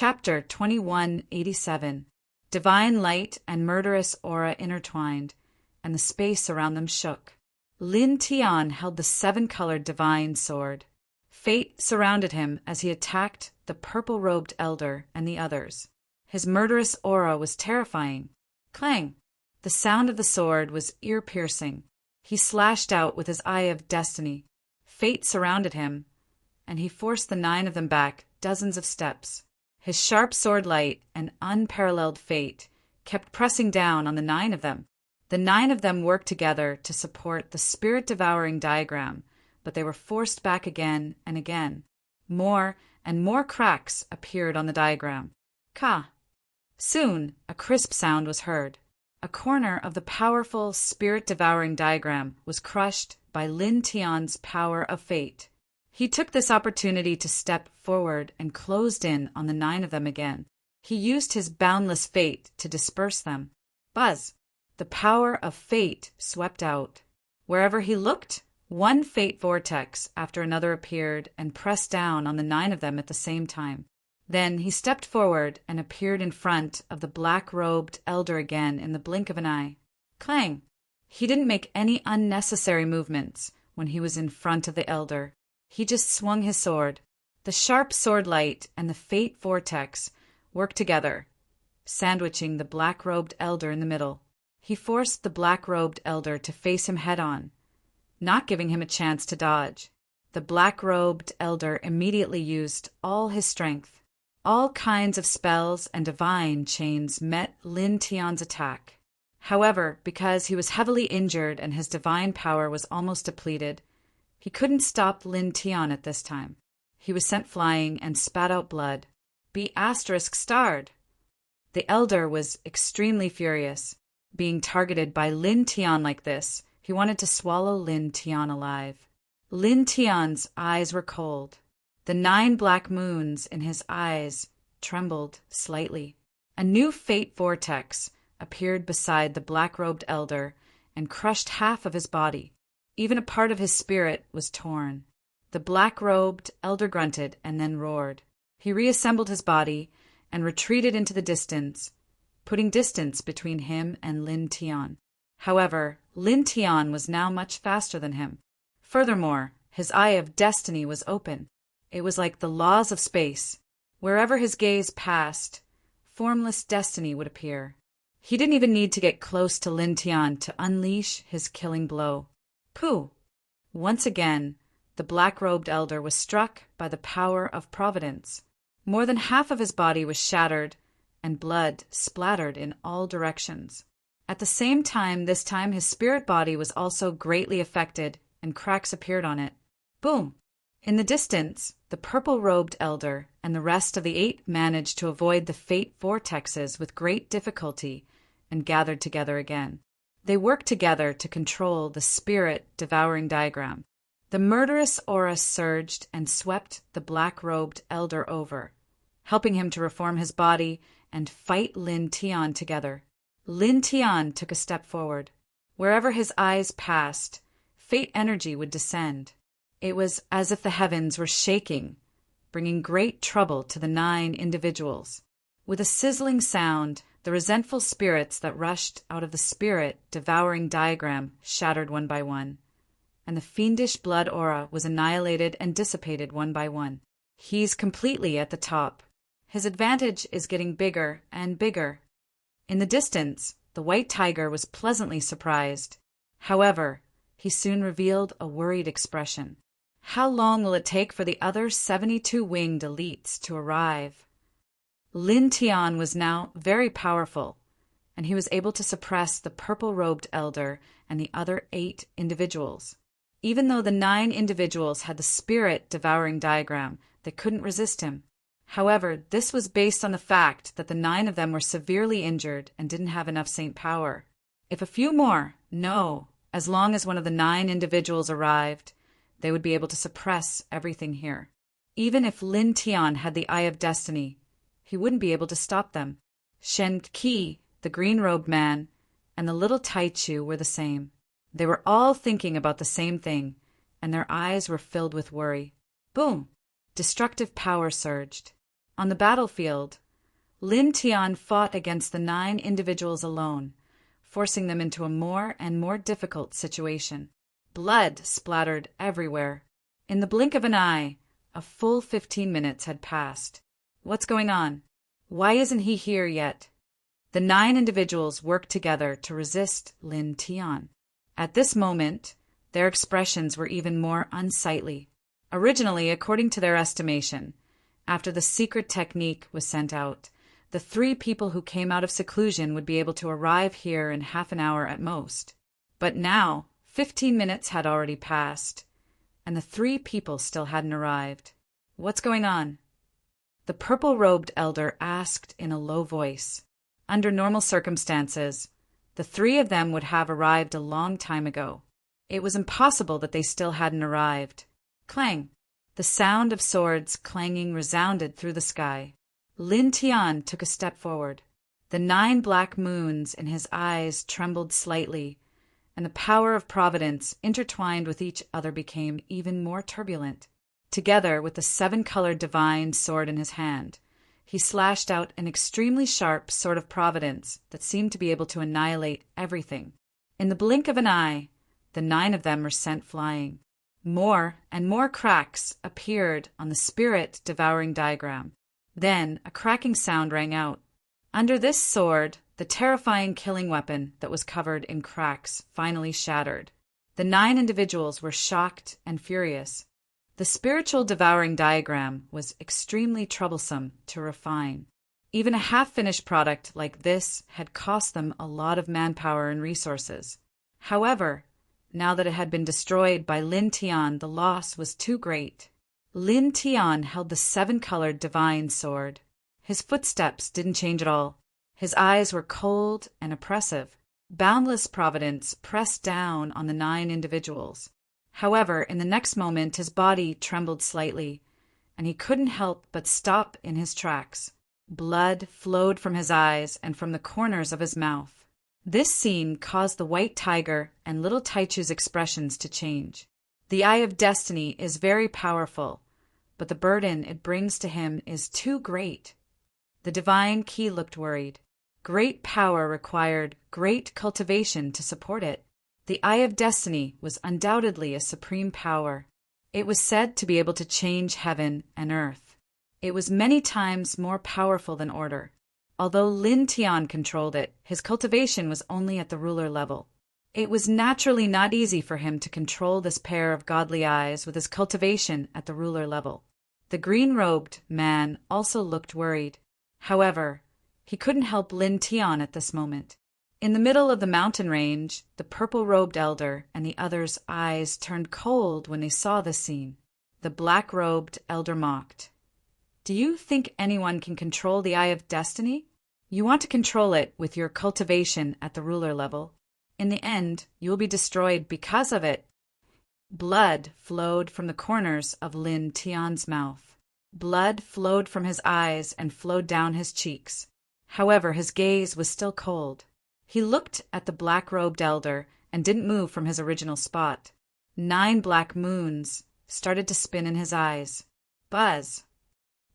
Chapter 2187. Divine light and murderous aura intertwined, and the space around them shook. Lin Tian held the seven-colored divine sword. Fate surrounded him as he attacked the purple-robed elder and the others. His murderous aura was terrifying. Clang! The sound of the sword was ear-piercing. He slashed out with his eye of destiny. Fate surrounded him, and he forced the 9 of them back dozens of steps. His sharp sword light and unparalleled fate kept pressing down on the 9 of them. The 9 of them worked together to support the spirit-devouring diagram, but they were forced back again and again. More and more cracks appeared on the diagram. Ka! Soon, a crisp sound was heard. A corner of the powerful spirit-devouring diagram was crushed by Lin Tian's power of fate. He took this opportunity to step forward and closed in on the 9 of them again. He used his boundless fate to disperse them. Buzz! The power of fate swept out. Wherever he looked, one fate vortex after another appeared and pressed down on the 9 of them at the same time. Then he stepped forward and appeared in front of the black-robed elder again in the blink of an eye. Clang! He didn't make any unnecessary movements when he was in front of the elder. He just swung his sword. The sharp sword light and the fate vortex worked together, sandwiching the black-robed elder in the middle. He forced the black-robed elder to face him head-on, not giving him a chance to dodge. The black-robed elder immediately used all his strength. All kinds of spells and divine chains met Lin Tian's attack. However, because he was heavily injured and his divine power was almost depleted, he couldn't stop Lin Tian at this time. He was sent flying and spat out blood. Be *starred. The elder was extremely furious. Being targeted by Lin Tian like this, he wanted to swallow Lin Tian alive. Lin Tian's eyes were cold. The 9 black moons in his eyes trembled slightly. A new fate vortex appeared beside the black-robed elder and crushed half of his body. Even a part of his spirit was torn. The black-robed elder grunted and then roared. He reassembled his body and retreated into the distance, putting distance between him and Lin Tian. However, Lin Tian was now much faster than him. Furthermore, his eye of destiny was open. It was like the laws of space. Wherever his gaze passed, formless destiny would appear. He didn't even need to get close to Lin Tian to unleash his killing blow. Pooh! Once again, the black-robed elder was struck by the power of providence. More than half of his body was shattered, and blood splattered in all directions. At the same time, this time his spirit body was also greatly affected, and cracks appeared on it. Boom! In the distance, the purple-robed elder and the rest of the 8 managed to avoid the fate vortexes with great difficulty and gathered together again. They worked together to control the spirit-devouring diagram. The murderous aura surged and swept the black-robed elder over, helping him to reform his body and fight Lin Tian together. Lin Tian took a step forward. Wherever his eyes passed, fate energy would descend. It was as if the heavens were shaking, bringing great trouble to the 9 individuals. With a sizzling sound, the resentful spirits that rushed out of the spirit-devouring diagram shattered one by one, and the fiendish blood aura was annihilated and dissipated one by one. He's completely at the top. His advantage is getting bigger and bigger. In the distance, the white tiger was pleasantly surprised. However, he soon revealed a worried expression. How long will it take for the other 72 winged elites to arrive? Lin Tian was now very powerful, and he was able to suppress the purple-robed elder and the other 8 individuals. Even though the 9 individuals had the spirit-devouring diagram, they couldn't resist him. However, this was based on the fact that the 9 of them were severely injured and didn't have enough saint power. If a few more, as long as one of the 9 individuals arrived, they would be able to suppress everything here. Even if Lin Tian had the Eye of Destiny, he wouldn't be able to stop them. Shen Qi, the green-robed man, and the little Taichu were the same. They were all thinking about the same thing, and their eyes were filled with worry. Boom! Destructive power surged. On the battlefield, Lin Tian fought against the 9 individuals alone, forcing them into a more and more difficult situation. Blood splattered everywhere. In the blink of an eye, a full 15 minutes had passed. What's going on? Why isn't he here yet? The 9 individuals worked together to resist Lin Tian. At this moment, their expressions were even more unsightly. Originally, according to their estimation, after the secret technique was sent out, the 3 people who came out of seclusion would be able to arrive here in half an hour at most. But now, 15 minutes had already passed, and the 3 people still hadn't arrived. What's going on? The purple-robed elder asked in a low voice. Under normal circumstances, the 3 of them would have arrived a long time ago. It was impossible that they still hadn't arrived. Clang! The sound of swords clanging resounded through the sky. Lin Tian took a step forward. The 9 black moons in his eyes trembled slightly, and the power of providence intertwined with each other became even more turbulent. Together with the 7-colored divine sword in his hand, he slashed out an extremely sharp sword of providence that seemed to be able to annihilate everything. In the blink of an eye, the 9 of them were sent flying. More and more cracks appeared on the spirit-devouring diagram. Then a cracking sound rang out. Under this sword, the terrifying killing weapon that was covered in cracks finally shattered. The 9 individuals were shocked and furious. The spiritual devouring diagram was extremely troublesome to refine. Even a half-finished product like this had cost them a lot of manpower and resources. However, now that it had been destroyed by Lin Tian, the loss was too great. Lin Tian held the 7-colored divine sword. His footsteps didn't change at all. His eyes were cold and oppressive. Boundless providence pressed down on the 9 individuals. However, in the next moment his body trembled slightly, and he couldn't help but stop in his tracks. Blood flowed from his eyes and from the corners of his mouth. This scene caused the white tiger and little Taichu's expressions to change. The Eye of Destiny is very powerful, but the burden it brings to him is too great. The divine key looked worried. Great power required great cultivation to support it. The Eye of Destiny was undoubtedly a supreme power. It was said to be able to change heaven and earth. It was many times more powerful than order. Although Lin Tian controlled it, his cultivation was only at the ruler level. It was naturally not easy for him to control this pair of godly eyes with his cultivation at the ruler level. The green-robed man also looked worried. However, he couldn't help Lin Tian at this moment. In the middle of the mountain range, the purple-robed elder and the others' eyes turned cold when they saw this scene. The black-robed elder mocked. "Do you think anyone can control the Eye of Destiny? You want to control it with your cultivation at the ruler level. In the end, you will be destroyed because of it." Blood flowed from the corners of Lin Tian's mouth. Blood flowed from his eyes and flowed down his cheeks. However, his gaze was still cold. He looked at the black-robed elder and didn't move from his original spot. 9 black moons started to spin in his eyes. Buzz!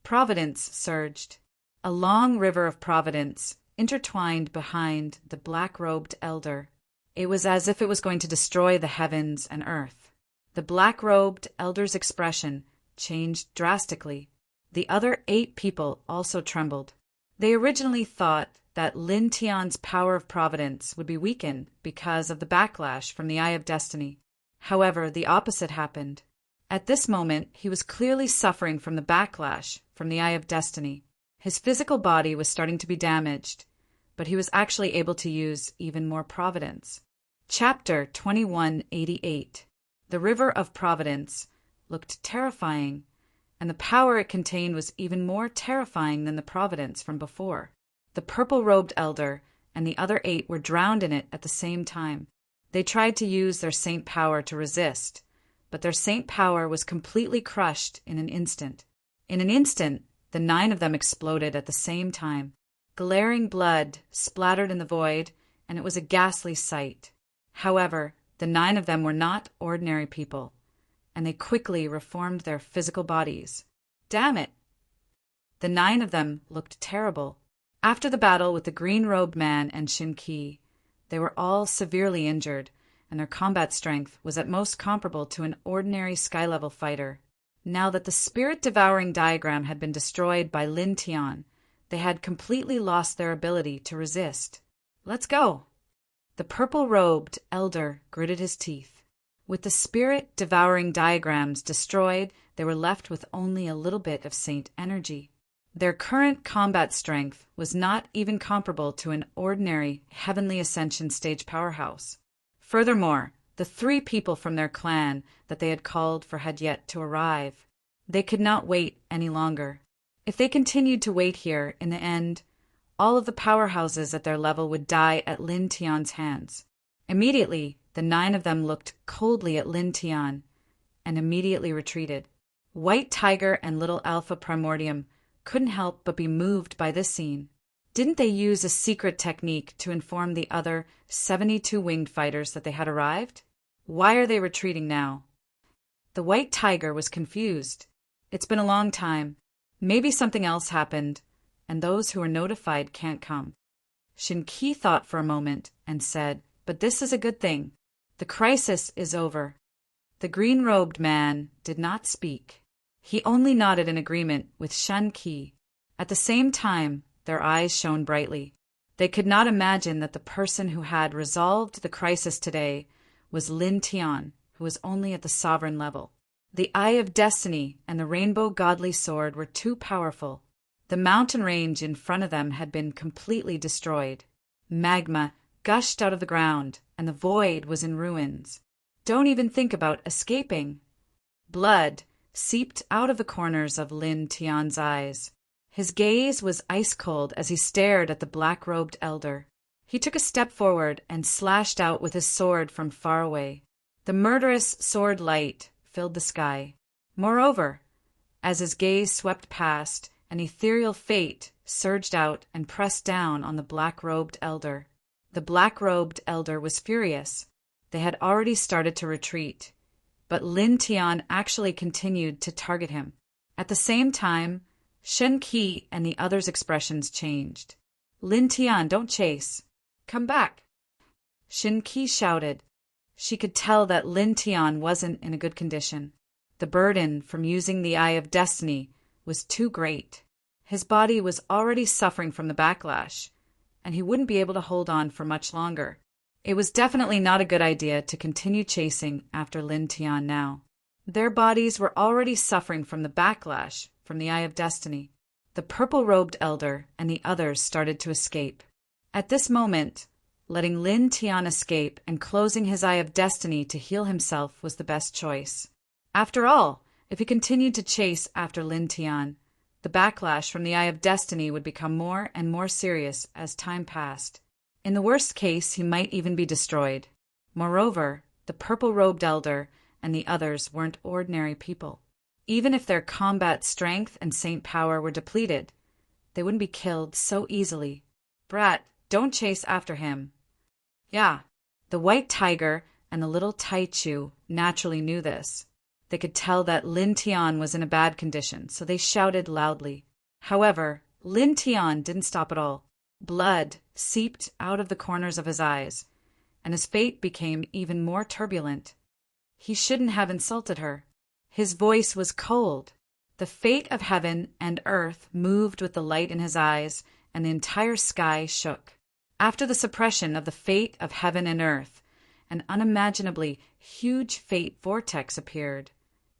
Providence surged. A long river of providence intertwined behind the black-robed elder. It was as if it was going to destroy the heavens and earth. The black-robed elder's expression changed drastically. The other 8 people also trembled. They originally thought that Lin Tian's power of providence would be weakened because of the backlash from the Eye of Destiny. However, the opposite happened. At this moment, he was clearly suffering from the backlash from the Eye of Destiny. His physical body was starting to be damaged, but he was actually able to use even more providence. Chapter 2188. The River of Providence looked terrifying, and the power it contained was even more terrifying than the providence from before. The purple-robed elder and the other 8 were drowned in it at the same time. They tried to use their saint power to resist, but their saint power was completely crushed in an instant. In an instant, the 9 of them exploded at the same time. Glaring blood splattered in the void, and it was a ghastly sight. However, the 9 of them were not ordinary people, and they quickly reformed their physical bodies. Damn it! The 9 of them looked terrible. After the battle with the green-robed man and Shin-Ki, they were all severely injured, and their combat strength was at most comparable to an ordinary sky-level fighter. Now that the spirit-devouring diagram had been destroyed by Lin Tian, they had completely lost their ability to resist. "Let's go!" The purple-robed elder gritted his teeth. With the spirit-devouring diagrams destroyed, they were left with only a little bit of saint energy. Their current combat strength was not even comparable to an ordinary Heavenly Ascension stage powerhouse. Furthermore, the 3 people from their clan that they had called for had yet to arrive. They could not wait any longer. If they continued to wait here, in the end, all of the powerhouses at their level would die at Lin Tian's hands. Immediately, the 9 of them looked coldly at Lin Tian and immediately retreated. White Tiger and Little Alpha Primordium couldn't help but be moved by this scene. Didn't they use a secret technique to inform the other 72 winged fighters that they had arrived? Why are they retreating now? The White Tiger was confused. It's been a long time. Maybe something else happened, and those who were notified can't come. Shin-Ki thought for a moment and said, "But this is a good thing. The crisis is over." The green-robed man did not speak. He only nodded in agreement with Shin-Ki. At the same time, their eyes shone brightly. They could not imagine that the person who had resolved the crisis today was Lin Tian, who was only at the sovereign level. The Eye of Destiny and the Rainbow Godly Sword were too powerful. The mountain range in front of them had been completely destroyed. Magma gushed out of the ground, and the void was in ruins. Don't even think about escaping. Blood seeped out of the corners of Lin Tian's eyes. His gaze was ice-cold as he stared at the black-robed elder. He took a step forward and slashed out with his sword from far away. The murderous sword light filled the sky. Moreover, as his gaze swept past, an ethereal fate surged out and pressed down on the black-robed elder. The black-robed elder was furious. They had already started to retreat, but Lin Tian actually continued to target him. At the same time, Shin-Ki and the others' expressions changed. "Lin Tian, don't chase. Come back." Shin-Ki shouted. She could tell that Lin Tian wasn't in a good condition. The burden from using the Eye of Destiny was too great. His body was already suffering from the backlash, and he wouldn't be able to hold on for much longer. It was definitely not a good idea to continue chasing after Lin Tian now. Their bodies were already suffering from the backlash from the Eye of Destiny. The purple-robed elder and the others started to escape. At this moment, letting Lin Tian escape and closing his Eye of Destiny to heal himself was the best choice. After all, if he continued to chase after Lin Tian, the backlash from the Eye of Destiny would become more and more serious as time passed. In the worst case, he might even be destroyed. Moreover, the purple-robed elder and the others weren't ordinary people. Even if their combat strength and saint power were depleted, they wouldn't be killed so easily. "Brat, don't chase after him." Yeah, the White Tiger and the little Taichu naturally knew this. They could tell that Lin Tian was in a bad condition, so they shouted loudly. However, Lin Tian didn't stop at all. Blood seeped out of the corners of his eyes, and his fate became even more turbulent. He shouldn't have insulted her. His voice was cold. The fate of heaven and earth moved with the light in his eyes, and the entire sky shook. After the suppression of the fate of heaven and earth, an unimaginably huge fate vortex appeared,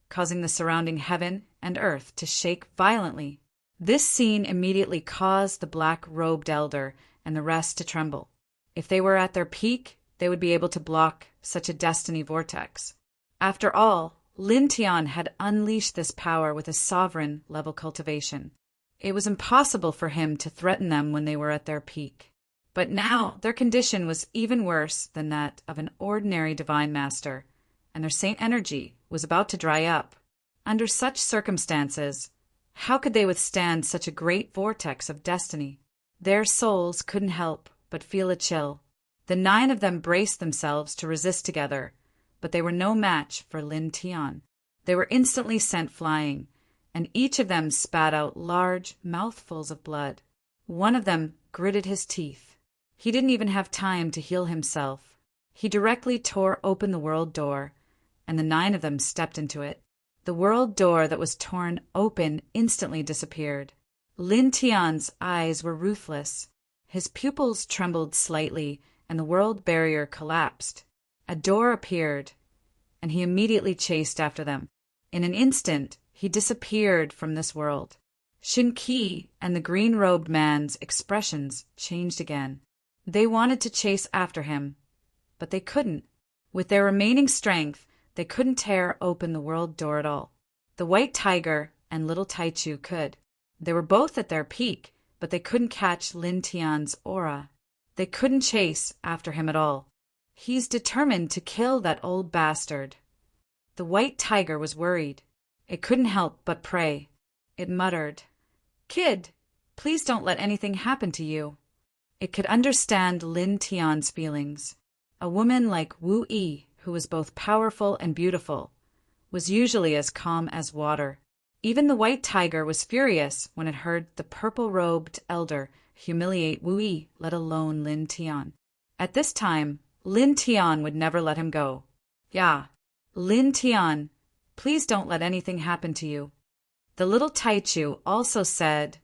causing the surrounding heaven and earth to shake violently. This scene immediately caused the black-robed elder and the rest to tremble. If they were at their peak, they would be able to block such a destiny vortex. After all, Lin Tian had unleashed this power with a sovereign-level cultivation. It was impossible for him to threaten them when they were at their peak. But now their condition was even worse than that of an ordinary divine master, and their saint energy was about to dry up. Under such circumstances, how could they withstand such a great vortex of destiny? Their souls couldn't help but feel a chill. The 9 of them braced themselves to resist together, but they were no match for Lin Tian. They were instantly sent flying, and each of them spat out large mouthfuls of blood. One of them gritted his teeth. He didn't even have time to heal himself. He directly tore open the world door, and the 9 of them stepped into it. The world door that was torn open instantly disappeared. Lin Tian's eyes were ruthless. His pupils trembled slightly, and the world barrier collapsed. A door appeared, and he immediately chased after them. In an instant, he disappeared from this world. Shin Qi and the green-robed man's expressions changed again. They wanted to chase after him, but they couldn't. With their remaining strength, they couldn't tear open the world door at all. The white tiger and little Taichu could. They were both at their peak, but they couldn't catch Lin Tian's aura. They couldn't chase after him at all. He's determined to kill that old bastard. The white tiger was worried. It couldn't help but pray. It muttered, "Kid, please don't let anything happen to you." It could understand Lin Tian's feelings. A woman like Wu Yi, who was both powerful and beautiful, was usually as calm as water. Even the white tiger was furious when it heard the purple-robed elder humiliate Wu Yi, let alone Lin Tian. At this time, Lin Tian would never let him go. "Yeah, Lin Tian, please don't let anything happen to you." The little Taichu also said,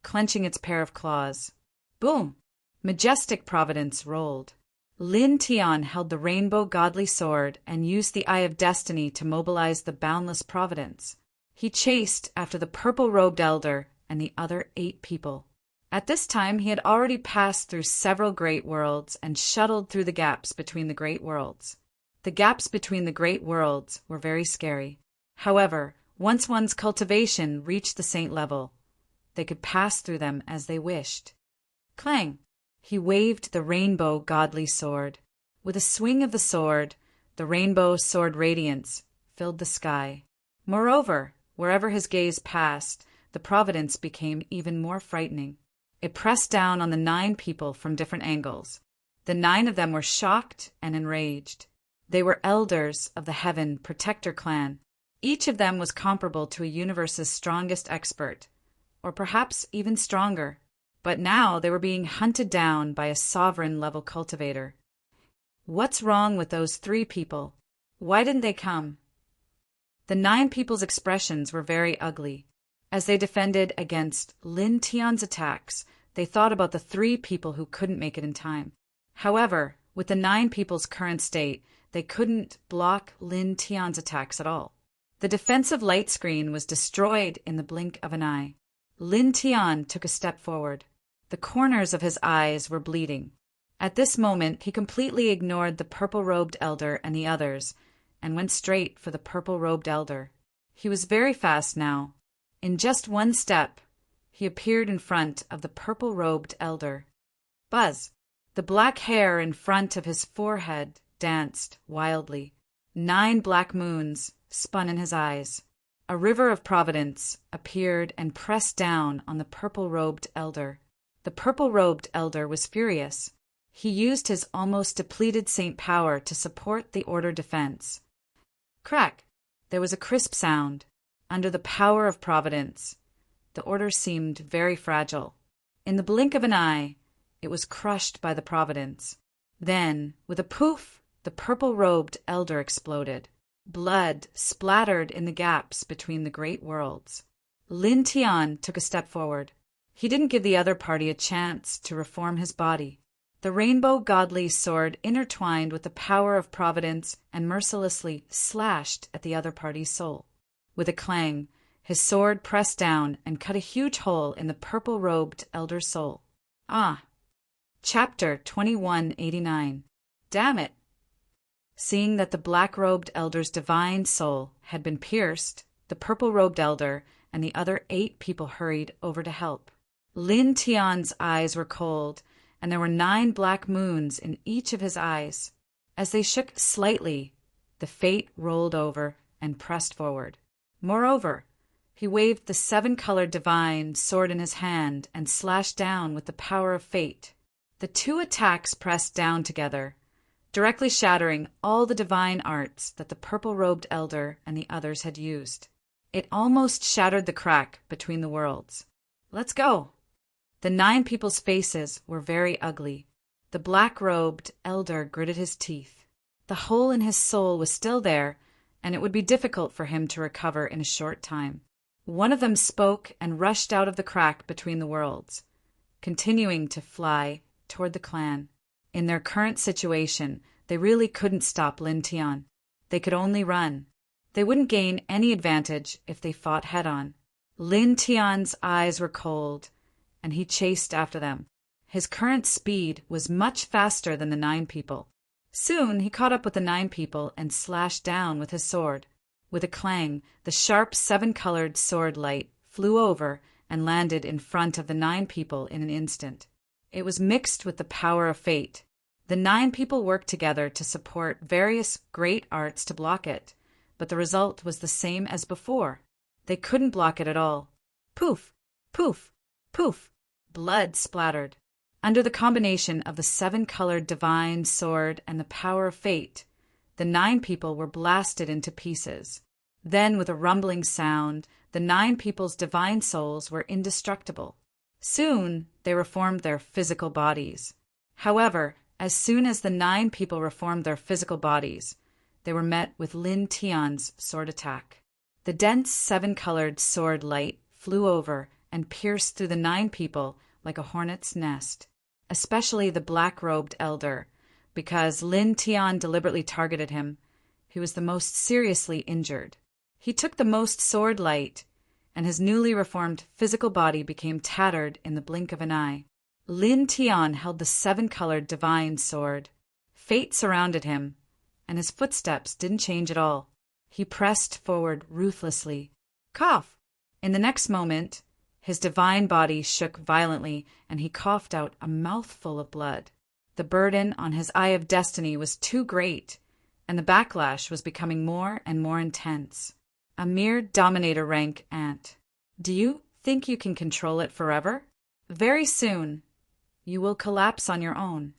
clenching its pair of claws. Boom! Majestic providence rolled. Lin Tian held the rainbow godly sword and used the Eye of Destiny to mobilize the boundless providence. He chased after the purple-robed elder and the other 8 people. At this time, he had already passed through several great worlds and shuttled through the gaps between the great worlds. The gaps between the great worlds were very scary. However, once one's cultivation reached the saint level, they could pass through them as they wished. Clang! He waved the rainbow godly sword. With a swing of the sword, the rainbow sword radiance filled the sky. Moreover, wherever his gaze passed, the providence became even more frightening. It pressed down on the 9 people from different angles. The 9 of them were shocked and enraged. They were elders of the Heaven Protector clan. Each of them was comparable to a universe's strongest expert, or perhaps even stronger. But now they were being hunted down by a sovereign-level cultivator. What's wrong with those 3 people? Why didn't they come? The 9 people's expressions were very ugly. As they defended against Lin Tian's attacks, they thought about the 3 people who couldn't make it in time. However, with the 9 people's current state, they couldn't block Lin Tian's attacks at all. The defensive light screen was destroyed in the blink of an eye. Lin Tian took a step forward. The corners of his eyes were bleeding. At this moment, he completely ignored the purple-robed elder and the others, and went straight for the purple-robed elder. He was very fast now. In just one step, he appeared in front of the purple-robed elder. Buzz! The black hair in front of his forehead danced wildly. 9 black moons spun in his eyes. A river of providence appeared and pressed down on the purple-robed elder. The purple-robed elder was furious. He used his almost depleted saint power to support the order defense. Crack! There was a crisp sound. Under the power of providence, the order seemed very fragile. In the blink of an eye, it was crushed by the providence. Then, with a poof, the purple-robed elder exploded. Blood splattered in the gaps between the great worlds. Lin Tian took a step forward. He didn't give the other party a chance to reform his body. The rainbow godly sword intertwined with the power of providence and mercilessly slashed at the other party's soul. With a clang, his sword pressed down and cut a huge hole in the purple-robed elder's soul. Ah! Chapter 2189. Damn it! Seeing that the black-robed elder's divine soul had been pierced, the purple-robed elder and the other 8 people hurried over to help. Lin Tian's eyes were cold, and there were 9 black moons in each of his eyes. As they shook slightly, the fate rolled over and pressed forward. Moreover, he waved the 7-colored divine sword in his hand and slashed down with the power of fate. The 2 attacks pressed down together, directly shattering all the divine arts that the purple-robed elder and the others had used. It almost shattered the crack between the worlds. Let's go! The 9 people's faces were very ugly. The black-robed elder gritted his teeth. The hole in his soul was still there, and it would be difficult for him to recover in a short time. One of them spoke and rushed out of the crack between the worlds, continuing to fly toward the clan. In their current situation, they really couldn't stop Lin Tian. They could only run. They wouldn't gain any advantage if they fought head-on. Lin Tian's eyes were cold, and he chased after them. His current speed was much faster than the 9 people. Soon he caught up with the 9 people and slashed down with his sword. With a clang, the sharp 7-colored sword light flew over and landed in front of the 9 people in an instant. It was mixed with the power of fate. The 9 people worked together to support various great arts to block it, but the result was the same as before. They couldn't block it at all. Poof! Poof! Poof! Blood splattered. Under the combination of the 7-colored divine sword and the power of fate, the 9 people were blasted into pieces. Then, with a rumbling sound, the 9 people's divine souls were indestructible. Soon, they reformed their physical bodies. However, as soon as the 9 people reformed their physical bodies, they were met with Lin Tian's sword attack. The dense 7-colored sword light flew over and pierced through the 9 people like a hornet's nest, especially the black-robed elder, because Lin Tian deliberately targeted him. He was the most seriously injured. He took the most sword light, and his newly reformed physical body became tattered in the blink of an eye. Lin Tian held the 7-colored divine sword. Fate surrounded him, and his footsteps didn't change at all. He pressed forward ruthlessly. Cough! In the next moment, his divine body shook violently, and he coughed out a mouthful of blood. The burden on his eye of destiny was too great, and the backlash was becoming more and more intense. A mere dominator rank ant. Do you think you can control it forever? Very soon, you will collapse on your own.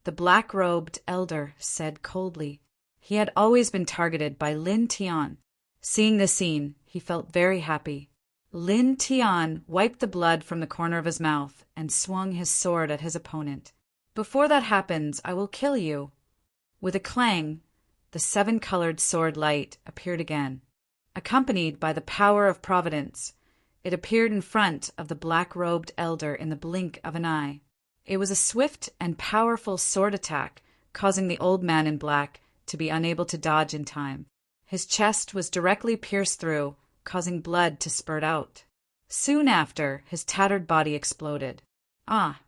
The black-robed elder said coldly. He had always been targeted by Lin Tian. Seeing this scene, he felt very happy. Lin Tian wiped the blood from the corner of his mouth and swung his sword at his opponent. Before that happens, I will kill you. With a clang, the 7-colored sword light appeared again. Accompanied by the power of providence, it appeared in front of the black-robed elder in the blink of an eye. It was a swift and powerful sword attack, causing the old man in black to be unable to dodge in time. His chest was directly pierced through, causing blood to spurt out. Soon after, his tattered body exploded. Ah!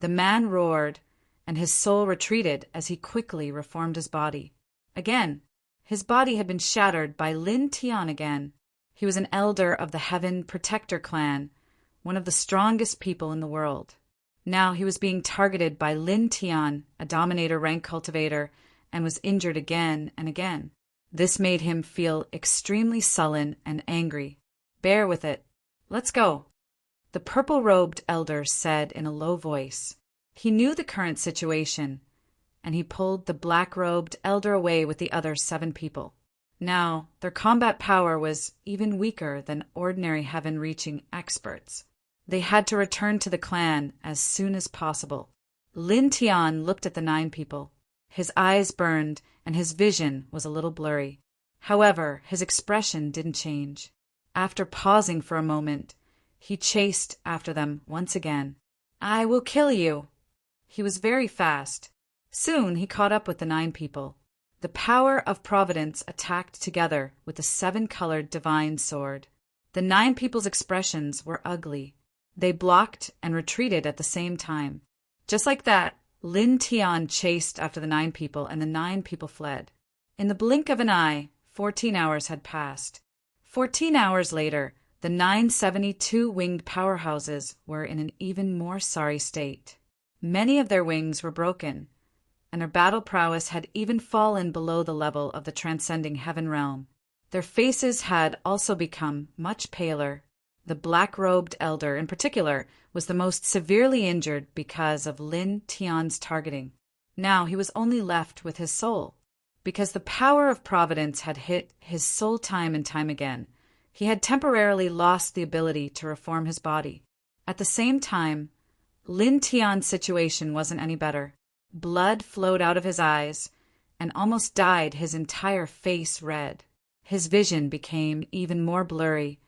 The man roared, and his soul retreated as he quickly reformed his body. Again, his body had been shattered by Lin Tian again. He was an elder of the Heaven Protector clan, one of the strongest people in the world. Now he was being targeted by Lin Tian, a dominator rank cultivator, and was injured again and again. This made him feel extremely sullen and angry. Bear with it. Let's go. The purple-robed elder said in a low voice. He knew the current situation, and he pulled the black-robed elder away with the other 7 people. Now, their combat power was even weaker than ordinary heaven-reaching experts. They had to return to the clan as soon as possible. Lin Tian looked at the 9 people. His eyes burned, and his vision was a little blurry. However, his expression didn't change. After pausing for a moment, he chased after them once again. I will kill you. He was very fast. Soon he caught up with the 9 people. The power of providence attacked together with the 7-colored divine sword. The 9 people's expressions were ugly. They blocked and retreated at the same time. Just like that, Lin Tian chased after the 9 people, and the 9 people fled. In the blink of an eye, 14 hours had passed. 14 hours later, the 972-winged powerhouses were in an even more sorry state. Many of their wings were broken, and their battle prowess had even fallen below the level of the transcending heaven realm. Their faces had also become much paler. The black-robed elder, in particular, was the most severely injured because of Lin Tian's targeting. Now he was only left with his soul. Because the power of providence had hit his soul time and time again, He had temporarily lost the ability to reform his body. At the same time, Lin Tian's situation wasn't any better. Blood flowed out of his eyes and almost dyed his entire face red. His vision became even more blurry,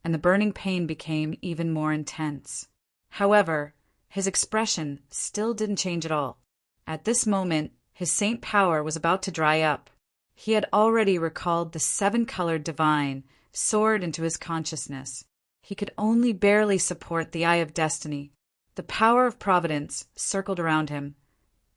and the burning pain became even more intense. However, his expression still didn't change at all. At this moment, his saint power was about to dry up. He had already recalled the seven-colored divine soared into his consciousness. He could only barely support the Eye of Destiny. The power of Providence circled around him,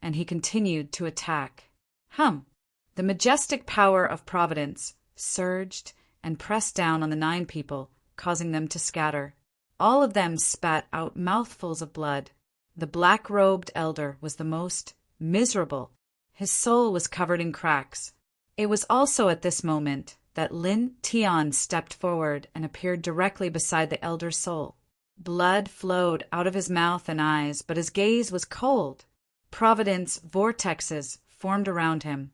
and he continued to attack. The majestic power of Providence surged and pressed down on the 9 people, causing them to scatter. All of them spat out mouthfuls of blood. The black-robed elder was the most miserable. His soul was covered in cracks. It was also at this moment that Lin Tian stepped forward and appeared directly beside the elder's soul. Blood flowed out of his mouth and eyes, but his gaze was cold. Providence vortexes formed around him,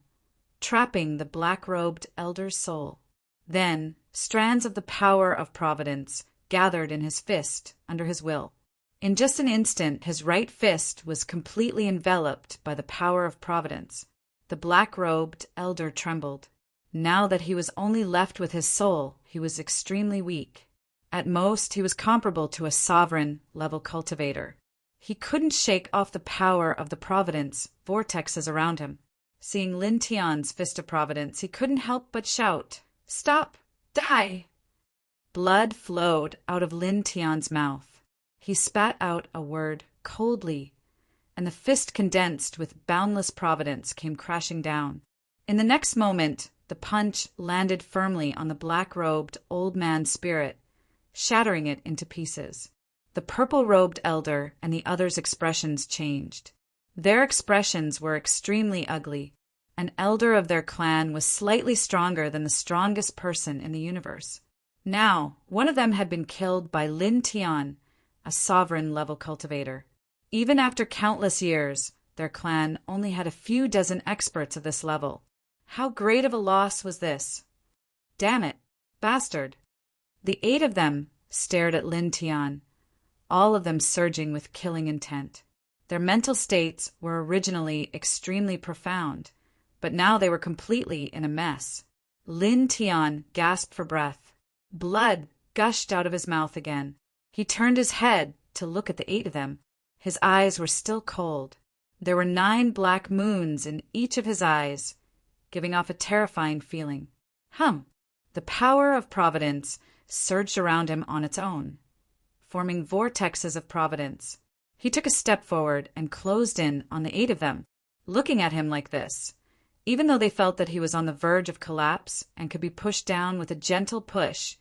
trapping the black-robed elder's soul. Then, strands of the power of Providence gathered in his fist under his will. In just an instant, his right fist was completely enveloped by the power of Providence. The black-robed elder trembled. Now that he was only left with his soul, he was extremely weak. At most, he was comparable to a sovereign-level cultivator. He couldn't shake off the power of the Providence vortexes around him. Seeing Lin Tian's fist of Providence, he couldn't help but shout, "Stop! Die!" Blood flowed out of Lin Tian's mouth. He spat out a word coldly, and the fist condensed with boundless providence came crashing down. In the next moment, the punch landed firmly on the black-robed old man's spirit, shattering it into pieces. The purple-robed elder and the others' expressions changed. Their expressions were extremely ugly. An elder of their clan was slightly stronger than the strongest person in the universe. Now, one of them had been killed by Lin Tian, a sovereign-level cultivator. Even after countless years, their clan only had a few dozen experts of this level. How great of a loss was this? Damn it, bastard. The 8 of them stared at Lin Tian, all of them surging with killing intent. Their mental states were originally extremely profound, but now they were completely in a mess. Lin Tian gasped for breath. Blood gushed out of his mouth again. He turned his head to look at the 8 of them. His eyes were still cold. There were 9 black moons in each of his eyes, giving off a terrifying feeling. The power of Providence surged around him on its own, forming vortexes of Providence. He took a step forward and closed in on the 8 of them, looking at him like this. Even though they felt that he was on the verge of collapse and could be pushed down with a gentle push,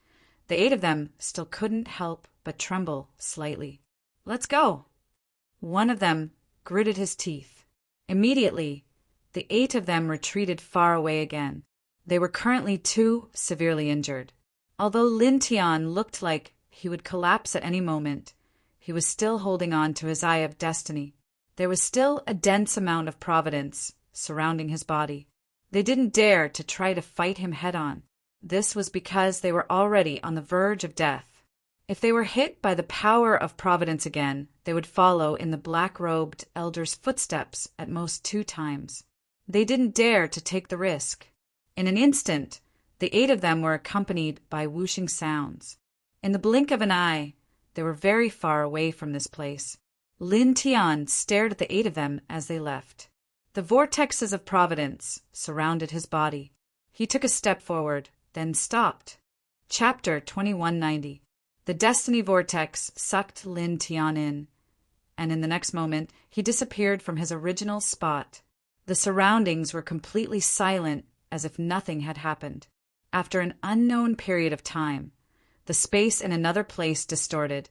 the 8 of them still couldn't help but tremble slightly. "Let's go." One of them gritted his teeth. Immediately, the 8 of them retreated far away again. They were currently too severely injured. Although Lin Tian looked like he would collapse at any moment, he was still holding on to his Eye of Destiny. There was still a dense amount of Providence surrounding his body. They didn't dare to try to fight him head-on. This was because they were already on the verge of death. If they were hit by the power of Providence again, they would follow in the black-robed elder's footsteps at most 2 times. They didn't dare to take the risk. In an instant, the 8 of them were accompanied by whooshing sounds. In the blink of an eye, they were very far away from this place. Lin Tian stared at the 8 of them as they left. The vortexes of Providence surrounded his body. He took a step forward, then stopped. Chapter 2190. The Destiny Vortex sucked Lin Tian in, and in the next moment, he disappeared from his original spot. The surroundings were completely silent, as if nothing had happened. After an unknown period of time, the space in another place distorted,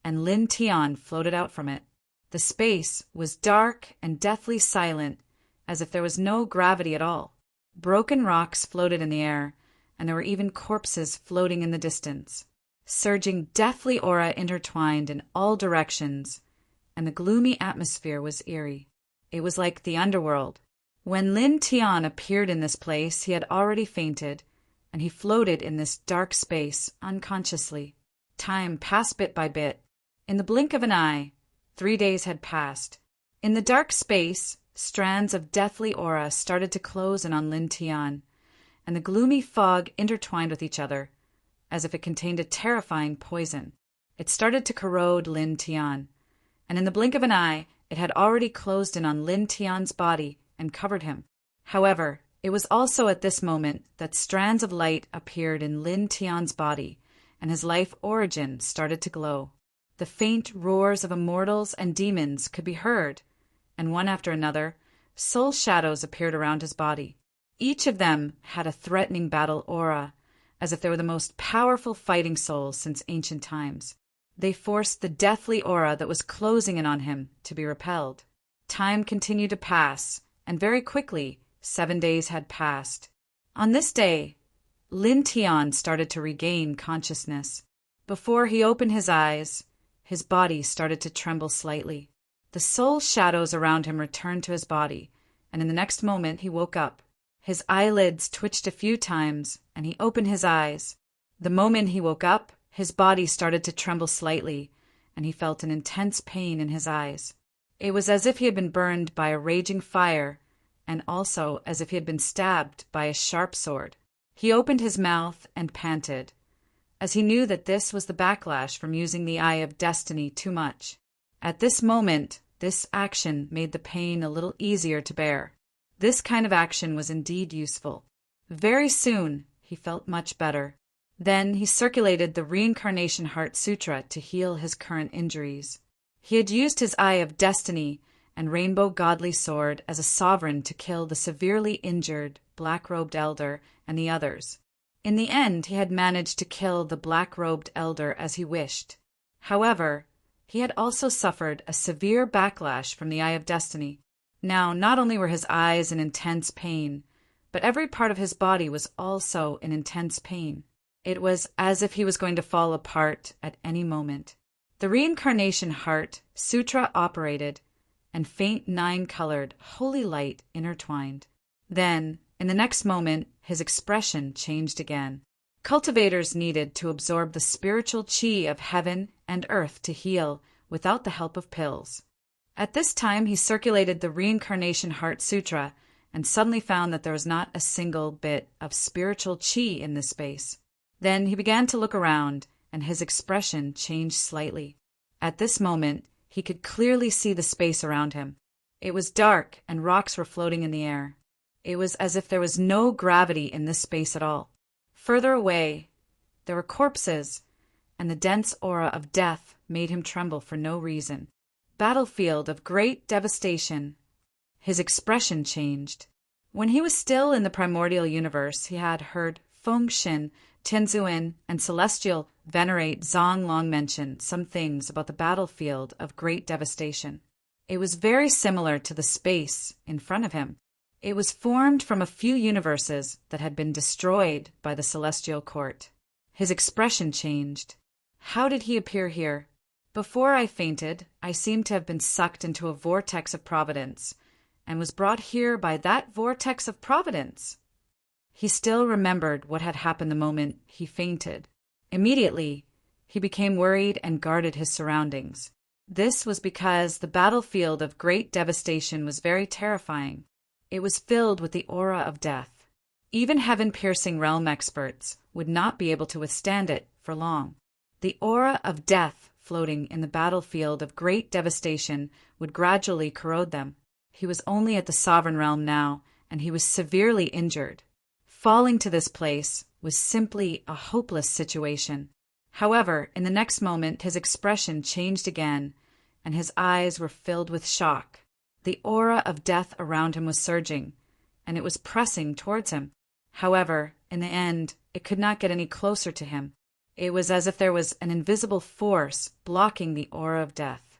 and Lin Tian floated out from it. The space was dark and deathly silent, as if there was no gravity at all. Broken rocks floated in the air, and there were even corpses floating in the distance. Surging deathly aura intertwined in all directions, and the gloomy atmosphere was eerie. It was like the underworld. When Lin Tian appeared in this place, he had already fainted, and he floated in this dark space unconsciously. Time passed bit by bit. In the blink of an eye, 3 days had passed. In the dark space, strands of deathly aura started to close in on Lin Tian, and the gloomy fog intertwined with each other, as if it contained a terrifying poison. It started to corrode Lin Tian, and in the blink of an eye, it had already closed in on Lin Tian's body and covered him. However, it was also at this moment that strands of light appeared in Lin Tian's body, and his life origin started to glow. The faint roars of immortals and demons could be heard, and one after another, soul shadows appeared around his body. Each of them had a threatening battle aura, as if they were the most powerful fighting souls since ancient times. They forced the deathly aura that was closing in on him to be repelled. Time continued to pass, and very quickly, 7 days had passed. On this day, Lin Tian started to regain consciousness. Before he opened his eyes, his body started to tremble slightly. The soul shadows around him returned to his body, and in the next moment he woke up. His eyelids twitched a few times, and he opened his eyes. The moment he woke up, his body started to tremble slightly, and he felt an intense pain in his eyes. It was as if he had been burned by a raging fire, and also as if he had been stabbed by a sharp sword. He opened his mouth and panted, as he knew that this was the backlash from using the Eye of Destiny too much. At this moment, this action made the pain a little easier to bear. This kind of action was indeed useful. Very soon, he felt much better. Then he circulated the Reincarnation Heart Sutra to heal his current injuries. He had used his Eye of Destiny and Rainbow Godly Sword as a sovereign to kill the severely injured black-robed elder and the others. In the end, he had managed to kill the black-robed elder as he wished. However, he had also suffered a severe backlash from the Eye of Destiny. Now, not only were his eyes in intense pain, but every part of his body was also in intense pain. It was as if he was going to fall apart at any moment. The Reincarnation Heart Sutra operated, and faint 9-colored, holy light intertwined. Then, in the next moment, his expression changed again. Cultivators needed to absorb the spiritual chi of heaven and earth to heal without the help of pills. At this time, he circulated the Reincarnation Heart Sutra and suddenly found that there was not a single bit of spiritual chi in this space. Then he began to look around, and his expression changed slightly. At this moment, he could clearly see the space around him. It was dark, and rocks were floating in the air. It was as if there was no gravity in this space at all. Further away, there were corpses, and the dense aura of death made him tremble for no reason. Battlefield of great devastation. His expression changed. When he was still in the primordial universe, he had heard Feng Xin, Tianzuan, and Celestial Venerate Zhang Long mention some things about the battlefield of great devastation. It was very similar to the space in front of him. It was formed from a few universes that had been destroyed by the Celestial Court. His expression changed. How did he appear here? Before I fainted, I seemed to have been sucked into a vortex of providence, and was brought here by that vortex of providence. He still remembered what had happened the moment he fainted. Immediately, he became worried and guarded his surroundings. This was because the battlefield of great devastation was very terrifying. It was filled with the aura of death. Even heaven-piercing realm experts would not be able to withstand it for long. The aura of death floating in the battlefield of great devastation would gradually corrode them. He was only at the sovereign realm now, and he was severely injured. Falling to this place was simply a hopeless situation. However, in the next moment his expression changed again, and his eyes were filled with shock. The aura of death around him was surging, and it was pressing towards him. However, in the end, it could not get any closer to him. It was as if there was an invisible force blocking the aura of death.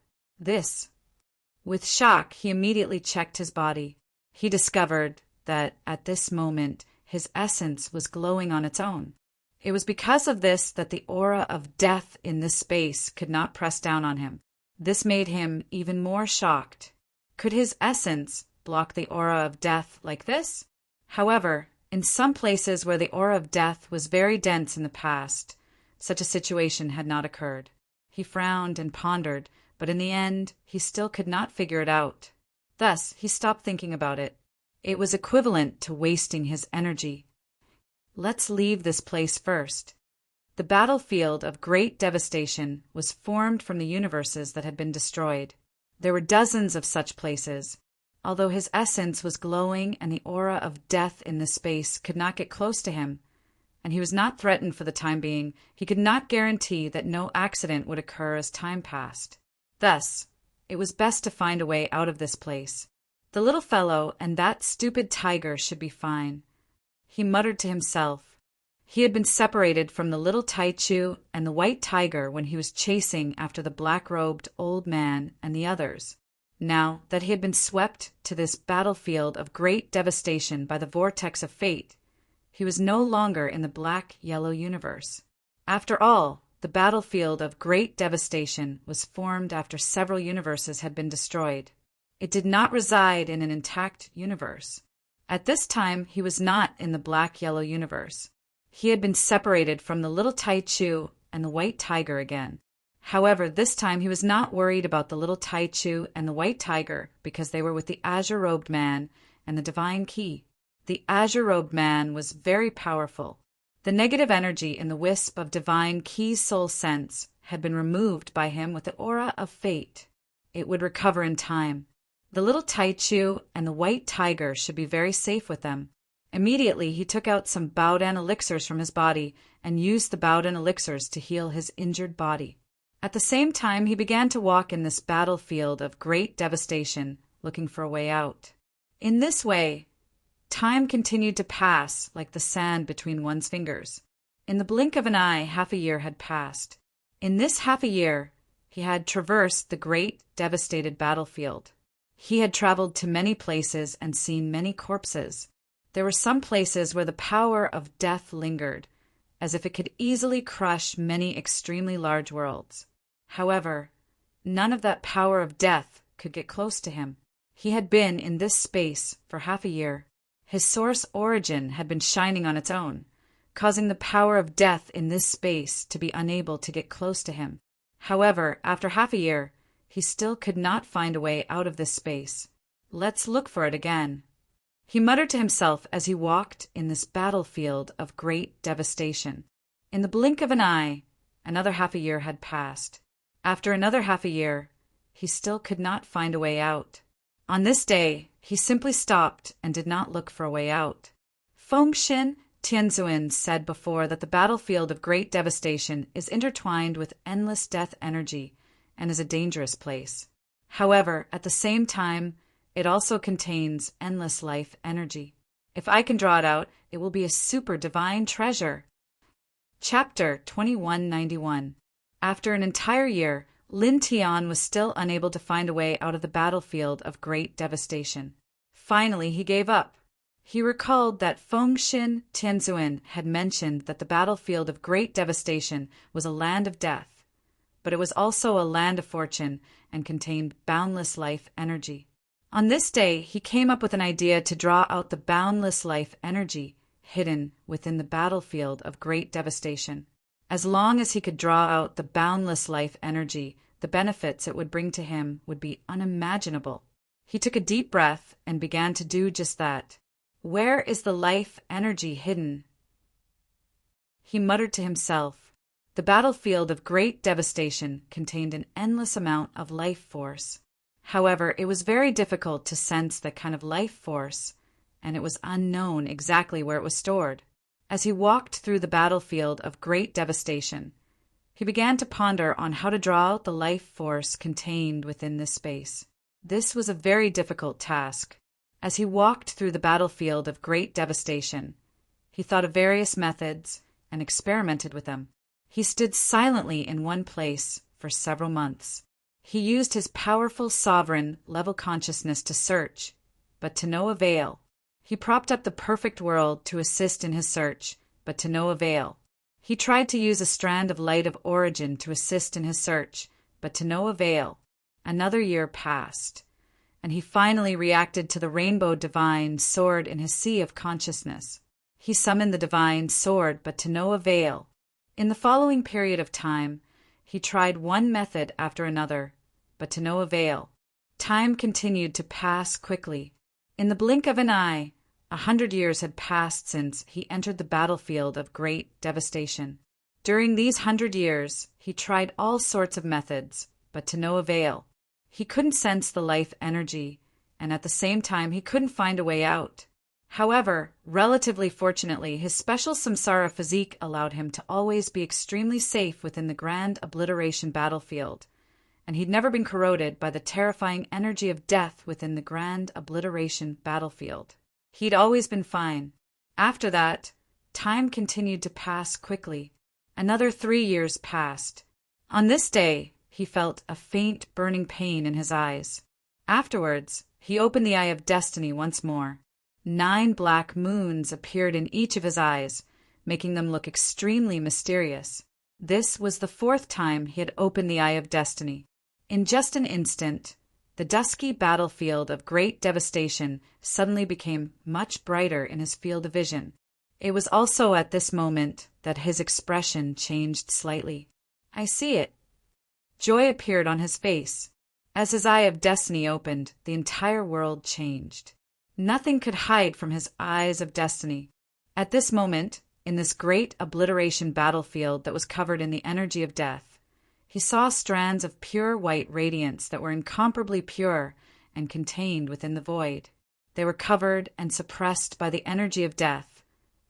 With shock, he immediately checked his body. He discovered that at this moment his essence was glowing on its own. It was because of this that the aura of death in this space could not press down on him. This made him even more shocked. Could his essence block the aura of death like this? However, In some places where the aura of death was very dense in the past, such a situation had not occurred. He frowned and pondered, but in the end, he still could not figure it out. Thus, he stopped thinking about it. It was equivalent to wasting his energy. Let's leave this place first. The battlefield of great devastation was formed from the universes that had been destroyed. There were dozens of such places. Although his essence was glowing and the aura of death in this space could not get close to him, and he was not threatened for the time being, he could not guarantee that no accident would occur as time passed. Thus, it was best to find a way out of this place. The little fellow and that stupid tiger should be fine. He muttered to himself. He had been separated from the little Taichu and the white tiger when he was chasing after the black-robed old man and the others. Now that he had been swept to this battlefield of great devastation by the vortex of fate, he was no longer in the black-yellow universe. After all, the battlefield of great devastation was formed after several universes had been destroyed. It did not reside in an intact universe. At this time, he was not in the black-yellow universe. He had been separated from the little Taichu and the white tiger again. However, this time he was not worried about the little Taichu and the white tiger because they were with the azure-robed man and the divine key. The azure-robed man was very powerful. The negative energy in the wisp of divine key soul sense had been removed by him with the aura of fate. It would recover in time. The little Taichu and the white tiger should be very safe with them. Immediately he took out some Baodan elixirs from his body and used the Baodan elixirs to heal his injured body. At the same time, he began to walk in this battlefield of great devastation, looking for a way out. In this way, time continued to pass like the sand between one's fingers. In the blink of an eye, half a year had passed. In this half a year, he had traversed the great, devastated battlefield. He had traveled to many places and seen many corpses. There were some places where the power of death lingered, as if it could easily crush many extremely large worlds. However, none of that power of death could get close to him. He had been in this space for half a year. His source origin had been shining on its own, causing the power of death in this space to be unable to get close to him. However, after half a year, he still could not find a way out of this space. Let's look for it again. He muttered to himself as he walked in this battlefield of great devastation. In the blink of an eye, another half a year had passed. After another half a year, he still could not find a way out. On this day, he simply stopped and did not look for a way out. Fengxin Tianzuan said before that the battlefield of great devastation is intertwined with endless death energy and is a dangerous place. However, at the same time, it also contains endless life energy. If I can draw it out, it will be a super divine treasure. Chapter 2191. After an entire year, Lin Tian was still unable to find a way out of the battlefield of great devastation. Finally, he gave up. He recalled that Fengxin Tianzuan had mentioned that the battlefield of great devastation was a land of death, but it was also a land of fortune and contained boundless life energy. On this day, he came up with an idea to draw out the boundless life energy hidden within the battlefield of great devastation. As long as he could draw out the boundless life energy, the benefits it would bring to him would be unimaginable. He took a deep breath and began to do just that. Where is the life energy hidden? He muttered to himself. The battlefield of great devastation contained an endless amount of life force. However, it was very difficult to sense that kind of life force, and it was unknown exactly where it was stored. As he walked through the battlefield of great devastation, he began to ponder on how to draw out the life force contained within this space. This was a very difficult task. As he walked through the battlefield of great devastation, he thought of various methods and experimented with them. He stood silently in one place for several months. He used his powerful sovereign level consciousness to search, but to no avail. He propped up the perfect world to assist in his search, but to no avail. He tried to use a strand of light of origin to assist in his search, but to no avail. Another year passed, and he finally reacted to the rainbow divine soared in his sea of consciousness. He summoned the divine sword, but to no avail. In the following period of time, he tried one method after another, but to no avail. Time continued to pass quickly. In the blink of an eye, 100 years had passed since he entered the battlefield of great devastation. During these 100 years, he tried all sorts of methods, but to no avail. He couldn't sense the life energy, and at the same time he couldn't find a way out. However, relatively fortunately, his special samsara physique allowed him to always be extremely safe within the grand obliteration battlefield, and he'd never been corroded by the terrifying energy of death within the grand obliteration battlefield. He'd always been fine. After that, time continued to pass quickly. Another 3 years passed. On this day, he felt a faint burning pain in his eyes. Afterwards, he opened the eye of destiny once more. 9 black moons appeared in each of his eyes, making them look extremely mysterious. This was the 4th time he had opened the eye of destiny. In just an instant, the dusky battlefield of great devastation suddenly became much brighter in his field of vision. It was also at this moment that his expression changed slightly. "I see it." Joy appeared on his face. As his eye of destiny opened, the entire world changed. Nothing could hide from his eyes of destiny. At this moment, in this great obliteration battlefield that was covered in the energy of death, he saw strands of pure white radiance that were incomparably pure and contained within the void. They were covered and suppressed by the energy of death,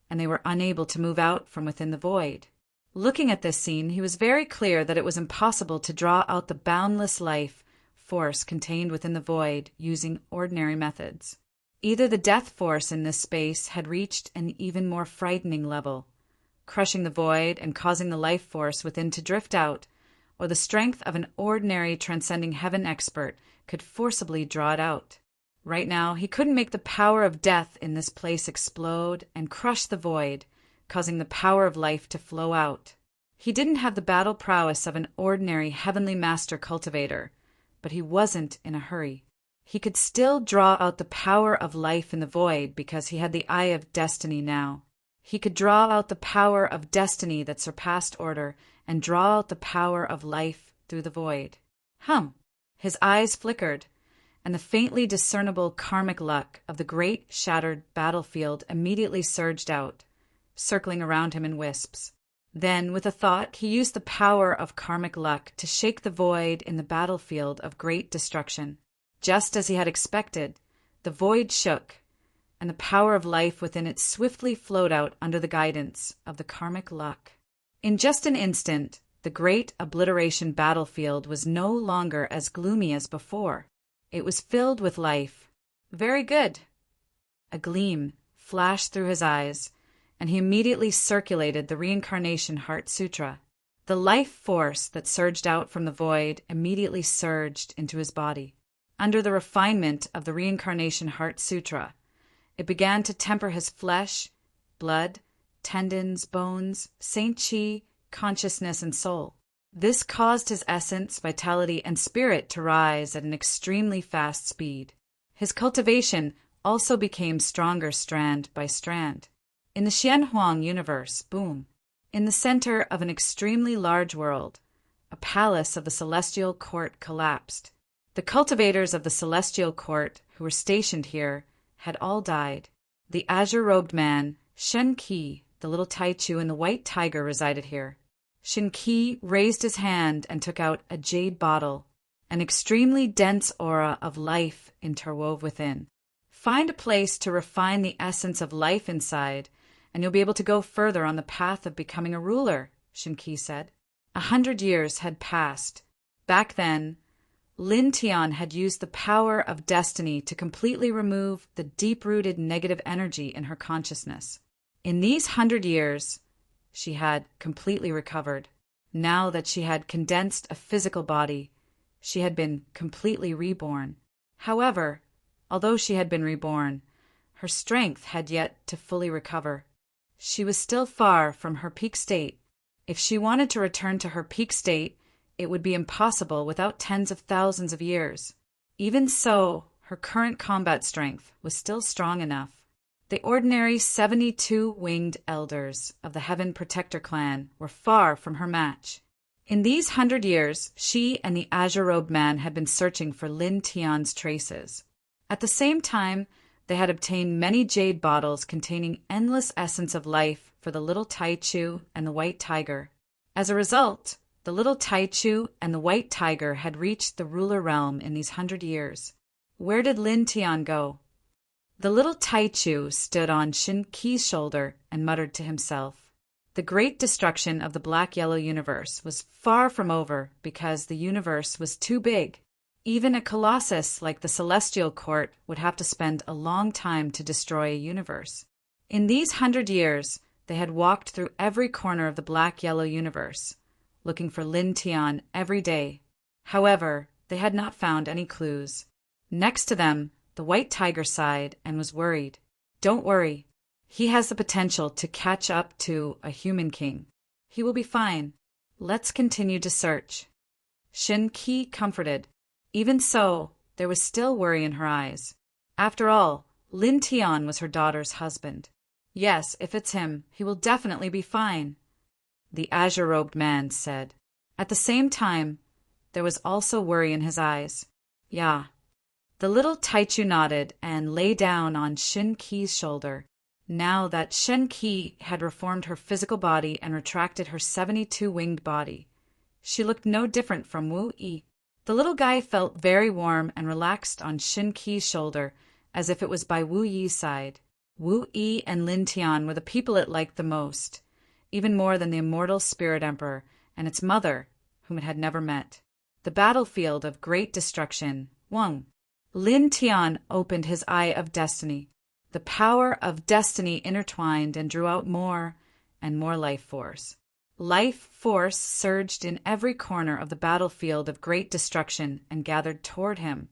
and they were unable to move out from within the void. Looking at this scene, he was very clear that it was impossible to draw out the boundless life force contained within the void using ordinary methods. Either the death force in this space had reached an even more frightening level, crushing the void and causing the life force within to drift out, or the strength of an ordinary transcending heaven expert could forcibly draw it out. Right now, he couldn't make the power of death in this place explode and crush the void, causing the power of life to flow out. He didn't have the battle prowess of an ordinary heavenly master cultivator, but he wasn't in a hurry. He could still draw out the power of life in the void because he had the eye of destiny now. He could draw out the power of destiny that surpassed order and draw out the power of life through the void. His eyes flickered, and the faintly discernible karmic luck of the great shattered battlefield immediately surged out, circling around him in wisps. Then, with a thought, he used the power of karmic luck to shake the void in the battlefield of great destruction. Just as he had expected, the void shook, and the power of life within it swiftly flowed out under the guidance of the karmic luck. In just an instant, the great obliteration battlefield was no longer as gloomy as before. It was filled with life. Very good. A gleam flashed through his eyes, and he immediately circulated the Reincarnation Heart Sutra. The life force that surged out from the void immediately surged into his body. Under the refinement of the Reincarnation Heart Sutra, it began to temper his flesh, blood, tendons, bones, saint chi, consciousness, and soul. This caused his essence, vitality, and spirit to rise at an extremely fast speed. His cultivation also became stronger strand by strand. In the Xianhuang universe, boom, in the center of an extremely large world, a palace of the celestial court collapsed. The cultivators of the celestial court who were stationed here had all died. The azure-robed man, Shen Qi, the little Taichu, and the white tiger resided here. Shen Qi raised his hand and took out a jade bottle. An extremely dense aura of life interwove within. Find a place to refine the essence of life inside, and you'll be able to go further on the path of becoming a ruler, Shen Qi said. 100 years had passed. Back then, Lin Tian had used the power of destiny to completely remove the deep-rooted negative energy in her consciousness. In these 100 years, she had completely recovered. Now that she had condensed a physical body, she had been completely reborn. However, although she had been reborn, her strength had yet to fully recover. She was still far from her peak state. If she wanted to return to her peak state, it would be impossible without tens of thousands of years. Even so, her current combat strength was still strong enough. The ordinary 72 winged elders of the Heaven Protector clan were far from her match. In these 100 years, she and the azure-robed man had been searching for Lin Tian's traces. At the same time, they had obtained many jade bottles containing endless essence of life for the little Taichu and the white tiger. As a result, the little Taichu and the white tiger had reached the ruler realm in these 100 years. Where did Lin Tian go? The little Taichu stood on Shin Qi's shoulder and muttered to himself. The great destruction of the black-yellow universe was far from over because the universe was too big. Even a colossus like the Celestial Court would have to spend a long time to destroy a universe. In these 100 years, they had walked through every corner of the black-yellow universe, looking for Lin Tian every day. However, they had not found any clues. Next to them, the white tiger sighed and was worried. Don't worry. He has the potential to catch up to a human king. He will be fine. Let's continue to search. Shin Qi comforted. Even so, there was still worry in her eyes. After all, Lin Tian was her daughter's husband. Yes, if it's him, he will definitely be fine, the azure-robed man said. At the same time, there was also worry in his eyes. Yeah. The little Taichu nodded and lay down on Shin Qi's shoulder. Now that Shin Qi had reformed her physical body and retracted her 72-winged body, she looked no different from Wu Yi. The little guy felt very warm and relaxed on Shin Qi's shoulder, as if it was by Wu Yi's side. Wu Yi and Lin Tian were the people it liked the most, even more than the immortal Spirit Emperor and its mother, whom it had never met. The battlefield of great destruction, Wang. Lin Tian opened his eye of destiny. The power of destiny intertwined and drew out more and more life force. Life force surged in every corner of the battlefield of great destruction and gathered toward him,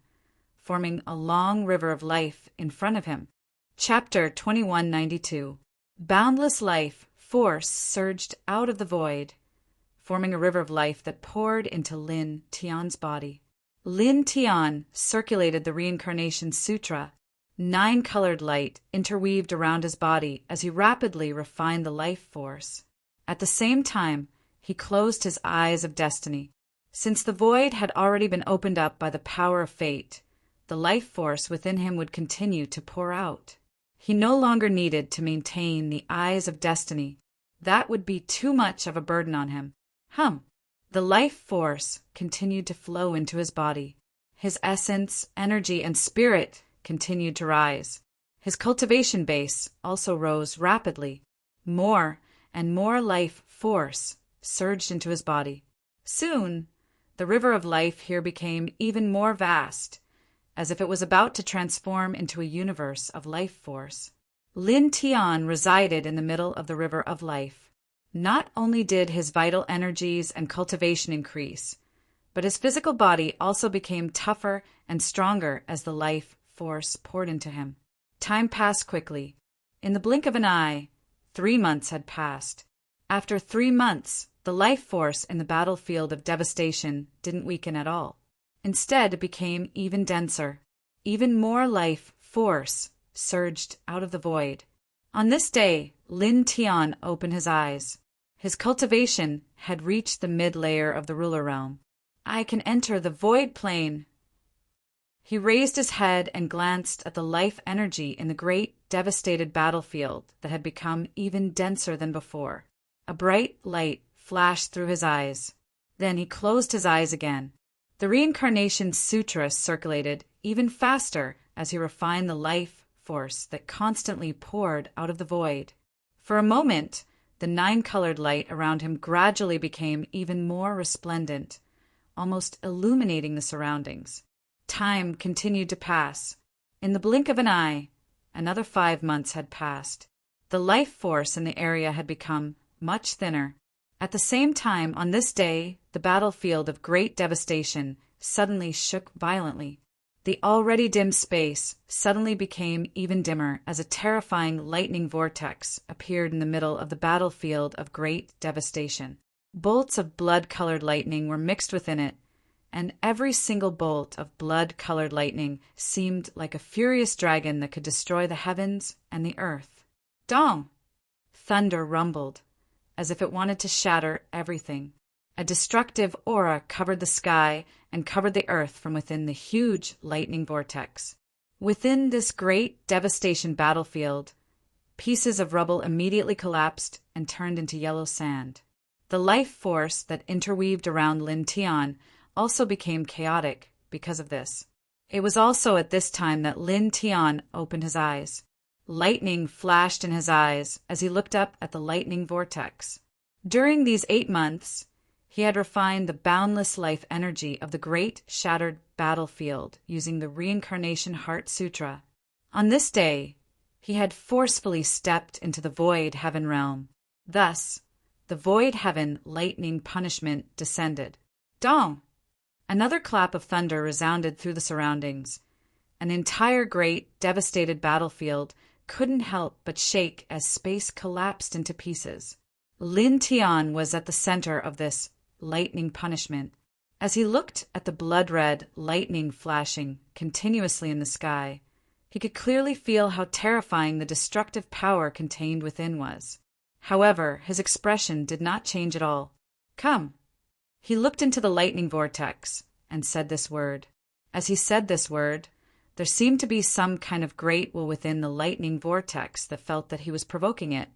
forming a long river of life in front of him. Chapter 2192. Boundless life force surged out of the void, forming a river of life that poured into Lin Tian's body. Lin Tian circulated the Reincarnation Sutra. 9-colored light interweaved around his body as he rapidly refined the life force. At the same time, he closed his eyes of destiny. Since the void had already been opened up by the power of fate, the life force within him would continue to pour out. He no longer needed to maintain the eyes of destiny. That would be too much of a burden on him. The life force continued to flow into his body. His essence, energy, and spirit continued to rise. His cultivation base also rose rapidly. More and more life force surged into his body. Soon, the river of life here became even more vast, as if it was about to transform into a universe of life force. Lin Tian resided in the middle of the river of life. Not only did his vital energies and cultivation increase, but his physical body also became tougher and stronger as the life force poured into him. Time passed quickly. In the blink of an eye, 3 months had passed. After 3 months, the life force in the battlefield of devastation didn't weaken at all. Instead, it became even denser. Even more life force surged out of the void. On this day, Lin Tian opened his eyes. His cultivation had reached the mid-layer of the ruler realm. I can enter the void plane. He raised his head and glanced at the life energy in the great, devastated battlefield that had become even denser than before. A bright light flashed through his eyes. Then he closed his eyes again. The Reincarnation Sutra circulated even faster as he refined the life force that constantly poured out of the void. For a moment, the 9-colored light around him gradually became even more resplendent, almost illuminating the surroundings. Time continued to pass. In the blink of an eye, another 5 months had passed. The life force in the area had become much thinner. At the same time, on this day, the battlefield of great devastation suddenly shook violently. The already dim space suddenly became even dimmer as a terrifying lightning vortex appeared in the middle of the battlefield of great devastation. Bolts of blood-colored lightning were mixed within it, and every single bolt of blood-colored lightning seemed like a furious dragon that could destroy the heavens and the earth. Dong! Thunder rumbled, as if it wanted to shatter everything. A destructive aura covered the sky and covered the earth from within the huge lightning vortex. Within this great devastation battlefield, pieces of rubble immediately collapsed and turned into yellow sand. The life force that interweaved around Lin Tian also became chaotic because of this. It was also at this time that Lin Tian opened his eyes. Lightning flashed in his eyes as he looked up at the lightning vortex. During these 8 months, he had refined the boundless life energy of the great shattered battlefield using the Reincarnation Heart Sutra. On this day, he had forcefully stepped into the void heaven realm. Thus, the void heaven lightning punishment descended. Dong! Another clap of thunder resounded through the surroundings. An entire great, devastated battlefield couldn't help but shake as space collapsed into pieces. Lin Tian was at the center of this lightning punishment. As he looked at the blood-red lightning flashing continuously in the sky, he could clearly feel how terrifying the destructive power contained within was. However, his expression did not change at all. Come! He looked into the lightning vortex and said this word. As he said this word, there seemed to be some kind of great will within the lightning vortex that felt that he was provoking it.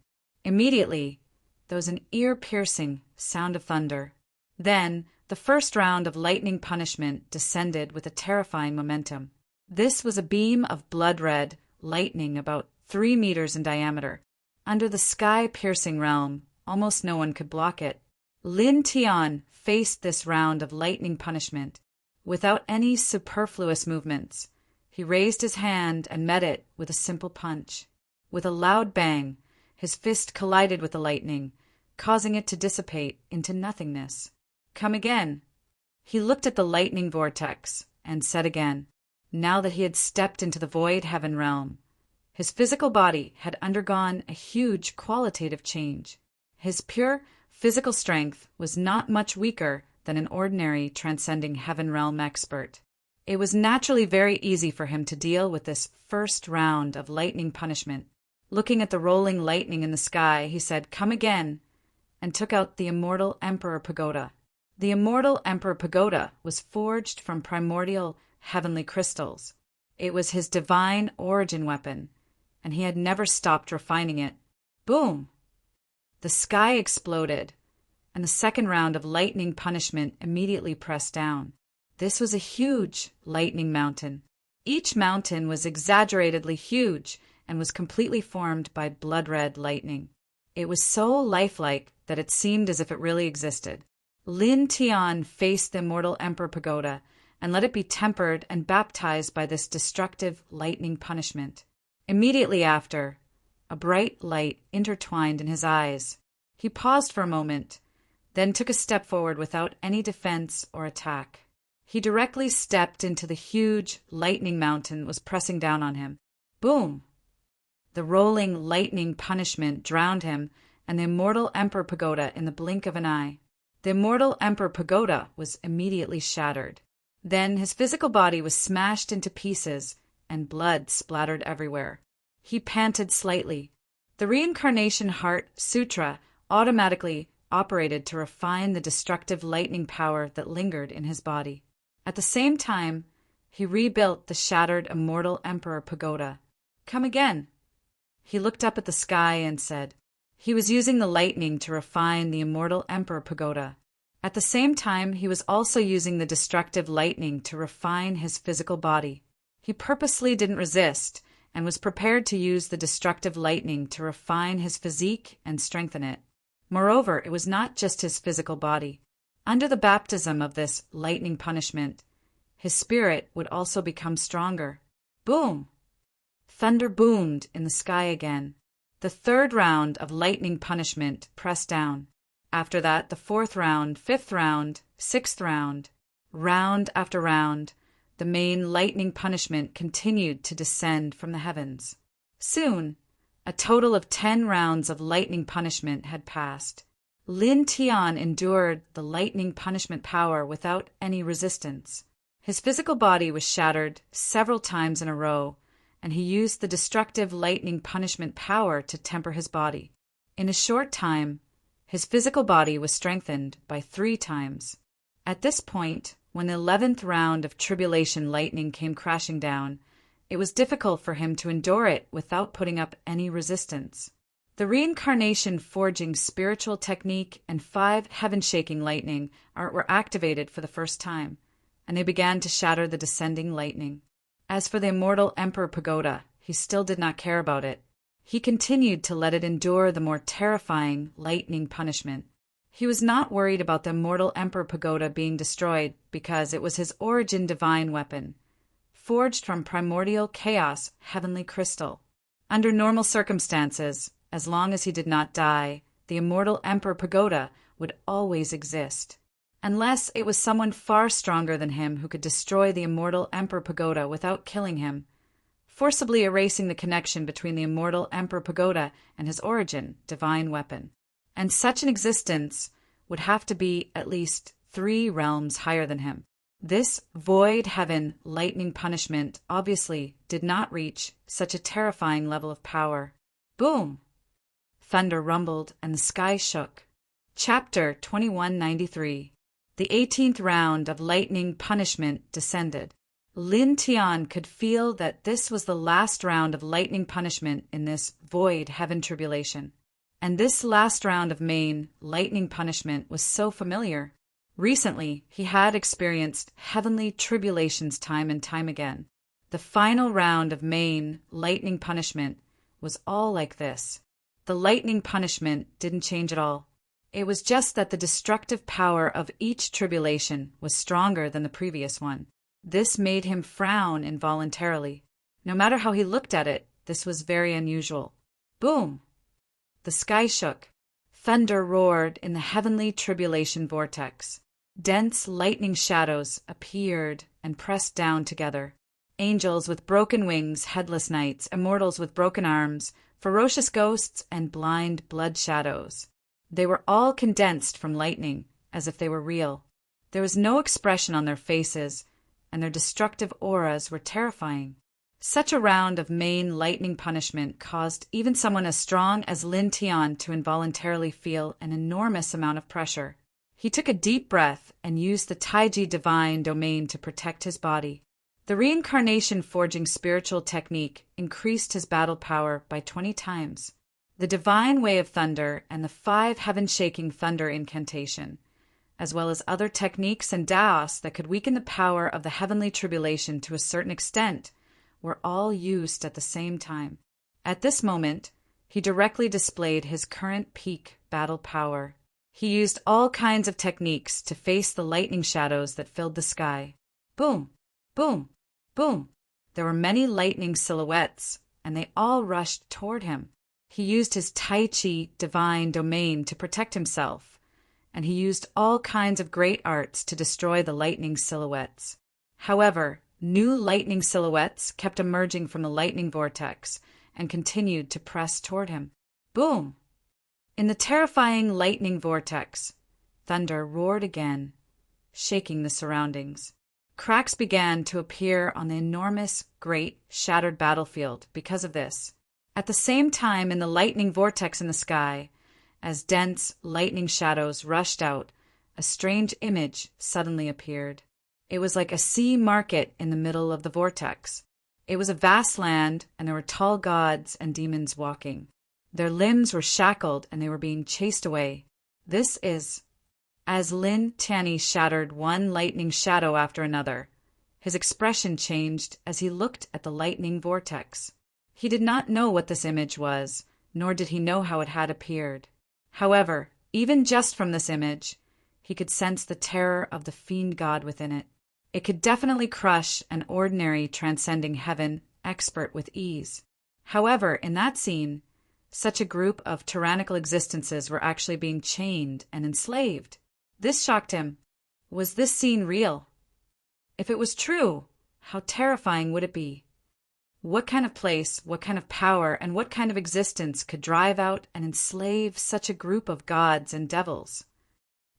Immediately, there was an ear-piercing sound of thunder. Then, the first round of lightning punishment descended with a terrifying momentum. This was a beam of blood-red lightning about 3 meters in diameter. Under the sky-piercing realm, almost no one could block it. Lin Tian faced this round of lightning punishment. Without any superfluous movements, he raised his hand and met it with a simple punch. With a loud bang, his fist collided with the lightning, causing it to dissipate into nothingness. Come again. He looked at the lightning vortex and said again. Now that he had stepped into the void heaven realm, his physical body had undergone a huge qualitative change. His pure physical strength was not much weaker than an ordinary transcending heaven realm expert. It was naturally very easy for him to deal with this first round of lightning punishment. Looking at the rolling lightning in the sky, he said, "Come again," and took out the Immortal Emperor Pagoda. The Immortal Emperor Pagoda was forged from primordial heavenly crystals. It was his divine origin weapon, and he had never stopped refining it. Boom! The sky exploded, and the second round of lightning punishment immediately pressed down. This was a huge lightning mountain. Each mountain was exaggeratedly huge and was completely formed by blood-red lightning. It was so lifelike that it seemed as if it really existed. Lin Tian faced the Immortal Emperor Pagoda and let it be tempered and baptized by this destructive lightning punishment. Immediately after, a bright light intertwined in his eyes. He paused for a moment, then took a step forward without any defense or attack. He directly stepped into the huge lightning mountain that was pressing down on him. Boom! The rolling lightning punishment drowned him and the Immortal Emperor Pagoda in the blink of an eye. The Immortal Emperor Pagoda was immediately shattered. Then his physical body was smashed into pieces and blood splattered everywhere. He panted slightly. The Reincarnation Heart Sutra automatically operated to refine the destructive lightning power that lingered in his body. At the same time, he rebuilt the shattered Immortal Emperor Pagoda. Come again. He looked up at the sky and said, he was using the lightning to refine the Immortal Emperor Pagoda. At the same time, he was also using the destructive lightning to refine his physical body. He purposely didn't resist and was prepared to use the destructive lightning to refine his physique and strengthen it. Moreover, it was not just his physical body. Under the baptism of this lightning punishment, his spirit would also become stronger. Boom! Thunder boomed in the sky again. The third round of lightning punishment pressed down. After that, the fourth round, fifth round, sixth round. Round after round, the main lightning punishment continued to descend from the heavens. Soon, a total of 10 rounds of lightning punishment had passed. Lin Tian endured the lightning punishment power without any resistance. His physical body was shattered several times in a row, and he used the destructive lightning punishment power to temper his body. In a short time, his physical body was strengthened by 3 times. At this point, when the 11th round of tribulation lightning came crashing down, it was difficult for him to endure it without putting up any resistance. The reincarnation forging spiritual technique and 5 heaven-shaking lightning were activated for the first time, and they began to shatter the descending lightning. As for the immortal Emperor Pagoda, he still did not care about it. He continued to let it endure the more terrifying lightning punishment. He was not worried about the immortal Emperor Pagoda being destroyed because it was his origin divine weapon, forged from primordial chaos heavenly crystal. Under normal circumstances, as long as he did not die, the immortal Emperor Pagoda would always exist. Unless it was someone far stronger than him who could destroy the immortal Emperor Pagoda without killing him, forcibly erasing the connection between the immortal Emperor Pagoda and his origin, divine weapon. And such an existence would have to be at least 3 realms higher than him. This void heaven lightning punishment obviously did not reach such a terrifying level of power. Boom! Thunder rumbled and the sky shook. Chapter 2193. The 18th round of lightning punishment descended. Lin Tian could feel that this was the last round of lightning punishment in this void heaven tribulation. And this last round of main lightning punishment was so familiar. Recently, he had experienced heavenly tribulations time and time again. The final round of main lightning punishment was all like this. The lightning punishment didn't change at all. It was just that the destructive power of each tribulation was stronger than the previous one. This made him frown involuntarily. No matter how he looked at it, this was very unusual. Boom! The sky shook. Thunder roared in the heavenly tribulation vortex. Dense lightning shadows appeared and pressed down together. Angels with broken wings, headless knights, immortals with broken arms, ferocious ghosts, and blind blood shadows. They were all condensed from lightning, as if they were real. There was no expression on their faces, and their destructive auras were terrifying. Such a round of main lightning punishment caused even someone as strong as Lin Tian to involuntarily feel an enormous amount of pressure. He took a deep breath and used the Taiji divine domain to protect his body. The reincarnation forging spiritual technique increased his battle power by 20 times. The divine way of thunder and the 5 heaven-shaking thunder incantation, as well as other techniques and daos that could weaken the power of the heavenly tribulation to a certain extent, were all used at the same time. At this moment, he directly displayed his current peak battle power. He used all kinds of techniques to face the lightning shadows that filled the sky. Boom! Boom! Boom! There were many lightning silhouettes, and they all rushed toward him. He used his Tai Chi divine domain to protect himself, and he used all kinds of great arts to destroy the lightning silhouettes. However, new lightning silhouettes kept emerging from the lightning vortex and continued to press toward him. Boom! In the terrifying lightning vortex, thunder roared again, shaking the surroundings. Cracks began to appear on the enormous, great, shattered battlefield because of this. At the same time, in the lightning vortex in the sky, as dense lightning shadows rushed out, a strange image suddenly appeared. It was like a sea market in the middle of the vortex. It was a vast land, and there were tall gods and demons walking. Their limbs were shackled, and they were being chased away. This is... As Lin Tian shattered one lightning shadow after another, his expression changed as he looked at the lightning vortex. He did not know what this image was, nor did he know how it had appeared. However, even just from this image, he could sense the terror of the fiend god within it. It could definitely crush an ordinary transcending heaven expert with ease. However, in that scene, such a group of tyrannical existences were actually being chained and enslaved. This shocked him. Was this scene real? If it was true, how terrifying would it be? What kind of place, what kind of power, and what kind of existence could drive out and enslave such a group of gods and devils?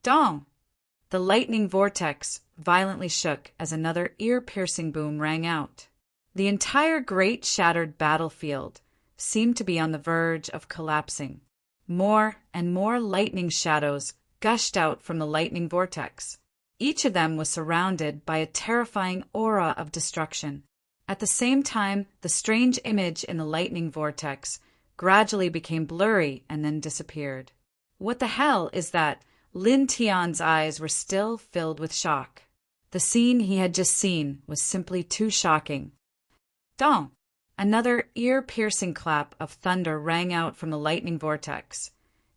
Dong! The lightning vortex violently shook as another ear-piercing boom rang out. The entire great shattered battlefield seemed to be on the verge of collapsing. More and more lightning shadows gushed out from the lightning vortex. Each of them was surrounded by a terrifying aura of destruction. At the same time, the strange image in the lightning vortex gradually became blurry and then disappeared. What the hell is that? Lin Tian's eyes were still filled with shock. The scene he had just seen was simply too shocking. Dong! Another ear-piercing clap of thunder rang out from the lightning vortex,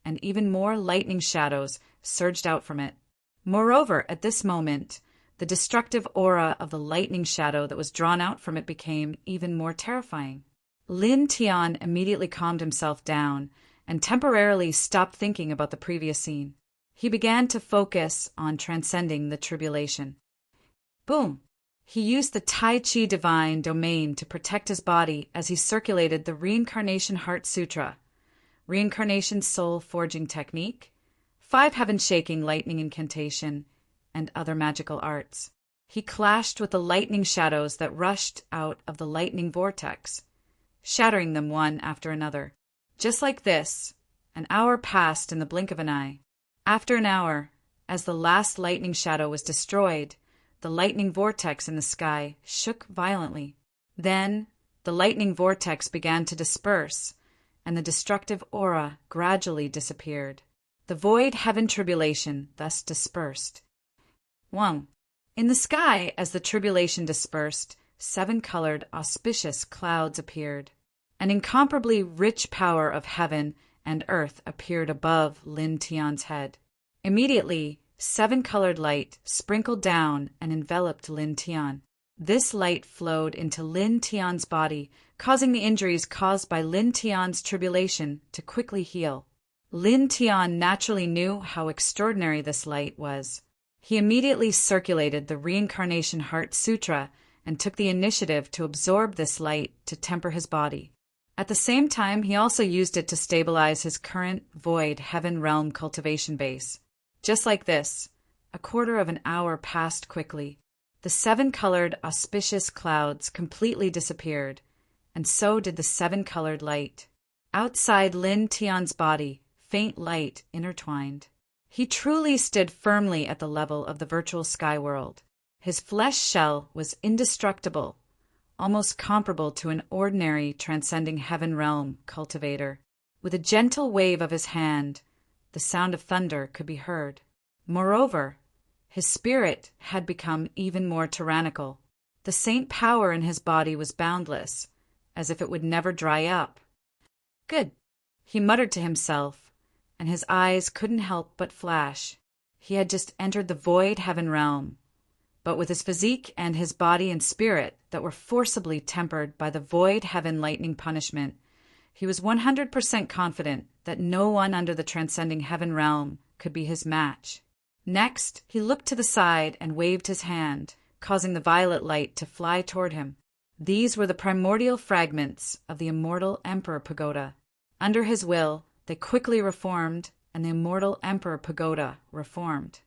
and even more lightning shadows surged out from it. Moreover, at this moment, the destructive aura of the lightning shadow that was drawn out from it became even more terrifying. Lin Tian immediately calmed himself down and temporarily stopped thinking about the previous scene. He began to focus on transcending the tribulation. Boom! He used the Tai Chi divine domain to protect his body as he circulated the Reincarnation Heart Sutra, Reincarnation Soul Forging Technique, 5 heaven-shaking lightning incantation, and other magical arts. He clashed with the lightning shadows that rushed out of the lightning vortex, shattering them one after another. Just like this, an hour passed in the blink of an eye. After an hour, as the last lightning shadow was destroyed, the lightning vortex in the sky shook violently. Then, the lightning vortex began to disperse, and the destructive aura gradually disappeared. The void heaven tribulation thus dispersed. 1. In the sky, as the tribulation dispersed, 7-colored auspicious clouds appeared. An incomparably rich power of heaven and earth appeared above Lin Tian's head. Immediately, 7-colored light sprinkled down and enveloped Lin Tian. This light flowed into Lin Tian's body, causing the injuries caused by Lin Tian's tribulation to quickly heal. Lin Tian naturally knew how extraordinary this light was. He immediately circulated the Reincarnation Heart Sutra and took the initiative to absorb this light to temper his body. At the same time, he also used it to stabilize his current void heaven realm cultivation base. Just like this, a quarter of an hour passed quickly. The 7-colored auspicious clouds completely disappeared, and so did the 7-colored light. Outside Lin Tian's body, faint light intertwined. He truly stood firmly at the level of the virtual sky world. His flesh shell was indestructible, almost comparable to an ordinary transcending heaven realm cultivator. With a gentle wave of his hand, the sound of thunder could be heard. Moreover, his spirit had become even more tyrannical. The saint power in his body was boundless, as if it would never dry up. Good, he muttered to himself, and his eyes couldn't help but flash. He had just entered the void heaven realm, but with his physique and his body and spirit that were forcibly tempered by the void heaven lightning punishment, he was 100% confident that no one under the transcending heaven realm could be his match. Next, he looked to the side and waved his hand, causing the violet light to fly toward him. These were the primordial fragments of the immortal Emperor Pagoda. Under his will, they quickly reformed, and the immortal Emperor Pagoda reformed.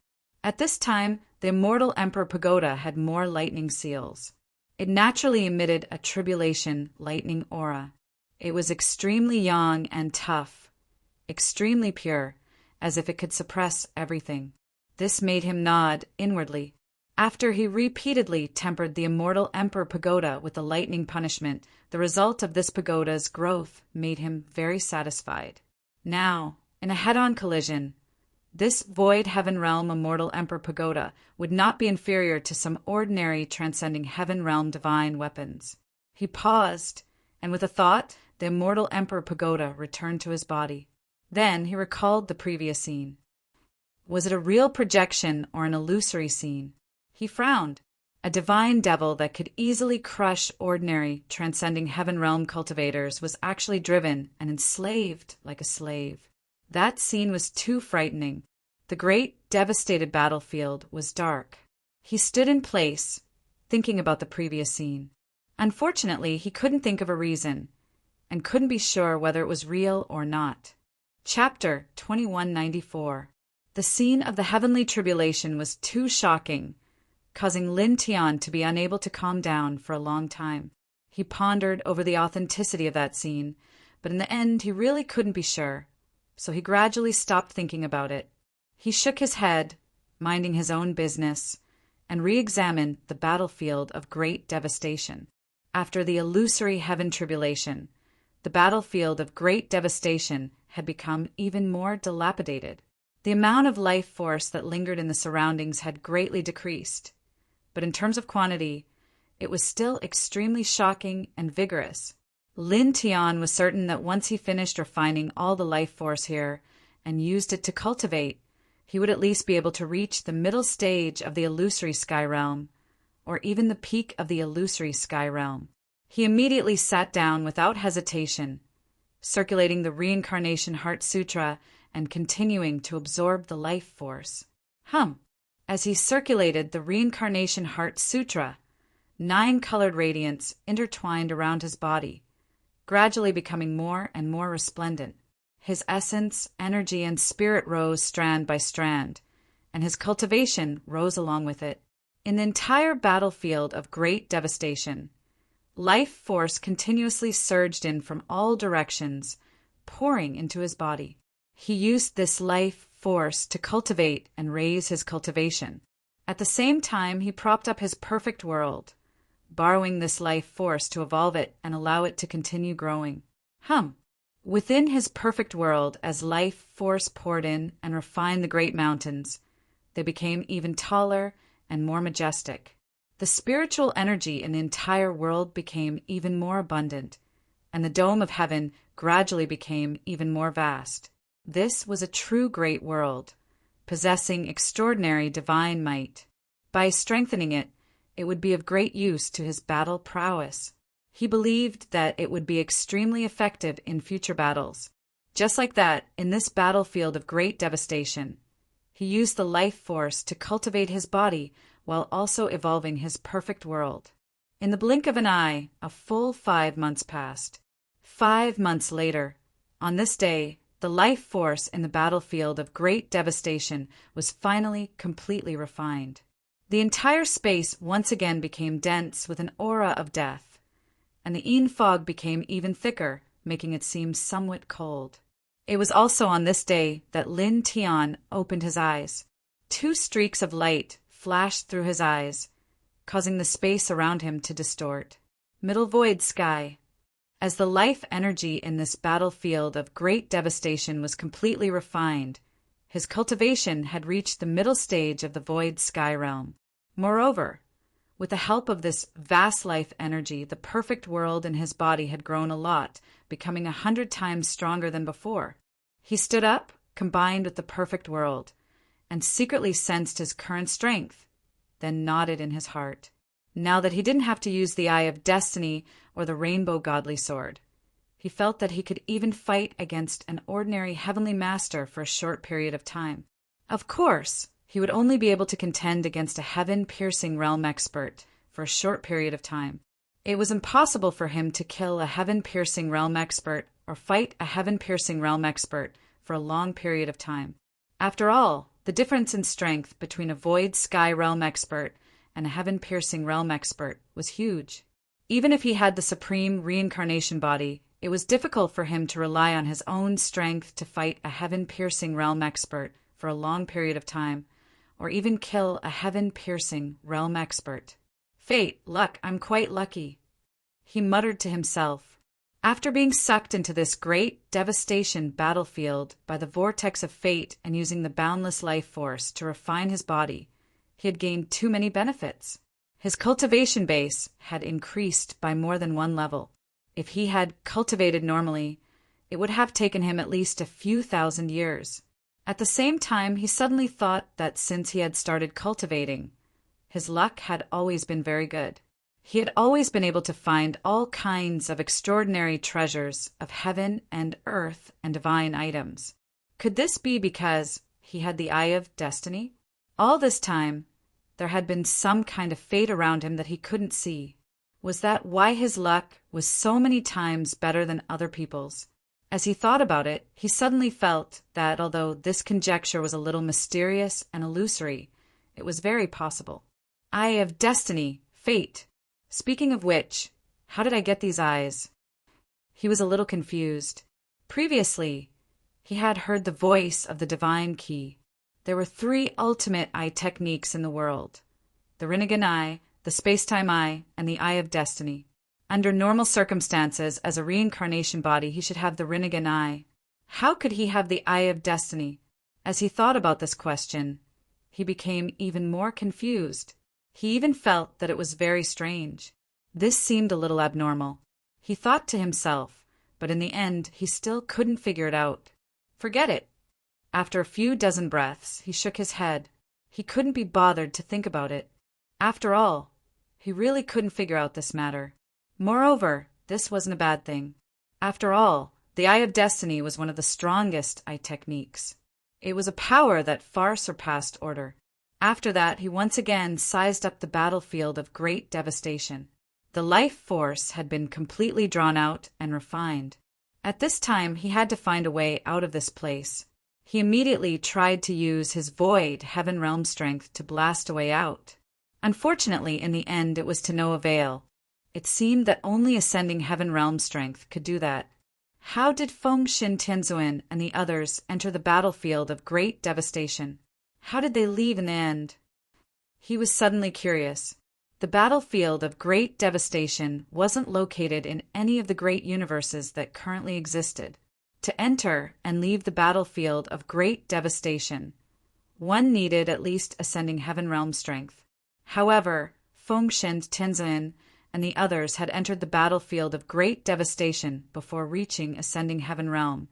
At this time, the immortal Emperor Pagoda had more lightning seals. It naturally emitted a tribulation lightning aura. It was extremely young and tough, extremely pure, as if it could suppress everything. This made him nod inwardly. After he repeatedly tempered the immortal Emperor Pagoda with the lightning punishment, the result of this pagoda's growth made him very satisfied. Now, in a head-on collision, this void heaven realm immortal Emperor Pagoda would not be inferior to some ordinary transcending heaven realm divine weapons. He paused, and with a thought, the immortal Emperor Pagoda returned to his body. Then he recalled the previous scene. Was it a real projection or an illusory scene? He frowned. A divine devil that could easily crush ordinary, transcending heaven realm cultivators was actually driven and enslaved like a slave. That scene was too frightening. The great, devastated battlefield was dark. He stood in place, thinking about the previous scene. Unfortunately, he couldn't think of a reason, and couldn't be sure whether it was real or not. Chapter 2194. The scene of the heavenly tribulation was too shocking, causing Lin Tian to be unable to calm down for a long time. He pondered over the authenticity of that scene, but in the end he really couldn't be sure, so he gradually stopped thinking about it. He shook his head, minding his own business, and re-examined the battlefield of great devastation. After the illusory heaven tribulation, the battlefield of great devastation had become even more dilapidated. The amount of life force that lingered in the surroundings had greatly decreased, but in terms of quantity, it was still extremely shocking and vigorous. Lin Tian was certain that once he finished refining all the life force here and used it to cultivate, he would at least be able to reach the middle stage of the illusory sky realm, or even the peak of the illusory sky realm. He immediately sat down without hesitation, circulating the Reincarnation Heart Sutra and continuing to absorb the life force. As he circulated the Reincarnation Heart Sutra, 9 colored radiants intertwined around his body, gradually becoming more and more resplendent. His essence, energy, and spirit rose strand by strand, and his cultivation rose along with it. In the entire battlefield of great devastation, life force continuously surged in from all directions, pouring into his body. He used this life force to cultivate and raise his cultivation. At the same time, he propped up his perfect world, borrowing this life force to evolve it and allow it to continue growing. Within his perfect world, as life force poured in and refined the great mountains, they became even taller and more majestic. The spiritual energy in the entire world became even more abundant, and the dome of heaven gradually became even more vast. This was a true great world, possessing extraordinary divine might. By strengthening it, it would be of great use to his battle prowess. He believed that it would be extremely effective in future battles. Just like that, in this battlefield of great devastation, he used the life force to cultivate his body while also evolving his perfect world. In the blink of an eye, a full 5 months passed. 5 months later, on this day, the life force in the battlefield of great devastation was finally completely refined. The entire space once again became dense with an aura of death, and the Yin fog became even thicker, making it seem somewhat cold. It was also on this day that Lin Tian opened his eyes. 2 streaks of light flashed through his eyes, causing the space around him to distort. Middle void sky. As the life energy in this battlefield of great devastation was completely refined, his cultivation had reached the middle stage of the void sky realm. Moreover, with the help of this vast life energy, the perfect world in his body had grown a lot, becoming 100 times stronger than before. He stood up, combined with the perfect world, and secretly sensed his current strength, then nodded in his heart. Now that he didn't have to use the Eye of Destiny or the Rainbow Godly Sword, he felt that he could even fight against an ordinary heavenly master for a short period of time. Of course, he would only be able to contend against a heaven-piercing realm expert for a short period of time. It was impossible for him to kill a heaven-piercing realm expert or fight a heaven-piercing realm expert for a long period of time. After all, the difference in strength between a void sky realm expert and a heaven-piercing realm expert was huge. Even if he had the supreme reincarnation body, it was difficult for him to rely on his own strength to fight a heaven-piercing realm expert for a long period of time, or even kill a heaven-piercing realm expert. Fate, luck, I'm quite lucky, he muttered to himself. After being sucked into this great devastation battlefield by the vortex of fate and using the boundless life force to refine his body, he had gained too many benefits. His cultivation base had increased by more than 1 level. If he had cultivated normally, it would have taken him at least a few thousand years. At the same time, he suddenly thought that since he had started cultivating, his luck had always been very good. He had always been able to find all kinds of extraordinary treasures of heaven and earth and divine items. Could this be because he had the Eye of Destiny? All this time, there had been some kind of fate around him that he couldn't see. Was that why his luck was so many times better than other people's? As he thought about it, he suddenly felt that although this conjecture was a little mysterious and illusory, it was very possible. Eye of destiny, fate. Speaking of which, how did I get these eyes? He was a little confused. Previously, he had heard the voice of the divine key. There were 3 ultimate eye techniques in the world: the Rinnegan eye, the space-time eye, and the eye of destiny. Under normal circumstances, as a reincarnation body, he should have the Rinnegan eye. How could he have the eye of destiny? As he thought about this question, he became even more confused. He even felt that it was very strange. This seemed a little abnormal. He thought to himself, but in the end he still couldn't figure it out. Forget it. After a few dozen breaths, he shook his head. He couldn't be bothered to think about it. After all, he really couldn't figure out this matter. Moreover, this wasn't a bad thing. After all, the Eye of Destiny was one of the strongest eye techniques. It was a power that far surpassed order. After that, he once again sized up the battlefield of great devastation. The life force had been completely drawn out and refined. At this time, he had to find a way out of this place. He immediately tried to use his void heaven realm strength to blast a way out. Unfortunately, in the end, it was to no avail. It seemed that only ascending heaven realm strength could do that. How did Feng Shin Tianzuan and the others enter the battlefield of great devastation? How did they leave in the end? He was suddenly curious. The battlefield of great devastation wasn't located in any of the great universes that currently existed. To enter and leave the battlefield of great devastation, one needed at least ascending heaven realm strength. However, Feng Shin Tianzuan and the others had entered the battlefield of great devastation before reaching ascending heaven realm,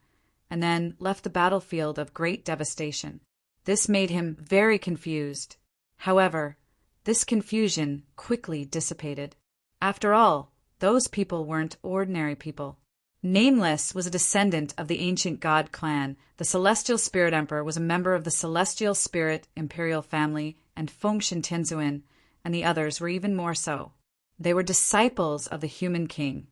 and then left the battlefield of great devastation. This made him very confused. However, this confusion quickly dissipated. After all, those people weren't ordinary people. Nameless was a descendant of the ancient god clan. The Celestial Spirit Emperor was a member of the Celestial Spirit Imperial family, and Feng Shin Tianzuan and the others were even more so. They were disciples of the human king,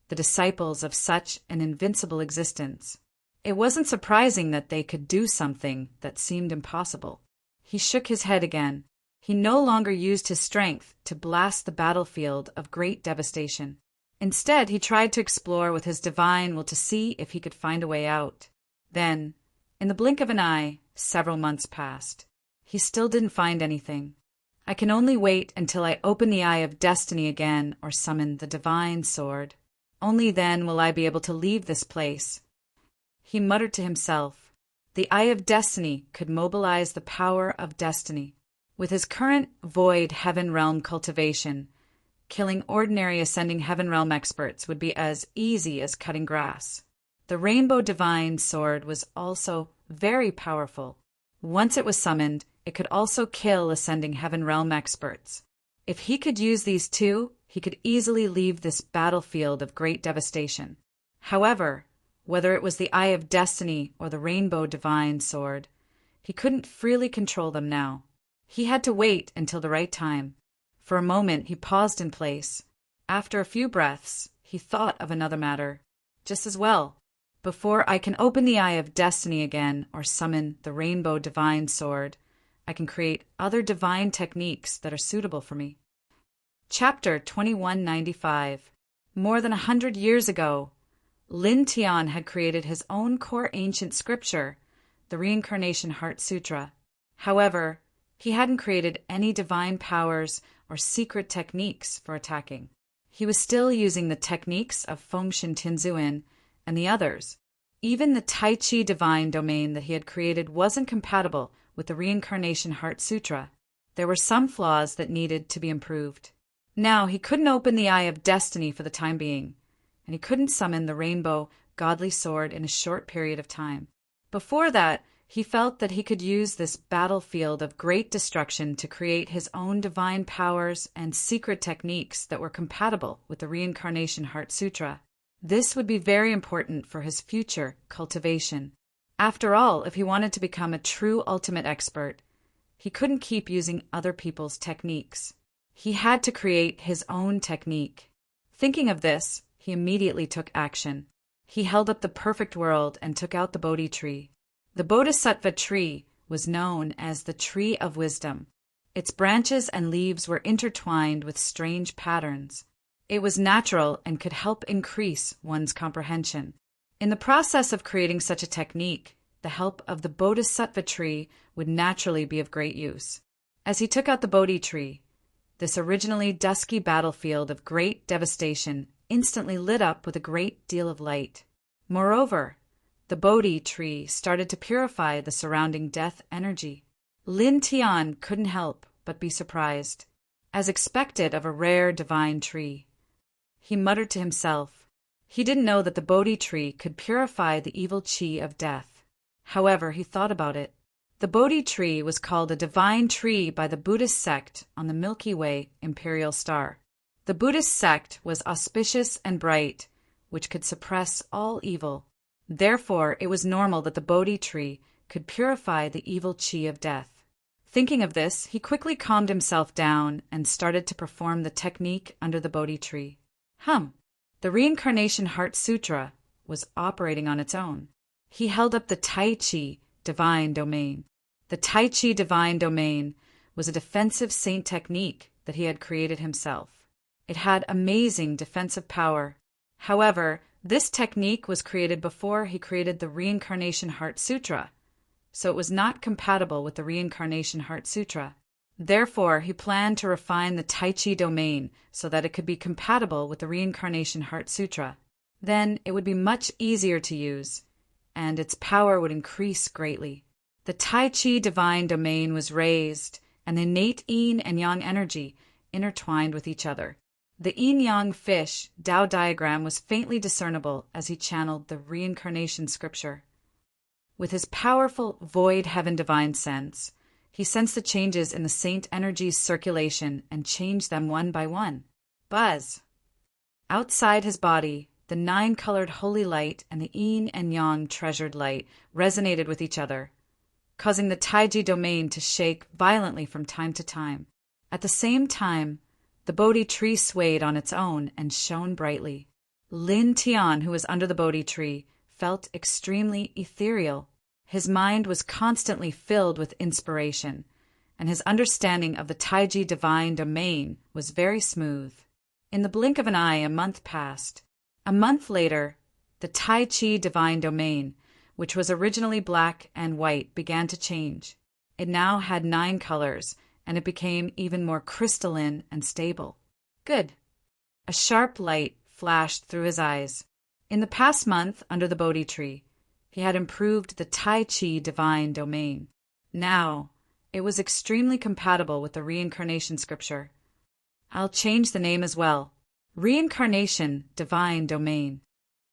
the disciples of such an invincible existence. It wasn't surprising that they could do something that seemed impossible. He shook his head again. He no longer used his strength to blast the battlefield of great devastation. Instead, he tried to explore with his divine will to see if he could find a way out. Then, in the blink of an eye, several months passed. He still didn't find anything. I can only wait until I open the Eye of Destiny again or summon the divine sword. Only then will I be able to leave this place. He muttered to himself. The Eye of Destiny could mobilize the power of destiny. With his current void heaven realm cultivation, killing ordinary ascending heaven realm experts would be as easy as cutting grass. The Rainbow Divine Sword was also very powerful. Once it was summoned, it could also kill ascending heaven realm experts. If he could use these two, he could easily leave this battlefield of great devastation. However, whether it was the Eye of Destiny or the Rainbow Divine Sword, he couldn't freely control them now. He had to wait until the right time. For a moment, he paused in place. After a few breaths, he thought of another matter. Just as well. Before I can open the Eye of Destiny again or summon the Rainbow Divine Sword, I can create other divine techniques that are suitable for me. Chapter 2195. More than 100 years ago, Lin Tian had created his own core ancient scripture, the Reincarnation Heart Sutra. However, he hadn't created any divine powers or secret techniques for attacking. He was still using the techniques of Feng Shin Tianzuan and the others. Even the Tai Chi divine domain that he had created wasn't compatible with the Reincarnation Heart Sutra. There were some flaws that needed to be improved. Now, he couldn't open the Eye of Destiny for the time being, and he couldn't summon the Rainbow Godly Sword in a short period of time. Before that, he felt that he could use this battlefield of great destruction to create his own divine powers and secret techniques that were compatible with the Reincarnation Heart Sutra. This would be very important for his future cultivation. After all, if he wanted to become a true ultimate expert, he couldn't keep using other people's techniques. He had to create his own technique. Thinking of this, he immediately took action. He held up the perfect world and took out the Bodhi tree. The Bodhisattva tree was known as the Tree of Wisdom. Its branches and leaves were intertwined with strange patterns. It was natural and could help increase one's comprehension. In the process of creating such a technique, the help of the Bodhisattva tree would naturally be of great use. As he took out the Bodhi tree, this originally dusky battlefield of great devastation instantly lit up with a great deal of light. Moreover, the Bodhi tree started to purify the surrounding death energy. Lin Tian couldn't help but be surprised, as expected of a rare divine tree. He muttered to himself. He didn't know that the Bodhi tree could purify the evil chi of death. However, he thought about it. The Bodhi tree was called a divine tree by the Buddhist sect on the Milky Way imperial star. The Buddhist sect was auspicious and bright, which could suppress all evil. Therefore, it was normal that the Bodhi tree could purify the evil chi of death. Thinking of this, he quickly calmed himself down and started to perform the technique under the Bodhi tree. The Reincarnation Heart Sutra was operating on its own. He held up the Tai Chi Divine Domain. The Tai Chi Divine Domain was a defensive saint technique that he had created himself. It had amazing defensive power. However, this technique was created before he created the Reincarnation Heart Sutra, so it was not compatible with the Reincarnation Heart Sutra. Therefore, he planned to refine the Tai Chi domain so that it could be compatible with the Reincarnation Heart Sutra. Then it would be much easier to use, and its power would increase greatly. The Tai Chi divine domain was raised, and the innate yin and yang energy intertwined with each other. The yin-yang fish Tao diagram was faintly discernible as he channeled the reincarnation scripture. With his powerful void heaven divine sense, he sensed the changes in the saint energy's circulation and changed them one by one. Buzz! Outside his body, the 9-colored holy light and the yin and yang treasured light resonated with each other, causing the Taiji domain to shake violently from time to time. At the same time, the Bodhi tree swayed on its own and shone brightly. Lin Tian, who was under the Bodhi tree, felt extremely ethereal. His mind was constantly filled with inspiration, and his understanding of the Taiji divine domain was very smooth. In the blink of an eye, a month passed. A month later, the Tai Chi divine domain, which was originally black and white, began to change. It now had 9 colors, and it became even more crystalline and stable. Good. A sharp light flashed through his eyes. In the past month, under the Bodhi tree, he had improved the Tai Chi divine domain. Now, it was extremely compatible with the reincarnation scripture. I'll change the name as well. Reincarnation divine domain.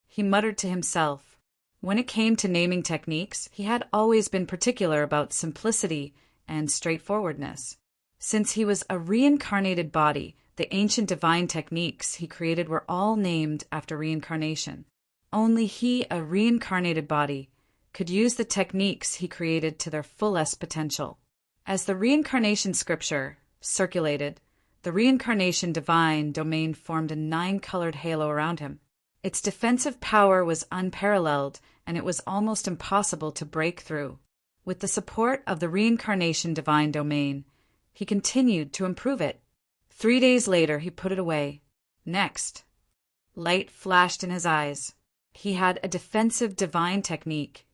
He muttered to himself. When it came to naming techniques, he had always been particular about simplicity and straightforwardness. Since he was a reincarnated body, the ancient divine techniques he created were all named after reincarnation. Only he, a reincarnated body, could use the techniques he created to their fullest potential. As the reincarnation scripture circulated, the reincarnation divine domain formed a 9-colored halo around him. Its defensive power was unparalleled, and it was almost impossible to break through. With the support of the reincarnation divine domain, he continued to improve it. 3 days later, he put it away. Next, light flashed in his eyes. He had a defensive divine technique,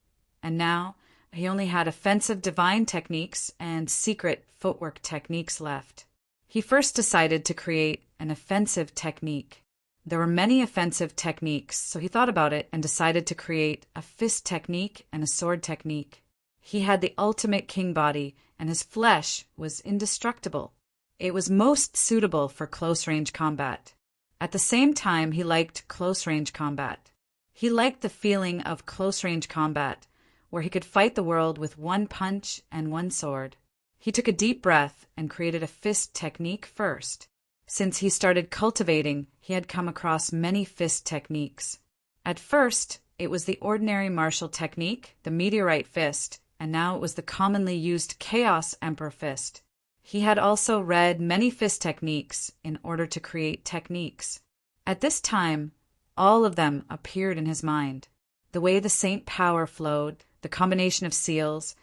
and now he only had offensive divine techniques and secret footwork techniques left. He first decided to create an offensive technique. There were many offensive techniques, so he thought about it and decided to create a fist technique and a sword technique. He had the ultimate king body, and his flesh was indestructible. It was most suitable for close-range combat. At the same time, he liked close-range combat. He liked the feeling of close-range combat, where he could fight the world with 1 punch and 1 sword. He took a deep breath and created a fist technique first. Since he started cultivating, he had come across many fist techniques. At first, it was the ordinary martial technique, the meteorite fist, and now it was the commonly used Chaos Emperor fist. He had also read many fist techniques in order to create techniques. At this time, all of them appeared in his mind. The way the saint power flowed, the combination of seals,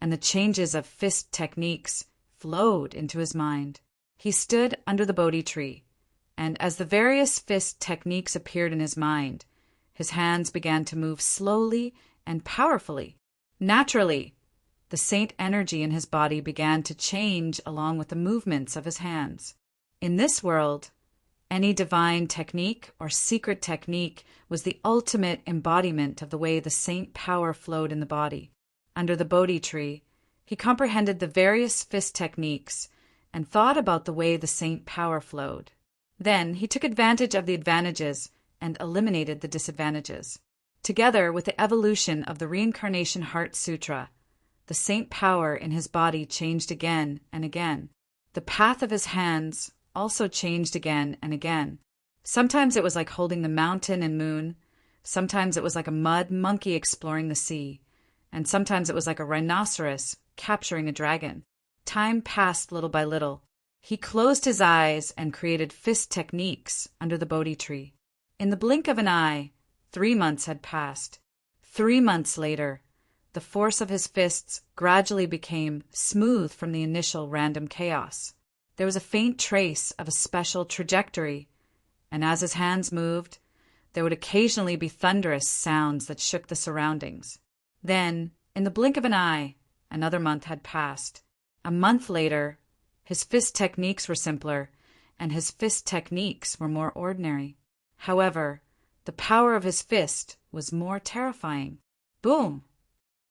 and the changes of fist techniques flowed into his mind. He stood under the Bodhi tree, and as the various fist techniques appeared in his mind, his hands began to move slowly and powerfully. Naturally, the saint energy in his body began to change along with the movements of his hands. In this world, any divine technique or secret technique was the ultimate embodiment of the way the saint power flowed in the body. Under the Bodhi tree, he comprehended the various fist techniques and thought about the way the saint power flowed. Then he took advantage of the advantages and eliminated the disadvantages. Together with the evolution of the Reincarnation Heart Sutra, the saint power in his body changed again and again. The path of his hands also changed again and again. Sometimes it was like holding the mountain and moon, sometimes it was like a mud monkey exploring the sea, and sometimes it was like a rhinoceros capturing a dragon. Time passed little by little. He closed his eyes and created fist techniques under the Bodhi tree. In the blink of an eye, 3 months had passed. 3 months later, the force of his fists gradually became smooth from the initial random chaos. There was a faint trace of a special trajectory, and as his hands moved, there would occasionally be thunderous sounds that shook the surroundings. Then, in the blink of an eye, another month had passed. A month later, his fist techniques were simpler, and his fist techniques were more ordinary. However, the power of his fist was more terrifying. Boom!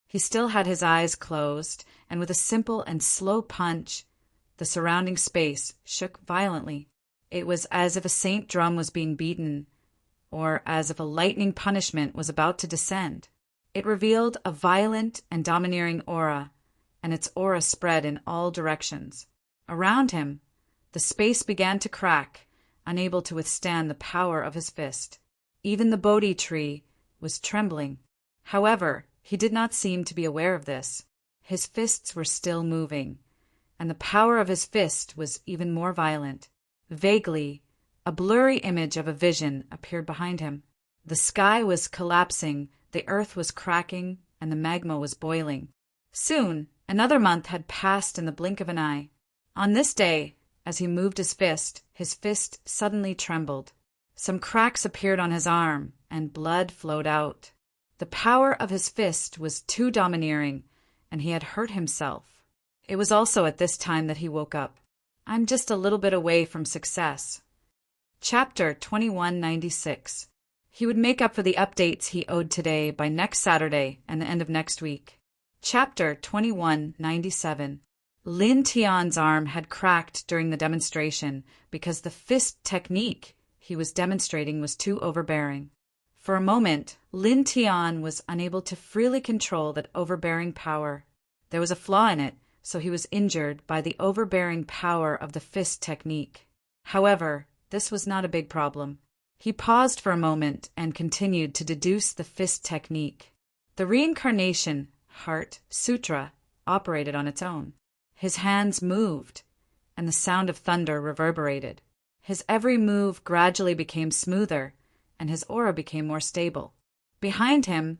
He still had his eyes closed, and with a simple and slow punch, the surrounding space shook violently. It was as if a saint drum was being beaten, or as if a lightning punishment was about to descend. It revealed a violent and domineering aura, and its aura spread in all directions. Around him, the space began to crack, unable to withstand the power of his fist. Even the Bodhi tree was trembling. However, he did not seem to be aware of this. His fists were still moving, and the power of his fist was even more violent. Vaguely, a blurry image of a vision appeared behind him. The sky was collapsing, the earth was cracking, and the magma was boiling. Soon, another month had passed in the blink of an eye. On this day, as he moved his fist suddenly trembled. Some cracks appeared on his arm, and blood flowed out. The power of his fist was too domineering, and he had hurt himself. It was also at this time that he woke up. I'm just a little bit away from success. Chapter 2196. He would make up for the updates he owed today by next Saturday and the end of next week. Chapter 2197. Lin Tian's arm had cracked during the demonstration because the fist technique he was demonstrating was too overbearing. For a moment, Lin Tian was unable to freely control that overbearing power. There was a flaw in it, so he was injured by the overbearing power of the fist technique. However, this was not a big problem. He paused for a moment and continued to deduce the fist technique. The Reincarnation Heart Sutra operated on its own. His hands moved, and the sound of thunder reverberated. His every move gradually became smoother, and his aura became more stable. Behind him,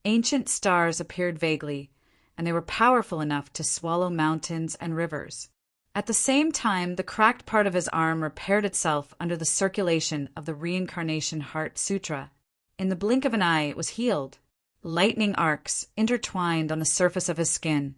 ancient stars appeared vaguely, and they were powerful enough to swallow mountains and rivers. At the same time, the cracked part of his arm repaired itself under the circulation of the Reincarnation Heart Sutra. In the blink of an eye, it was healed. Lightning arcs intertwined on the surface of his skin,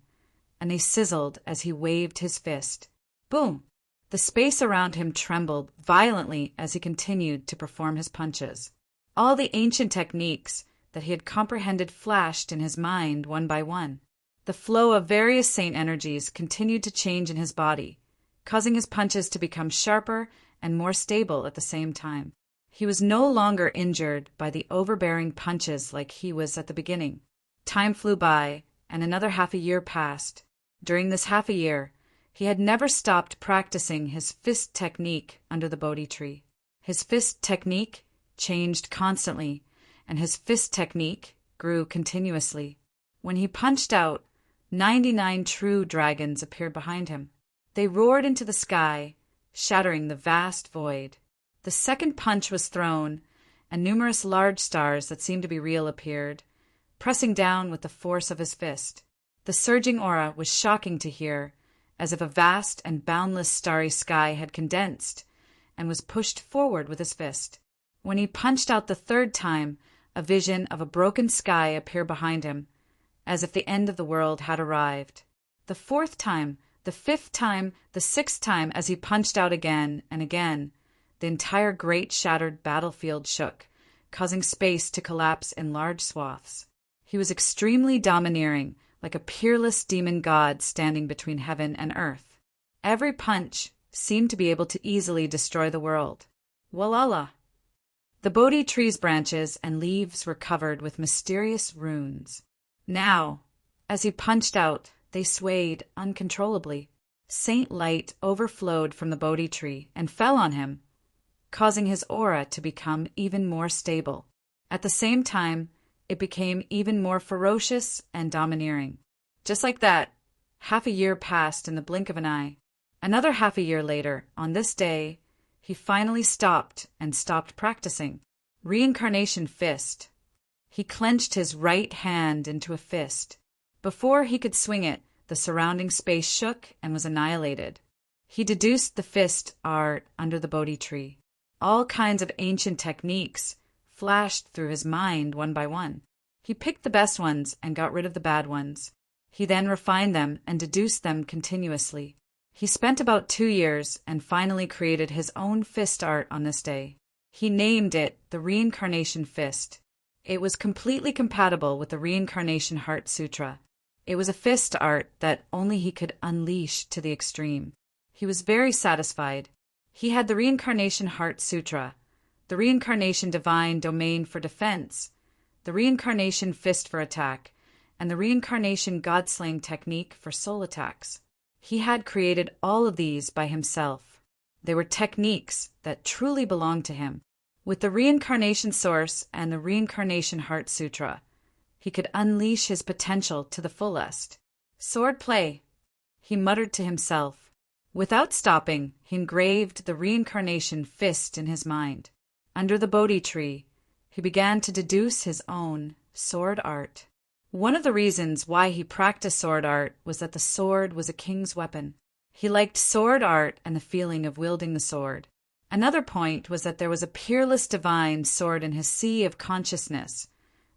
and they sizzled as he waved his fist. Boom! The space around him trembled violently as he continued to perform his punches. All the ancient techniques that he had comprehended flashed in his mind one by one. The flow of various saint energies continued to change in his body, causing his punches to become sharper and more stable at the same time. He was no longer injured by the overbearing punches like he was at the beginning. Time flew by, and another half a year passed. During this half a year, he had never stopped practicing his fist technique under the Bodhi tree. His fist technique changed constantly, and his fist technique grew continuously. When he punched out, 99 true dragons appeared behind him. They roared into the sky, shattering the vast void. The second punch was thrown, and numerous large stars that seemed to be real appeared, pressing down with the force of his fist. The surging aura was shocking to hear, as if a vast and boundless starry sky had condensed and was pushed forward with his fist. When he punched out the third time, a vision of a broken sky appeared behind him, as if the end of the world had arrived. The fourth time, the fifth time, the sixth time, as he punched out again and again, the entire great shattered battlefield shook, causing space to collapse in large swaths. He was extremely domineering, like a peerless demon god standing between heaven and earth. Every punch seemed to be able to easily destroy the world. Walala! The Bodhi tree's branches and leaves were covered with mysterious runes. Now, as he punched out, they swayed uncontrollably. Saint light overflowed from the Bodhi tree and fell on him, causing his aura to become even more stable. At the same time, it became even more ferocious and domineering. Just like that, half a year passed in the blink of an eye. Another half a year later, on this day, he finally stopped practicing. Reincarnation fist. He clenched his right hand into a fist. Before he could swing it, the surrounding space shook and was annihilated. He deduced the fist art under the Bodhi tree. All kinds of ancient techniques flashed through his mind one by one. He picked the best ones and got rid of the bad ones. He then refined them and deduced them continuously. He spent about 2 years and finally created his own fist art on this day. He named it the Reincarnation Fist. It was completely compatible with the Reincarnation Heart Sutra. It was a fist art that only he could unleash to the extreme. He was very satisfied. He had the Reincarnation Heart Sutra, the Reincarnation Divine Domain for defense, the Reincarnation Fist for attack, and the Reincarnation God-slaying technique for soul attacks. He had created all of these by himself. They were techniques that truly belonged to him. With the Reincarnation Source and the Reincarnation Heart Sutra, he could unleash his potential to the fullest. Sword play, he muttered to himself. Without stopping, he engraved the Reincarnation Fist in his mind. Under the Bodhi tree, he began to deduce his own sword art. One of the reasons why he practiced sword art was that the sword was a king's weapon. He liked sword art and the feeling of wielding the sword. Another point was that there was a peerless divine sword in his sea of consciousness,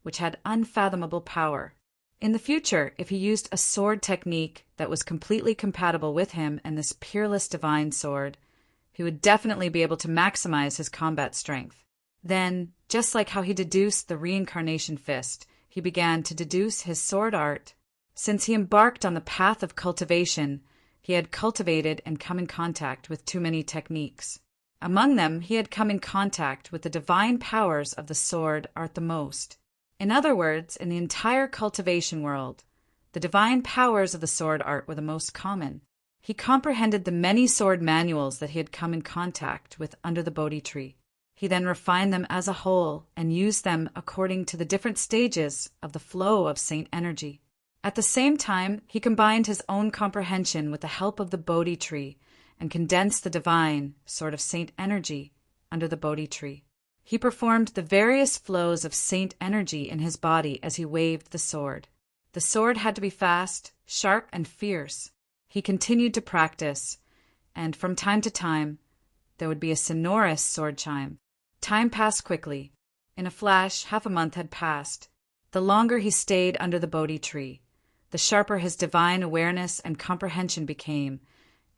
which had unfathomable power. In the future, if he used a sword technique that was completely compatible with him and this peerless divine sword, he would definitely be able to maximize his combat strength. Then, just like how he deduced the Reincarnation Fist, he began to deduce his sword art. Since he embarked on the path of cultivation, he had cultivated and come in contact with too many techniques. Among them, he had come in contact with the divine powers of the sword art the most. In other words, in the entire cultivation world, the divine powers of the sword art were the most common. He comprehended the many sword manuals that he had come in contact with under the Bodhi tree. He then refined them as a whole and used them according to the different stages of the flow of saint energy. At the same time, he combined his own comprehension with the help of the Bodhi tree and condensed the divine sort of saint energy under the Bodhi tree. He performed the various flows of saint energy in his body as he waved the sword. The sword had to be fast, sharp, and fierce. He continued to practice, and from time to time, there would be a sonorous sword chime. Time passed quickly. In a flash, half a month had passed. The longer he stayed under the Bodhi tree, the sharper his divine awareness and comprehension became,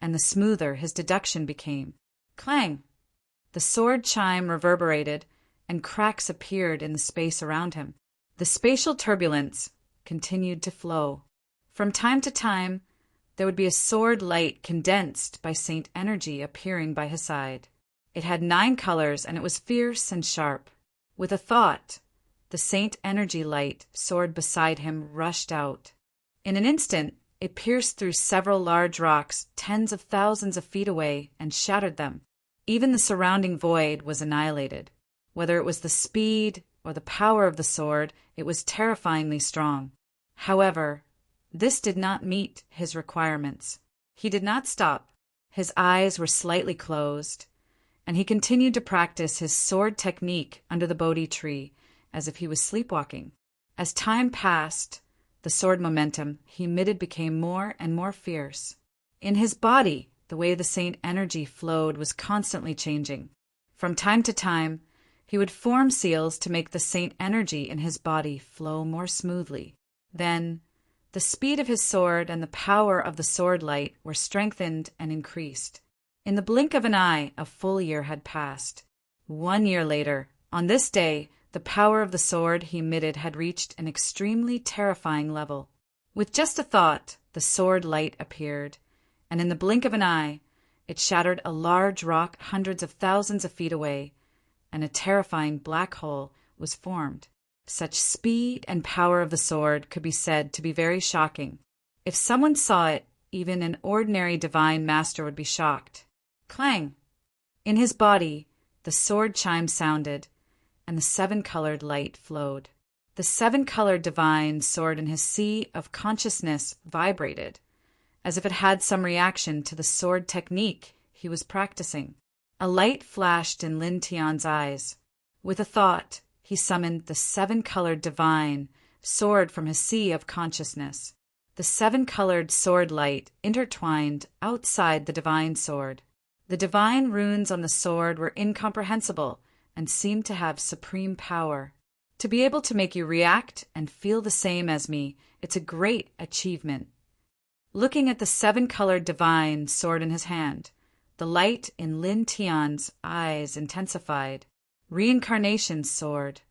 and the smoother his deduction became. Clang! The sword chime reverberated, and cracks appeared in the space around him. The spatial turbulence continued to flow. From time to time, there would be a sword light condensed by saint energy appearing by his side. It had 9 colors, and it was fierce and sharp. With a thought, the saint energy light sword beside him rushed out. In an instant, it pierced through several large rocks tens of thousands of feet away and shattered them. Even the surrounding void was annihilated. Whether it was the speed or the power of the sword, it was terrifyingly strong. However, this did not meet his requirements. He did not stop. His eyes were slightly closed, and he continued to practice his sword technique under the Bodhi tree as if he was sleepwalking. As time passed, the sword momentum he emitted became more and more fierce. In his body, the way the saint energy flowed was constantly changing. From time to time, he would form seals to make the saint energy in his body flow more smoothly. Then, the speed of his sword and the power of the sword light were strengthened and increased. In the blink of an eye, a full year had passed. 1 year later, on this day, the power of the sword he emitted had reached an extremely terrifying level. With just a thought, the sword light appeared, and in the blink of an eye, it shattered a large rock hundreds of thousands of feet away, and a terrifying black hole was formed. Such speed and power of the sword could be said to be very shocking. If someone saw it, even an ordinary divine master would be shocked. Clang! In his body, the sword chime sounded, and the 7-colored light flowed. The 7-colored divine sword in his sea of consciousness vibrated, as if it had some reaction to the sword technique he was practicing. A light flashed in Lin Tian's eyes. With a thought, he summoned the 7-colored divine sword from his sea of consciousness. The 7-colored sword light intertwined outside the divine sword. The divine runes on the sword were incomprehensible and seemed to have supreme power. To be able to make you react and feel the same as me, it's a great achievement. Looking at the 7-colored divine sword in his hand, the light in Lin Tian's eyes intensified. Reincarnation sword.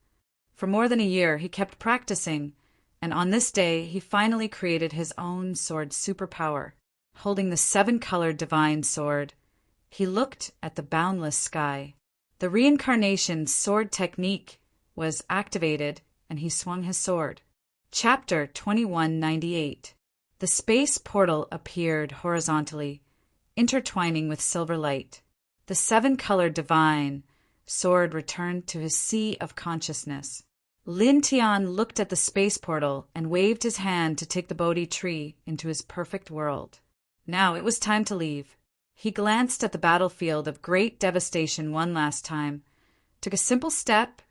For more than a year, he kept practicing, and on this day, he finally created his own sword superpower. Holding the 7-colored divine sword, he looked at the boundless sky. The reincarnation sword technique was activated, and he swung his sword. Chapter 2198. The space portal appeared horizontally, intertwining with silver light. The 7-colored divine sword returned to his sea of consciousness. Lin Tian looked at the space portal and waved his hand to take the Bodhi tree into his perfect world. Now it was time to leave. He glanced at the battlefield of great devastation one last time, took a simple step,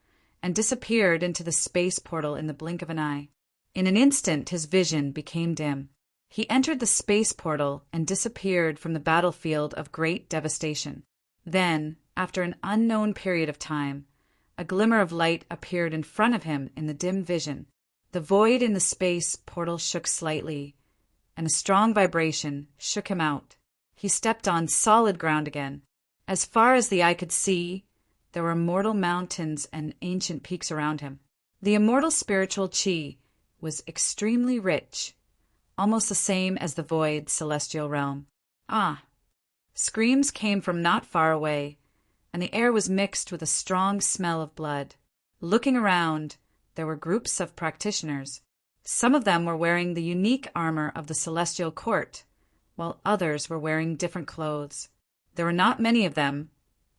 and disappeared into the space portal in the blink of an eye. In an instant, his vision became dim. He entered the space portal and disappeared from the battlefield of great devastation. Then, after an unknown period of time, a glimmer of light appeared in front of him in the dim vision. The void in the space portal shook slightly, and a strong vibration shook him out. He stepped on solid ground again. As far as the eye could see, there were immortal mountains and ancient peaks around him. The immortal spiritual chi was extremely rich, almost the same as the void celestial realm. Ah! Screams came from not far away, and the air was mixed with a strong smell of blood. Looking around, there were groups of practitioners. Some of them were wearing the unique armor of the celestial court, while others were wearing different clothes. There were not many of them,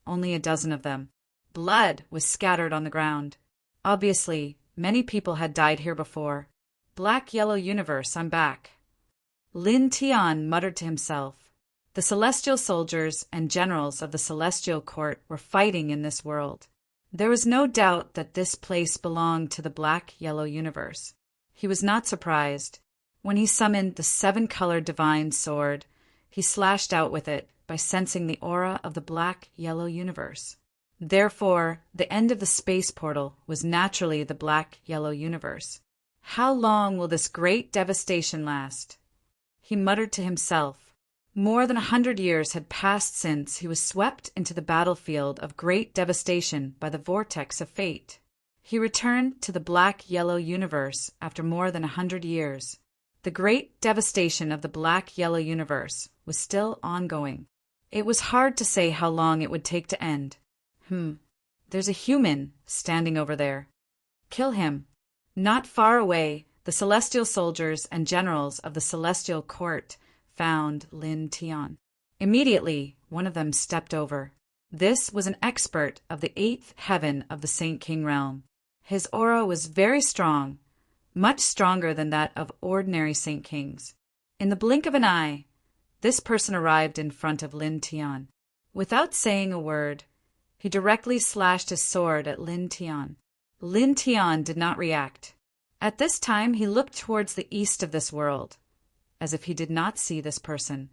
only a dozen of them. Blood was scattered on the ground. Obviously, many people had died here before. Black Yellow Universe, I'm back. Lin Tian muttered to himself. The celestial soldiers and generals of the celestial court were fighting in this world. There was no doubt that this place belonged to the Black Yellow Universe. He was not surprised. When he summoned the 7-colored divine sword, he slashed out with it by sensing the aura of the Black Yellow Universe. Therefore, the end of the space portal was naturally the Black Yellow Universe. How long will this great devastation last? He muttered to himself. More than 100 years had passed since he was swept into the battlefield of great devastation by the vortex of fate. He returned to the Black Yellow Universe after more than 100 years. The great devastation of the Black Yellow Universe was still ongoing. It was hard to say how long it would take to end. There's a human standing over there. Kill him. Not far away, the celestial soldiers and generals of the celestial court found Lin Tian. Immediately, one of them stepped over. This was an expert of the 8th heaven of the Saint King realm. His aura was very strong, much stronger than that of ordinary Saint Kings. In the blink of an eye, this person arrived in front of Lin Tian. Without saying a word, he directly slashed his sword at Lin Tian. Lin Tian did not react. At this time, he looked towards the east of this world, as if he did not see this person.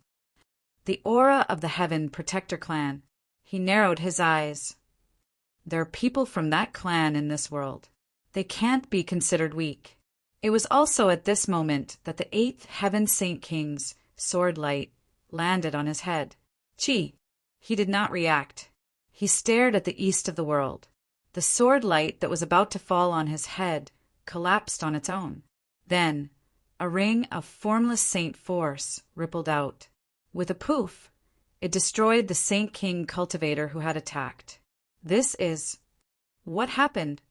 The aura of the Heaven Protector clan. He narrowed his eyes. There are people from that clan in this world. They can't be considered weak. It was also at this moment that the 8th Heaven Saint King's sword light landed on his head. Chi. He did not react. He stared at the east of the world. The sword light that was about to fall on his head collapsed on its own. Then, a ring of formless saint force rippled out. With a poof, it destroyed the Saint King cultivator who had attacked. This is what happened.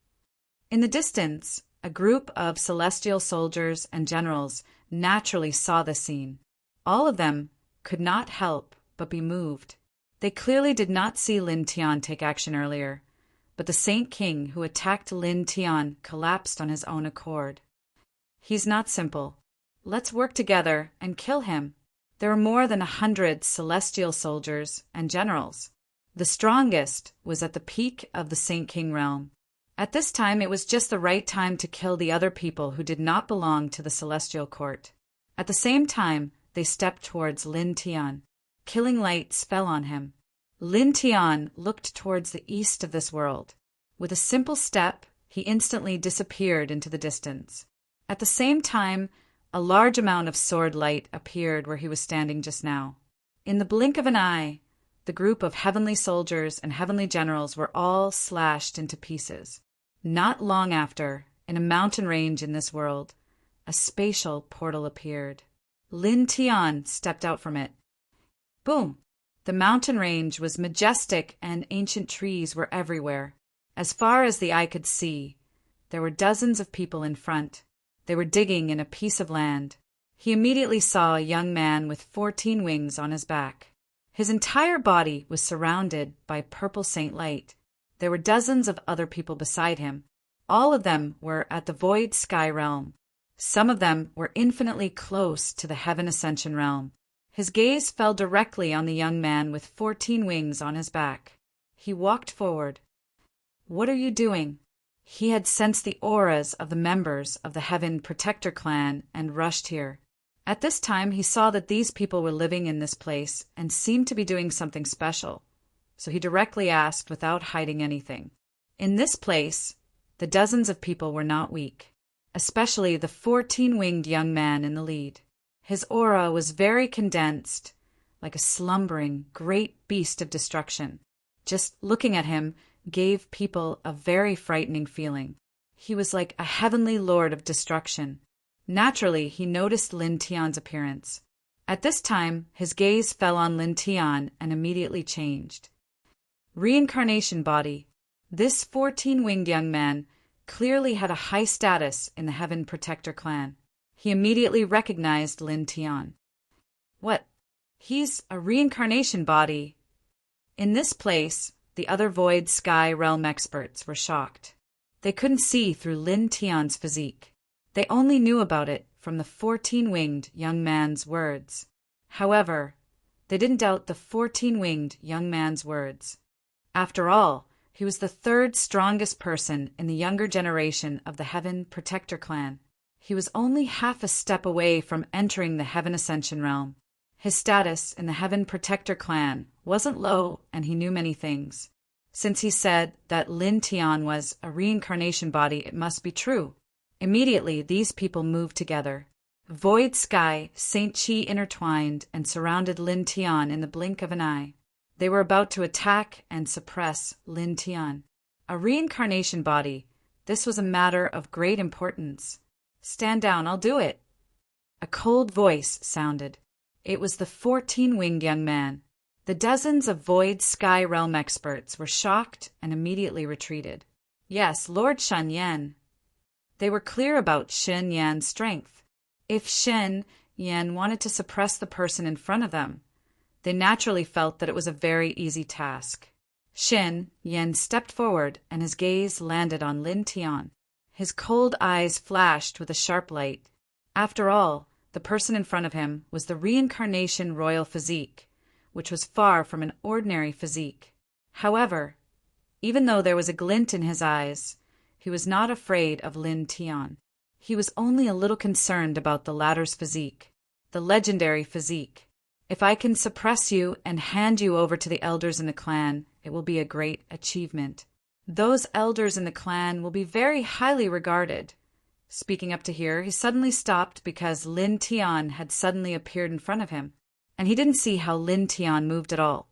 In the distance, a group of celestial soldiers and generals naturally saw the scene. All of them could not help but be moved. They clearly did not see Lin Tian take action earlier, but the Saint King who attacked Lin Tian collapsed on his own accord. He's not simple. Let's work together and kill him. There were more than 100 celestial soldiers and generals. The strongest was at the peak of the Saint King realm. At this time, it was just the right time to kill the other people who did not belong to the celestial court. At the same time, they stepped towards Lin Tian. Killing lights fell on him. Lin Tian looked towards the east of this world. With a simple step, he instantly disappeared into the distance. At the same time, a large amount of sword light appeared where he was standing just now. In the blink of an eye, the group of heavenly soldiers and heavenly generals were all slashed into pieces. Not long after, in a mountain range in this world, a spatial portal appeared. Lin Tian stepped out from it. Boom! The mountain range was majestic and ancient trees were everywhere. As far as the eye could see, there were dozens of people in front. They were digging in a piece of land. He immediately saw a young man with 14 wings on his back. His entire body was surrounded by purple saint light. There were dozens of other people beside him. All of them were at the void sky realm. Some of them were infinitely close to the heaven ascension realm. His gaze fell directly on the young man with 14 wings on his back. He walked forward. What are you doing? He had sensed the auras of the members of the Heaven Protector clan and rushed here. At this time, he saw that these people were living in this place and seemed to be doing something special. So he directly asked without hiding anything. In this place, the dozens of people were not weak, especially the 14-winged young man in the lead. His aura was very condensed, like a slumbering, great beast of destruction. Just looking at him gave people a very frightening feeling. He was like a heavenly lord of destruction. Naturally, he noticed Lin Tian's appearance. At this time, his gaze fell on Lin Tian and immediately changed. Reincarnation body. This 14-winged young man clearly had a high status in the Heaven Protector clan. He immediately recognized Lin Tian. What? He's a reincarnation body. In this place, the other void sky realm experts were shocked. They couldn't see through Lin Tian's physique. They only knew about it from the 14-winged young man's words. However, they didn't doubt the 14-winged young man's words. After all, he was the third strongest person in the younger generation of the Heaven Protector clan. He was only half a step away from entering the Heaven Ascension realm. His status in the Heaven Protector clan wasn't low, and he knew many things. Since he said that Lin Tian was a reincarnation body, it must be true. Immediately, these people moved together. Void sky, Saint Chi intertwined and surrounded Lin Tian in the blink of an eye. They were about to attack and suppress Lin Tian. A reincarnation body. This was a matter of great importance. Stand down, I'll do it. A cold voice sounded. It was the 14-winged young man. The dozens of void sky realm experts were shocked and immediately retreated. Yes, Lord Shen Yan. They were clear about Shen Yan's strength. If Shen Yan wanted to suppress the person in front of them, they naturally felt that it was a very easy task. Shen Yan stepped forward and his gaze landed on Lin Tian. His cold eyes flashed with a sharp light. After all, The person in front of him was the reincarnation royal physique, which was far from an ordinary physique. However, even though there was a glint in his eyes, he was not afraid of Lin Tian. He was only a little concerned about the latter's physique, the legendary physique. If I can suppress you and hand you over to the elders in the clan, it will be a great achievement. Those elders in the clan will be very highly regarded. Speaking up to here, he suddenly stopped because Lin Tian had suddenly appeared in front of him, and he didn't see how Lin Tian moved at all.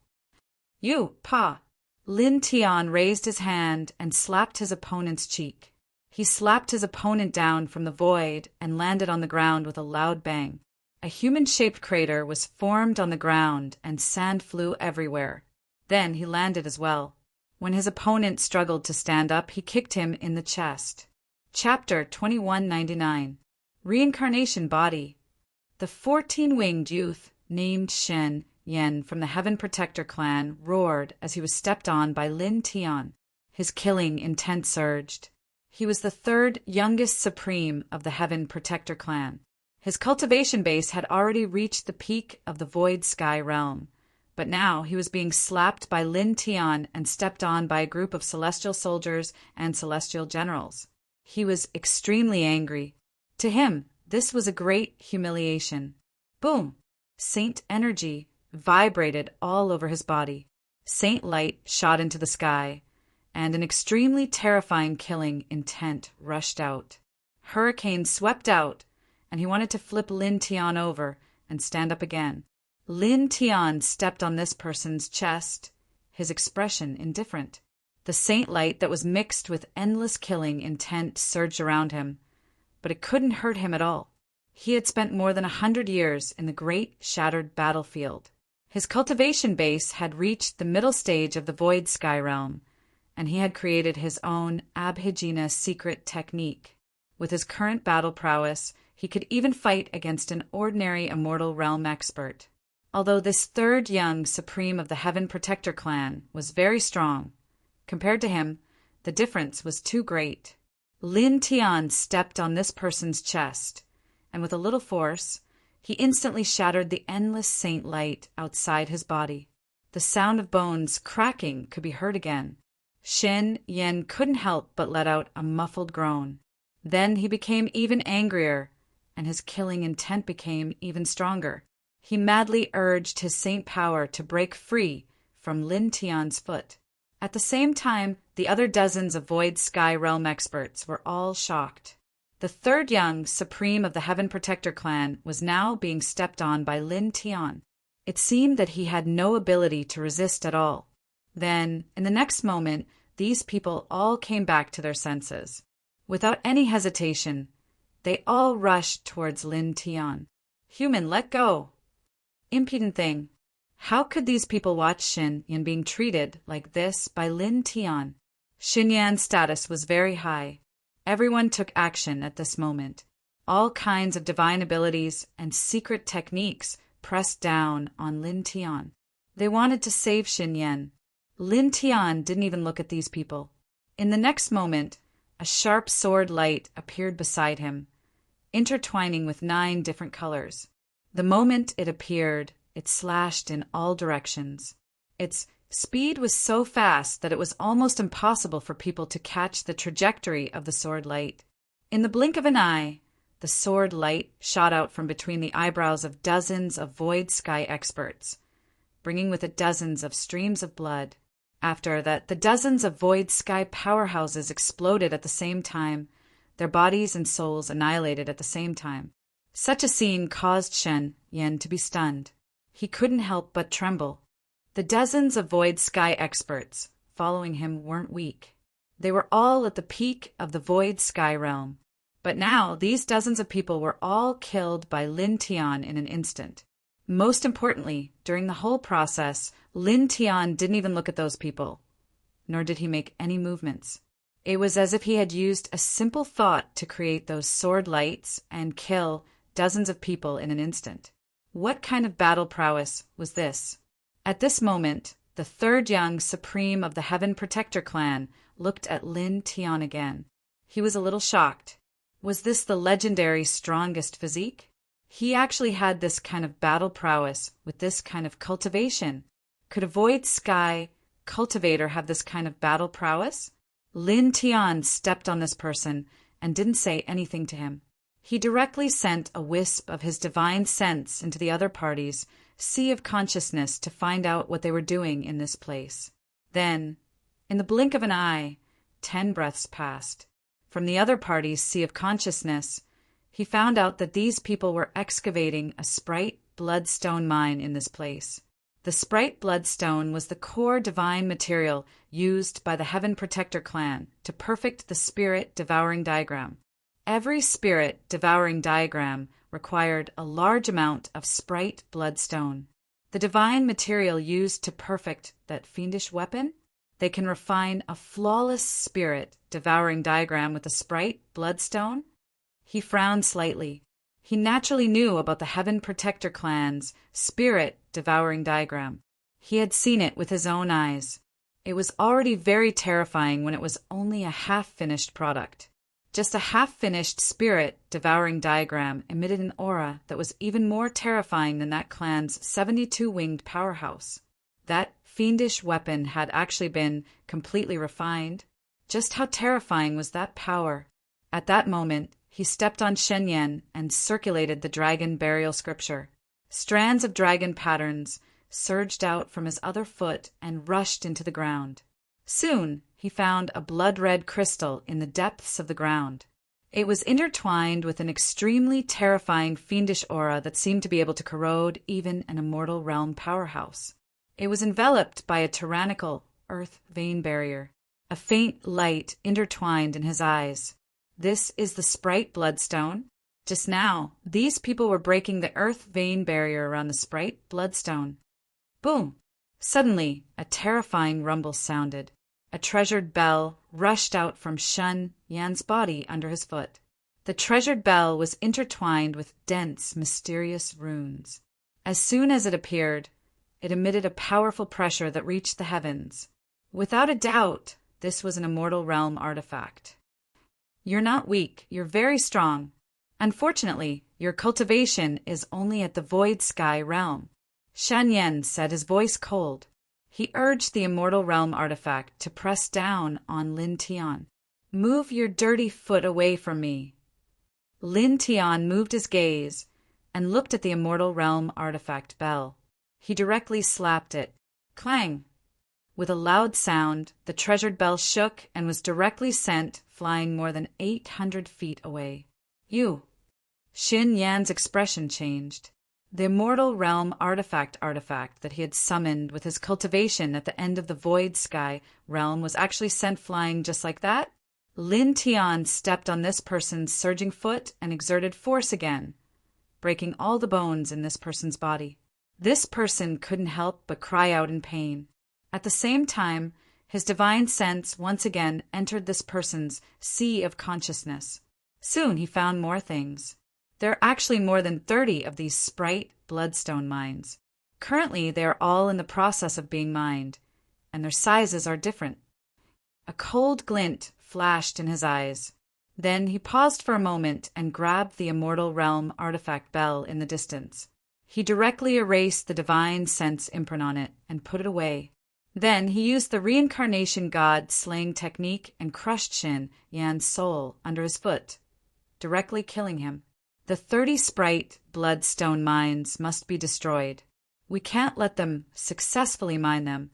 You, Pa! Lin Tian raised his hand and slapped his opponent's cheek. He slapped his opponent down from the void and landed on the ground with a loud bang. A human-shaped crater was formed on the ground and sand flew everywhere. Then he landed as well. When his opponent struggled to stand up, he kicked him in the chest. Chapter 2199. Reincarnation Body. The 14-winged youth, named Shen Yen from the Heaven Protector clan, roared as he was stepped on by Lin Tian. His killing intent surged. He was the third youngest supreme of the Heaven Protector clan. His cultivation base had already reached the peak of the Void Sky realm, but now he was being slapped by Lin Tian and stepped on by a group of celestial soldiers and celestial generals. He was extremely angry. To him, this was a great humiliation. Boom! Saint energy vibrated all over his body. Saint light shot into the sky, and an extremely terrifying killing intent rushed out. Hurricane swept out, and he wanted to flip Lin Tian over and stand up again. Lin Tian stepped on this person's chest, his expression indifferent. The saint light that was mixed with endless killing intent surged around him, but it couldn't hurt him at all. He had spent more than 100 years in the great shattered battlefield. His cultivation base had reached the middle stage of the Void Sky realm, and he had created his own Abhijna secret technique. With his current battle prowess, he could even fight against an ordinary immortal realm expert. Although this third young supreme of the Heaven Protector clan was very strong, compared to him, the difference was too great. Lin Tian stepped on this person's chest, and with a little force, he instantly shattered the endless saint light outside his body. The sound of bones cracking could be heard again. Shen Yen couldn't help but let out a muffled groan. Then he became even angrier, and his killing intent became even stronger. He madly urged his saint power to break free from Lin Tian's foot. At the same time, the other dozens of Void Sky Realm experts were all shocked. The third young supreme of the Heaven Protector clan was now being stepped on by Lin Tian. It seemed that he had no ability to resist at all. Then, in the next moment, these people all came back to their senses. Without any hesitation, they all rushed towards Lin Tian. Human, let go! Impudent thing! How could these people watch Xin Yan being treated like this by Lin Tian? Xin Yan's status was very high. Everyone took action at this moment. All kinds of divine abilities and secret techniques pressed down on Lin Tian. They wanted to save Xin Yan. Lin Tian didn't even look at these people. In the next moment, a sharp sword light appeared beside him, intertwining with 9 different colors. The moment it appeared, it slashed in all directions. Its speed was so fast that it was almost impossible for people to catch the trajectory of the sword light. In the blink of an eye, the sword light shot out from between the eyebrows of dozens of Void Sky experts, bringing with it dozens of streams of blood. After that, the dozens of Void Sky powerhouses exploded at the same time, their bodies and souls annihilated at the same time. Such a scene caused Shen Yen to be stunned. He couldn't help but tremble. The dozens of Void Sky experts following him weren't weak. They were all at the peak of the Void Sky realm. But now these dozens of people were all killed by Lin Tian in an instant. Most importantly, during the whole process, Lin Tian didn't even look at those people, nor did he make any movements. It was as if he had used a simple thought to create those sword lights and kill dozens of people in an instant. What kind of battle prowess was this? At this moment, the third young supreme of the Heaven Protector clan looked at Lin Tian again. He was a little shocked. Was this the legendary strongest physique? He actually had this kind of battle prowess with this kind of cultivation. Could a void sky cultivator have this kind of battle prowess? Lin Tian stepped on this person and didn't say anything to him. He directly sent a wisp of his divine sense into the other party's sea of consciousness to find out what they were doing in this place. Then, in the blink of an eye, 10 breaths passed. From the other party's sea of consciousness, he found out that these people were excavating a Sprite bloodstone mine in this place. The Sprite bloodstone was the core divine material used by the Heaven Protector clan to perfect the spirit devouring diagram. Every spirit devouring diagram required a large amount of Sprite bloodstone. The divine material used to perfect that fiendish weapon? They can refine a flawless spirit devouring diagram with a Sprite bloodstone? He frowned slightly. He naturally knew about the Heaven Protector clan's spirit devouring diagram. He had seen it with his own eyes. It was already very terrifying when it was only a half-finished product. Just a half-finished spirit devouring diagram emitted an aura that was even more terrifying than that clan's 72-winged powerhouse. That fiendish weapon had actually been completely refined. Just how terrifying was that power? At that moment, he stepped on Shen Yan and circulated the dragon burial scripture. Strands of dragon patterns surged out from his other foot and rushed into the ground. Soon, he found a blood-red crystal in the depths of the ground. It was intertwined with an extremely terrifying fiendish aura that seemed to be able to corrode even an immortal realm powerhouse. It was enveloped by a tyrannical earth vein barrier. A faint light intertwined in his eyes. This is the Sprite bloodstone. Just now, these people were breaking the earth vein barrier around the Sprite bloodstone. Boom! Suddenly, a terrifying rumble sounded. A treasured bell rushed out from Shen Yan's body under his foot. The treasured bell was intertwined with dense, mysterious runes. As soon as it appeared, it emitted a powerful pressure that reached the heavens. Without a doubt, this was an immortal realm artifact. You're not weak, you're very strong. Unfortunately, your cultivation is only at the void sky realm. Shen Yan said, his voice cold. He urged the immortal realm artifact to press down on Lin Tian. Move your dirty foot away from me. Lin Tian moved his gaze and looked at the immortal realm artifact bell. He directly slapped it. Clang! With a loud sound, the treasured bell shook and was directly sent flying more than 800 feet away. You! Shen Yan's expression changed. The immortal realm artifact that he had summoned with his cultivation at the end of the void sky realm was actually sent flying just like that? Lin Tian stepped on this person's surging foot and exerted force again, breaking all the bones in this person's body. This person couldn't help but cry out in pain. At the same time, his divine sense once again entered this person's sea of consciousness. Soon he found more things. There are actually more than 30 of these Sprite bloodstone mines. Currently, they are all in the process of being mined, and their sizes are different. A cold glint flashed in his eyes. Then he paused for a moment and grabbed the immortal realm artifact bell in the distance. He directly erased the divine sense imprint on it and put it away. Then he used the reincarnation god slaying technique and crushed Shen Yan's soul under his foot, directly killing him. The 30 Sprite bloodstone mines must be destroyed. We can't let them successfully mine them.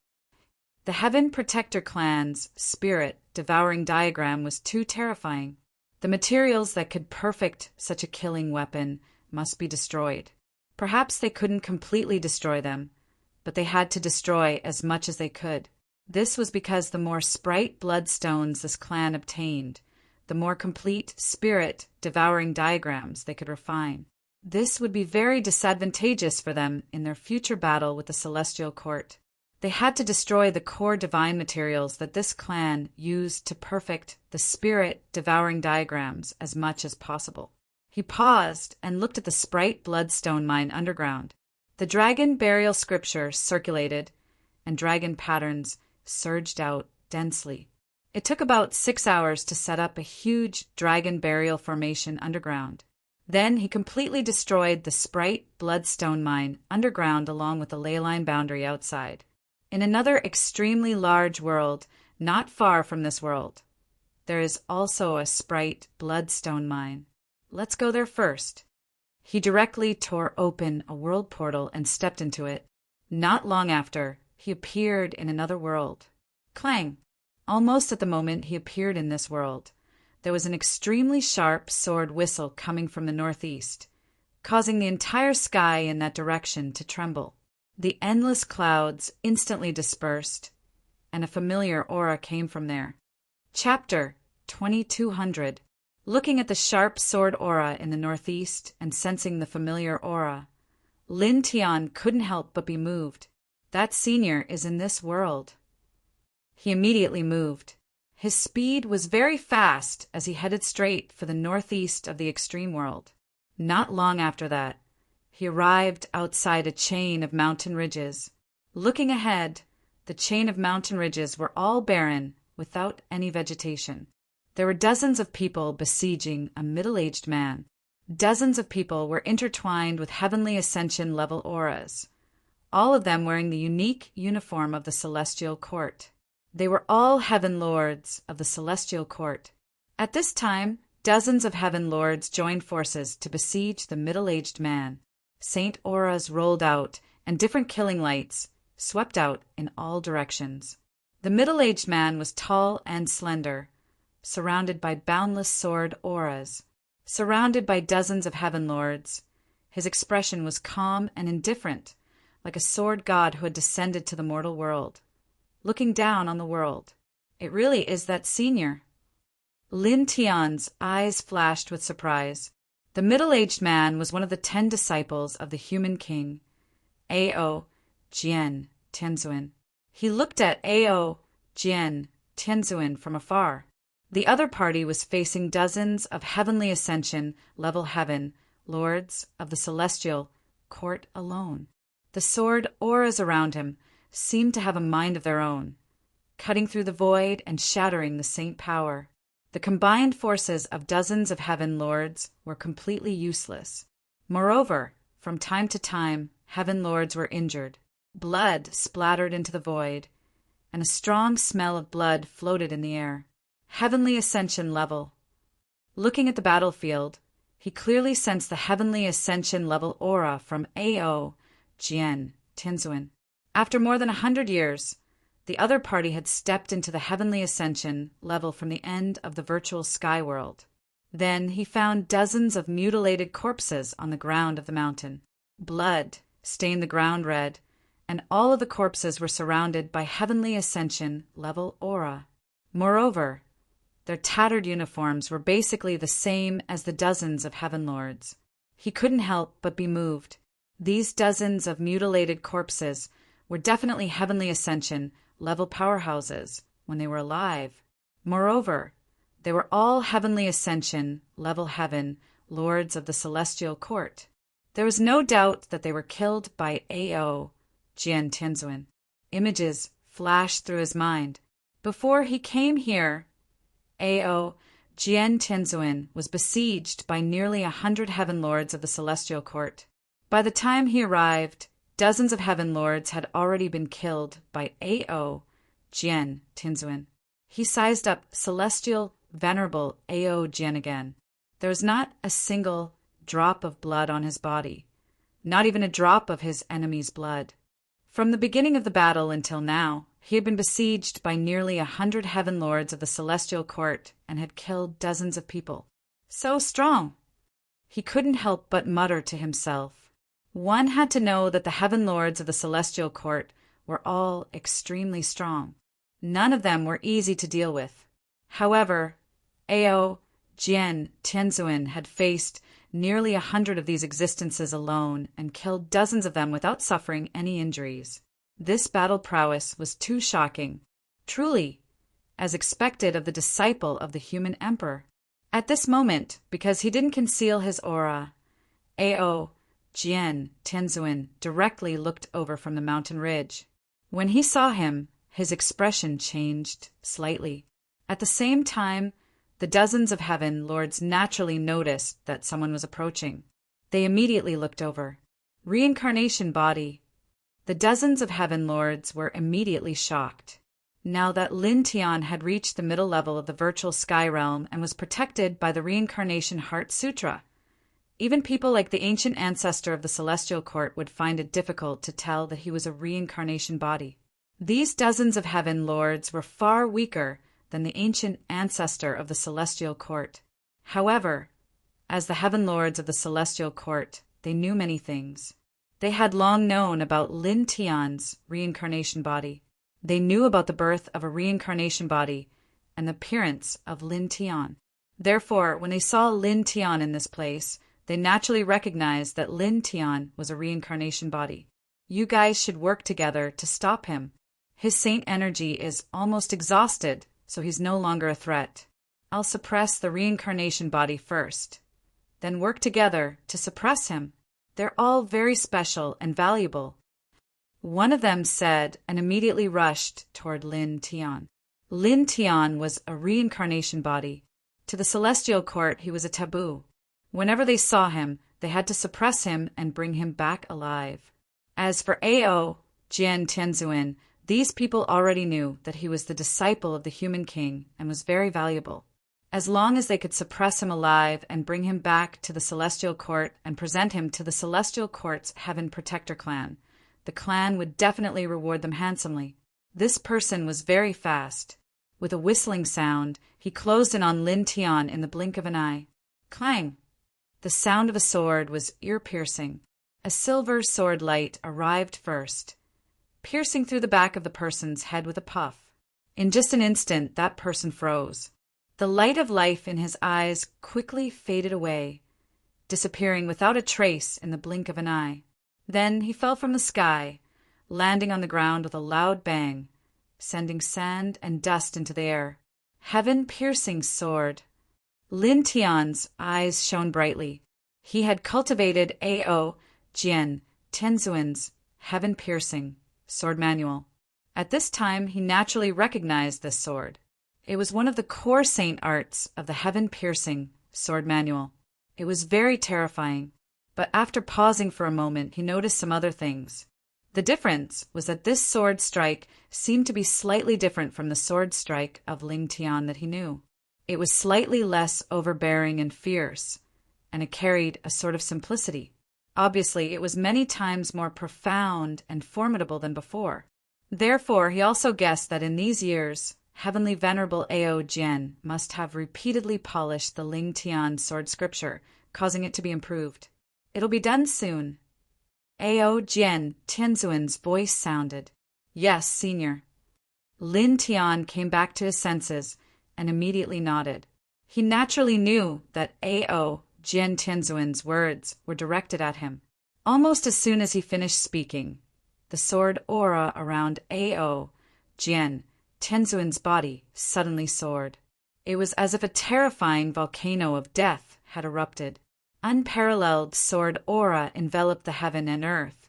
The Heaven Protector clan's spirit devouring diagram was too terrifying. The materials that could perfect such a killing weapon must be destroyed. Perhaps they couldn't completely destroy them, but they had to destroy as much as they could. This was because the more Sprite bloodstones this clan obtained, the more complete spirit devouring diagrams they could refine. This would be very disadvantageous for them in their future battle with the Celestial Court. They had to destroy the core divine materials that this clan used to perfect the spirit devouring diagrams as much as possible. He paused and looked at the Sprite bloodstone mine underground. The dragon burial scripture circulated, and dragon patterns surged out densely. It took about 6 hours to set up a huge dragon burial formation underground. Then he completely destroyed the Sprite Bloodstone mine underground along with the ley line boundary outside. In another extremely large world, not far from this world, there is also a Sprite Bloodstone mine. Let's go there first. He directly tore open a world portal and stepped into it. Not long after, he appeared in another world. Clang! Almost at the moment he appeared in this world, there was an extremely sharp sword whistle coming from the northeast, causing the entire sky in that direction to tremble. The endless clouds instantly dispersed, and a familiar aura came from there. Chapter 2200. Looking at the sharp sword aura in the northeast and sensing the familiar aura, Lin Tian couldn't help but be moved. That senior is in this world. He immediately moved. His speed was very fast as he headed straight for the northeast of the extreme world. Not long after that, he arrived outside a chain of mountain ridges. Looking ahead, the chain of mountain ridges were all barren, without any vegetation. There were dozens of people besieging a middle-aged man. Dozens of people were intertwined with heavenly ascension level auras, all of them wearing the unique uniform of the celestial court. They were all heaven lords of the celestial court. At this time, dozens of heaven lords joined forces to besiege the middle-aged man. Saint auras rolled out, and different killing lights swept out in all directions. The middle-aged man was tall and slender, surrounded by boundless sword auras. Surrounded by dozens of heaven lords, his expression was calm and indifferent, like a sword god who had descended to the mortal world, looking down on the world. It really is that senior. Lin Tian's eyes flashed with surprise. The middle-aged man was one of the 10 disciples of the human king, Ao Jian Tianzuan. He looked at Ao Jian Tianzuan from afar. The other party was facing dozens of heavenly ascension level heaven lords of the celestial court alone. The sword auras around him seemed to have a mind of their own, cutting through the void and shattering the saint power. The combined forces of dozens of heaven lords were completely useless. Moreover, from time to time, heaven lords were injured. Blood splattered into the void, and a strong smell of blood floated in the air. Heavenly ascension level. Looking at the battlefield, he clearly sensed the heavenly ascension level aura from Ao Jian Tianzuan. After more than 100 years, the other party had stepped into the heavenly ascension level from the end of the virtual sky world. Then he found dozens of mutilated corpses on the ground of the mountain. Blood stained the ground red, and all of the corpses were surrounded by heavenly ascension level aura. Moreover, their tattered uniforms were basically the same as the dozens of heaven lords. He couldn't help but be moved. These dozens of mutilated corpses were definitely heavenly ascension level powerhouses when they were alive. Moreover, they were all heavenly ascension level heaven lords of the celestial court. There was no doubt that they were killed by Ao Jian Tianzuan. Images flashed through his mind. Before he came here, Ao Jian Tianzuan was besieged by nearly 100 heaven lords of the celestial court. By the time he arrived, dozens of heaven lords had already been killed by Ao Jian Tianzuan. He sized up celestial venerable Ao Jian again. There was not a single drop of blood on his body, not even a drop of his enemy's blood. From the beginning of the battle until now, he had been besieged by nearly 100 heaven lords of the celestial court and had killed dozens of people. So strong! He couldn't help but mutter to himself. One had to know that the heaven lords of the celestial court were all extremely strong. None of them were easy to deal with. However, Ao Jian Tianzuan had faced nearly 100 of these existences alone and killed dozens of them without suffering any injuries. This battle prowess was too shocking, truly, as expected of the disciple of the human emperor. At this moment, because he didn't conceal his aura, Ao Jian Tianzuan directly looked over from the mountain ridge. When he saw him, his expression changed slightly. At the same time, The dozens of heaven lords naturally noticed that someone was approaching. They immediately looked over. Reincarnation body. The dozens of heaven lords were immediately shocked. Now that Lin Tian had reached the middle level of the virtual sky realm and was protected by the Reincarnation Heart Sutra, even people like the ancient ancestor of the celestial court would find it difficult to tell that he was a reincarnation body. These dozens of heaven lords were far weaker than the ancient ancestor of the celestial court. However, as the heaven lords of the celestial court, they knew many things. They had long known about Lin Tian's reincarnation body. They knew about the birth of a reincarnation body and the appearance of Lin Tian. Therefore, when they saw Lin Tian in this place, they naturally recognized that Lin Tian was a reincarnation body. You guys should work together to stop him. His saint energy is almost exhausted, so he's no longer a threat. I'll suppress the reincarnation body first, then work together to suppress him. They're all very special and valuable. One of them said and immediately rushed toward Lin Tian. Lin Tian was a reincarnation body. To the celestial court, he was a taboo. Whenever they saw him, they had to suppress him and bring him back alive. As for Ao Jian Tianzuan, these people already knew that he was the disciple of the human king and was very valuable. As long as they could suppress him alive and bring him back to the celestial court and present him to the celestial court's heaven protector clan, the clan would definitely reward them handsomely. This person was very fast. With a whistling sound, he closed in on Lin Tian in the blink of an eye. Clang! The sound of a sword was ear-piercing. A silver sword light arrived first, piercing through the back of the person's head with a puff. In just an instant, that person froze. The light of life in his eyes quickly faded away, disappearing without a trace in the blink of an eye. Then he fell from the sky, landing on the ground with a loud bang, sending sand and dust into the air. Heaven-piercing sword. Lin Tian's eyes shone brightly. He had cultivated Ao Jian Tianzuan's heaven-piercing sword manual. At this time, he naturally recognized this sword. It was one of the core saint arts of the heaven-piercing sword manual. It was very terrifying, but after pausing for a moment, he noticed some other things. The difference was that this sword strike seemed to be slightly different from the sword strike of Lin Tian that he knew. It was slightly less overbearing and fierce, and it carried a sort of simplicity. Obviously, it was many times more profound and formidable than before. Therefore, he also guessed that in these years, Heavenly Venerable Ao Jian must have repeatedly polished the Lin Tian sword scripture, causing it to be improved. It'll be done soon. Ao Jian Tianzuan's voice sounded. Yes, Senior. Lin Tian came back to his senses and immediately nodded. He naturally knew that Ao Jian Tianzuan's words were directed at him. Almost as soon as he finished speaking, the sword aura around Ao Jian Tianzuan's body suddenly soared. It was as if a terrifying volcano of death had erupted. Unparalleled sword aura enveloped the heaven and earth,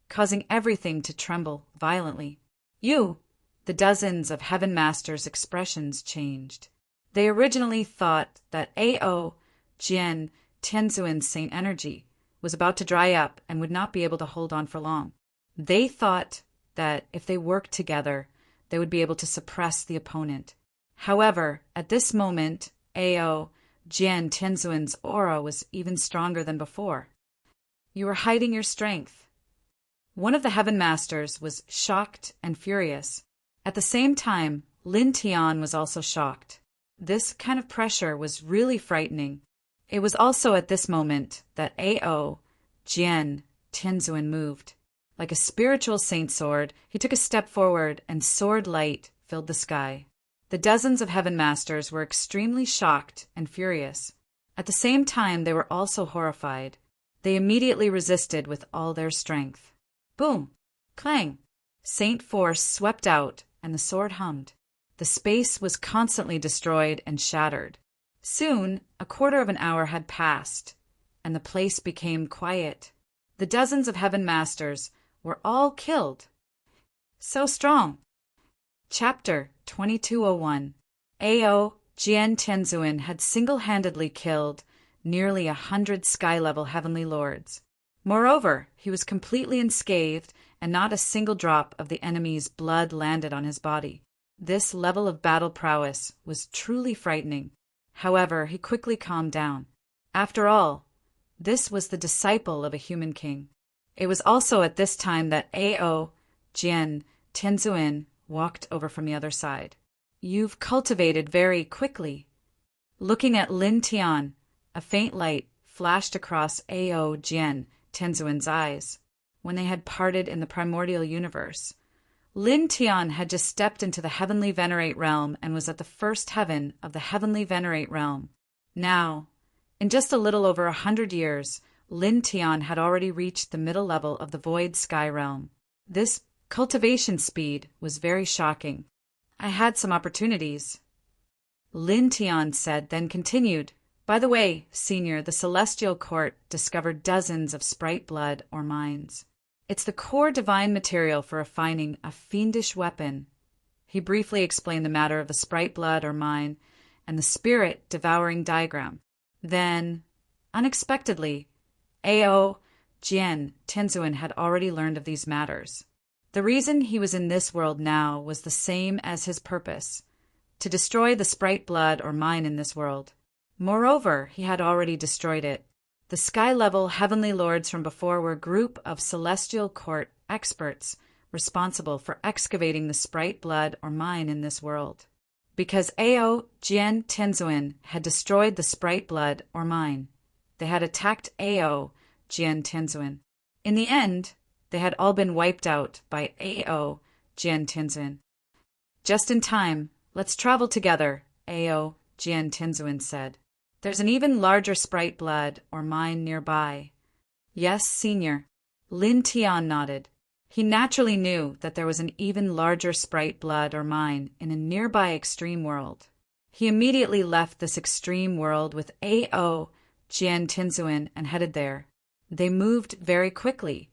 causing everything to tremble violently. The dozens of heaven masters' expressions changed. They originally thought that Ao Jian Tianzuan's saint energy was about to dry up and would not be able to hold on for long. They thought that if they worked together, they would be able to suppress the opponent. However, at this moment, Ao Jian Tianzuan's aura was even stronger than before. You were hiding your strength. One of the heaven masters was shocked and furious. At the same time, Lin Tian was also shocked. This kind of pressure was really frightening. It was also at this moment that Ao Jian Tianzuan moved. Like a spiritual saint sword, he took a step forward and sword light filled the sky. The dozens of heaven masters were extremely shocked and furious. At the same time, they were also horrified. They immediately resisted with all their strength. Boom! Clang! Saint force swept out, and the sword hummed. The space was constantly destroyed and shattered. Soon, a quarter of an hour had passed, and the place became quiet. The dozens of heaven masters were all killed. So strong. Chapter 2201. Ao Jian Tianzuan had single-handedly killed nearly 100 sky-level heavenly lords. Moreover, he was completely unscathed, and not a single drop of the enemy's blood landed on his body. This level of battle prowess was truly frightening. However, he quickly calmed down. After all, this was the disciple of a human king. It was also at this time that Ao Jian Tianzuan walked over from the other side. "You've cultivated very quickly." Looking at Lin Tian, a faint light flashed across Ao Jian Tianzuan's eyes. When they had parted in the primordial universe, Lin Tian had just stepped into the heavenly venerate realm and was at the first heaven of the heavenly venerate realm. Now, in just a little over 100 years, Lin Tian had already reached the middle level of the void sky realm. This cultivation speed was very shocking. "I had some opportunities," Lin Tian said, then continued. "By the way, Senior, the Celestial Court discovered dozens of sprite blood or mines. It's the core divine material for refining a fiendish weapon." He briefly explained the matter of the sprite blood or mine and the spirit devouring diagram. Then, unexpectedly, Ao Jian Tianzuan had already learned of these matters. The reason he was in this world now was the same as his purpose, to destroy the sprite blood or mine in this world. Moreover, he had already destroyed it. The sky-level heavenly lords from before were a group of celestial court experts responsible for excavating the sprite blood or mine in this world. Because Ao Jian Tianzuan had destroyed the sprite blood or mine, they had attacked Ao Jian Tianzuan. In the end, they had all been wiped out by Ao Jian Tianzuan. "Just in time. Let's travel together," Ao Jian Tianzuan said. "There's an even larger sprite blood or mine nearby." "Yes, Senior." Lin Tian nodded. He naturally knew that there was an even larger sprite blood or mine in a nearby extreme world. He immediately left this extreme world with Ao Jian Tianzuan and headed there. They moved very quickly,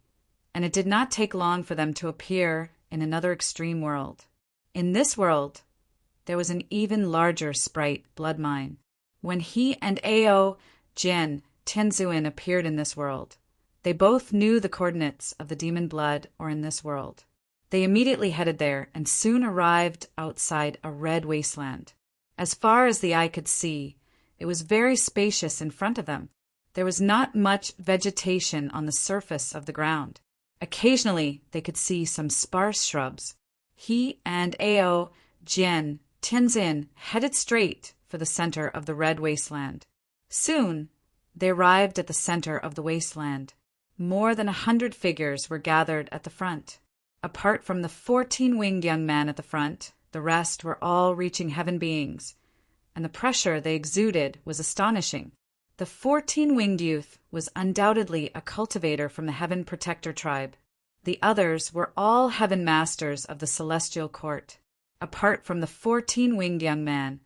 and it did not take long for them to appear in another extreme world. In this world, there was an even larger sprite blood mine. When he and Ao Jian Tianzuan appeared in this world, they both knew the coordinates of the demon blood or in this world. They immediately headed there and soon arrived outside a red wasteland. As far as the eye could see, it was very spacious in front of them. There was not much vegetation on the surface of the ground. Occasionally, they could see some sparse shrubs. He and Ao Jian Tianzuan headed straight for the center of the red wasteland. Soon, they arrived at the center of the wasteland. More than 100 figures were gathered at the front. Apart from the 14-winged young man at the front, the rest were all reaching heaven beings, and the pressure they exuded was astonishing. The 14-winged youth was undoubtedly a cultivator from the Heaven Protector tribe. The others were all heaven masters of the Celestial Court. Apart from the 14-winged young man,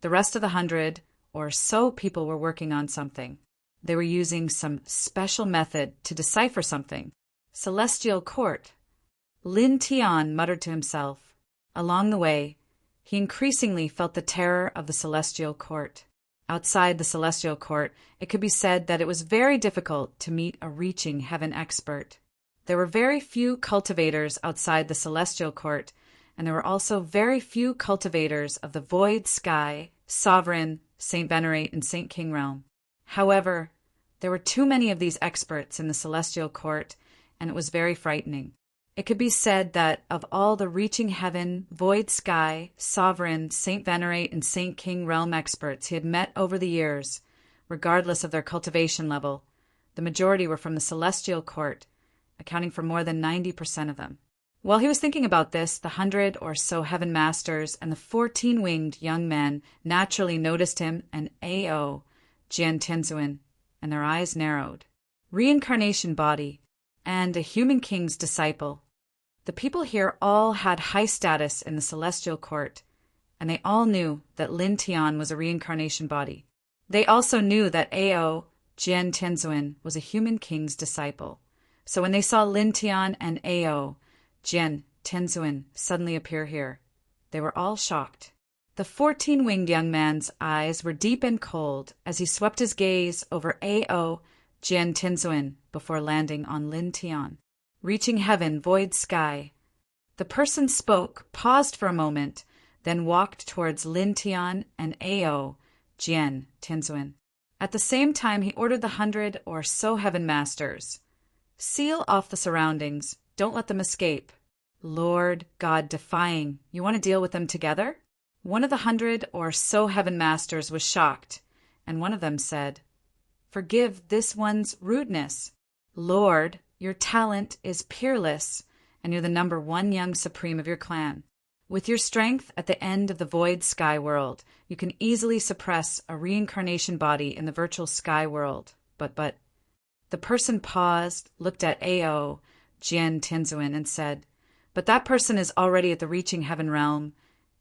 the rest of the 100 or so people were working on something. They were using some special method to decipher something. Celestial Court. Lin Tian muttered to himself. Along the way, he increasingly felt the terror of the Celestial Court. Outside the Celestial Court, it could be said that it was very difficult to meet a reaching heaven expert. There were very few cultivators outside the Celestial Court, and there were also very few cultivators of the Void Sky, Sovereign, Saint Venerate, and Saint King realm. However, there were too many of these experts in the Celestial Court, and it was very frightening. It could be said that of all the reaching heaven, Void Sky, Sovereign, Saint Venerate, and Saint King realm experts he had met over the years, regardless of their cultivation level, the majority were from the Celestial Court, accounting for more than 90% of them. While he was thinking about this, the 100 or so heaven masters and the 14-winged young men naturally noticed him and Ao Jian Tianzuan, and their eyes narrowed. Reincarnation body and a human king's disciple. The people here all had high status in the Celestial Court, and they all knew that Lin Tian was a reincarnation body. They also knew that Ao Jian Tianzuan was a human king's disciple. So when they saw Lin Tian and Ao Jian Tianzuan suddenly appear here, they were all shocked. The 14-winged young man's eyes were deep and cold as he swept his gaze over Ao Jian Tinzuin before landing on Lin Tian. Reaching heaven, void sky. The person spoke, paused for a moment, then walked towards Lin Tian and Ao Jian Tinzuin. At the same time, he ordered the 100 or so heaven masters. Seal off the surroundings. Don't let them escape. Lord, God defying, you want to deal with them together? One of the 100 or so heaven masters was shocked, and one of them said, "Forgive this one's rudeness. Lord, your talent is peerless, and you're the number 1 young supreme of your clan. With your strength at the end of the void sky world, you can easily suppress a reincarnation body in the virtual sky world. But, the person paused, looked at Ao Jian Tinzuin, and said, "But that person is already at the reaching heaven realm,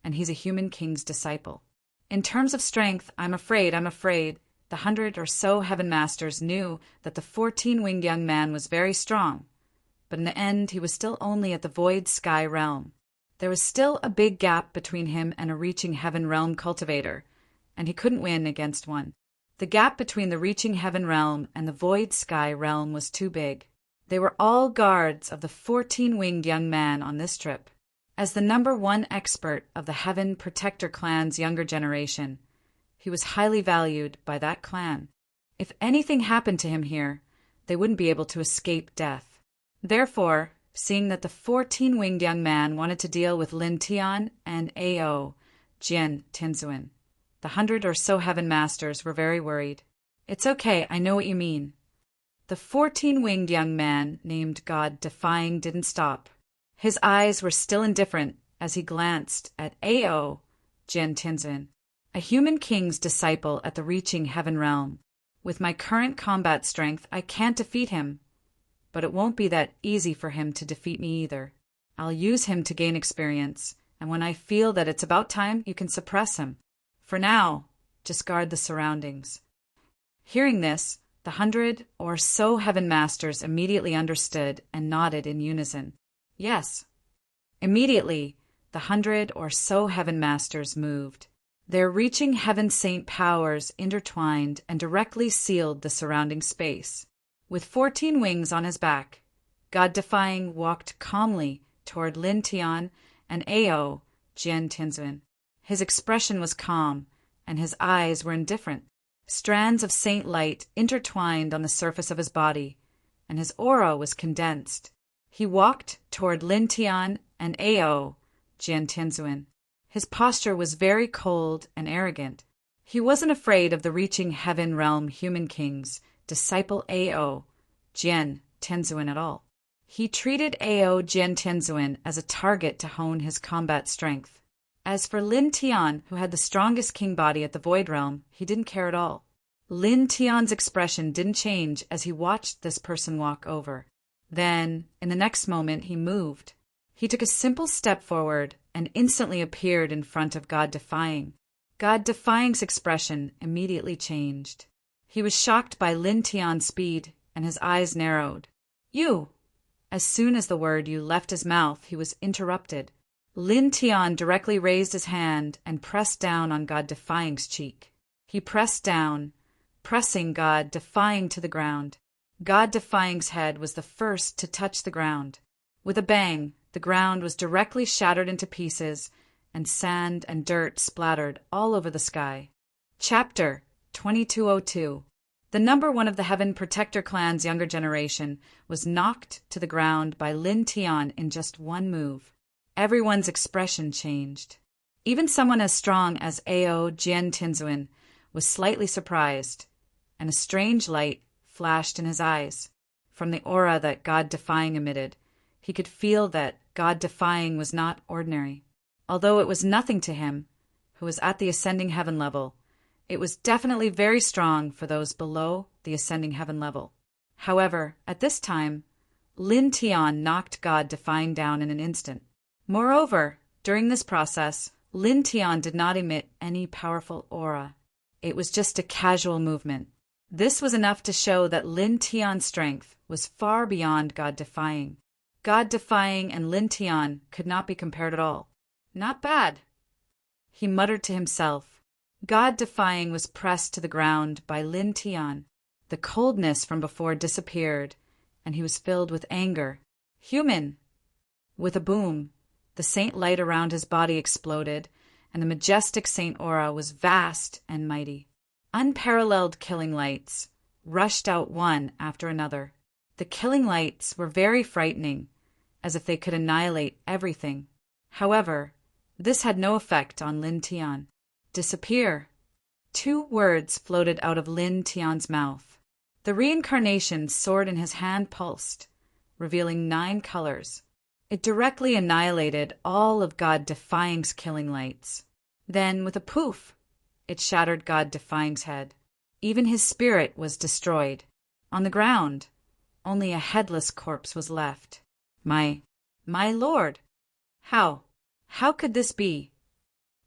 and he's a human king's disciple. In terms of strength, I'm afraid the 100 or so heaven masters knew that the 14-winged young man was very strong, but in the end he was still only at the void sky realm. There was still a big gap between him and a reaching heaven realm cultivator, and he couldn't win against one. The gap between the reaching heaven realm and the void sky realm was too big. They were all guards of the 14-winged young man on this trip. As the number 1 expert of the Heaven Protector clan's younger generation, he was highly valued by that clan. If anything happened to him here, they wouldn't be able to escape death. Therefore, seeing that the 14-winged young man wanted to deal with Lin Tian and Ao Jian Tinzuin, the 100 or so heaven masters were very worried. "It's okay, I know what you mean." The 14-winged young man named God Defying didn't stop. His eyes were still indifferent as he glanced at Ao Jian Tinzuin, a human king's disciple at the reaching heaven realm. "With my current combat strength, I can't defeat him. But it won't be that easy for him to defeat me either. I'll use him to gain experience, and when I feel that it's about time, you can suppress him. For now, just guard the surroundings." Hearing this, the 100 or so heaven masters immediately understood and nodded in unison. Yes. Immediately, the 100 or so heaven masters moved. Their reaching heaven saint powers intertwined and directly sealed the surrounding space. With 14 wings on his back, God Defying walked calmly toward Lin Tian and Ao Jian Tinzuin. His expression was calm, and his eyes were indifferent. Strands of saint light intertwined on the surface of his body, and his aura was condensed. He walked toward Lin Tian and Ao Jian Tinzuin. His posture was very cold and arrogant. He wasn't afraid of the reaching heaven realm human king's disciple Ao Jian Tinzuin at all. He treated Ao Jian Tinzuin as a target to hone his combat strength. As for Lin Tian, who had the strongest king body at the Void Realm, he didn't care at all. Lin Tian's expression didn't change as he watched this person walk over. Then, in the next moment, he moved. He took a simple step forward and instantly appeared in front of God Defying. God Defying's expression immediately changed. He was shocked by Lin Tian's speed, and his eyes narrowed. "You!" As soon as the word "you" left his mouth, he was interrupted. Lin Tian directly raised his hand and pressed down on God Defying's cheek. He pressed down, pressing God Defying to the ground. God Defying's head was the first to touch the ground. With a bang, the ground was directly shattered into pieces, and sand and dirt splattered all over the sky. Chapter 2202. The number 1 of the Heaven Protector clan's younger generation was knocked to the ground by Lin Tian in just one move. Everyone's expression changed. Even someone as strong as Ao Jian Tinzuin was slightly surprised, and a strange light flashed in his eyes. From the aura that God Defying emitted, he could feel that God Defying was not ordinary. Although it was nothing to him, who was at the ascending heaven level, it was definitely very strong for those below the ascending heaven level. However, at this time, Lin Tian knocked God Defying down in an instant. Moreover, during this process, Lin Tian did not emit any powerful aura. It was just a casual movement. This was enough to show that Lin Tian's strength was far beyond God Defying. God Defying and Lin Tian could not be compared at all. Not bad. He muttered to himself. God-defying was pressed to the ground by Lin Tian. The coldness from before disappeared, and he was filled with anger. Human! With a boom, the saint light around his body exploded, and the majestic saint aura was vast and mighty. Unparalleled killing lights rushed out one after another. The killing lights were very frightening, as if they could annihilate everything. However, this had no effect on Lin Tian. Disappear. 2 words floated out of Lin Tian's mouth. The reincarnation sword in his hand pulsed, revealing 9 colors. It directly annihilated all of God-defying's killing lights. Then, with a poof, it shattered God-defying's head. Even his spirit was destroyed. On the ground, only a headless corpse was left. My lord! How could this be?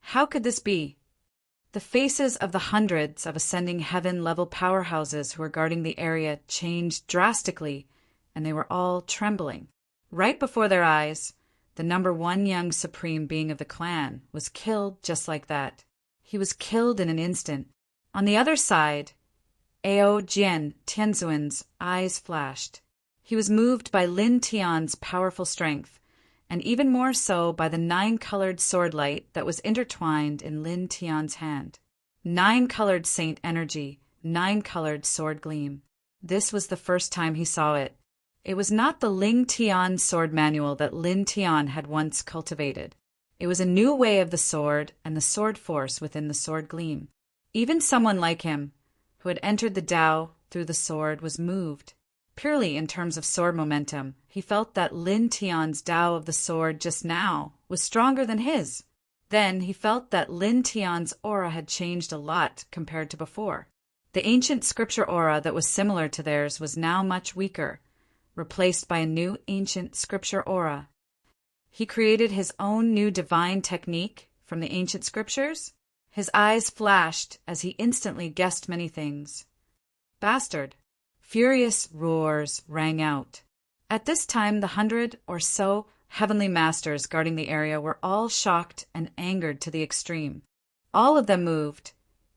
How could this be? The faces of the hundreds of ascending heaven-level powerhouses who were guarding the area changed drastically, and they were all trembling. Right before their eyes, the number 1 young supreme being of the clan was killed just like that. He was killed in an instant. On the other side, Ao Jian Tianzuan's eyes flashed. He was moved by Lin Tian's powerful strength, and even more so by the 9-colored sword light that was intertwined in Lin Tian's hand. 9-colored saint energy, 9-colored sword gleam. This was the first time he saw it. It was not the Ling Tian sword manual that Lin Tian had once cultivated. It was a new way of the sword and the sword force within the sword gleam. Even someone like him, who had entered the Tao through the sword, was moved. Purely in terms of sword momentum, he felt that Lin Tian's Tao of the sword just now was stronger than his. Then he felt that Lin Tian's aura had changed a lot compared to before. The ancient scripture aura that was similar to theirs was now much weaker, replaced by a new ancient scripture aura. He created his own new divine technique from the ancient scriptures. His eyes flashed as he instantly guessed many things. Bastard! Furious roars rang out. At this time, the 100 or so heavenly masters guarding the area were all shocked and angered to the extreme. All of them moved,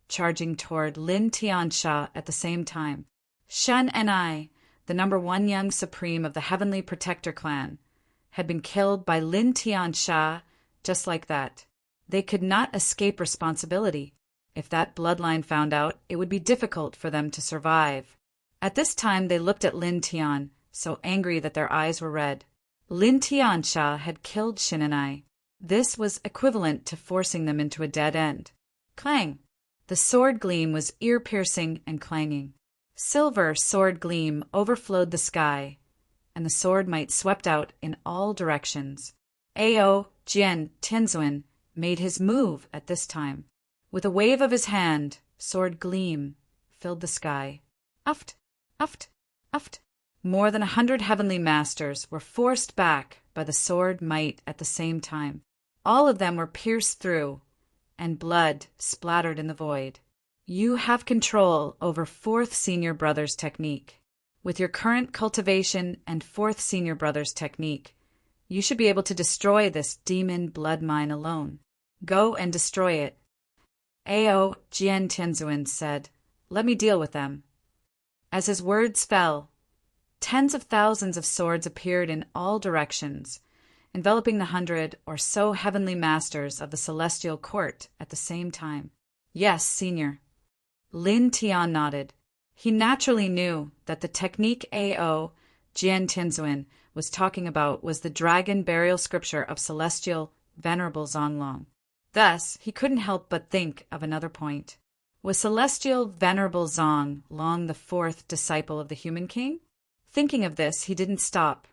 charging toward Lin Tiansha at the same time. Shun and I, the number 1 young supreme of the Heavenly Protector clan, had been killed by Lin Tiansha just like that. They could not escape responsibility. If that bloodline found out, it would be difficult for them to survive. At this time they looked at Lin Tian, so angry that their eyes were red. Lin Tiansha had killed Xin and I. This was equivalent to forcing them into a dead end. Clang! The sword gleam was ear-piercing and clanging. Silver sword gleam overflowed the sky, and the sword might swept out in all directions. Ao Jian Tianzuan made his move at this time. With a wave of his hand, sword gleam filled the sky. Uft! Uft! Uft! More than 100 heavenly masters were forced back by the sword might at the same time. All of them were pierced through, and blood splattered in the void. You have control over 4th Senior Brother's technique. With your current cultivation and 4th Senior Brother's technique, you should be able to destroy this demon blood mine alone. Go and destroy it. Ao Jian Tianzuan said, "Let me deal with them." As his words fell, tens of thousands of swords appeared in all directions, enveloping the 100 or so heavenly masters of the celestial court at the same time. Yes, Senior. Lin Tian nodded. He naturally knew that the technique Ao Jian Tianzuan was talking about was the dragon burial scripture of celestial Venerable Zonglong. Thus, he couldn't help but think of another point. Was celestial Venerable Zonglong the 4th disciple of the Human King? Thinking of this, he didn't stop.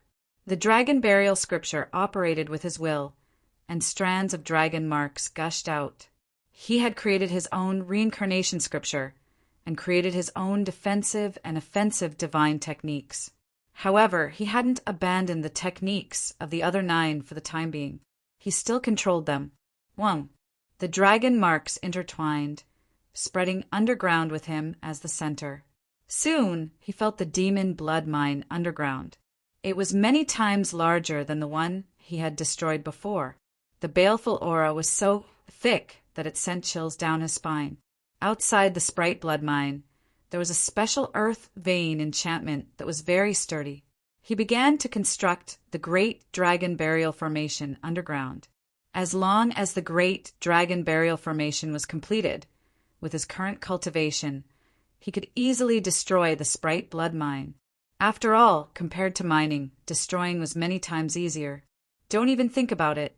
The dragon burial scripture operated with his will, and strands of dragon marks gushed out. He had created his own reincarnation scripture, and created his own defensive and offensive divine techniques. However, he hadn't abandoned the techniques of the other 9 for the time being. He still controlled them. 1. The dragon marks intertwined, spreading underground with him as the center. Soon he felt the demon blood mine underground. It was many times larger than the one he had destroyed before. The baleful aura was so thick that it sent chills down his spine. Outside the Sprite blood mine, there was a special earth vein enchantment that was very sturdy. He began to construct the Great Dragon Burial Formation underground. As long as the Great Dragon Burial Formation was completed, with his current cultivation, he could easily destroy the Sprite blood mine. After all, compared to mining, destroying was many times easier. Don't even think about it.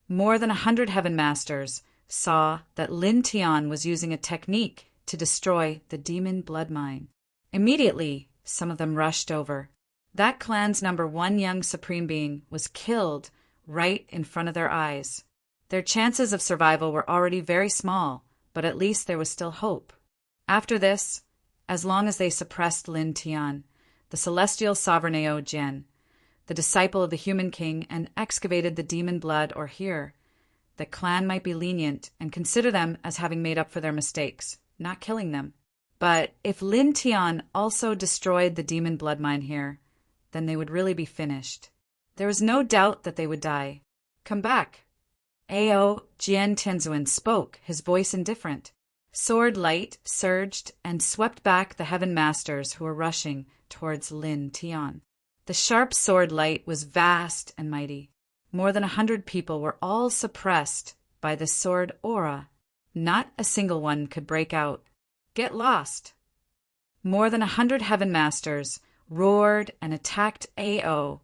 More than 100 Heaven Masters saw that Lin Tian was using a technique to destroy the demon blood mine. Immediately, some of them rushed over. That clan's #1 young supreme being was killed right in front of their eyes. Their chances of survival were already very small, but at least there was still hope. After this, as long as they suppressed Lin Tian, the celestial sovereign Ao Jian, the disciple of the human king, and excavated the demon blood or here, the clan might be lenient and consider them as having made up for their mistakes, not killing them. But if Lin Tian also destroyed the demon blood mine here, then they would really be finished. There was no doubt that they would die. Come back. Ao Jian Tianzuan spoke, his voice indifferent. Sword light surged and swept back the Heaven Masters who were rushing towards Lin Tian. The sharp sword light was vast and mighty. More than 100 people were all suppressed by the sword aura. Not a single one could break out. Get lost. More than 100 Heaven Masters roared and attacked Ao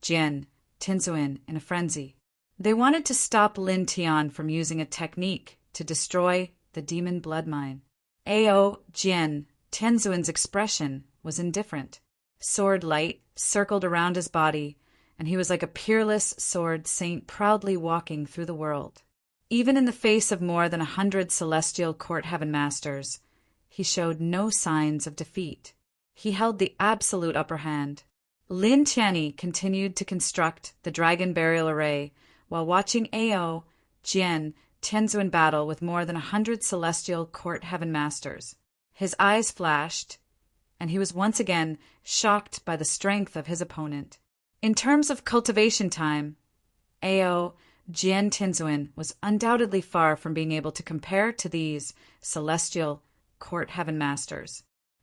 Jian Tianzuan in a frenzy. They wanted to stop Lin Tian from using a technique to destroy the demon blood mine. Ao Jian Tianzuan's expression was indifferent. Sword light circled around his body, and he was like a peerless sword saint proudly walking through the world. Even in the face of more than 100 celestial court Heaven Masters, he showed no signs of defeat. He held the absolute upper hand. Lin Tianyi continued to construct the Dragon Burial Array while watching Ao Jian Tianzuan battle with more than 100 celestial court Heaven Masters. His eyes flashed, and he was once again shocked by the strength of his opponent. In terms of cultivation time, Ao Jian Tianzuan was undoubtedly far from being able to compare to these celestial court Heaven Masters.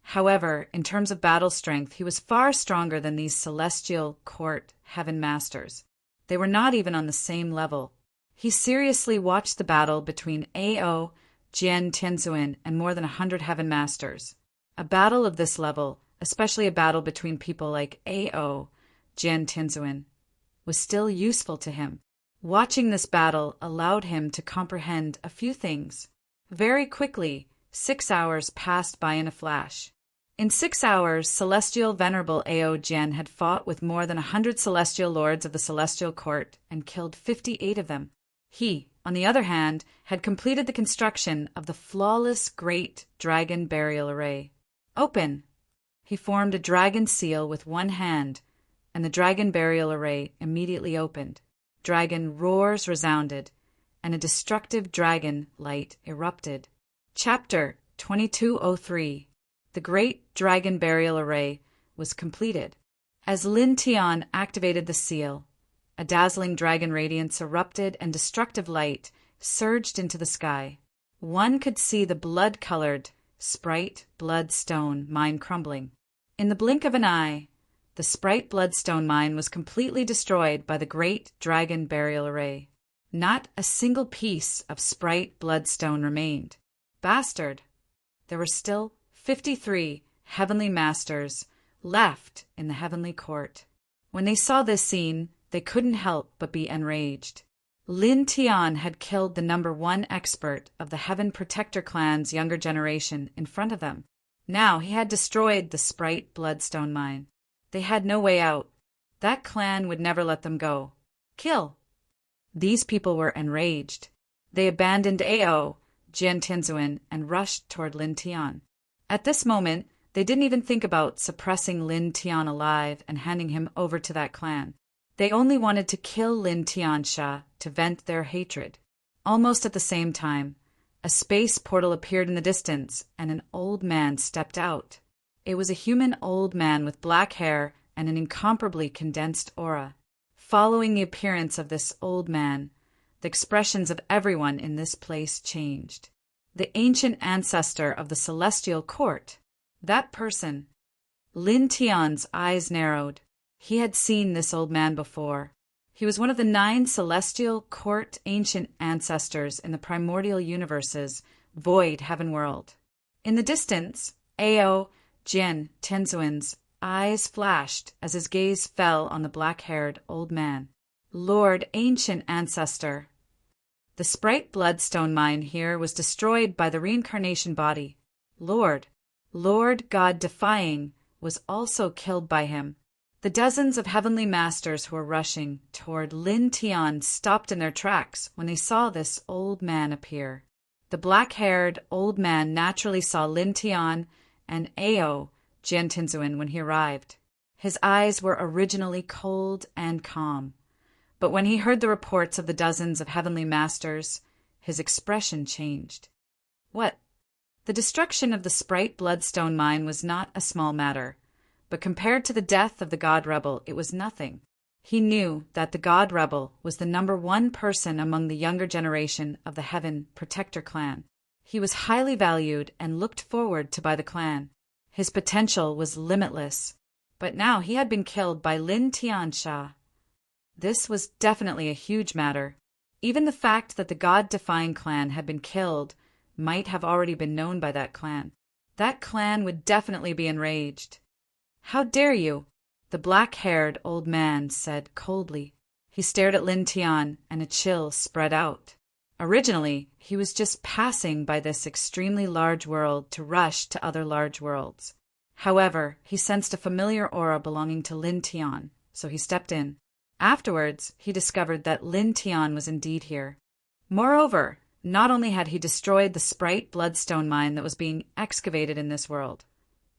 However, in terms of battle strength, he was far stronger than these celestial court Heaven Masters. They were not even on the same level. He seriously watched the battle between Ao Jian Tianzuan and more than 100 Heaven Masters. A battle of this level, especially a battle between people like Ao Jian Tianzuan, was still useful to him. Watching this battle allowed him to comprehend a few things. Very quickly, 6 hours passed by in a flash. In 6 hours, Celestial Venerable Ao Jian had fought with more than 100 celestial lords of the celestial court and killed 58 of them. He, on the other hand, had completed the construction of the flawless Great Dragon Burial Array. Open! He formed a dragon seal with one hand, and the Dragon Burial Array immediately opened. Dragon roars resounded, and a destructive dragon light erupted. Chapter 2203. The Great Dragon Burial Array was completed. As Lin Tian activated the seal, a dazzling dragon radiance erupted and destructive light surged into the sky. One could see the blood-colored Sprite Bloodstone mine crumbling. In the blink of an eye, the Sprite Bloodstone mine was completely destroyed by the Great Dragon Burial Array. Not a single piece of Sprite Bloodstone remained. Bastard! There were still 53 Heavenly Masters left in the Heavenly Court. When they saw this scene, they couldn't help but be enraged. Lin Tian had killed the #1 expert of the Heaven Protector clan's younger generation in front of them. Now he had destroyed the Sprite Bloodstone mine. They had no way out. That clan would never let them go. Kill! These people were enraged. They abandoned Ao Jian Tianzuan and rushed toward Lin Tian. At this moment, they didn't even think about suppressing Lin Tian alive and handing him over to that clan. They only wanted to kill Lin Tiansha to vent their hatred. Almost at the same time, a space portal appeared in the distance and an old man stepped out. It was a human old man with black hair and an incomparably condensed aura. Following the appearance of this old man, the expressions of everyone in this place changed. The ancient ancestor of the celestial court, that person. Lin Tian's eyes narrowed. He had seen this old man before. He was one of the 9 celestial court ancient ancestors in the primordial universe's void heaven world. In the distance, Ao Jian Tenzuin's eyes flashed as his gaze fell on the black-haired old man. Lord Ancient Ancestor. The Sprite Bloodstone mine here was destroyed by the reincarnation body. Lord God Defying, was also killed by him. The dozens of heavenly masters who were rushing toward Lin Tian stopped in their tracks when they saw this old man appear. The black-haired old man naturally saw Lin Tian and Ao Jian Tinzuin when he arrived. His eyes were originally cold and calm, but when he heard the reports of the dozens of heavenly masters, his expression changed. What? The destruction of the Sprite Bloodstone mine was not a small matter, but compared to the death of the God Rebel, it was nothing. He knew that the God Rebel was the number 1 person among the younger generation of the Heaven Protector clan. He was highly valued and looked forward to by the clan. His potential was limitless, but now he had been killed by Lin Tiansha. This was definitely a huge matter. Even the fact that the God-defying clan had been killed might have already been known by that clan. That clan would definitely be enraged. "How dare you?" the black-haired old man said coldly. He stared at Lin Tian, and a chill spread out. Originally, he was just passing by this extremely large world to rush to other large worlds. However, he sensed a familiar aura belonging to Lin Tian, so he stepped in. Afterwards, he discovered that Lin Tian was indeed here. Moreover, not only had he destroyed the Sprite Bloodstone mine that was being excavated in this world,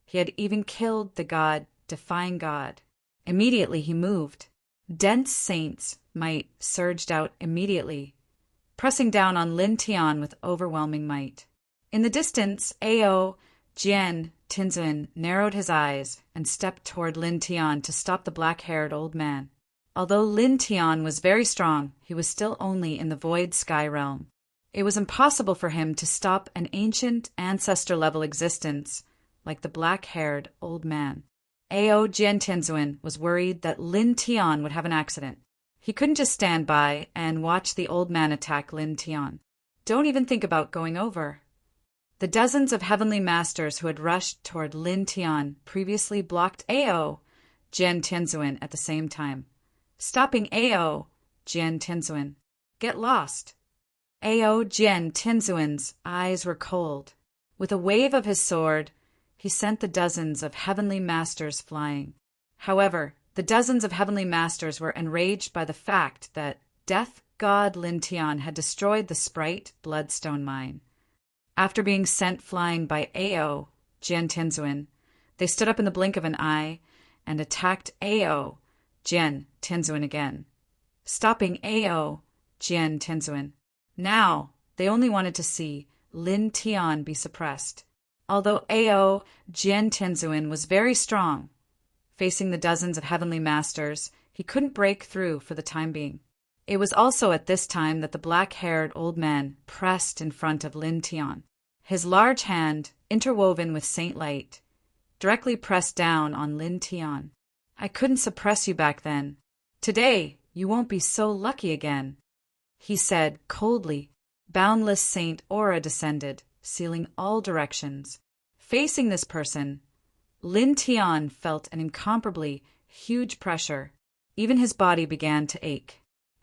he had even killed the God-defying God. Immediately he moved. Dense saints' might surged out immediately, pressing down on Lin Tian with overwhelming might. In the distance, Ao Jian Tinzuin narrowed his eyes and stepped toward Lin Tian to stop the black-haired old man. Although Lin Tian was very strong, he was still only in the void sky realm. It was impossible for him to stop an ancient ancestor-level existence like the black-haired old man. Ao Jian Tinzuin was worried that Lin Tian would have an accident. He couldn't just stand by and watch the old man attack Lin Tian. Don't even think about going over. The dozens of heavenly masters who had rushed toward Lin Tian previously blocked Ao Jian Tinzuin at the same time, stopping Ao Jian Tinzuin. Get lost. Ao Jian Tinzuin's eyes were cold. With a wave of his sword, he sent the dozens of heavenly masters flying. However, the dozens of heavenly masters were enraged by the fact that Death God Lin Tian had destroyed the Sprite Bloodstone mine. After being sent flying by Ao Jian Tinzuin, they stood up in the blink of an eye and attacked Ao Jian Tinzuin again, stopping Ao Jian Tinzuin. Now, they only wanted to see Lin Tian be suppressed. Although Ao Jian Tinzuin was very strong, facing the dozens of heavenly masters, he couldn't break through for the time being. It was also at this time that the black-haired old man pressed in front of Lin Tian. His large hand, interwoven with saint light, directly pressed down on Lin Tian. "I couldn't suppress you back then. Today, you won't be so lucky again," he said coldly. Boundless saint aura descended, sealing all directions. Facing this person, Lin Tian felt an incomparably huge pressure. Even his body began to ache.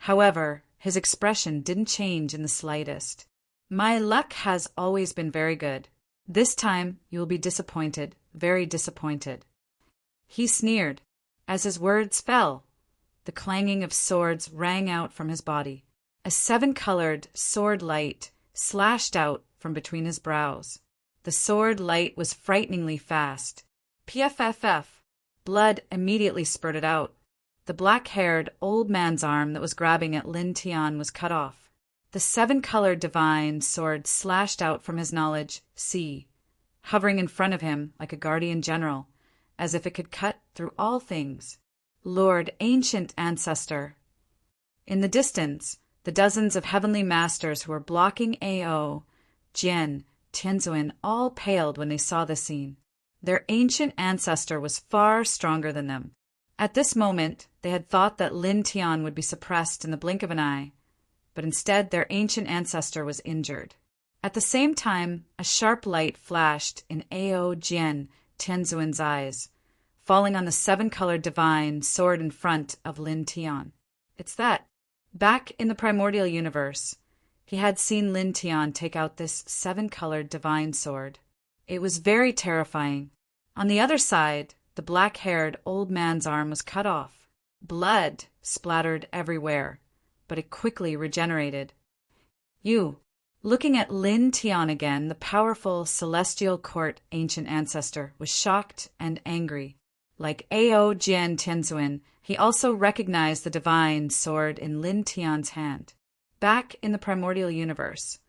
However, his expression didn't change in the slightest. "My luck has always been very good. This time you will be disappointed, very disappointed." He sneered. As his words fell, the clanging of swords rang out from his body. A 7-colored sword light slashed out from between his brows. The sword light was frighteningly fast. PFFF. Blood immediately spurted out. The black-haired old man's arm that was grabbing at Lin Tian was cut off. The 7-colored divine sword slashed out from his knowledge, sea, hovering in front of him like a guardian general, as if it could cut through all things. Lord Ancient Ancestor. In the distance, The dozens of heavenly masters who were blocking Ao, Jian, Tianzuan all paled when they saw the scene. Their ancient ancestor was far stronger than them. At this moment, they had thought that Lin Tian would be suppressed in the blink of an eye, but instead their ancient ancestor was injured. At the same time, a sharp light flashed in Ao Jian Tianzuan's eyes, falling on the seven-colored divine sword in front of Lin Tian. It's that. Back in the primordial universe, he had seen Lin Tian take out this seven-colored divine sword. It was very terrifying. On the other side, the black-haired old man's arm was cut off. Blood splattered everywhere, but it quickly regenerated. Looking at Lin Tian again, the powerful celestial court ancient ancestor was shocked and angry. Like Ao Jian Tianzuan, he also recognized the divine sword in Lin Tian's hand. Back in the primordial universe,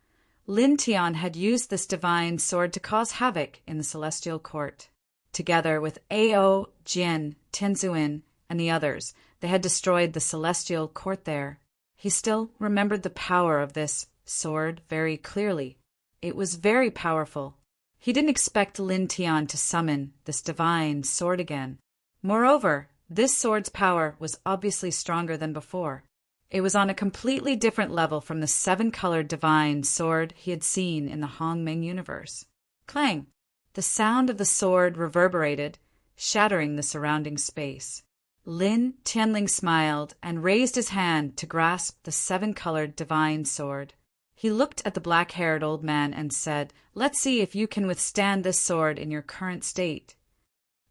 Lin Tian had used this divine sword to cause havoc in the celestial court. Together with Ao Jian Tianzuan and the others, they had destroyed the celestial court there. He still remembered the power of this sword very clearly. It was very powerful. He didn't expect Lin Tian to summon this divine sword again. Moreover, this sword's power was obviously stronger than before. It was on a completely different level from the seven-colored divine sword he had seen in the Hongmeng universe. Clang! The sound of the sword reverberated, shattering the surrounding space. Lin Tianling smiled and raised his hand to grasp the seven-colored divine sword. He looked at the black-haired old man and said, "Let's see if you can withstand this sword in your current state."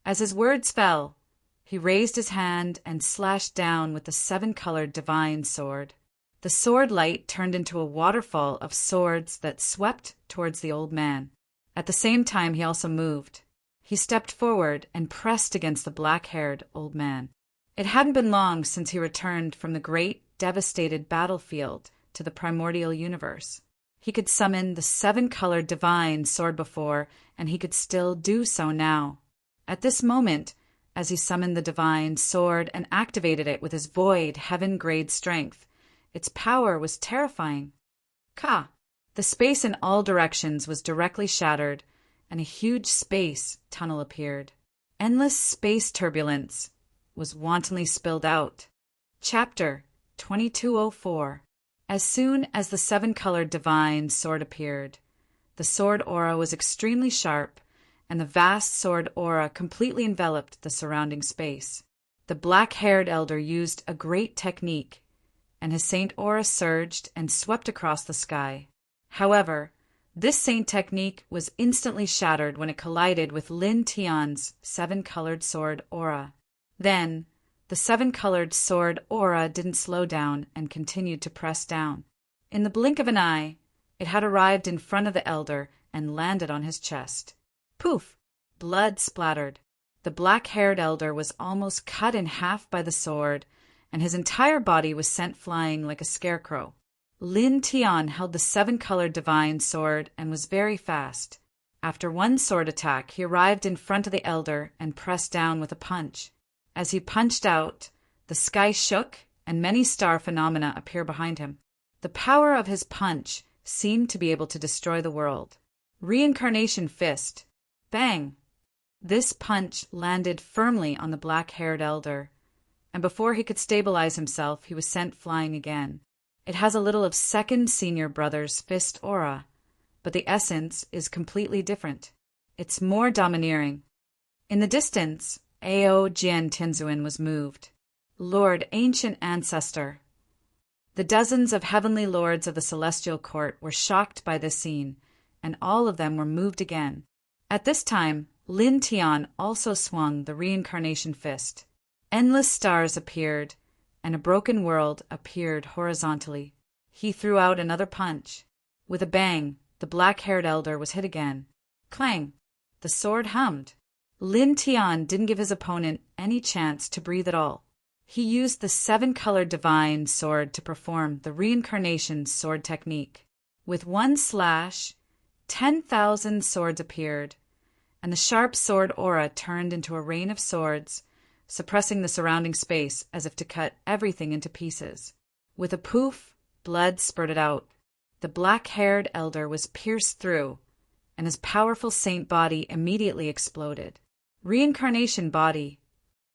As his words fell, he raised his hand and slashed down with the seven-colored divine sword. The sword light turned into a waterfall of swords that swept towards the old man. At the same time, he also moved. He stepped forward and pressed against the black-haired old man. It hadn't been long since he returned from the great, devastated battlefield to the primordial universe. He could summon the seven-colored divine sword before, and he could still do so now. At this moment, as he summoned the divine sword and activated it with his void heaven-grade strength, its power was terrifying. Ka! The space in all directions was directly shattered, and a huge space tunnel appeared. Endless space turbulence was wantonly spilled out. Chapter 2204. As soon as the seven-colored divine sword appeared, the sword aura was extremely sharp, and the vast sword aura completely enveloped the surrounding space. The black-haired elder used a great technique, and his saint aura surged and swept across the sky. However, this saint technique was instantly shattered when it collided with Lin Tian's seven-colored sword aura. Then, the seven-colored sword aura didn't slow down and continued to press down. In the blink of an eye, it had arrived in front of the elder and landed on his chest. Poof! Blood splattered. The black-haired elder was almost cut in half by the sword, and his entire body was sent flying like a scarecrow. Lin Tian held the seven-colored divine sword and was very fast. After one sword attack, he arrived in front of the elder and pressed down with a punch. As he punched out, the sky shook and many star phenomena appeared behind him. The power of his punch seemed to be able to destroy the world. Reincarnation fist. Bang! This punch landed firmly on the black-haired elder, and before he could stabilize himself, he was sent flying again. It has a little of second senior brother's fist aura, but the essence is completely different. It's more domineering. In the distance, Ao Jian Tianzuan was moved. Lord, ancient ancestor. The dozens of heavenly lords of the celestial court were shocked by this scene, and all of them were moved again. At this time, Lin Tian also swung the reincarnation fist. Endless stars appeared, and a broken world appeared horizontally. He threw out another punch. With a bang, the black-haired elder was hit again. Clang! The sword hummed. Lin Tian didn't give his opponent any chance to breathe at all. He used the seven-colored divine sword to perform the reincarnation sword technique. With one slash, 10,000 swords appeared, and the sharp sword aura turned into a rain of swords, suppressing the surrounding space as if to cut everything into pieces. With a poof, blood spurted out. The black-haired elder was pierced through, and his powerful saint body immediately exploded. Reincarnation body.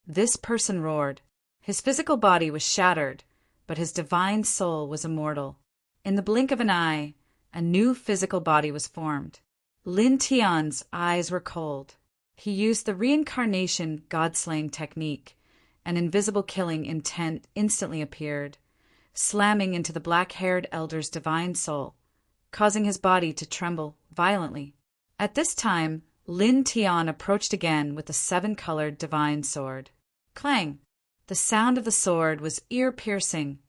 This person roared. His physical body was shattered, but his divine soul was immortal. In the blink of an eye, a new physical body was formed. Lin Tian's eyes were cold. He used the reincarnation god-slaying technique. An invisible killing intent instantly appeared, slamming into the black-haired elder's divine soul, causing his body to tremble violently. At this time, Lin Tian approached again with the seven-colored divine sword. Clang! The sound of the sword was ear-piercing,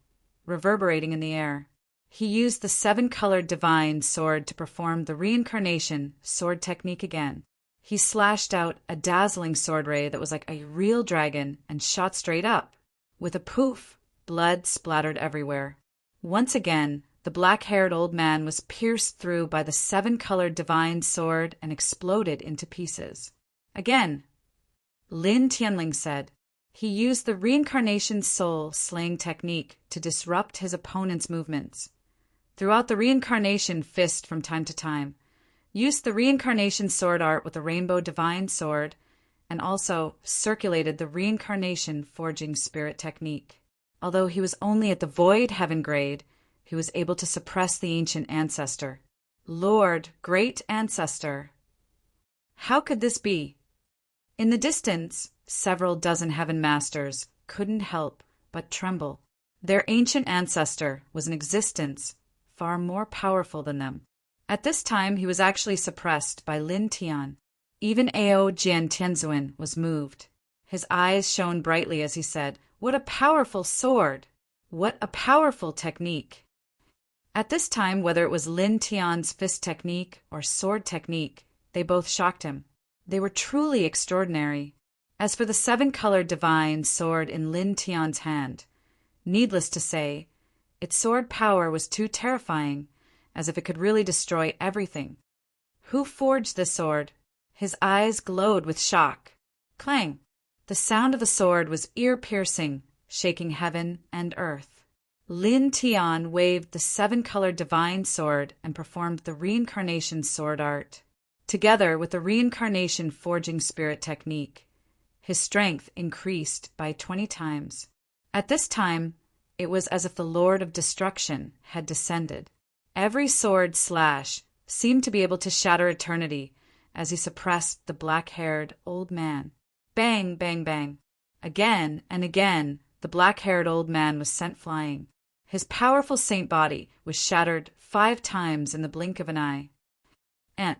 reverberating in the air. He used the seven-colored divine sword to perform the reincarnation sword technique again. He slashed out a dazzling sword ray that was like a real dragon and shot straight up. With a poof, blood splattered everywhere. Once again, the black-haired old man was pierced through by the seven-colored divine sword and exploded into pieces. Again, Lin Tianling said. He used the reincarnation soul slaying technique to disrupt his opponent's movements. Throughout the reincarnation fist from time to time, used the reincarnation sword art with the rainbow divine sword, and also circulated the reincarnation forging spirit technique. Although he was only at the void heaven grade, he was able to suppress the ancient ancestor. Lord, great ancestor. How could this be? In the distance, several dozen heaven masters couldn't help but tremble. Their ancient ancestor was in existence far more powerful than them. At this time, he was actually suppressed by Lin Tian. Even Ao Jian Tianzuan was moved. His eyes shone brightly as he said, "What a powerful sword! What a powerful technique!" At this time, whether it was Lin Tian's fist technique or sword technique, they both shocked him. They were truly extraordinary. As for the seven-colored divine sword in Lin Tian's hand, needless to say, its sword power was too terrifying, as if it could really destroy everything. Who forged this sword? His eyes glowed with shock. Clang! The sound of the sword was ear-piercing, shaking heaven and earth. Lin Tian waved the seven-colored divine sword and performed the reincarnation sword art. Together with the reincarnation forging spirit technique, his strength increased by 20 times. At this time, it was as if the Lord of Destruction had descended. Every sword slash seemed to be able to shatter eternity as he suppressed the black-haired old man. Bang, bang, bang. Again and again, the black-haired old man was sent flying. His powerful saint body was shattered 5 times in the blink of an eye. And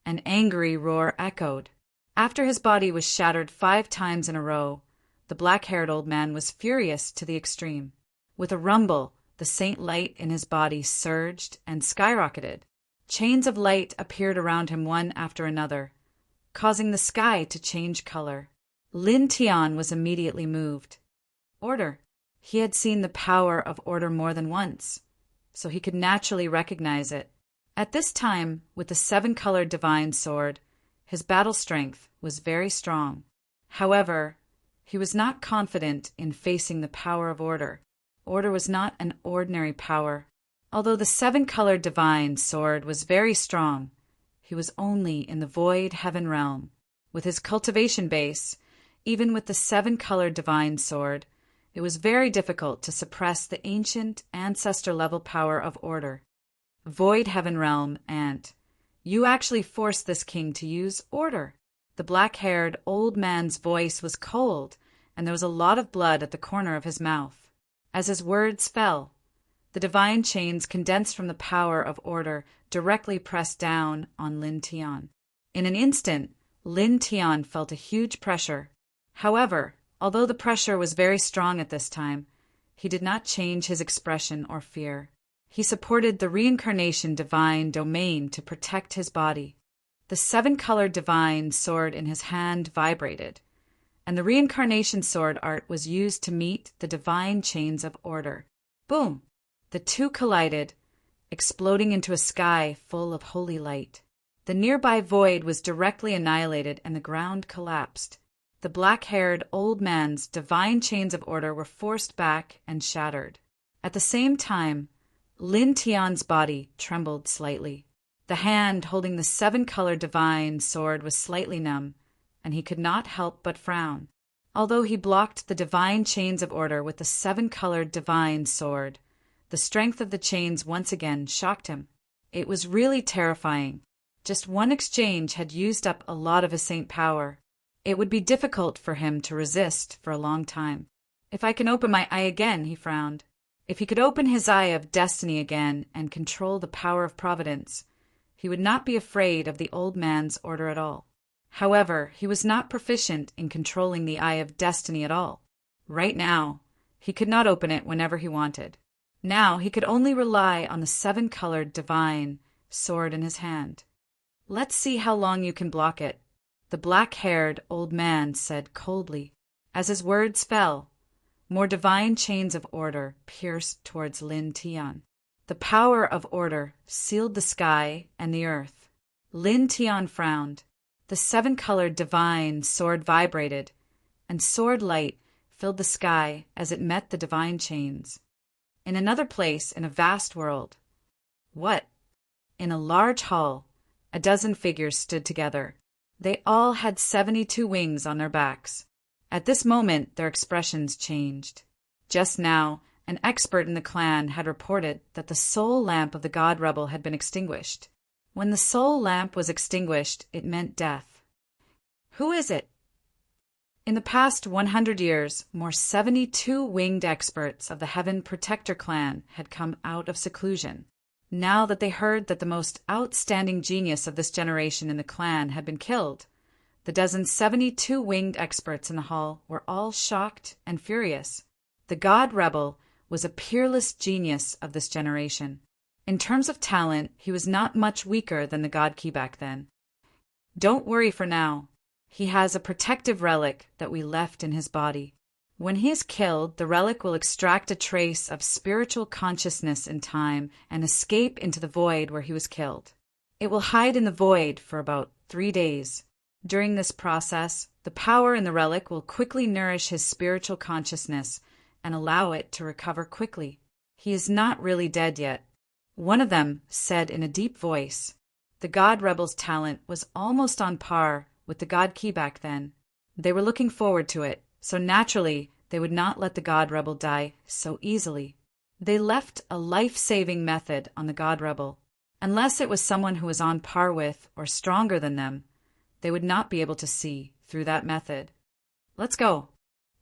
an angry roar echoed. After his body was shattered 5 times in a row, the black-haired old man was furious to the extreme. With a rumble, the saint light in his body surged and skyrocketed. Chains of light appeared around him one after another, causing the sky to change color. Lin Tian was immediately moved. Order. He had seen the power of order more than once, so he could naturally recognize it. At this time, with the seven-colored divine sword, his battle strength was very strong. However, he was not confident in facing the power of order. Order was not an ordinary power. Although the seven-colored divine sword was very strong, he was only in the void heaven realm. With his cultivation base, even with the seven-colored divine sword, it was very difficult to suppress the ancient ancestor-level power of order. Void heaven realm and you actually forced this king to use order. The black-haired old man's voice was cold, and there was a lot of blood at the corner of his mouth. As his words fell, the divine chains condensed from the power of order directly pressed down on Lin Tian. In an instant, Lin Tian felt a huge pressure. However, although the pressure was very strong at this time, he did not change his expression or fear. He supported the reincarnation divine domain to protect his body. The seven-colored divine sword in his hand vibrated, and the reincarnation sword art was used to meet the divine chains of order. Boom! The two collided, exploding into a sky full of holy light. The nearby void was directly annihilated and the ground collapsed. The black-haired old man's divine chains of order were forced back and shattered. At the same time, Lin Tian's body trembled slightly. The hand holding the seven-colored divine sword was slightly numb, and he could not help but frown. Although he blocked the divine chains of order with the seven-colored divine sword, the strength of the chains once again shocked him. It was really terrifying. Just one exchange had used up a lot of his saint power. It would be difficult for him to resist for a long time. If I can open my eye again, he frowned. If he could open his eye of destiny again and control the power of providence, he would not be afraid of the old man's order at all. However, he was not proficient in controlling the eye of destiny at all. Right now, he could not open it whenever he wanted. Now he could only rely on the seven-colored divine sword in his hand. Let's see how long you can block it, the black-haired old man said coldly. As his words fell, more divine chains of order pierced towards Lin Tian. The power of order sealed the sky and the earth. Lin Tian frowned. The seven-colored divine sword vibrated, and sword light filled the sky as it met the divine chains. In another place in a vast world. What? In a large hall, a dozen figures stood together. They all had 72 wings on their backs. At this moment, their expressions changed. Just now, an expert in the clan had reported that the soul lamp of the god rebel had been extinguished. When the soul lamp was extinguished, it meant death. Who is it? In the past 100 years, more 72 winged experts of the Heaven Protector clan had come out of seclusion. Now that they heard that the most outstanding genius of this generation in the clan had been killed, the dozen 72 winged experts in the hall were all shocked and furious. The god rebel was a peerless genius of this generation. In terms of talent, he was not much weaker than the god Ki back then. Don't worry for now. He has a protective relic that we left in his body. When he is killed, the relic will extract a trace of spiritual consciousness in time and escape into the void where he was killed. It will hide in the void for about 3 days. During this process, the power in the relic will quickly nourish his spiritual consciousness and allow it to recover quickly. He is not really dead yet. One of them said in a deep voice. The god rebel's talent was almost on par with the god Ki back then. They were looking forward to it, so naturally they would not let the god rebel die so easily. They left a life-saving method on the god rebel. Unless it was someone who was on par with or stronger than them, they would not be able to see through that method. Let's go,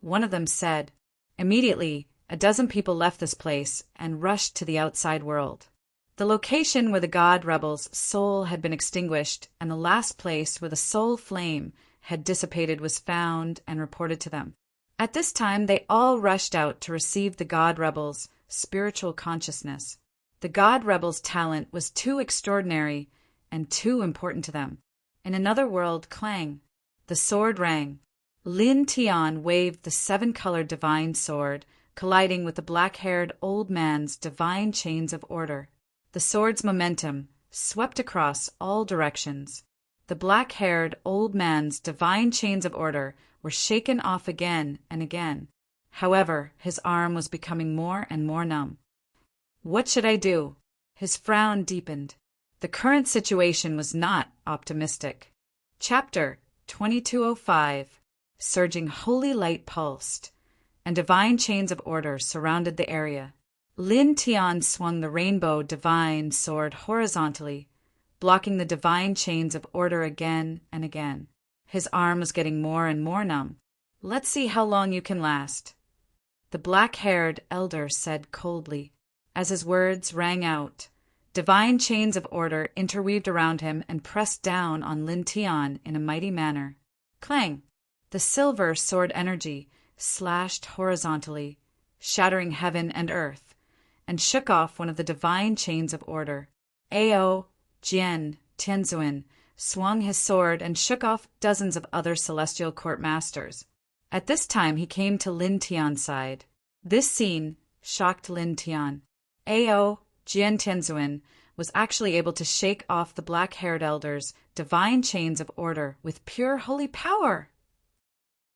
one of them said. Immediately, a dozen people left this place and rushed to the outside world. The location where the god rebel's soul had been extinguished and the last place where the soul flame had dissipated was found and reported to them. At this time, they all rushed out to receive the god rebel's spiritual consciousness. The god rebel's talent was too extraordinary and too important to them. In another world, clang. The sword rang. Lin Tian waved the seven-colored divine sword, colliding with the black-haired old man's divine chains of order. The sword's momentum swept across all directions. The black-haired old man's divine chains of order were shaken off again and again. However, his arm was becoming more and more numb. What should I do? His frown deepened. The current situation was not optimistic. Chapter 2205. Surging holy light pulsed, and divine chains of order surrounded the area. Lin Tian swung the rainbow divine sword horizontally, blocking the divine chains of order again and again. His arm was getting more and more numb. Let's see how long you can last, the black-haired elder said coldly. As his words rang out, divine chains of order interweaved around him and pressed down on Lin Tian in a mighty manner. Clang! The silver sword energy slashed horizontally, shattering heaven and earth, and shook off one of the divine chains of order. Ao Jian Tianzuan swung his sword and shook off dozens of other celestial court masters. At this time he came to Lin Tian's side. This scene shocked Lin Tian. Ao Jian Tianzuan was actually able to shake off the black-haired elder's divine chains of order with pure holy power.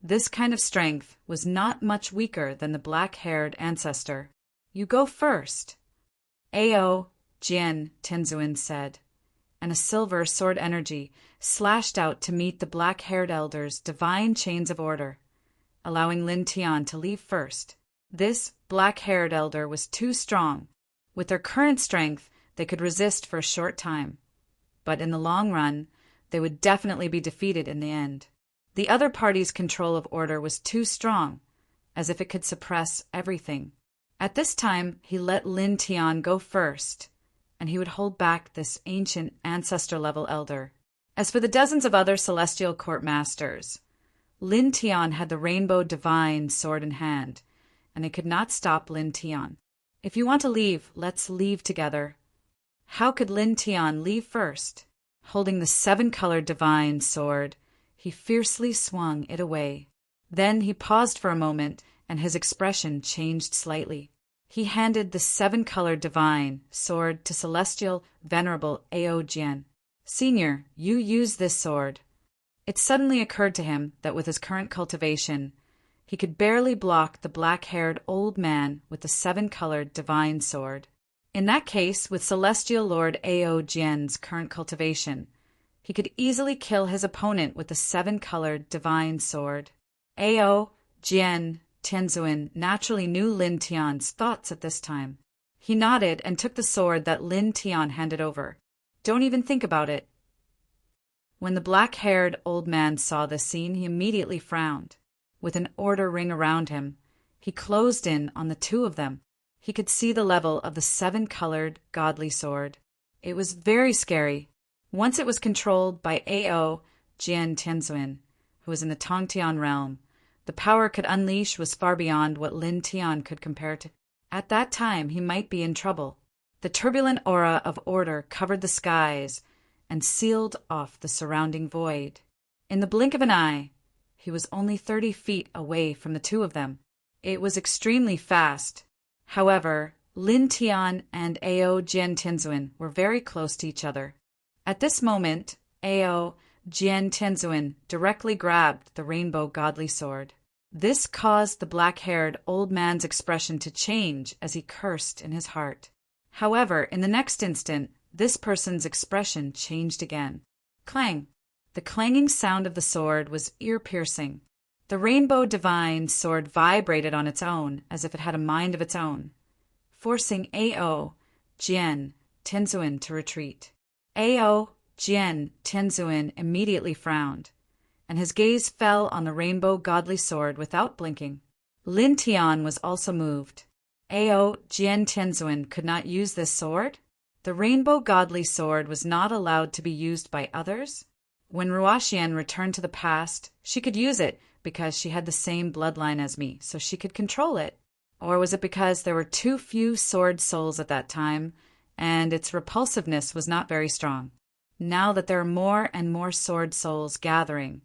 This kind of strength was not much weaker than the black-haired ancestor. You go first. Ao, Jian, Tenzuin said, and a silver sword energy slashed out to meet the black-haired elder's divine chains of order, allowing Lin Tian to leave first. This black-haired elder was too strong. With their current strength, they could resist for a short time, but in the long run, they would definitely be defeated in the end. The other party's control of order was too strong, as if it could suppress everything. At this time, he let Lin Tian go first, and he would hold back this ancient ancestor-level elder. As for the dozens of other celestial court masters, Lin Tian had the rainbow divine sword in hand, and they could not stop Lin Tian. If you want to leave, let's leave together. How could Lin Tian leave first? Holding the seven-colored divine sword, he fiercely swung it away. Then he paused for a moment, and his expression changed slightly. He handed the seven-colored divine sword to Celestial Venerable Ao Jian. Senior, you use this sword. It suddenly occurred to him that with his current cultivation, he could barely block the black-haired old man with the seven-colored divine sword. In that case, with Celestial Lord Ao Jian's current cultivation, he could easily kill his opponent with the seven-colored divine sword. Ao Jian Tenzuin naturally knew Lin Tian's thoughts at this time. He nodded and took the sword that Lin Tian handed over. Don't even think about it. When the black-haired old man saw this scene, he immediately frowned. With an order ring around him, he closed in on the two of them. He could see the level of the seven-colored godly sword. It was very scary. Once it was controlled by Ao Jian Tenzuin, who was in the Tongtian realm, the power it could unleash was far beyond what Lin Tian could compare to. At that time, he might be in trouble. The turbulent aura of order covered the skies and sealed off the surrounding void. In the blink of an eye, he was only 30 feet away from the two of them. It was extremely fast. However, Lin Tian and Ao Jian Tenzuin were very close to each other. At this moment, Ao Jian Tenzuin directly grabbed the rainbow godly sword. This caused the black-haired old man's expression to change as he cursed in his heart. However, in the next instant, this person's expression changed again. Clang! The clanging sound of the sword was ear-piercing. The rainbow divine sword vibrated on its own as if it had a mind of its own, forcing Ao Jian Tenzuin to retreat. Ao Jian Tenzuin immediately frowned, and his gaze fell on the rainbow godly sword without blinking. Lin Tian was also moved. Ao Jian Tenzuin could not use this sword? The rainbow godly sword was not allowed to be used by others? When Ruoxian returned to the past, she could use it because she had the same bloodline as me, so she could control it. Or was it because there were too few sword souls at that time, and its repulsiveness was not very strong? Now that there are more and more sword souls gathering,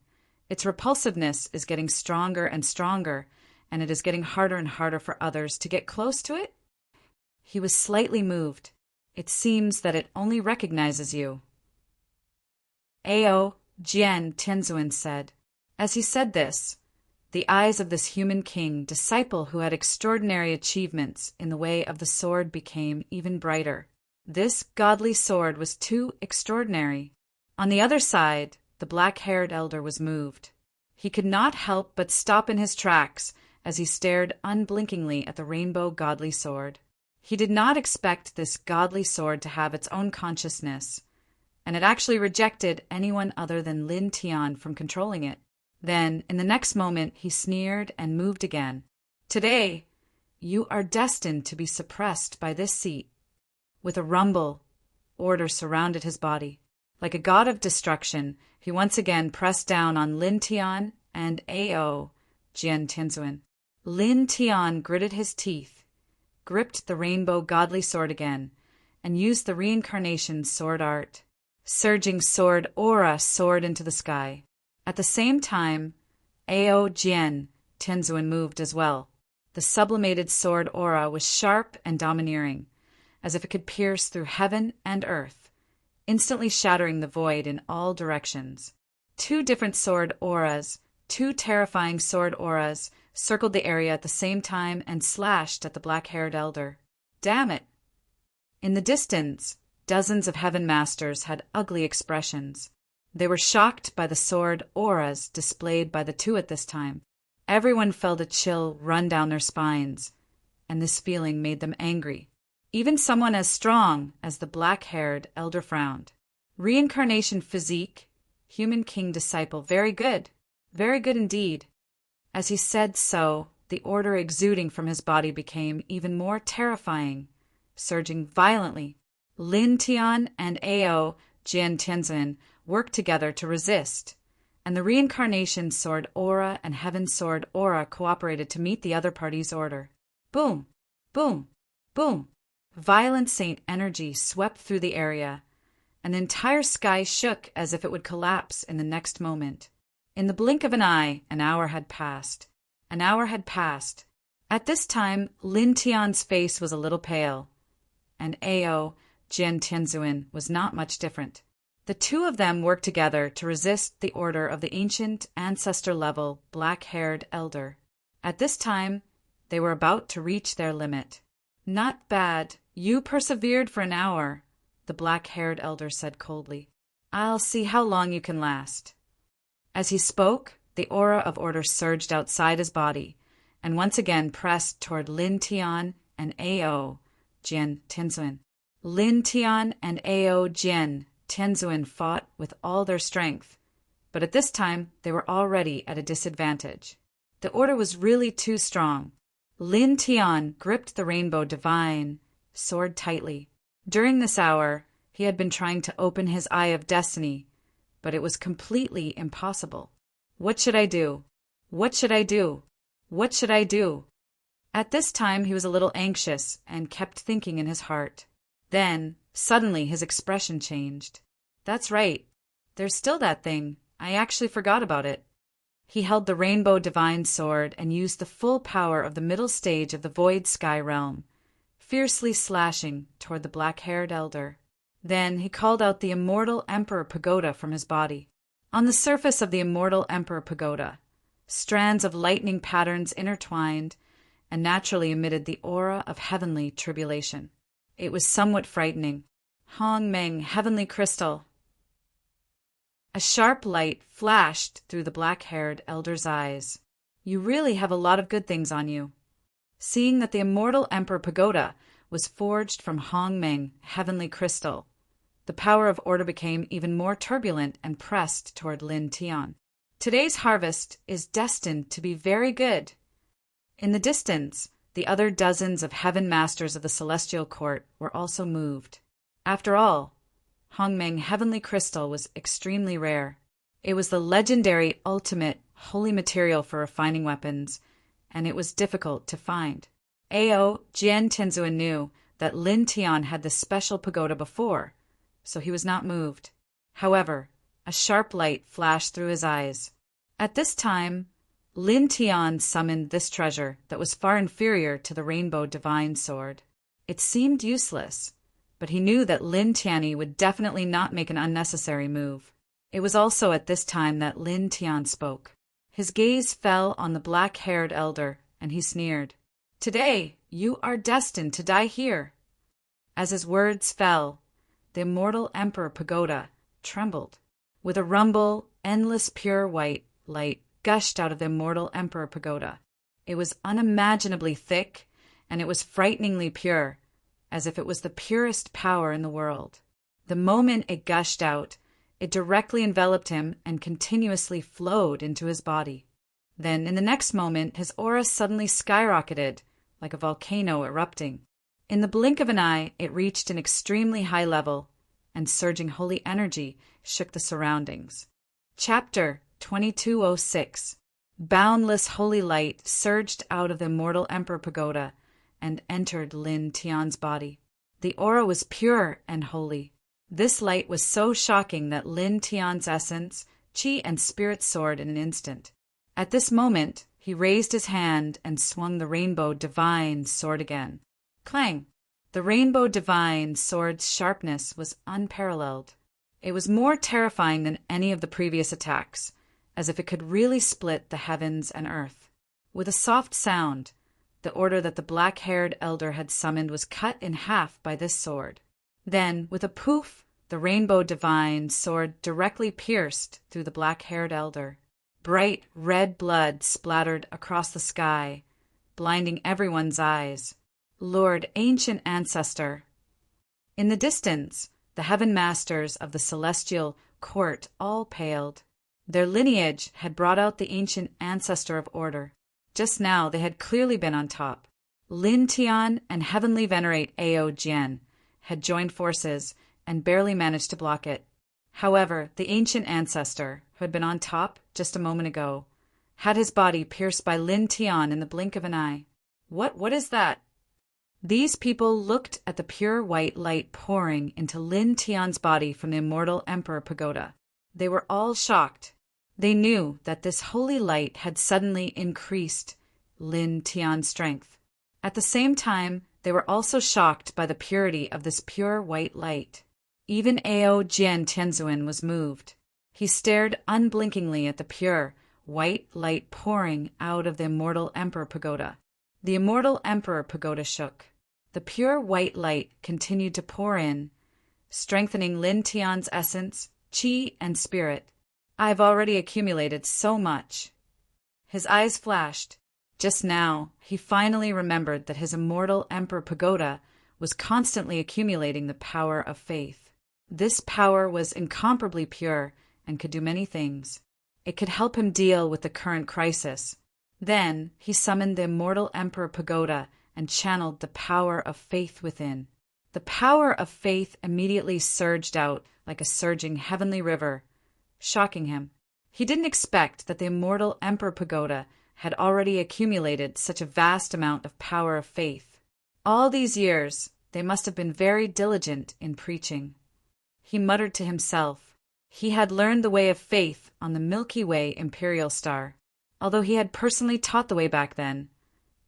its repulsiveness is getting stronger and stronger, and it is getting harder and harder for others to get close to it? He was slightly moved. It seems that it only recognizes you. Ao Jian Tenzuin said. As he said this, the eyes of this human king, disciple who had extraordinary achievements in the way of the sword, became even brighter. This godly sword was too extraordinary. On the other side, the black-haired elder was moved. He could not help but stop in his tracks as he stared unblinkingly at the rainbow godly sword. He did not expect this godly sword to have its own consciousness, and it actually rejected anyone other than Lin Tian from controlling it. Then, in the next moment, he sneered and moved again. Today, you are destined to be suppressed by this seat. With a rumble, order surrounded his body. Like a god of destruction, he once again pressed down on Lin Tian and Ao Jian Tenzuin. Lin Tian gritted his teeth, gripped the rainbow godly sword again, and used the reincarnation sword art. Surging sword aura soared into the sky. At the same time, Ao Jian Tenzuin moved as well. The sublimated sword aura was sharp and domineering, as if it could pierce through heaven and earth, instantly shattering the void in all directions. Two different sword auras, two terrifying sword auras, circled the area at the same time and slashed at the black-haired elder. Damn it! In the distance, dozens of heaven masters had ugly expressions. They were shocked by the sword auras displayed by the two at this time. Everyone felt a chill run down their spines, and this feeling made them angry. Even someone as strong as the black-haired elder frowned. Reincarnation physique, human king disciple, very good indeed. As he said so, the order exuding from his body became even more terrifying, surging violently. Lin Tian and Ao Jian Tianzin worked together to resist, and the reincarnation sword aura and heaven sword aura cooperated to meet the other party's order. Boom! Boom! Boom! Violent saint energy swept through the area, and the entire sky shook as if it would collapse in the next moment. In the blink of an eye, an hour had passed. An hour had passed. At this time, Lin Tian's face was a little pale, and Ao Jian Tianzuan was not much different. The two of them worked together to resist the order of the ancient ancestor-level black-haired elder. At this time, they were about to reach their limit. Not bad. You persevered for an hour, the black-haired elder said coldly. I'll see how long you can last. As he spoke, the aura of order surged outside his body, and once again pressed toward Lin Tian and Ao Jian Tianzuan. Lin Tian and Ao Jian Tianzuan fought with all their strength, but at this time they were already at a disadvantage. The order was really too strong. Lin Tian gripped the rainbow divine sword tightly. During this hour, he had been trying to open his eye of destiny, but it was completely impossible. What should I do? What should I do? What should I do? At this time, he was a little anxious and kept thinking in his heart. Then, suddenly, his expression changed. That's right. There's still that thing. I actually forgot about it. He held the rainbow divine sword and used the full power of the middle stage of the void sky realm, fiercely slashing toward the black-haired elder. Then he called out the immortal Emperor Pagoda from his body. On the surface of the immortal Emperor Pagoda, strands of lightning patterns intertwined and naturally emitted the aura of heavenly tribulation. It was somewhat frightening. Hong Meng, heavenly crystal. A sharp light flashed through the black-haired elder's eyes. You really have a lot of good things on you. Seeing that the immortal Emperor Pagoda was forged from Hong Meng, heavenly crystal, the power of order became even more turbulent and pressed toward Lin Tian. Today's harvest is destined to be very good. In the distance, the other dozens of heaven masters of the celestial court were also moved. After all, Hong Meng heavenly crystal was extremely rare. It was the legendary ultimate holy material for refining weapons, and it was difficult to find. Ao Jian Tianzuan knew that Lin Tian had this special pagoda before, so he was not moved. However, a sharp light flashed through his eyes. At this time, Lin Tian summoned this treasure that was far inferior to the rainbow divine sword. It seemed useless, but he knew that Lin Tianyi would definitely not make an unnecessary move. It was also at this time that Lin Tian spoke. His gaze fell on the black-haired elder, and he sneered. Today, you are destined to die here. As his words fell, the immortal Emperor Pagoda trembled. With a rumble, endless pure white light gushed out of the immortal Emperor Pagoda. It was unimaginably thick, and it was frighteningly pure, as if it was the purest power in the world. The moment it gushed out, it directly enveloped him and continuously flowed into his body. Then, in the next moment, his aura suddenly skyrocketed, like a volcano erupting. In the blink of an eye, it reached an extremely high level, and surging holy energy shook the surroundings. Chapter 2206. Boundless holy light surged out of the immortal Emperor Pagoda and entered Lin Tian's body. The aura was pure and holy. This light was so shocking that Lin Tian's essence, chi, and spirit soared in an instant. At this moment, he raised his hand and swung the rainbow divine sword again. Clang! The rainbow divine sword's sharpness was unparalleled. It was more terrifying than any of the previous attacks, as if it could really split the heavens and earth. With a soft sound, The order that the black-haired elder had summoned was cut in half by this sword. Then, with a poof, the rainbow divine sword directly pierced through the black-haired elder. Bright red blood splattered across the sky, blinding everyone's eyes. Lord, ancient ancestor! In the distance, the heaven masters of the celestial court all paled. Their lineage had brought out the ancient ancestor of order. Just now they had clearly been on top. Lin Tian and heavenly venerate Ao Jian had joined forces and barely managed to block it. However, the ancient ancestor, who had been on top just a moment ago, had his body pierced by Lin Tian in the blink of an eye. What is that? These people looked at the pure white light pouring into Lin Tian's body from the immortal Emperor Pagoda. They were all shocked. They knew that this holy light had suddenly increased Lin Tian's strength. At the same time, they were also shocked by the purity of this pure white light. Even Ao Jian Tianzuan was moved. He stared unblinkingly at the pure, white light pouring out of the immortal Emperor Pagoda. The immortal Emperor Pagoda shook. The pure white light continued to pour in, strengthening Lin Tian's essence, qi, and spirit. I've already accumulated so much. His eyes flashed. Just now, he finally remembered that his immortal Emperor Pagoda was constantly accumulating the power of faith. This power was incomparably pure and could do many things. It could help him deal with the current crisis. Then he summoned the immortal Emperor Pagoda and channeled the power of faith within. The power of faith immediately surged out like a surging heavenly river, shocking him. He didn't expect that the immortal Emperor Pagoda had already accumulated such a vast amount of power of faith. All these years, they must have been very diligent in preaching. He muttered to himself. He had learned the way of faith on the Milky Way imperial star. Although he had personally taught the way back then,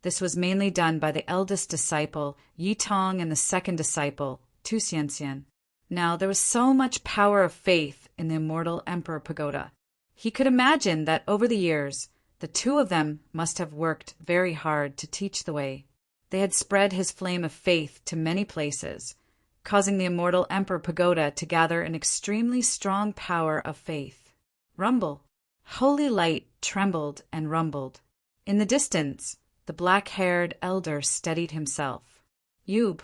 this was mainly done by the eldest disciple, Yi Tong, and the second disciple, Tu Xianxian. Now there was so much power of faith in the immortal Emperor Pagoda. He could imagine that over the years, the two of them must have worked very hard to teach the way. They had spread his flame of faith to many places, causing the immortal Emperor Pagoda to gather an extremely strong power of faith. Rumble. Holy light trembled and rumbled. In the distance, the black-haired elder steadied himself. Yub.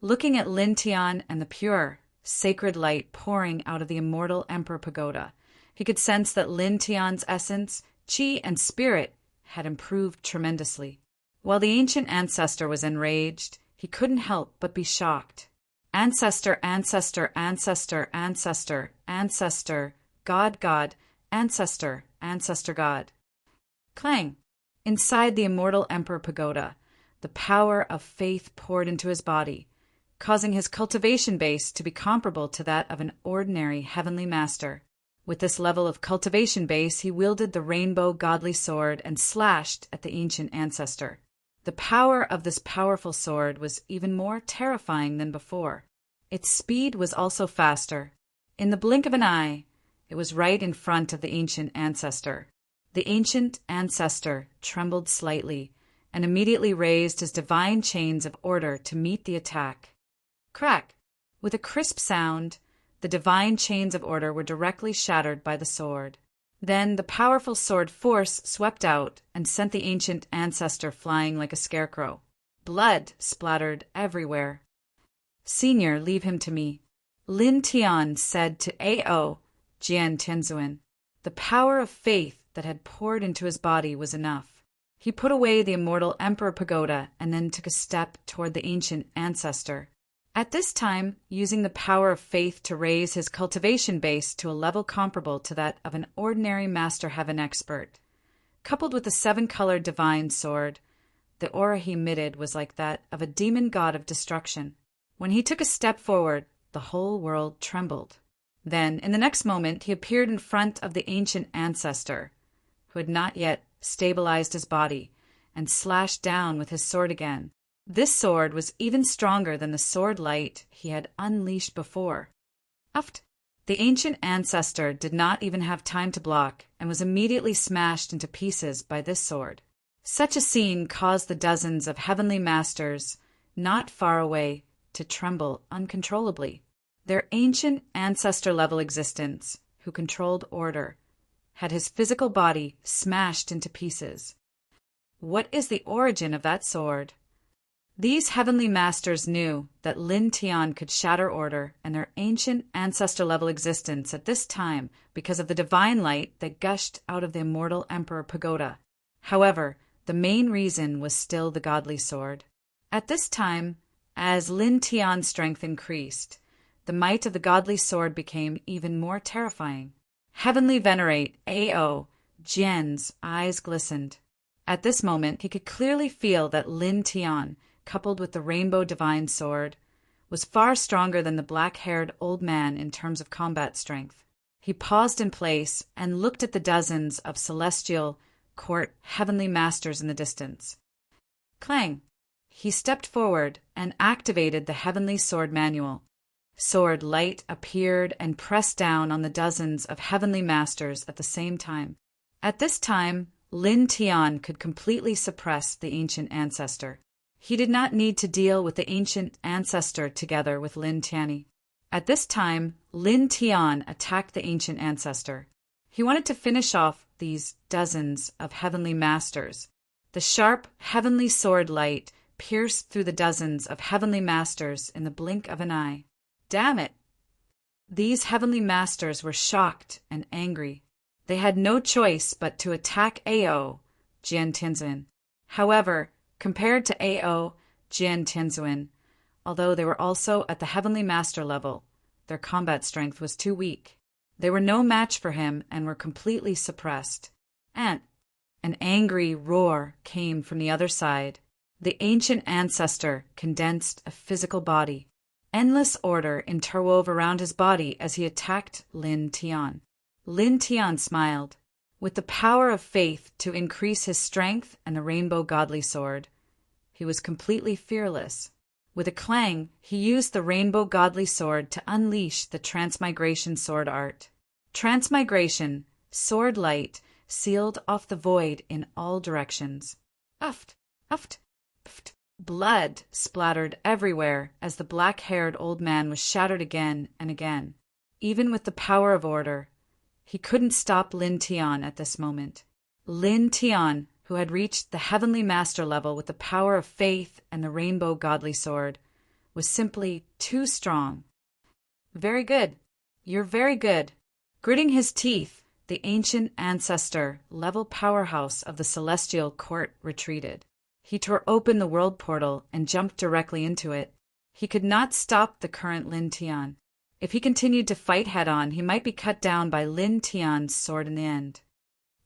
Looking at Lin Tian and the pure, sacred light pouring out of the immortal Emperor Pagoda, he could sense that Lin Tian's essence, qi, and spirit had improved tremendously. While the ancient ancestor was enraged, he couldn't help but be shocked. Ancestor, ancestor, ancestor, ancestor, ancestor, God, God, ancestor, ancestor God. Clang! Inside the immortal Emperor Pagoda, the power of faith poured into his body, causing his cultivation base to be comparable to that of an ordinary heavenly master. With this level of cultivation base, he wielded the rainbow godly sword and slashed at the ancient ancestor. The power of this powerful sword was even more terrifying than before. Its speed was also faster. In the blink of an eye, it was right in front of the ancient ancestor. The ancient ancestor trembled slightly and immediately raised his divine chains of order to meet the attack. Crack! With a crisp sound, the divine chains of order were directly shattered by the sword. Then the powerful sword force swept out and sent the ancient ancestor flying like a scarecrow. Blood splattered everywhere. Senior, leave him to me, Lin Tian said to Ao Jian Tianzuan. The power of faith that had poured into his body was enough. He put away the immortal Emperor Pagoda and then took a step toward the ancient ancestor. At this time, using the power of faith to raise his cultivation base to a level comparable to that of an ordinary Master Heaven expert. Coupled with the seven-colored divine sword, the aura he emitted was like that of a demon god of destruction. When he took a step forward, the whole world trembled. Then, in the next moment, he appeared in front of the ancient ancestor, who had not yet stabilized his body, and slashed down with his sword again. This sword was even stronger than the sword light he had unleashed before. Uft! The ancient ancestor did not even have time to block and was immediately smashed into pieces by this sword. Such a scene caused the dozens of heavenly masters not far away to tremble uncontrollably. Their ancient ancestor-level existence, who controlled order, had his physical body smashed into pieces. What is the origin of that sword? These heavenly masters knew that Lin Tian could shatter order and their ancient ancestor-level existence at this time because of the divine light that gushed out of the immortal Emperor Pagoda. However, the main reason was still the godly sword. At this time, as Lin Tian's strength increased, the might of the godly sword became even more terrifying. Heavenly Venerate A.O. Jian's eyes glistened. At this moment, he could clearly feel that Lin Tian, coupled with the rainbow divine sword, was far stronger than the black-haired old man in terms of combat strength. He paused in place and looked at the dozens of celestial court heavenly masters in the distance. Clang! He stepped forward and activated the heavenly sword manual. Sword light appeared and pressed down on the dozens of heavenly masters at the same time. At this time, Lin Tian could completely suppress the ancient ancestor. He did not need to deal with the ancient ancestor together with Lin Tianyi. At this time, Lin Tian attacked the ancient ancestor. He wanted to finish off these dozens of heavenly masters. The sharp, heavenly sword light pierced through the dozens of heavenly masters in the blink of an eye. Damn it! These heavenly masters were shocked and angry. They had no choice but to attack A.O. Jian Tianzuan. However, compared to A.O. Jian Tianzuan, although they were also at the heavenly master level, their combat strength was too weak. They were no match for him and were completely suppressed. And an angry roar came from the other side. The ancient ancestor condensed a physical body. Endless order interwove around his body as he attacked Lin Tian. Lin Tian smiled. With the power of faith to increase his strength and the rainbow godly sword, he was completely fearless. With a clang, he used the rainbow godly sword to unleash the transmigration sword art. Transmigration, sword light, sealed off the void in all directions. Uft, uft, uft. Blood splattered everywhere as the black-haired old man was shattered again and again. Even with the power of order, he couldn't stop Lin Tian at this moment. Lin Tian, who had reached the heavenly master level with the power of faith and the rainbow godly sword, was simply too strong. Very good. You're very good. Gritting his teeth, the ancient ancestor, level powerhouse of the celestial court retreated. He tore open the world portal and jumped directly into it. He could not stop the current Lin Tian. If he continued to fight head-on, he might be cut down by Lin Tian's sword in the end.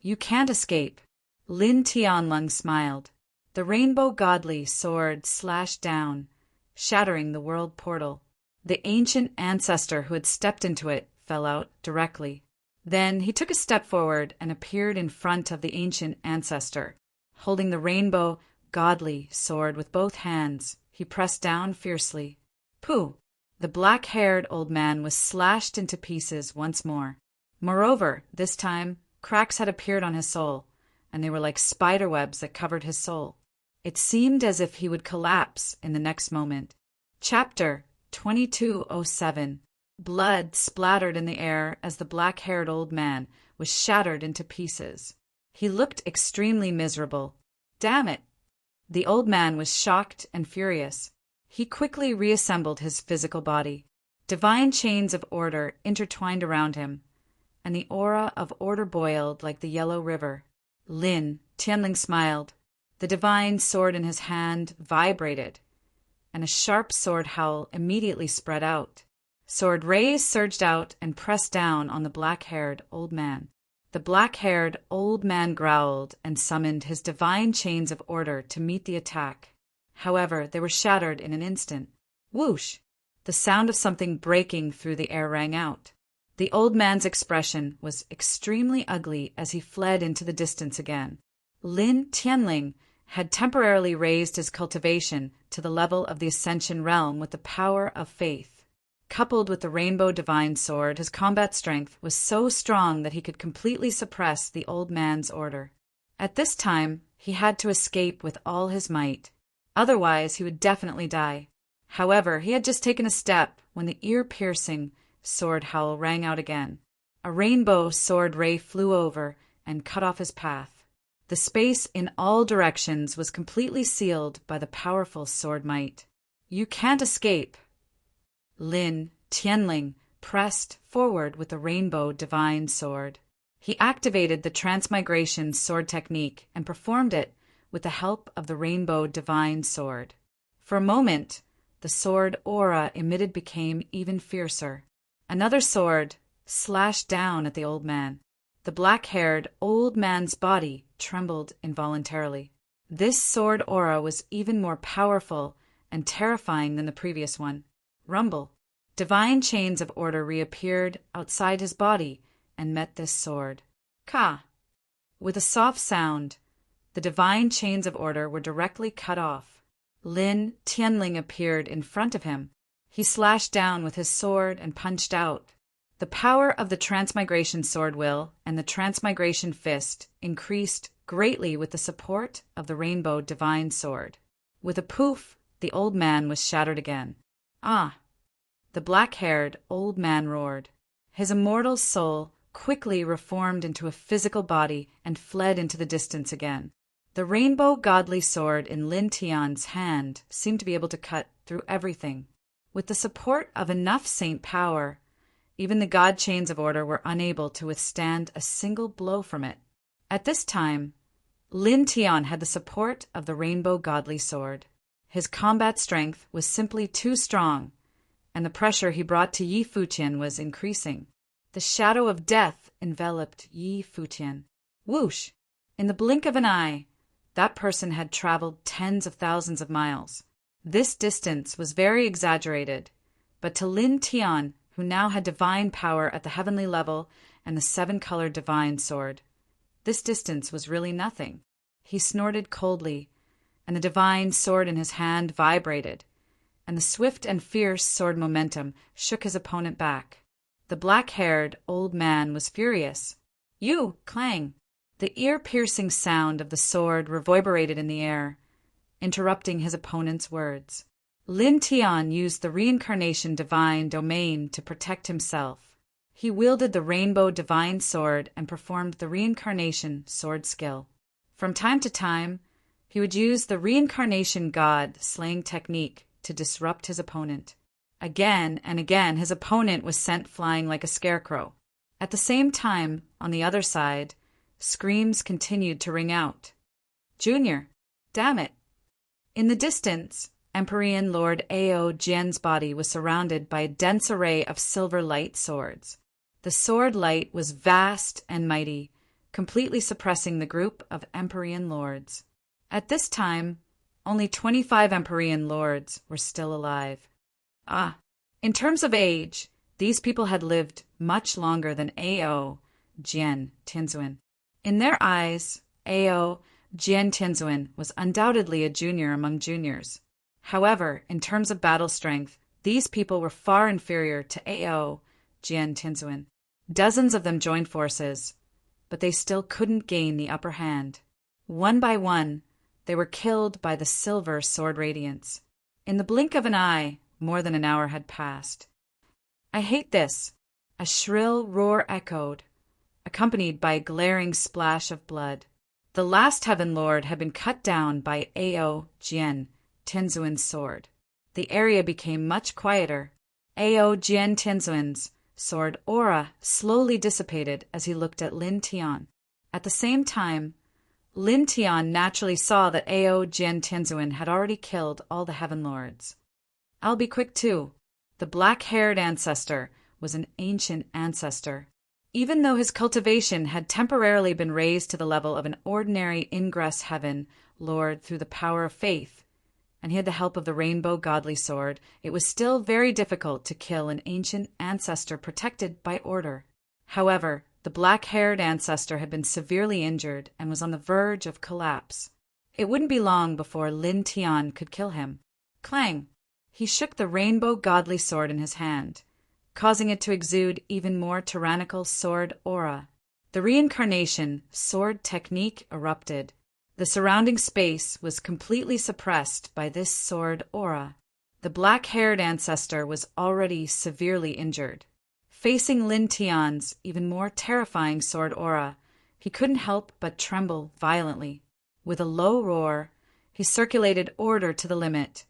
You can't escape. Lin Tianlong smiled. The rainbow godly sword slashed down, shattering the world portal. The ancient ancestor who had stepped into it fell out directly. Then he took a step forward and appeared in front of the ancient ancestor. Holding the rainbow godly sword with both hands, he pressed down fiercely. Pooh! The black-haired old man was slashed into pieces once more. Moreover, this time, cracks had appeared on his soul, and they were like spider webs that covered his soul. It seemed as if he would collapse in the next moment. Chapter 2207. Blood splattered in the air as the black-haired old man was shattered into pieces. He looked extremely miserable. Damn it! The old man was shocked and furious. He quickly reassembled his physical body. Divine chains of order intertwined around him, and the aura of order boiled like the yellow river. Lin Tianling smiled. The divine sword in his hand vibrated, and a sharp sword howl immediately spread out. Sword rays surged out and pressed down on the black-haired old man. The black-haired old man growled and summoned his divine chains of order to meet the attack. However, they were shattered in an instant. Whoosh! The sound of something breaking through the air rang out. The old man's expression was extremely ugly as he fled into the distance again. Lin Tianling had temporarily raised his cultivation to the level of the Ascension realm with the power of faith. Coupled with the rainbow divine sword, his combat strength was so strong that he could completely suppress the old man's order. At this time, He had to escape with all his might. Otherwise, he would definitely die. However, he had just taken a step when the ear-piercing sword howl rang out again. A rainbow sword ray flew over and cut off his path. The space in all directions was completely sealed by the powerful sword might. You can't escape. Lin Tianling pressed forward with the rainbow divine sword. He activated the transmigration sword technique and performed it with the help of the rainbow divine sword. For a moment, the sword aura emitted became even fiercer. Another sword slashed down at the old man. The black-haired old man's body trembled involuntarily. This sword aura was even more powerful and terrifying than the previous one. Rumble. Divine chains of order reappeared outside his body and met this sword. Ka! With a soft sound, the divine chains of order were directly cut off. Lin Tianling appeared in front of him. He slashed down with his sword and punched out. The power of the transmigration sword will and the transmigration fist increased greatly with the support of the rainbow divine sword. With a poof, the old man was shattered again. Ah! The black-haired old man roared. His immortal soul quickly reformed into a physical body and fled into the distance again. The rainbow godly sword in Lin Tian's hand seemed to be able to cut through everything. With the support of enough saint power, even the god chains of order were unable to withstand a single blow from it. At this time, Lin Tian had the support of the rainbow godly sword. His combat strength was simply too strong, and the pressure he brought to Yi Fuqian was increasing. The shadow of death enveloped Yi Fuqian. Whoosh! In the blink of an eye, that person had traveled tens of thousands of miles. This distance was very exaggerated, but to Lin Tian, who now had divine power at the heavenly level and the seven-colored divine sword, this distance was really nothing. He snorted coldly, and the divine sword in his hand vibrated, and the swift and fierce sword momentum shook his opponent back. The black-haired old man was furious. You! Clang! The ear-piercing sound of the sword reverberated in the air, interrupting his opponent's words. Lin Tian used the reincarnation divine domain to protect himself. He wielded the rainbow divine sword and performed the reincarnation sword skill. From time to time, he would use the reincarnation god slaying technique to disrupt his opponent. Again and again, his opponent was sent flying like a scarecrow. At the same time, on the other side, screams continued to ring out. Junior! Damn it! In the distance, Emperor Lord Ao Jian's body was surrounded by a dense array of silver light swords. The sword light was vast and mighty, completely suppressing the group of Empyrean lords. At this time, only 25 Empyrean lords were still alive. Ah, in terms of age, these people had lived much longer than Ao Jian Tianzuan. In their eyes, Ao Jian Tianzuan was undoubtedly a junior among juniors. However, in terms of battle strength, these people were far inferior to Ao Jian Tianzuan. Dozens of them joined forces, but they still couldn't gain the upper hand. One by one, they were killed by the silver sword radiance. In the blink of an eye, more than an hour had passed. I hate this. A shrill roar echoed, accompanied by a glaring splash of blood. The last Heaven Lord had been cut down by Ao Jian Tianzuan's sword. The area became much quieter. Ao Jian Tianzuan's sword aura slowly dissipated as he looked at Lin Tian. At the same time, Lin Tian naturally saw that Ao Jian Tianzuan had already killed all the Heaven Lords. I'll be quick too. The black-haired ancestor was an ancient ancestor. Even though his cultivation had temporarily been raised to the level of an ordinary ingress Heaven Lord through the power of faith, and he had the help of the rainbow godly sword, it was still very difficult to kill an ancient ancestor protected by order. However, the black-haired ancestor had been severely injured and was on the verge of collapse. It wouldn't be long before Lin Tian could kill him. Clang! He shook the rainbow godly sword in his hand, causing it to exude even more tyrannical sword aura. The reincarnation sword technique erupted. The surrounding space was completely suppressed by this sword aura. The black-haired ancestor was already severely injured. Facing Lin Tian's even more terrifying sword aura, he couldn't help but tremble violently. With a low roar, he circulated order to the limit,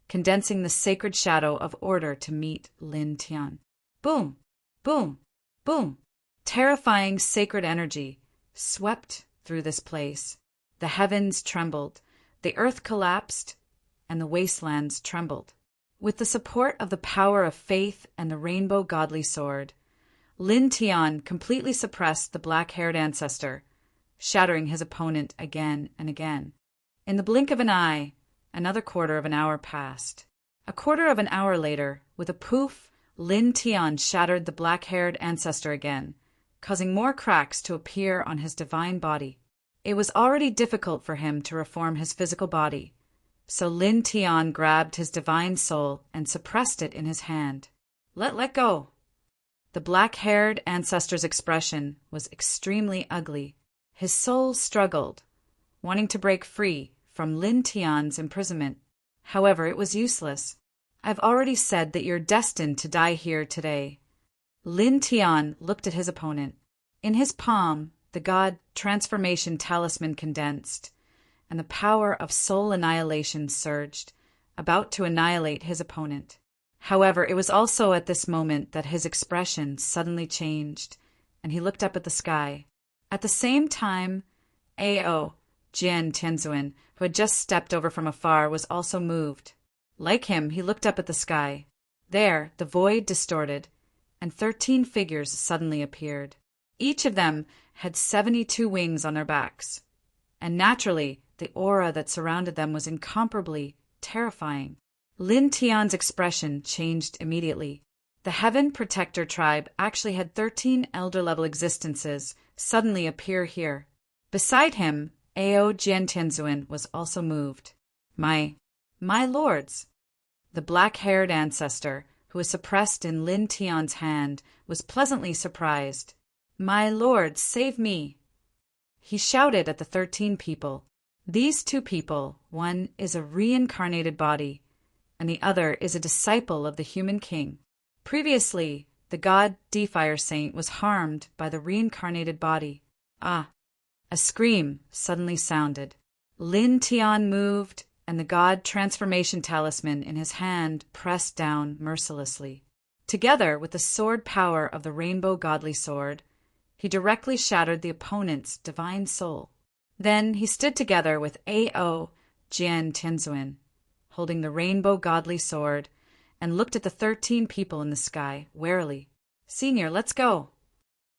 condensing the sacred shadow of order to meet Lin Tian. Boom! Boom! Boom! Terrifying sacred energy swept through this place. The heavens trembled, the earth collapsed, and the wastelands trembled. With the support of the power of faith and the rainbow godly sword, Lin Tian completely suppressed the black-haired ancestor, shattering his opponent again and again. In the blink of an eye, another quarter of an hour passed. A quarter of an hour later, with a poof, Lin Tian shattered the black-haired ancestor again, causing more cracks to appear on his divine body. It was already difficult for him to reform his physical body, so Lin Tian grabbed his divine soul and suppressed it in his hand. Let go! The black-haired ancestor's expression was extremely ugly. His soul struggled, wanting to break free from Lin Tian's imprisonment. However, it was useless. I've already said that you're destined to die here today. Lin Tian looked at his opponent. In his palm, the god transformation talisman condensed, and the power of soul annihilation surged, about to annihilate his opponent. However, it was also at this moment that his expression suddenly changed, and he looked up at the sky. At the same time, Ao Jian Tianzuan, who had just stepped over from afar, was also moved. Like him, he looked up at the sky. There, the void distorted, and 13 figures suddenly appeared. Each of them had 72 wings on their backs, and naturally, the aura that surrounded them was incomparably terrifying. Lin Tian's expression changed immediately. The Heaven Protector tribe actually had 13 elder-level existences suddenly appear here. Beside him, Ao Jian Tianzuan was also moved. My lords! The black-haired ancestor, who was suppressed in Lin Tian's hand, was pleasantly surprised. My lords, save me! He shouted at the 13 people. These 2 people, one is a reincarnated body, and the other is a disciple of the human king. Previously, the god Defire Saint was harmed by the reincarnated body. Ah! A scream suddenly sounded. Lin Tian moved, and the god transformation talisman in his hand pressed down mercilessly. Together with the sword power of the rainbow godly sword, he directly shattered the opponent's divine soul. Then he stood together with Ao Jian Tianzuan, holding the rainbow godly sword, and looked at the 13 people in the sky warily. Senior, let's go,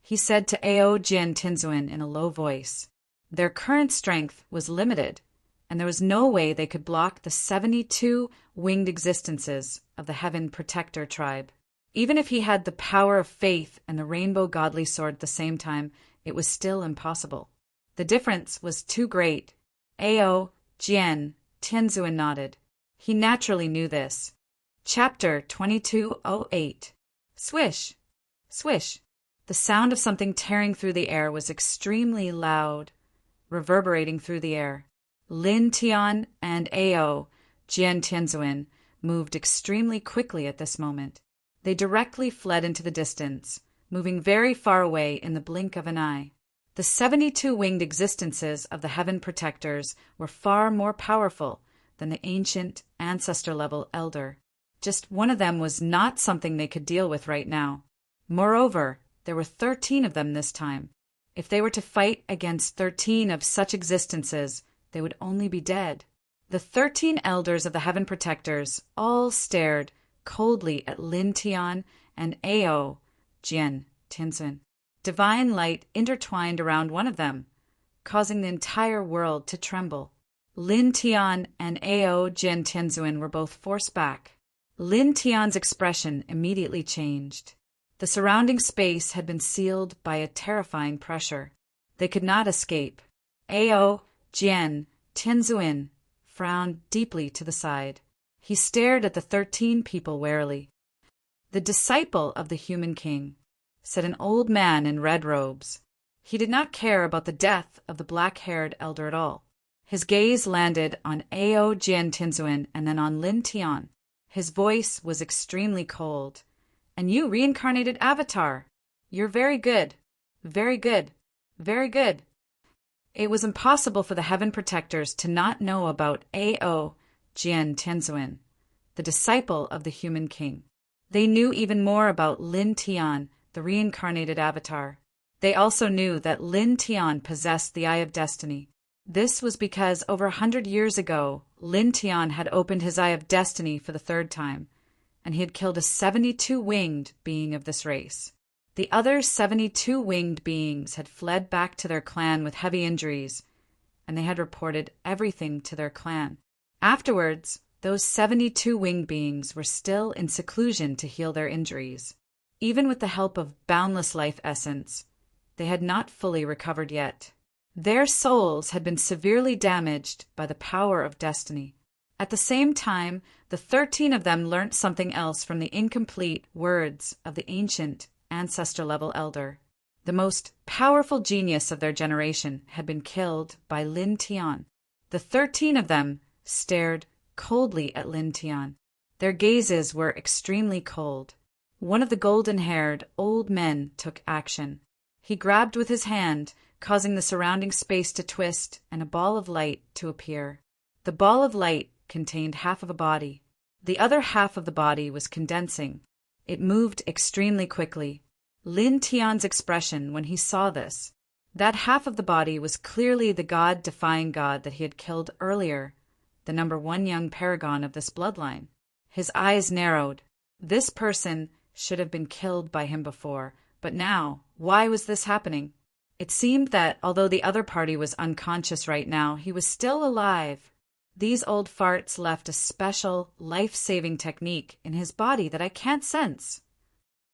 he said to Ao Jian Tianzuan in a low voice. Their current strength was limited, and there was no way they could block the 72 winged existences of the Heaven Protector tribe. Even if he had the power of faith and the rainbow godly sword at the same time, it was still impossible. The difference was too great. Ao Jian Tianzuan nodded. He naturally knew this. Chapter 2208. Swish! Swish! The sound of something tearing through the air was extremely loud, reverberating through the air. Lin Tian and Ao Jian Tianzuan moved extremely quickly at this moment. They directly fled into the distance, moving very far away in the blink of an eye. The 72 winged existences of the Heaven Protectors were far more powerful than the ancient ancestor-level elder. Just one of them was not something they could deal with right now. Moreover, there were 13 of them this time. If they were to fight against 13 of such existences, they would only be dead. The 13 elders of the Heaven Protectors all stared coldly at Lin Tian and Ao Jian Tianzuan. Divine light intertwined around one of them, causing the entire world to tremble. Lin Tian and Ao Jian Tianzuan were both forced back. Lin Tian's expression immediately changed. The surrounding space had been sealed by a terrifying pressure. They could not escape. Ao Jian Tianzuan frowned deeply to the side. He stared at the 13 people warily. The disciple of the human king, said an old man in red robes. He did not care about the death of the black-haired elder at all. His gaze landed on Ao Jian Tinzuin and then on Lin Tian. His voice was extremely cold. "And you, reincarnated avatar! You're very good. Very good. Very good." It was impossible for the Heaven Protectors to not know about Ao Jian Tinzuin, the disciple of the Human King. They knew even more about Lin Tian, the reincarnated avatar. They also knew that Lin Tian possessed the Eye of Destiny. This was because over 100 years ago, Lin Tian had opened his Eye of Destiny for the third time, and he had killed a 72-winged being of this race. The other 72 winged beings had fled back to their clan with heavy injuries, and they had reported everything to their clan. Afterwards, those 72 winged beings were still in seclusion to heal their injuries. Even with the help of boundless life essence, they had not fully recovered yet. Their souls had been severely damaged by the power of destiny. At the same time, the 13 of them learnt something else from the incomplete words of the ancient ancestor-level elder. The most powerful genius of their generation had been killed by Lin Tian. The 13 of them stared coldly at Lin Tian. Their gazes were extremely cold. One of the golden-haired old men took action. He grabbed with his hand, causing the surrounding space to twist and a ball of light to appear. The ball of light contained half of a body. The other half of the body was condensing. It moved extremely quickly. Lin Tian's expression when he saw this, that half of the body was clearly the god-defying god that he had killed earlier, the number 1 young paragon of this bloodline. His eyes narrowed. This person should have been killed by him before, but now, why was this happening? It seemed that although the other party was unconscious right now, he was still alive. These old farts left a special, life-saving technique in his body that I can't sense.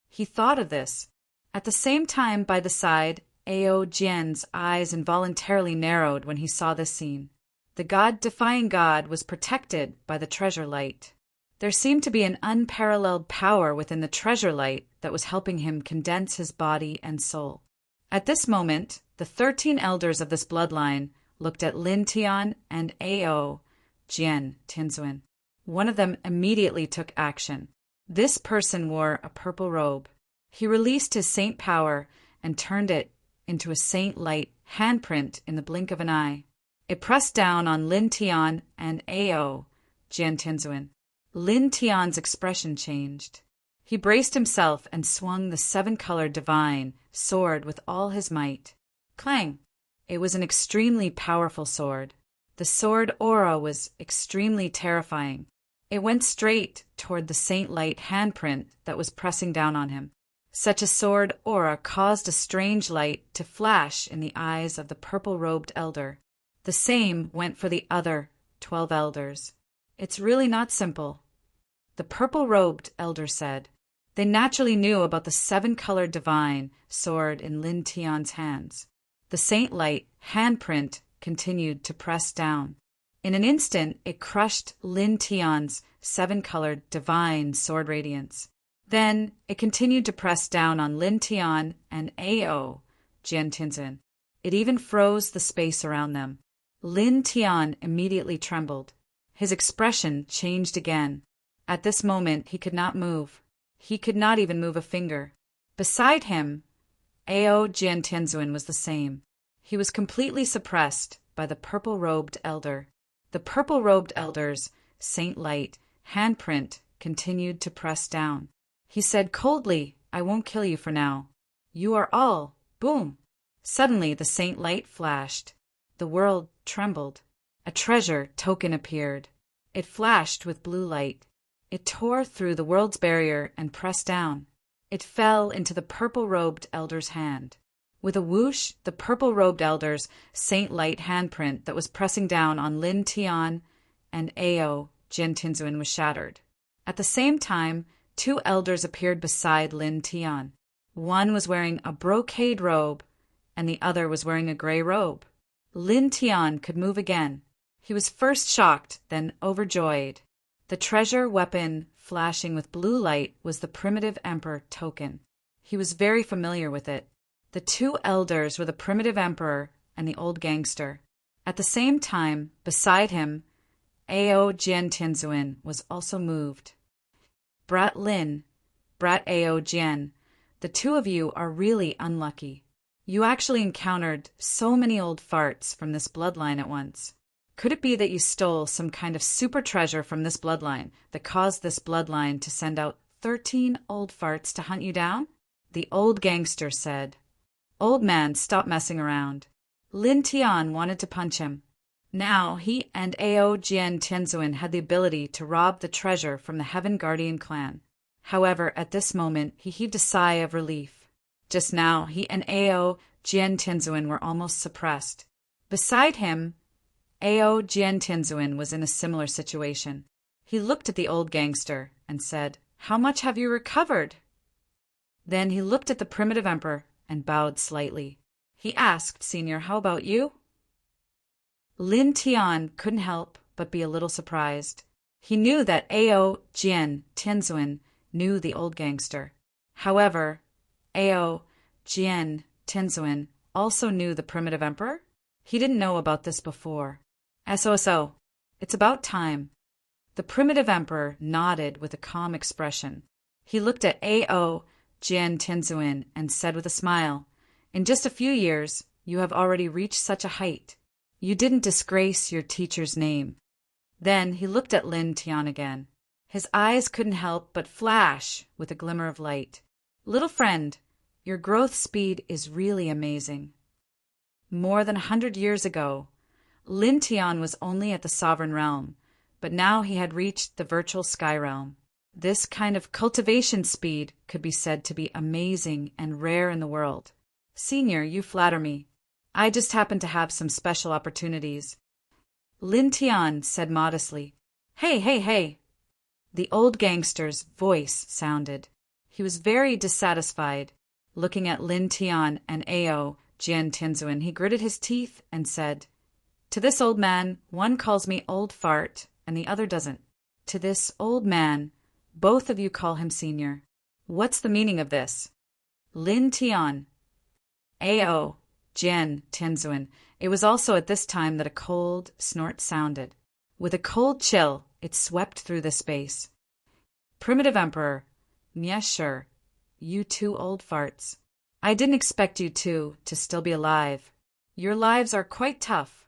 He thought of this. At the same time, by the side, Ao Jian's eyes involuntarily narrowed when he saw this scene. The god-defying god was protected by the treasure light. There seemed to be an unparalleled power within the treasure light that was helping him condense his body and soul. At this moment, the 13 elders of this bloodline looked at Lin Tian and Ao Jian Tinzuin. One of them immediately took action. This person wore a purple robe. He released his saint power and turned it into a saint light handprint in the blink of an eye. It pressed down on Lin Tian and Ao Jian Tinzuin. Lin Tian's expression changed. He braced himself and swung the 7-colored divine sword with all his might. Clang! It was an extremely powerful sword. The sword aura was extremely terrifying. It went straight toward the saint light handprint that was pressing down on him. Such a sword aura caused a strange light to flash in the eyes of the purple-robed elder. The same went for the other 12 elders. It's really not simple, the purple-robed elder said. They naturally knew about the 7-colored divine sword in Lin Tian's hands. The saint light handprint continued to press down. In an instant, it crushed Lin Tian's 7-colored divine sword radiance. Then it continued to press down on Lin Tian and Ao Jian Tinzuin. It even froze the space around them. Lin Tian immediately trembled. His expression changed again. At this moment, he could not move. He could not even move a finger. Beside him, Ao Jian Tinzuin was the same. He was completely suppressed by the purple-robed elder. The purple-robed elder's saint light handprint continued to press down. He said coldly, "I won't kill you for now. You are all." Boom! Suddenly the saint light flashed. The world trembled. A treasure token appeared. It flashed with blue light. It tore through the world's barrier and pressed down. It fell into the purple-robed elder's hand. With a whoosh, the purple-robed elder's saint light handprint that was pressing down on Lin Tian and Ao Jian Tinzuin was shattered. At the same time, 2 elders appeared beside Lin Tian. One was wearing a brocade robe, and the other was wearing a gray robe. Lin Tian could move again. He was first shocked, then overjoyed. The treasure weapon flashing with blue light was the primitive emperor token. He was very familiar with it. The 2 elders were the primitive emperor and the old gangster. At the same time, beside him, Ao Jian Tianzuan was also moved. Brat Lin, Brat Ao Jian, the two of you are really unlucky. You actually encountered so many old farts from this bloodline at once. Could it be that you stole some kind of super treasure from this bloodline that caused this bloodline to send out 13 old farts to hunt you down? The old gangster said. Old man, stop messing around. Lin Tian wanted to punch him. Now he and Ao Jian Tianzuan had the ability to rob the treasure from the Heaven Guardian clan. However, at this moment, he heaved a sigh of relief. Just now, he and Ao Jian Tianzuan were almost suppressed. Beside him, Ao Jian Tianzuan was in a similar situation. He looked at the old gangster and said, How much have you recovered? Then he looked at the primitive emperor and bowed slightly. He asked, Senior, how about you? Lin Tian couldn't help but be a little surprised. He knew that Ao Jian Tianzuan knew the old gangster. However, Ao Jian Tianzuan also knew the primitive emperor? He didn't know about this before. SOSO, it's about time. The primitive emperor nodded with a calm expression. He looked at Ao Jian Tianzuan and said with a smile, In just a few years, you have already reached such a height. You didn't disgrace your teacher's name. Then he looked at Lin Tian again. His eyes couldn't help but flash with a glimmer of light. Little friend, your growth speed is really amazing. More than 100 years ago, Lin Tian was only at the sovereign realm, but now he had reached the virtual sky realm. This kind of cultivation speed could be said to be amazing and rare in the world. Senior, you flatter me. I just happen to have some special opportunities. Lin Tian said modestly. Hey. The old gangster's voice sounded. He was very dissatisfied. Looking at Lin Tian and Ao Jian Tianzuan, he gritted his teeth and said, To this old man, one calls me Old Fart and the other doesn't. To this old man, both of you call him Senior. What's the meaning of this? Lin Tian, Ao Jian Tianzuan. It was also at this time that a cold snort sounded. With a cold chill, it swept through the space. Primitive Emperor, yes, sure. You two old farts. I didn't expect you two to still be alive. Your lives are quite tough.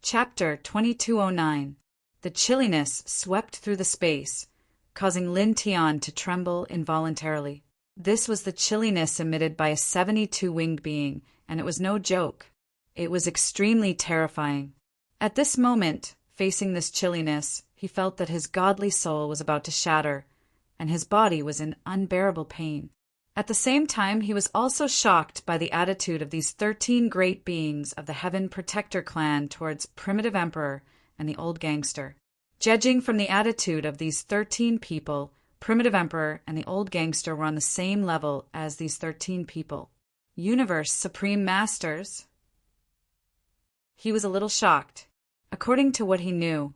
Chapter 2209. The chilliness swept through the space, causing Lin Tian to tremble involuntarily. This was the chilliness emitted by a 72-winged being, and it was no joke. It was extremely terrifying. At this moment, facing this chilliness, he felt that his godly soul was about to shatter, and his body was in unbearable pain. At the same time, he was also shocked by the attitude of these 13 great beings of the Heaven Protector clan towards Primitive Emperor and the old gangster. Judging from the attitude of these 13 people, Primitive Emperor and the old gangster were on the same level as these 13 people. Universe Supreme Masters. He was a little shocked. According to what he knew,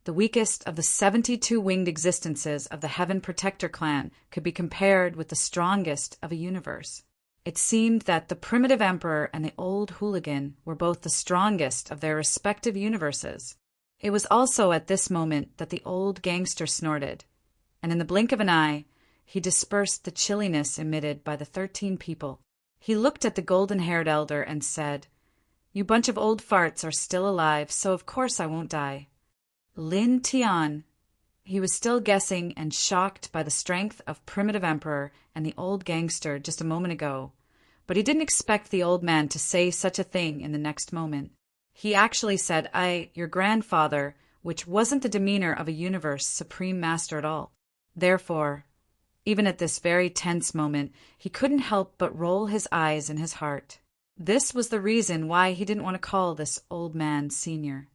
the weakest of the 72 winged existences of the Heaven Protector clan could be compared with the strongest of a universe. It seemed that the Primitive Emperor and the old hooligan were both the strongest of their respective universes. It was also at this moment that the old gangster snorted, and in the blink of an eye, he dispersed the chilliness emitted by the 13 people. He looked at the golden-haired elder and said, You bunch of old farts are still alive, so of course I won't die. Lin Tian. He was still guessing and shocked by the strength of Primitive Emperor and the old gangster just a moment ago, but he didn't expect the old man to say such a thing in the next moment. He actually said, your grandfather, which wasn't the demeanor of a universe supreme master at all. Therefore, even at this very tense moment, he couldn't help but roll his eyes in his heart. This was the reason why he didn't want to call this old man Senior.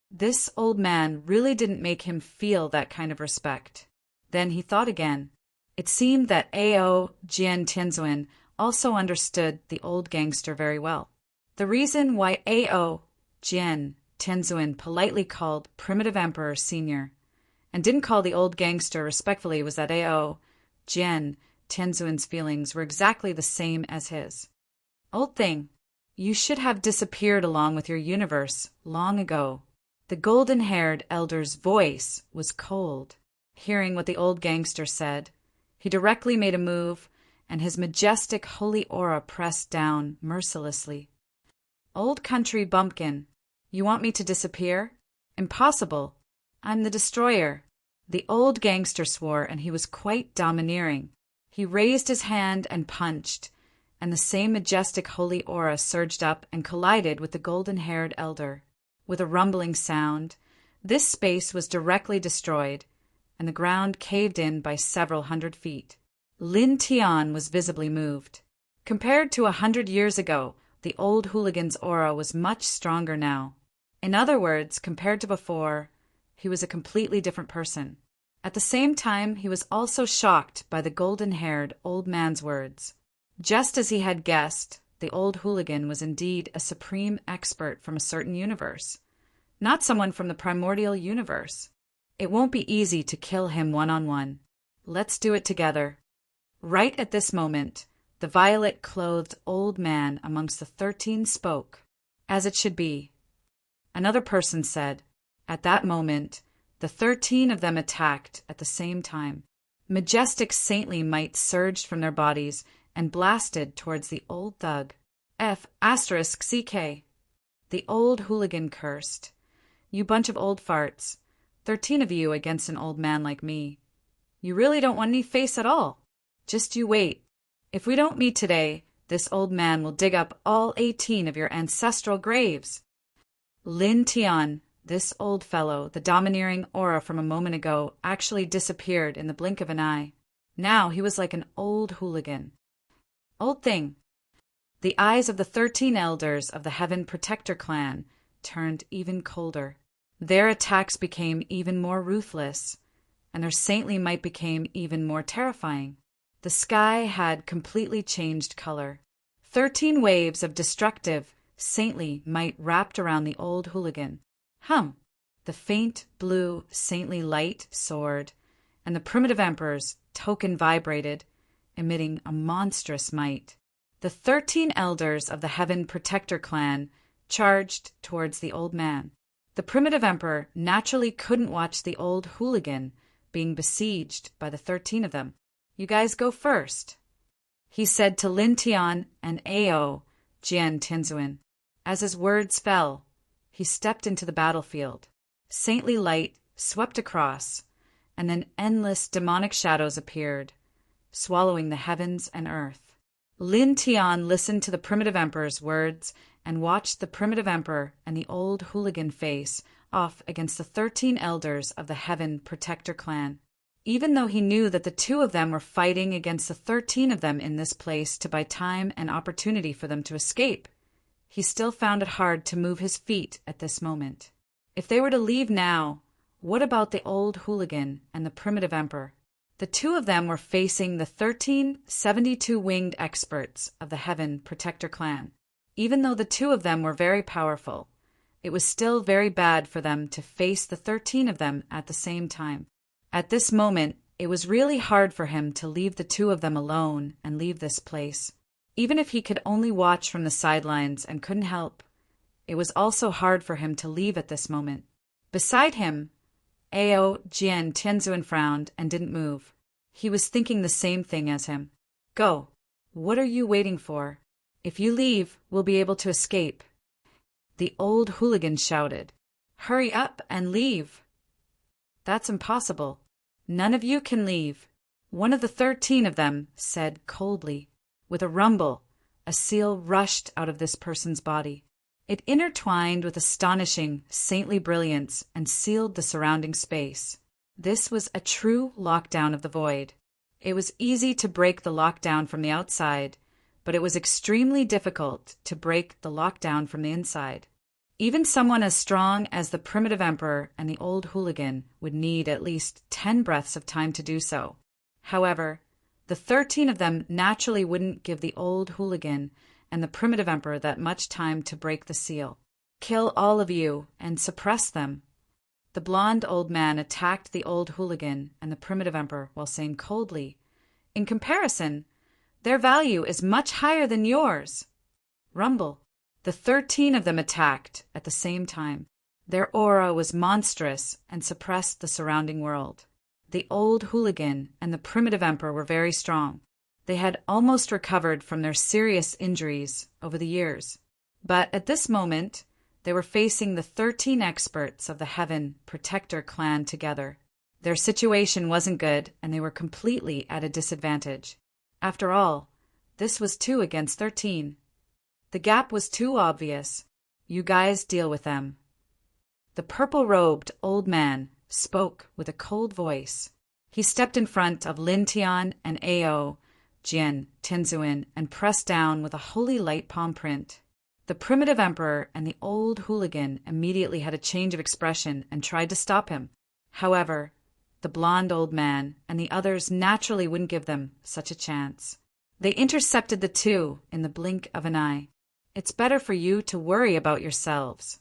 This old man really didn't make him feel that kind of respect. Then he thought again. It seemed that Ao Jian Tianzuan also understood the old gangster very well. The reason why Ao Jian Tianzuan politely called Primitive Emperor Senior and didn't call the old gangster respectfully was that Ao Jian Tianzuan's feelings were exactly the same as his. Old thing, You should have disappeared along with your universe long ago. The golden-haired elder's voice was cold. Hearing what the old gangster said, he directly made a move, and his majestic holy aura pressed down mercilessly. Old country bumpkin, you want me to disappear? Impossible. I'm the destroyer. The old gangster swore, and he was quite domineering. He raised his hand and punched, and the same majestic holy aura surged up and collided with the golden-haired elder. With a rumbling sound, this space was directly destroyed, and the ground caved in by several hundred feet. Lin Tian was visibly moved. Compared to 100 years ago, the old hooligan's aura was much stronger now. In other words, compared to before, he was a completely different person. At the same time, he was also shocked by the golden-haired old man's words. Just as he had guessed, the old hooligan was indeed a supreme expert from a certain universe, not someone from the primordial universe. It won't be easy to kill him one-on-one. Let's do it together. Right at this moment, the violet-clothed old man amongst the 13 spoke. As it should be. Another person said. At that moment, the 13 of them attacked at the same time. Majestic saintly might surged from their bodies and blasted towards the old thug. F***CK. The old hooligan cursed. You bunch of old farts. 13 of you against an old man like me. You really don't want any face at all. Just you wait. If we don't meet today, this old man will dig up all 18 of your ancestral graves. Lin Tian, this old fellow, the domineering aura from a moment ago, actually disappeared in the blink of an eye. Now he was like an old hooligan. Old thing. The eyes of the 13 elders of the Heaven Protector clan turned even colder. Their attacks became even more ruthless, and their saintly might became even more terrifying. The sky had completely changed color. 13 waves of destructive, saintly might wrapped around the old hooligan. The faint blue saintly light soared, and the primitive emperor's token vibrated, emitting a monstrous might. The 13 elders of the Heaven Protector clan charged towards the old man. The primitive emperor naturally couldn't watch the old hooligan being besieged by the 13 of them. You guys go first, he said to Lin Tian and Ao Jian Tinzuin. As his words fell, he stepped into the battlefield. Saintly light swept across, and then endless demonic shadows appeared, swallowing the heavens and earth. Lin Tian listened to the primitive emperor's words and watched the primitive emperor and the old hooligan face off against the 13 elders of the Heaven Protector clan. Even though he knew that the 2 of them were fighting against the 13 of them in this place to buy time and opportunity for them to escape, he still found it hard to move his feet at this moment. If they were to leave now, what about the old hooligan and the primitive emperor? The 2 of them were facing the 13 72-winged experts of the Heaven Protector clan. Even though the 2 of them were very powerful, it was still very bad for them to face the 13 of them at the same time. At this moment, it was really hard for him to leave the 2 of them alone and leave this place. Even if he could only watch from the sidelines and couldn't help, it was also hard for him to leave at this moment. Beside him, Ao Jian Tianzuan frowned and didn't move. He was thinking the same thing as him. Go. What are you waiting for? If you leave, we'll be able to escape. The old hooligan shouted. Hurry up and leave. That's impossible. None of you can leave. One of the 13 of them said coldly. With a rumble, a seal rushed out of this person's body. It intertwined with astonishing, saintly brilliance and sealed the surrounding space. This was a true lockdown of the void. It was easy to break the lockdown from the outside, but it was extremely difficult to break the lockdown from the inside. Even someone as strong as the primitive emperor and the old hooligan would need at least 10 breaths of time to do so. However, the 13 of them naturally wouldn't give the old hooligan and the primitive emperor that much time to break the seal. Kill all of you and suppress them. The blond old man attacked the old hooligan and the primitive emperor while saying coldly, in comparison, their value is much higher than yours. Rumble. The 13 of them attacked at the same time. Their aura was monstrous and suppressed the surrounding world. The old hooligan and the primitive emperor were very strong. They had almost recovered from their serious injuries over the years. But at this moment, they were facing the 13 experts of the Heaven Protector clan together. Their situation wasn't good, and they were completely at a disadvantage. After all, this was 2 against 13. The gap was too obvious. You guys deal with them. The purple-robed old man spoke with a cold voice. He stepped in front of Lin Tian and Ao Jian Tinzuin and pressed down with a holy light palm print. The primitive emperor and the old hooligan immediately had a change of expression and tried to stop him. However, the blond old man and the others naturally wouldn't give them such a chance. They intercepted the 2 in the blink of an eye. It's better for you to worry about yourselves,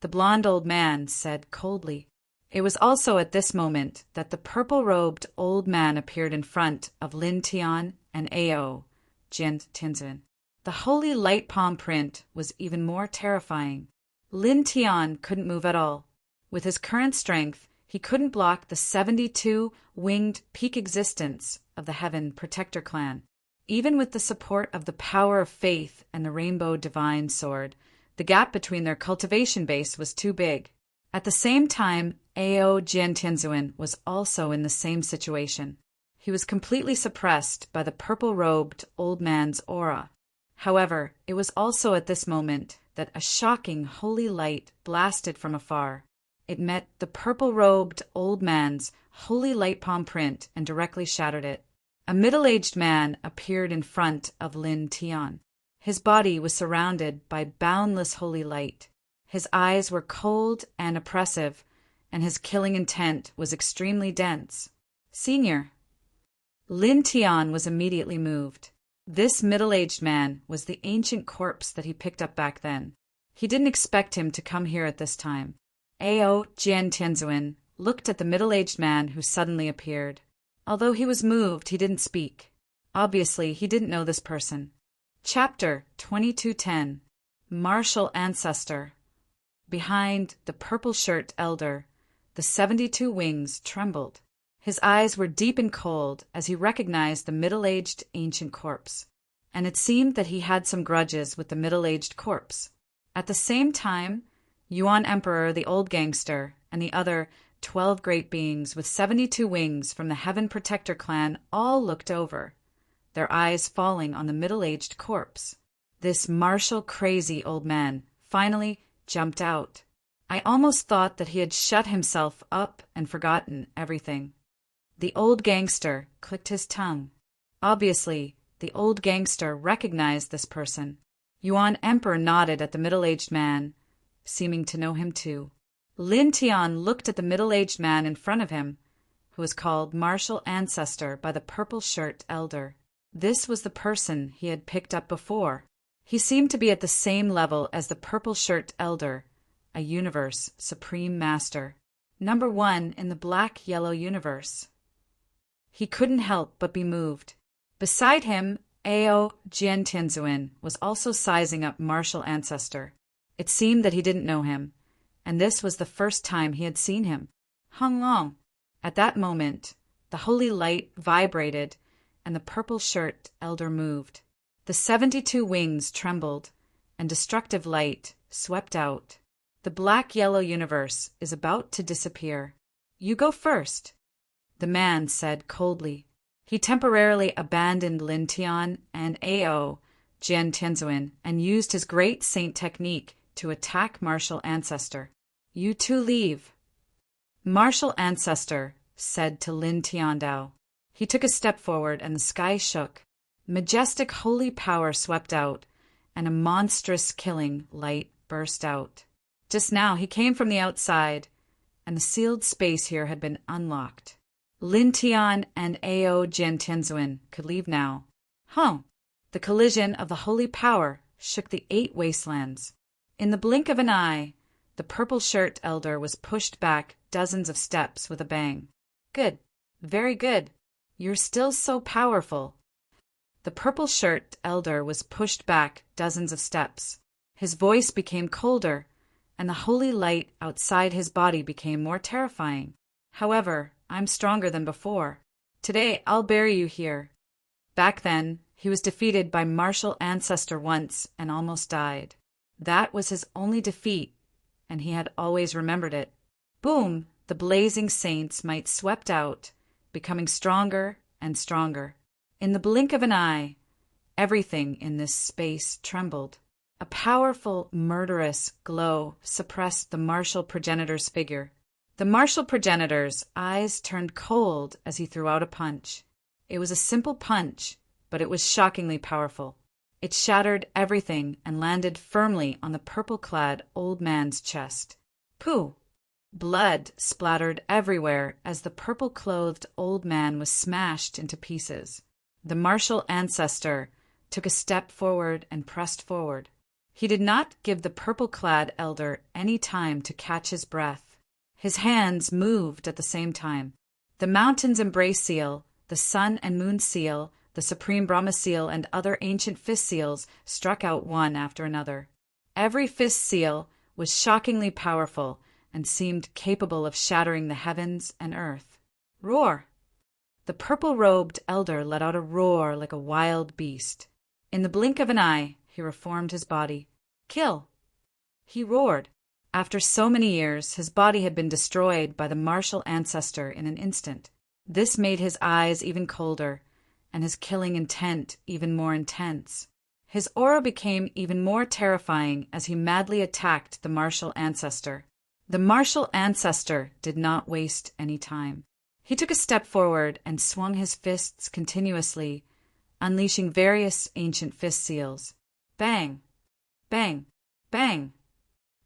the blond old man said coldly. It was also at this moment that the purple-robed old man appeared in front of Lin Tian and Ao Jian Tinzuin. The holy light palm print was even more terrifying. Lin Tian couldn't move at all. With his current strength, he couldn't block the 72-winged peak existence of the Heaven Protector clan. Even with the support of the power of faith and the rainbow divine sword, the gap between their cultivation base was too big. At the same time, Ao Jian Tinzuin was also in the same situation. He was completely suppressed by the purple-robed old man's aura. However, it was also at this moment that a shocking holy light blasted from afar. It met the purple-robed old man's holy light palm print and directly shattered it. A middle-aged man appeared in front of Lin Tian. His body was surrounded by boundless holy light. His eyes were cold and oppressive, and his killing intent was extremely dense. Senior. Lin Tian was immediately moved. This middle-aged man was the ancient corpse that he picked up back then. He didn't expect him to come here at this time. Ao Jian Tinzuin looked at the middle-aged man who suddenly appeared. Although he was moved, he didn't speak. Obviously, he didn't know this person. Chapter 2210. Martial Ancestor. Behind the purple-shirt elder, the 72 wings trembled. His eyes were deep and cold as he recognized the middle-aged ancient corpse, and it seemed that he had some grudges with the middle-aged corpse. At the same time, Yuan Emperor, the old gangster, and the other 12 great beings with 72 wings from the Heaven Protector clan all looked over, their eyes falling on the middle-aged corpse. This martial, crazy old man finally jumped out. I almost thought that he had shut himself up and forgotten everything. The old gangster clicked his tongue. Obviously, the old gangster recognized this person. Yuan Emperor nodded at the middle-aged man, seeming to know him too. Lin Tian looked at the middle-aged man in front of him, who was called Martial Ancestor by the purple-shirt elder. This was the person he had picked up before. He seemed to be at the same level as the purple-shirt elder, a universe supreme master. Number 1 in the black-yellow universe. He couldn't help but be moved. Beside him, Ao Jian Tinzuin was also sizing up Martial Ancestor. It seemed that he didn't know him, and this was the first time he had seen him. Hung Long. At that moment, the holy light vibrated, and the purple-shirt elder moved. The 72 wings trembled, and destructive light swept out. The black-yellow universe is about to disappear. You go first, the man said coldly. He temporarily abandoned Lin Tian and Ao Jian Tinzuin and used his great saint technique to attack Martial Ancestor. You two leave. Martial Ancestor said to Lin Tiandao. He took a step forward and the sky shook. Majestic holy power swept out, and a monstrous killing light burst out. Just now he came from the outside, and the sealed space here had been unlocked. Lin Tian and Ao Jian Tinzuin could leave now. The collision of the holy power shook the 8 wastelands. In the blink of an eye, the purple-shirt elder was pushed back dozens of steps with a bang. Good. Very good. You're still so powerful. The purple-shirt elder was pushed back dozens of steps. His voice became colder, and the holy light outside his body became more terrifying. However, I'm stronger than before. Today I'll bury you here. Back then, he was defeated by martial ancestor once and almost died. That was his only defeat, and he had always remembered it. Boom! The blazing saints might swept out, becoming stronger and stronger. In the blink of an eye, everything in this space trembled. A powerful, murderous glow suppressed the martial progenitor's figure. The martial progenitor's eyes turned cold as he threw out a punch. It was a simple punch, but it was shockingly powerful. It shattered everything and landed firmly on the purple-clad old man's chest. Pooh! Blood splattered everywhere as the purple-clothed old man was smashed into pieces. The martial ancestor took a step forward and pressed forward. He did not give the purple-clad elder any time to catch his breath. His hands moved at the same time. The mountain's embrace seal, the sun and moon seal, the supreme Brahma seal, and other ancient fist seals struck out one after another. Every fist seal was shockingly powerful and seemed capable of shattering the heavens and earth. Roar! The purple-robed elder let out a roar like a wild beast. In the blink of an eye, he reformed his body. Kill! He roared. After so many years, his body had been destroyed by the martial ancestor in an instant. This made his eyes even colder, and his killing intent even more intense. His aura became even more terrifying as he madly attacked the martial ancestor. The martial ancestor did not waste any time. He took a step forward and swung his fists continuously, unleashing various ancient fist seals. Bang! Bang! Bang!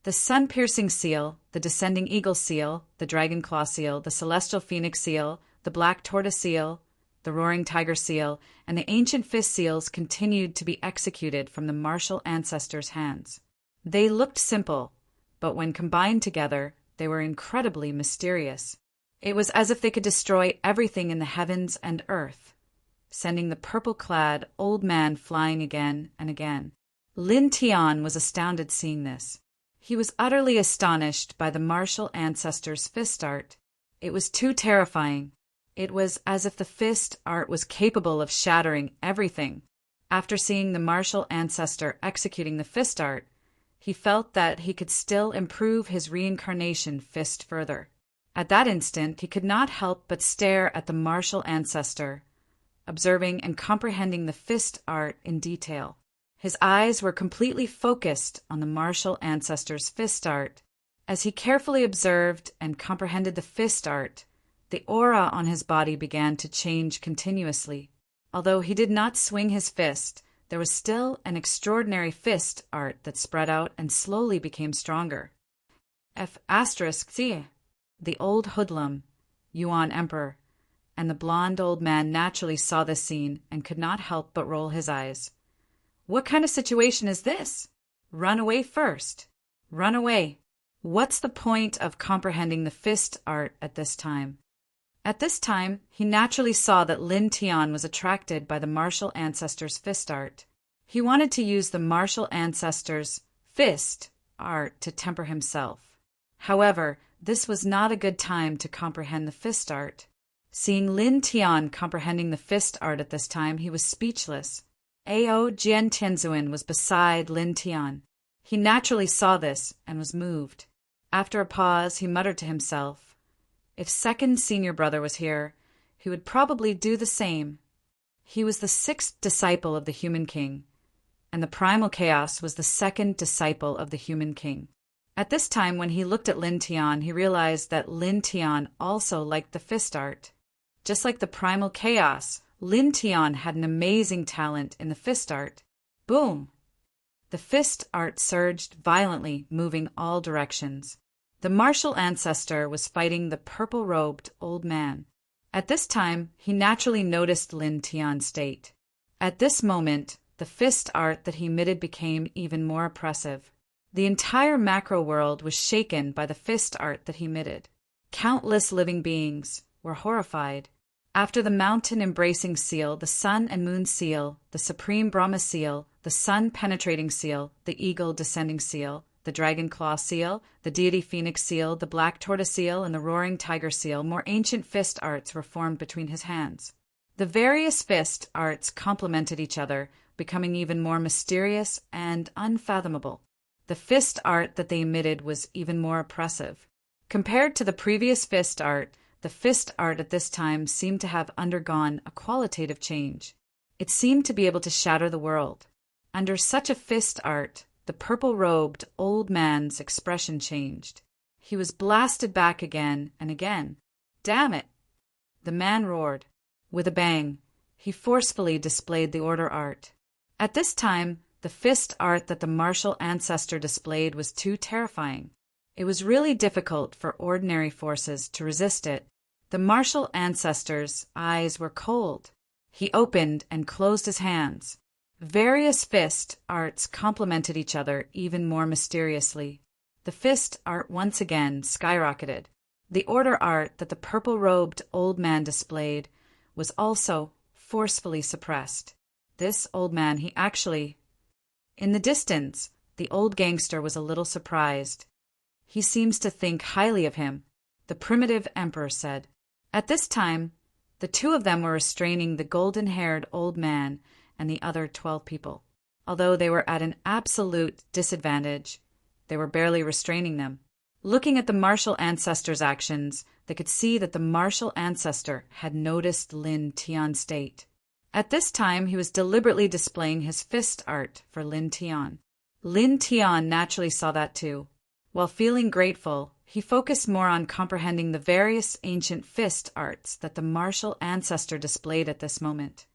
The sun-piercing seal, the descending eagle seal, the dragon claw seal, the celestial phoenix seal, the black tortoise seal, the roaring tiger seal, and the ancient fist seals continued to be executed from the martial ancestor's hands. They looked simple, but when combined together, they were incredibly mysterious. It was as if they could destroy everything in the heavens and earth, sending the purple-clad old man flying again and again. Lin Tian was astounded seeing this. He was utterly astonished by the martial ancestor's fist art. It was too terrifying. It was as if the fist art was capable of shattering everything. After seeing the martial ancestor executing the fist art, he felt that he could still improve his reincarnation fist further. At that instant, he could not help but stare at the martial ancestor, observing and comprehending the fist art in detail. His eyes were completely focused on the martial ancestor's fist art. As he carefully observed and comprehended the fist art, the aura on his body began to change continuously. Although he did not swing his fist, there was still an extraordinary fist art that spread out and slowly became stronger. The old hoodlum, Yuan Emperor, and the blond old man naturally saw this scene and could not help but roll his eyes. What kind of situation is this? Run away first. Run away. What's the point of comprehending the fist art at this time? At this time, he naturally saw that Lin Tian was attracted by the martial ancestor's fist art. He wanted to use the martial ancestor's fist art to temper himself. However, this was not a good time to comprehend the fist art. Seeing Lin Tian comprehending the fist art at this time, he was speechless. Ao Jian Tianzuan was beside Lin Tian. He naturally saw this and was moved. After a pause, he muttered to himself, if second senior brother was here, he would probably do the same. He was the sixth disciple of the human king, and the primal chaos was the second disciple of the human king. At this time, when he looked at Lin Tian, he realized that Lin Tian also liked the fist art. Just like the primal chaos, Lin Tian had an amazing talent in the fist art. Boom! The fist art surged violently, moving all directions. The martial ancestor was fighting the purple-robed old man. At this time, he naturally noticed Lin Tian's state. At this moment, the fist art that he emitted became even more oppressive. The entire macro world was shaken by the fist art that he emitted. Countless living beings were horrified. After the mountain-embracing seal, the sun and moon seal, the supreme Brahma seal, the the sun-penetrating seal, the eagle-descending seal, the dragon-claw seal, the deity phoenix seal, the black tortoise seal, and the roaring tiger seal, more ancient fist arts were formed between his hands. The various fist arts complemented each other, becoming even more mysterious and unfathomable. The fist art that they emitted was even more oppressive. Compared to the previous fist art, the fist art at this time seemed to have undergone a qualitative change. It seemed to be able to shatter the world. Under such a fist art, the purple-robed old man's expression changed. He was blasted back again and again. "Damn it!" the man roared. With a bang, he forcefully displayed the order art. At this time, the fist art that the martial ancestor displayed was too terrifying. It was really difficult for ordinary forces to resist it. The martial ancestor's eyes were cold. He opened and closed his hands. Various fist arts complemented each other even more mysteriously. The fist art once again skyrocketed. The order art that the purple-robed old man displayed was also forcefully suppressed. This old man, in the distance, the old gangster was a little surprised. "He seems to think highly of him," the primitive emperor said. At this time, the two of them were restraining the golden-haired old man and the other 12 people. Although they were at an absolute disadvantage, they were barely restraining them. Looking at the martial ancestor's actions, they could see that the martial ancestor had noticed Lin Tian's state. At this time, he was deliberately displaying his fist art for Lin Tian. Lin Tian naturally saw that too. While feeling grateful, he focused more on comprehending the various ancient fist arts that the martial ancestor displayed at this moment.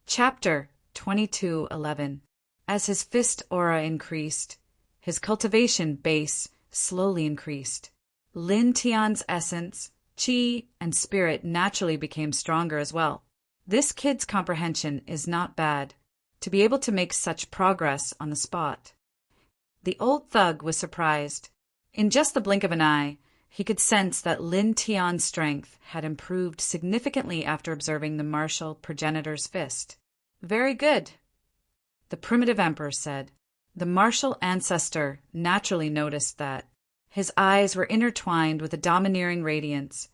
Chapter 22:11. As his fist aura increased, his cultivation base slowly increased. Lin Tian's essence, qi, and spirit naturally became stronger as well. This kid's comprehension is not bad, to be able to make such progress on the spot. The old thug was surprised. In just the blink of an eye, he could sense that Lin Tian's strength had improved significantly after observing the martial progenitor's fist. "Very good," the primitive emperor said. The martial ancestor naturally noticed that. His eyes were intertwined with a domineering radiance,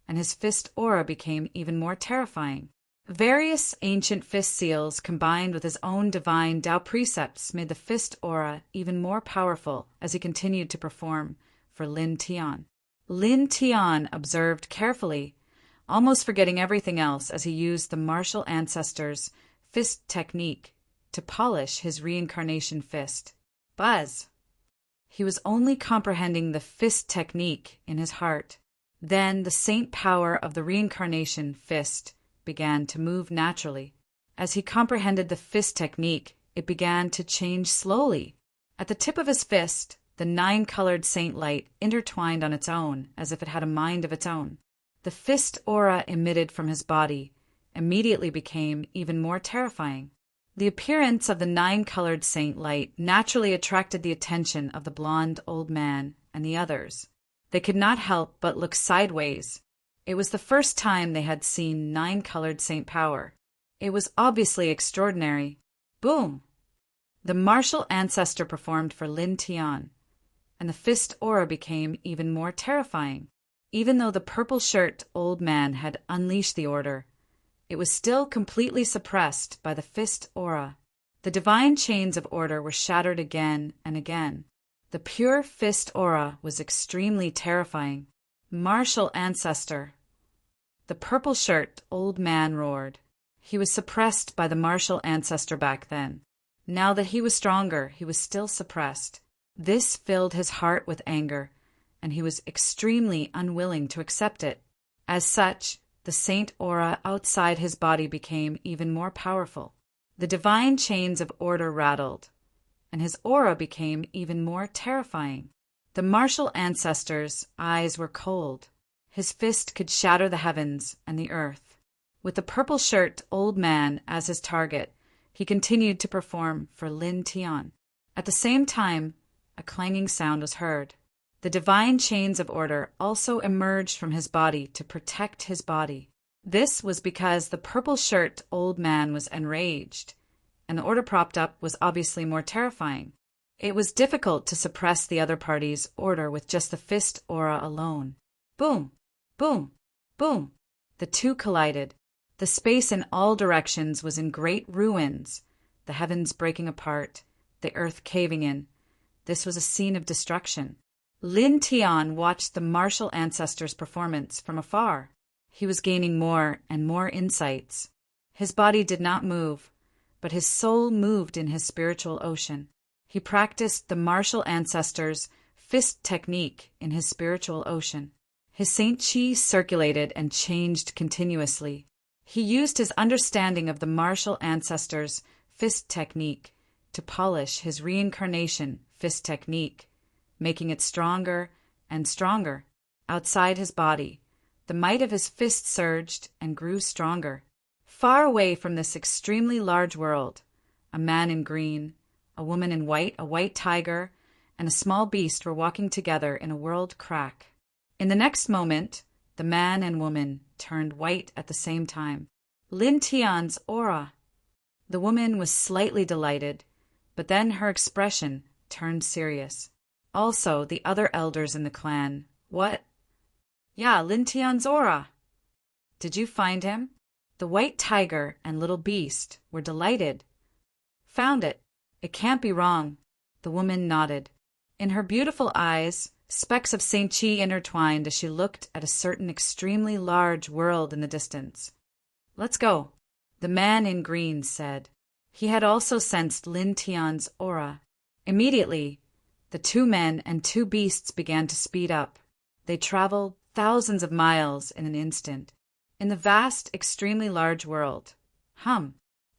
and his fist aura became even more terrifying. Various ancient fist seals combined with his own divine Tao precepts made the fist aura even more powerful as he continued to perform for Lin Tian. Lin Tian observed carefully, almost forgetting everything else as he used the martial ancestor's fist technique to polish his reincarnation fist. Buzz! He was only comprehending the fist technique in his heart. Then the saint power of the reincarnation fist began to move naturally. As he comprehended the fist technique, it began to change slowly. At the tip of his fist, the 9-colored saint light intertwined on its own as if it had a mind of its own. The fist aura emitted from his body immediately became even more terrifying. The appearance of the 9-colored saint light naturally attracted the attention of the blond old man and the others. They could not help but look sideways. It was the first time they had seen 9-colored saint power. It was obviously extraordinary. Boom! The martial ancestor performed for Lin Tian, and the fist aura became even more terrifying. Even though the purple-shirt old man had unleashed the order, it was still completely suppressed by the fist aura. The divine chains of order were shattered again and again. The pure fist aura was extremely terrifying. "Martial ancestor!" the purple-shirt old man roared. He was suppressed by the martial ancestor back then. Now that he was stronger, he was still suppressed. This filled his heart with anger, and he was extremely unwilling to accept it. As such, the saint aura outside his body became even more powerful. The divine chains of order rattled, and his aura became even more terrifying. The martial ancestor's eyes were cold. His fist could shatter the heavens and the earth. With the purple-shirt old man as his target, he continued to perform for Lin Tian. At the same time, a clanging sound was heard. The divine chains of order also emerged from his body to protect his body. This was because the purple-shirt old man was enraged. and the order propped up was obviously more terrifying. It was difficult to suppress the other party's order with just the fist aura alone. Boom! Boom! Boom! The two collided. The space in all directions was in great ruins, the heavens breaking apart, the earth caving in. This was a scene of destruction. Lin Tian watched the martial ancestor's performance from afar. He was gaining more and more insights. His body did not move, but his soul moved in his spiritual ocean. He practiced the martial ancestor's fist technique in his spiritual ocean. His Saint Chi circulated and changed continuously. He used his understanding of the martial ancestor's fist technique to polish his reincarnation fist technique, making it stronger and stronger. Outside his body, the might of his fist surged and grew stronger. Far away from this extremely large world, a man in green, a woman in white, a white tiger, and a small beast were walking together in a world crack. In the next moment, the man and woman turned white at the same time. Lin Tian's aura. The woman was slightly delighted, but then her expression turned serious. Also, the other elders in the clan. What? Yeah, Lin Tian's aura. Did you find him? The white tiger and little beast were delighted. Found it. It can't be wrong. The woman nodded. In her beautiful eyes, specks of Saint Chi intertwined as she looked at a certain extremely large world in the distance. Let's go, the man in green said. He had also sensed Lin Tian's aura. Immediately, the two men and two beasts began to speed up. They traveled thousands of miles in an instant. In the vast, extremely large world.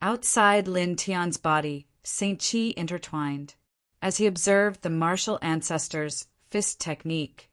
Outside Lin Tian's body, Saint Chi intertwined. As he observed the martial ancestor's fist technique,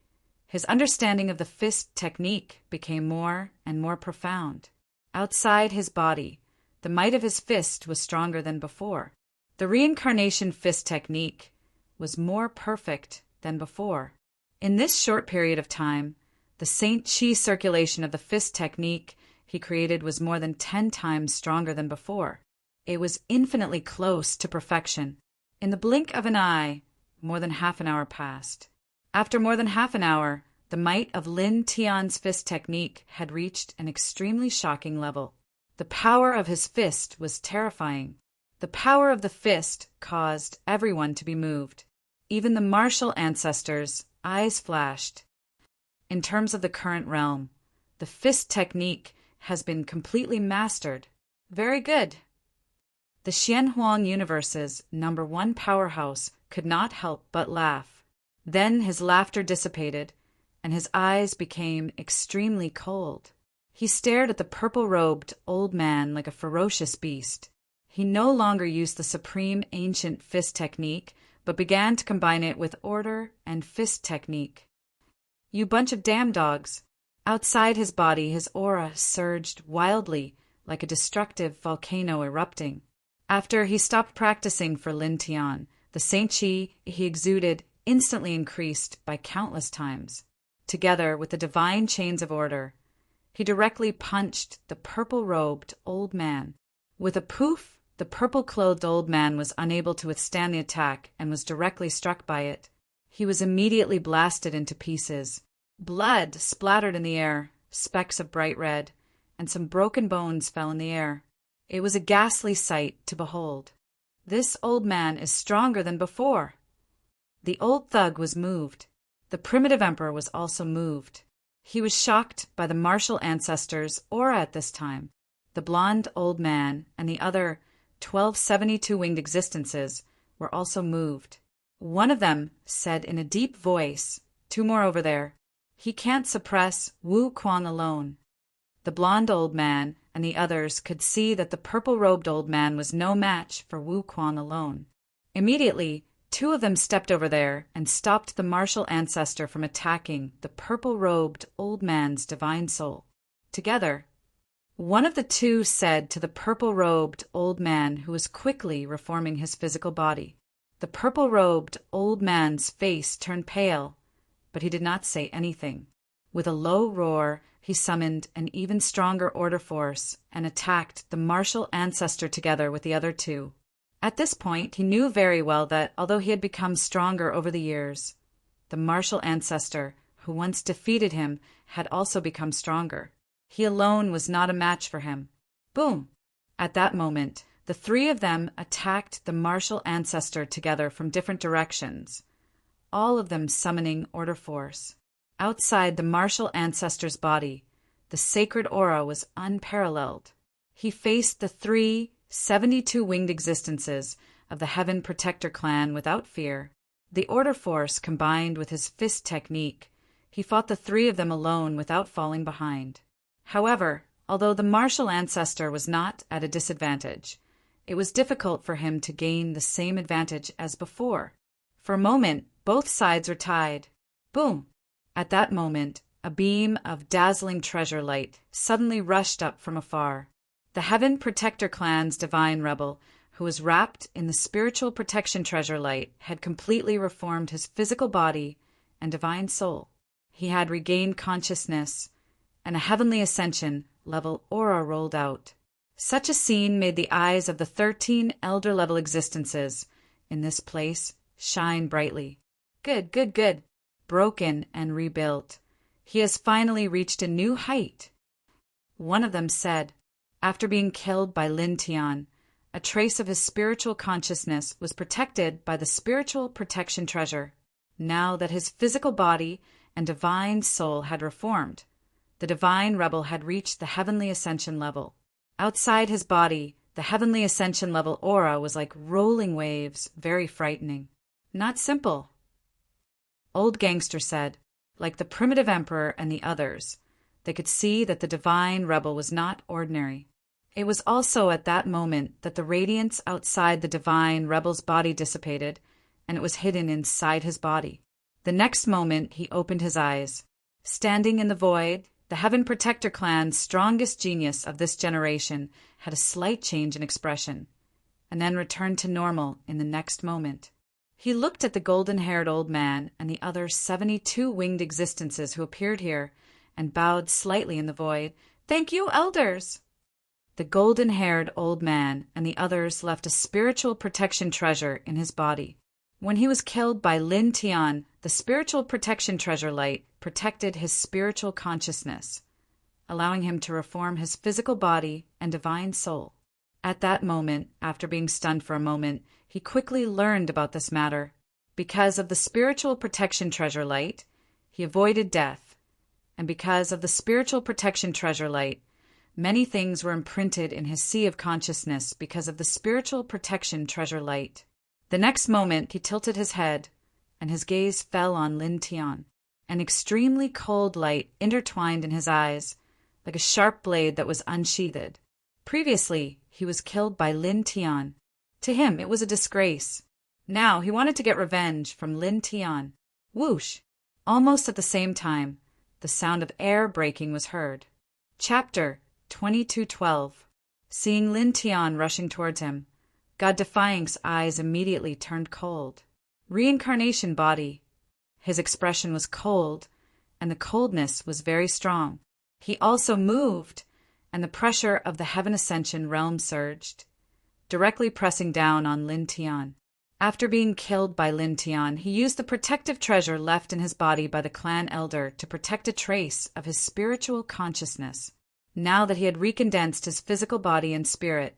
his understanding of the fist technique became more and more profound. Outside his body, the might of his fist was stronger than before. The reincarnation fist technique was more perfect than before. In this short period of time, the Saint Chi circulation of the fist technique he created was more than 10 times stronger than before. It was infinitely close to perfection. In the blink of an eye, more than half an hour passed. After more than half an hour, the might of Lin Tian's fist technique had reached an extremely shocking level. The power of his fist was terrifying. The power of the fist caused everyone to be moved. Even the martial ancestors' eyes flashed. In terms of the current realm, the fist technique has been completely mastered. Very good. The Xianhuang universe's #1 powerhouse could not help but laugh. Then his laughter dissipated, and his eyes became extremely cold. He stared at the purple-robed old man like a ferocious beast. He no longer used the supreme ancient fist technique, but began to combine it with order and fist technique. You bunch of damn dogs. Outside his body, his aura surged wildly like a destructive volcano erupting. After he stopped practicing for Lin Tian, the Saint Chi he exuded instantly increased by countless times. Together with the divine chains of order, he directly punched the purple-robed old man. With a poof, the purple-clothed old man was unable to withstand the attack and was directly struck by it. He was immediately blasted into pieces. Blood splattered in the air, specks of bright red, and some broken bones fell in the air. It was a ghastly sight to behold. This old man is stronger than before. The old thug was moved. The primitive emperor was also moved. He was shocked by the martial ancestor's aura at this time. The blonde old man and the other 1272 winged existences were also moved. One of them said in a deep voice, 2 more over there. He can't suppress Wu Kuang alone. The blonde old man and the others could see that the purple-robed old man was no match for Wu Kuang alone. Immediately, 2 of them stepped over there and stopped the martial ancestor from attacking the purple-robed old man's divine soul. Together, one of the 2 said to the purple-robed old man who was quickly reforming his physical body. The purple-robed old man's face turned pale, but he did not say anything. With a low roar, he summoned an even stronger order force and attacked the martial ancestor together with the other 2. At this point, he knew very well that, although he had become stronger over the years, the martial ancestor who once defeated him had also become stronger. He alone was not a match for him. Boom! At that moment, the three of them attacked the martial ancestor together from different directions, all of them summoning order force. Outside the martial ancestor's body, the sacred aura was unparalleled. He faced the 72 winged existences of the Heaven Protector clan without fear. The order force combined with his fist technique, he fought the three of them alone without falling behind. However, although the martial ancestor was not at a disadvantage, it was difficult for him to gain the same advantage as before. For a moment, both sides were tied. Boom! At that moment, a beam of dazzling treasure light suddenly rushed up from afar. The Heaven Protector clan's divine rebel, who was wrapped in the spiritual protection treasure light, had completely reformed his physical body and divine soul. He had regained consciousness, and a heavenly ascension level aura rolled out. Such a scene made the eyes of the 13 elder-level existences in this place shine brightly. Good, good, good. Broken and rebuilt. He has finally reached a new height. One of them said, after being killed by Lin Tian, a trace of his spiritual consciousness was protected by the spiritual protection treasure. Now that his physical body and divine soul had reformed, the divine rebel had reached the heavenly ascension level. Outside his body, the heavenly ascension level aura was like rolling waves, very frightening. Not simple. Old Gangster said, like the primitive emperor and the others, they could see that the divine rebel was not ordinary. It was also at that moment that the radiance outside the divine rebel's body dissipated, and it was hidden inside his body. The next moment he opened his eyes. Standing in the void, the Heaven Protector clan's strongest genius of this generation had a slight change in expression, and then returned to normal in the next moment. He looked at the golden-haired old man and the other 72 winged existences who appeared here, and bowed slightly in the void. "Thank you, elders!" The golden-haired old man and the others left a spiritual protection treasure in his body. When he was killed by Lin Tian, the spiritual protection treasure light protected his spiritual consciousness, allowing him to reform his physical body and divine soul. At that moment, after being stunned for a moment, he quickly learned about this matter. Because of the spiritual protection treasure light, he avoided death, and because of the spiritual protection treasure light, many things were imprinted in his sea of consciousness because of the spiritual protection treasure light. The next moment he tilted his head, and his gaze fell on Lin Tian. An extremely cold light intertwined in his eyes, like a sharp blade that was unsheathed. Previously, he was killed by Lin Tian. To him, it was a disgrace. Now he wanted to get revenge from Lin Tian. Whoosh! Almost at the same time, the sound of air breaking was heard. Chapter 22:12. Seeing Lin Tian rushing towards him, God Defying's eyes immediately turned cold. Reincarnation body. His expression was cold, and the coldness was very strong. He also moved, and the pressure of the Heaven Ascension realm surged, directly pressing down on Lin Tian. After being killed by Lin Tian, he used the protective treasure left in his body by the clan elder to protect a trace of his spiritual consciousness. Now that he had recondensed his physical body and spirit,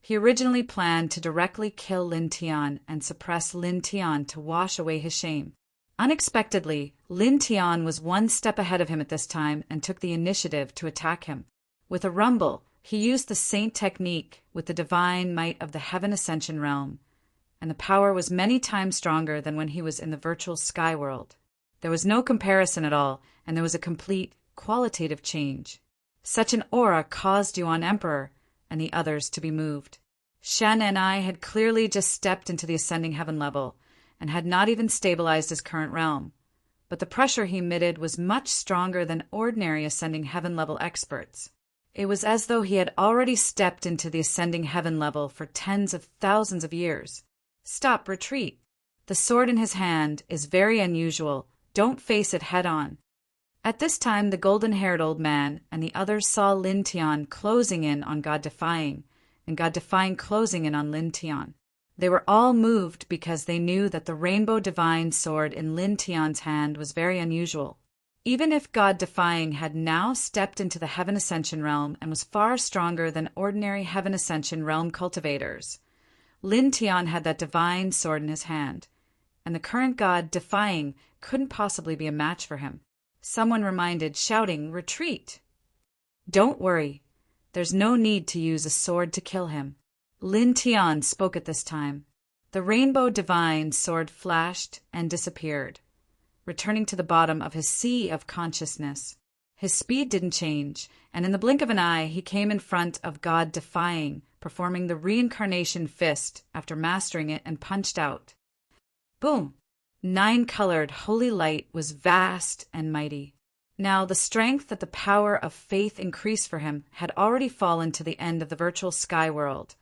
he originally planned to directly kill Lin Tian and suppress Lin Tian to wash away his shame. Unexpectedly, Lin Tian was one step ahead of him at this time and took the initiative to attack him. With a rumble, he used the saint technique with the divine might of the Heaven Ascension realm, and the power was many times stronger than when he was in the virtual sky world. There was no comparison at all, and there was a complete qualitative change. Such an aura caused Yuan Emperor and the others to be moved. Shen and I had clearly just stepped into the ascending heaven level, and had not even stabilized his current realm, but the pressure he emitted was much stronger than ordinary ascending heaven level experts. It was as though he had already stepped into the ascending heaven level for tens of thousands of years. Stop, retreat. The sword in his hand is very unusual. Don't face it head on. At this time, the golden-haired old man and the others saw Lin Tian closing in on God Defying, and God Defying closing in on Lin Tian. They were all moved because they knew that the rainbow divine sword in Lin Tian's hand was very unusual. Even if God Defying had now stepped into the Heaven Ascension realm and was far stronger than ordinary Heaven Ascension realm cultivators, Lin Tian had that divine sword in his hand, and the current God Defying couldn't possibly be a match for him. Someone reminded, shouting, "Retreat!" "Don't worry. There's no need to use a sword to kill him." Lin Tian spoke at this time. The rainbow divine sword flashed and disappeared, returning to the bottom of his sea of consciousness. His speed didn't change, and in the blink of an eye he came in front of God Defying, performing the reincarnation fist after mastering it, and punched out. Boom! 9-colored holy light was vast and mighty. Now the strength that the power of faith increased for him had already fallen to the end of the virtual sky world,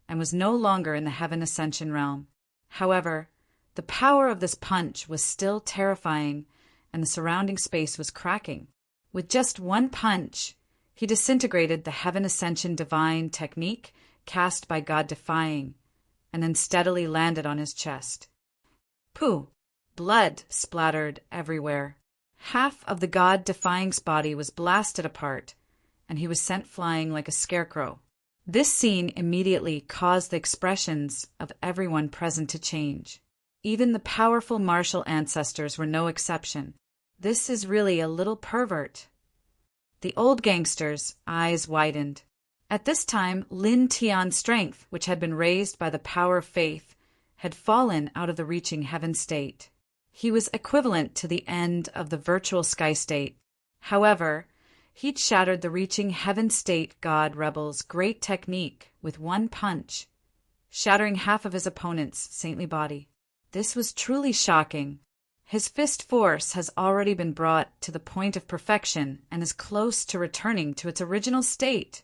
and was no longer in the Heaven Ascension realm. However, the power of this punch was still terrifying, and the surrounding space was cracking. With just one punch, he disintegrated the Heaven Ascension divine technique cast by God Defying, and then steadily landed on his chest. Pooh! Blood splattered everywhere. Half of the God Defying's body was blasted apart, and he was sent flying like a scarecrow. This scene immediately caused the expressions of everyone present to change. Even the powerful martial ancestors were no exception. This is really a little pervert. The old gangster's eyes widened. At this time, Lin Tian's strength, which had been raised by the power of faith, had fallen out of the reaching heaven state. He was equivalent to the end of the virtual sky state. However, he'd shattered the reaching heaven state god rebel's great technique with one punch, shattering half of his opponent's saintly body. This was truly shocking. His fist force has already been brought to the point of perfection and is close to returning to its original state.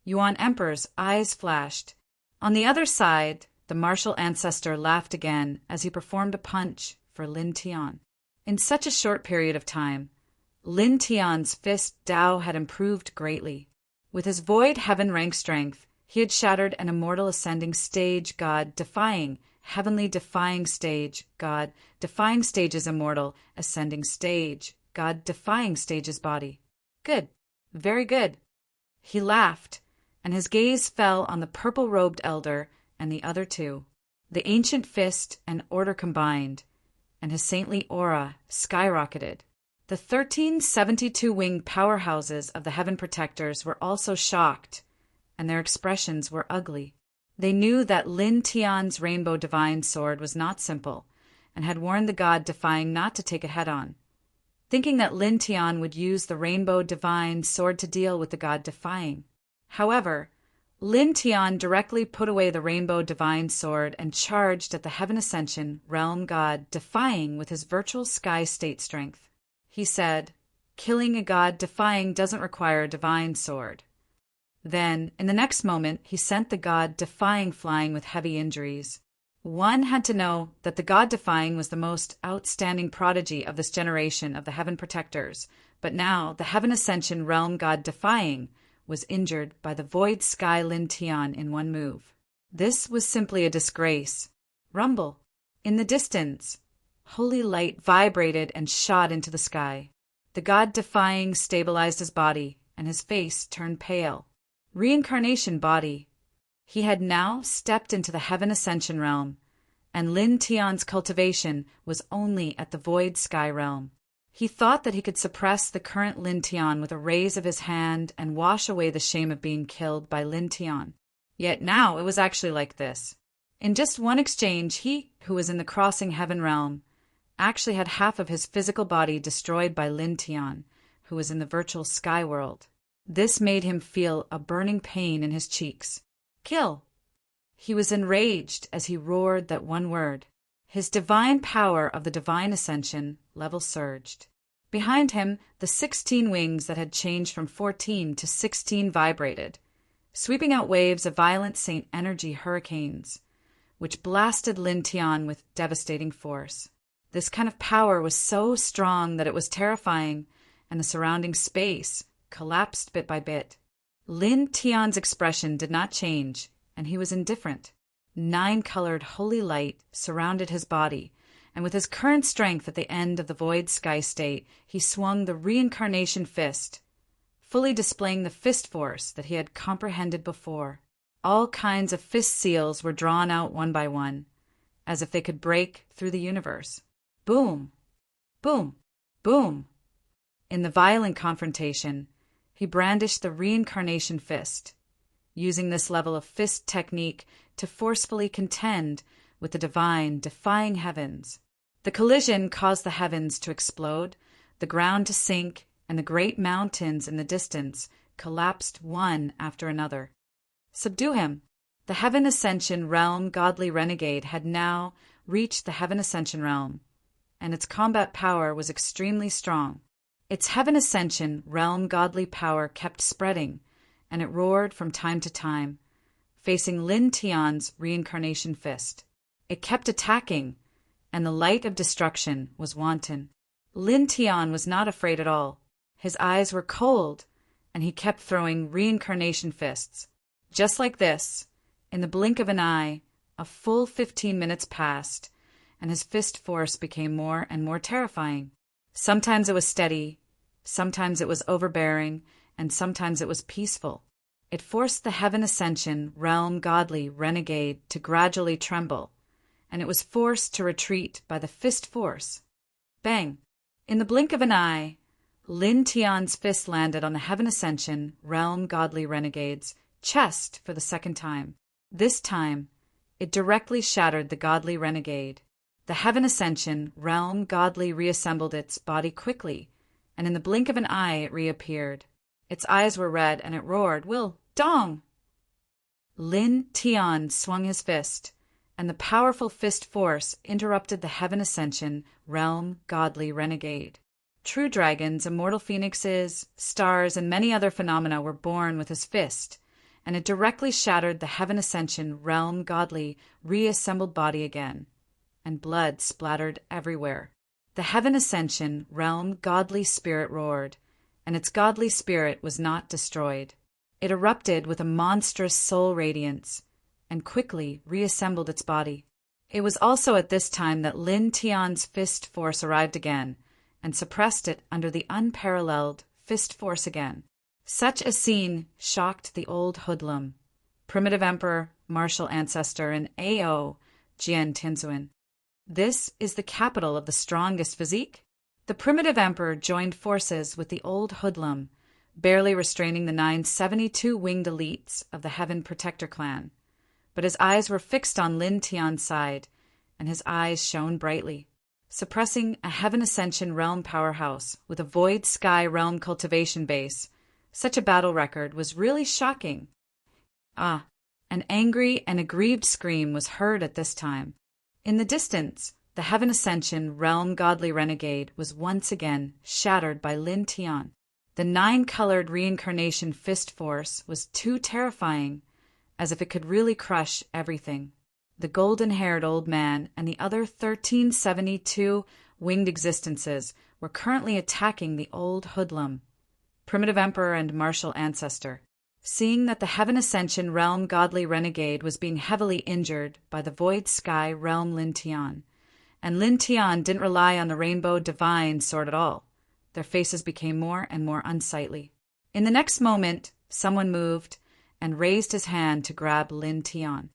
Yuan Emperor's eyes flashed. On the other side, the martial ancestor laughed again as he performed a punch for Lin Tian. In such a short period of time, Lin Tian's fist Dao had improved greatly. With his void heaven rank strength, he had shattered an immortal ascending stage God Defying, heavenly defying stage God Defying stage's immortal ascending stage God Defying stage's body. Good. Very good. He laughed, and his gaze fell on the purple-robed elder and the other two. The ancient fist and order combined, and his saintly aura skyrocketed. The 1372-winged powerhouses of the Heaven Protectors were also shocked, and their expressions were ugly. They knew that Lin Tian's rainbow divine sword was not simple, and had warned the God Defying not to take it head-on. Thinking that Lin Tian would use the rainbow divine sword to deal with the God Defying. However, Lin Tian directly put away the rainbow divine sword and charged at the Heaven Ascension realm God Defying with his virtual sky state strength. He said, "Killing a God Defying doesn't require a divine sword." Then, in the next moment, he sent the God Defying flying with heavy injuries. One had to know that the God Defying was the most outstanding prodigy of this generation of the Heaven Protectors, but now the Heaven Ascension realm God Defying was injured by the void sky Lin Tian in one move. This was simply a disgrace. Rumble. In the distance, holy light vibrated and shot into the sky. The God Defying stabilized his body, and his face turned pale. Reincarnation body. He had now stepped into the Heaven Ascension realm, and Lin Tian's cultivation was only at the void sky realm. He thought that he could suppress the current Lin Tian with a raise of his hand and wash away the shame of being killed by Lin Tian. Yet now it was actually like this. In just one exchange, he, who was in the crossing heaven realm, actually had half of his physical body destroyed by Lin Tian, who was in the virtual sky world. This made him feel a burning pain in his cheeks. Kill! He was enraged as he roared that one word. His divine power of the divine ascension level surged. Behind him, the 16 wings that had changed from 14 to 16 vibrated, sweeping out waves of violent saint energy hurricanes, which blasted Lin Tian with devastating force. This kind of power was so strong that it was terrifying, and the surrounding space collapsed bit by bit. Lin Tian's expression did not change, and he was indifferent. 9-colored holy light surrounded his body, and with his current strength at the end of the void sky state, he swung the reincarnation fist, fully displaying the fist force that he had comprehended before. All kinds of fist seals were drawn out one by one, as if they could break through the universe. Boom! Boom! Boom! In the violent confrontation, he brandished the reincarnation fist, using this level of fist technique to forcefully contend with the divine, defying heavens. The collision caused the heavens to explode, the ground to sink, and the great mountains in the distance collapsed one after another. Subdue him! The Heaven Ascension Realm godly renegade had now reached the Heaven Ascension Realm, and its combat power was extremely strong. Its Heaven Ascension Realm godly power kept spreading, and it roared from time to time, facing Lin Tian's reincarnation fist. It kept attacking, and the light of destruction was wanton. Lin Tian was not afraid at all. His eyes were cold, and he kept throwing reincarnation fists. Just like this, in the blink of an eye, a full 15 minutes passed, and his fist force became more and more terrifying. Sometimes it was steady, sometimes it was overbearing, and sometimes it was peaceful. It forced the Heaven Ascension Realm godly renegade to gradually tremble, and it was forced to retreat by the fist force. Bang! In the blink of an eye, Lin Tian's fist landed on the Heaven Ascension Realm godly renegade's chest for the second time. This time, it directly shattered the godly renegade. The Heaven Ascension Realm godly reassembled its body quickly, and in the blink of an eye it reappeared. Its eyes were red, and it roared, "Will Dong!" Lin Tian swung his fist, and the powerful fist force interrupted the Heaven Ascension Realm godly renegade. True dragons, immortal phoenixes, stars, and many other phenomena were born with his fist, and it directly shattered the Heaven Ascension Realm godly reassembled body again, and blood splattered everywhere. The Heaven Ascension Realm godly spirit roared, and its godly spirit was not destroyed. It erupted with a monstrous soul radiance, and quickly reassembled its body. It was also at this time that Lin Tian's fist force arrived again, and suppressed it under the unparalleled fist force again. Such a scene shocked the old hoodlum, primitive emperor, martial ancestor, and AO Jian Tinzuan. This is the capital of the strongest physique? The primitive emperor joined forces with the old hoodlum, barely restraining the 972 winged elites of the Heaven Protector clan. But his eyes were fixed on Lin Tian's side, and his eyes shone brightly. Suppressing a Heaven Ascension Realm powerhouse with a Void Sky Realm cultivation base, such a battle record was really shocking. Ah, an angry and aggrieved scream was heard at this time. In the distance, the Heaven Ascension Realm godly renegade was once again shattered by Lin Tian. The 9-colored reincarnation fist force was too terrifying, as if it could really crush everything. The golden-haired old man and the other 1372 winged existences were currently attacking the old hoodlum, primitive emperor and martial ancestor. Seeing that the Heaven Ascension Realm godly renegade was being heavily injured by the Void Sky Realm Lin Tian, and Lin Tian didn't rely on the Rainbow Divine Sword at all, their faces became more and more unsightly. In the next moment, someone moved and raised his hand to grab Lin Tian.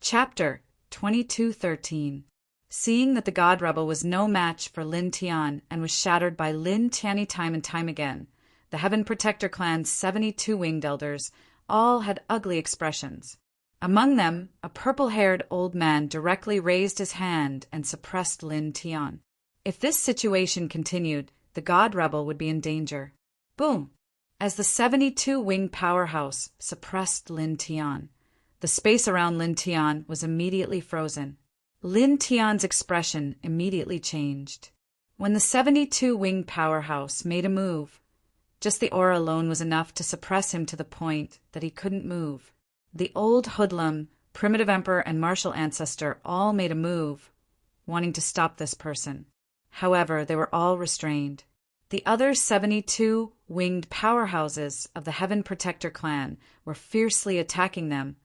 Chapter 2213. Seeing that the God Rebel was no match for Lin Tian and was shattered by Lin Tianyi time and time again, the Heaven Protector clan's 72 winged elders all had ugly expressions. Among them, a purple-haired old man directly raised his hand and suppressed Lin Tian. If this situation continued, the God Rebel would be in danger. Boom! As the 72 winged powerhouse suppressed Lin Tian, the space around Lin Tian was immediately frozen. Lin Tian's expression immediately changed. When the 72 winged powerhouse made a move, just the aura alone was enough to suppress him to the point that he couldn't move. The old hoodlum, primitive emperor, and martial ancestor all made a move, wanting to stop this person. However, they were all restrained. The other 72 winged powerhouses of the Heaven Protector clan were fiercely attacking them,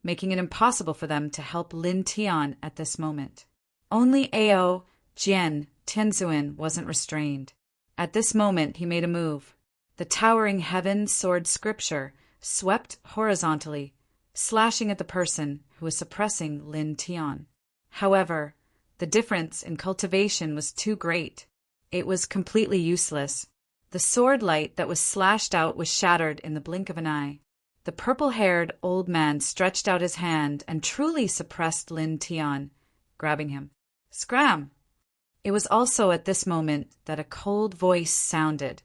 making it impossible for them to help Lin Tian at this moment. Only Ao Jian Tianzuan wasn't restrained. At this moment he made a move. The towering heaven sword scripture swept horizontally, slashing at the person who was suppressing Lin Tian. However, the difference in cultivation was too great. It was completely useless. The sword light that was slashed out was shattered in the blink of an eye. The purple-haired old man stretched out his hand and truly suppressed Lin Tian, grabbing him. Scram! It was also at this moment that a cold voice sounded,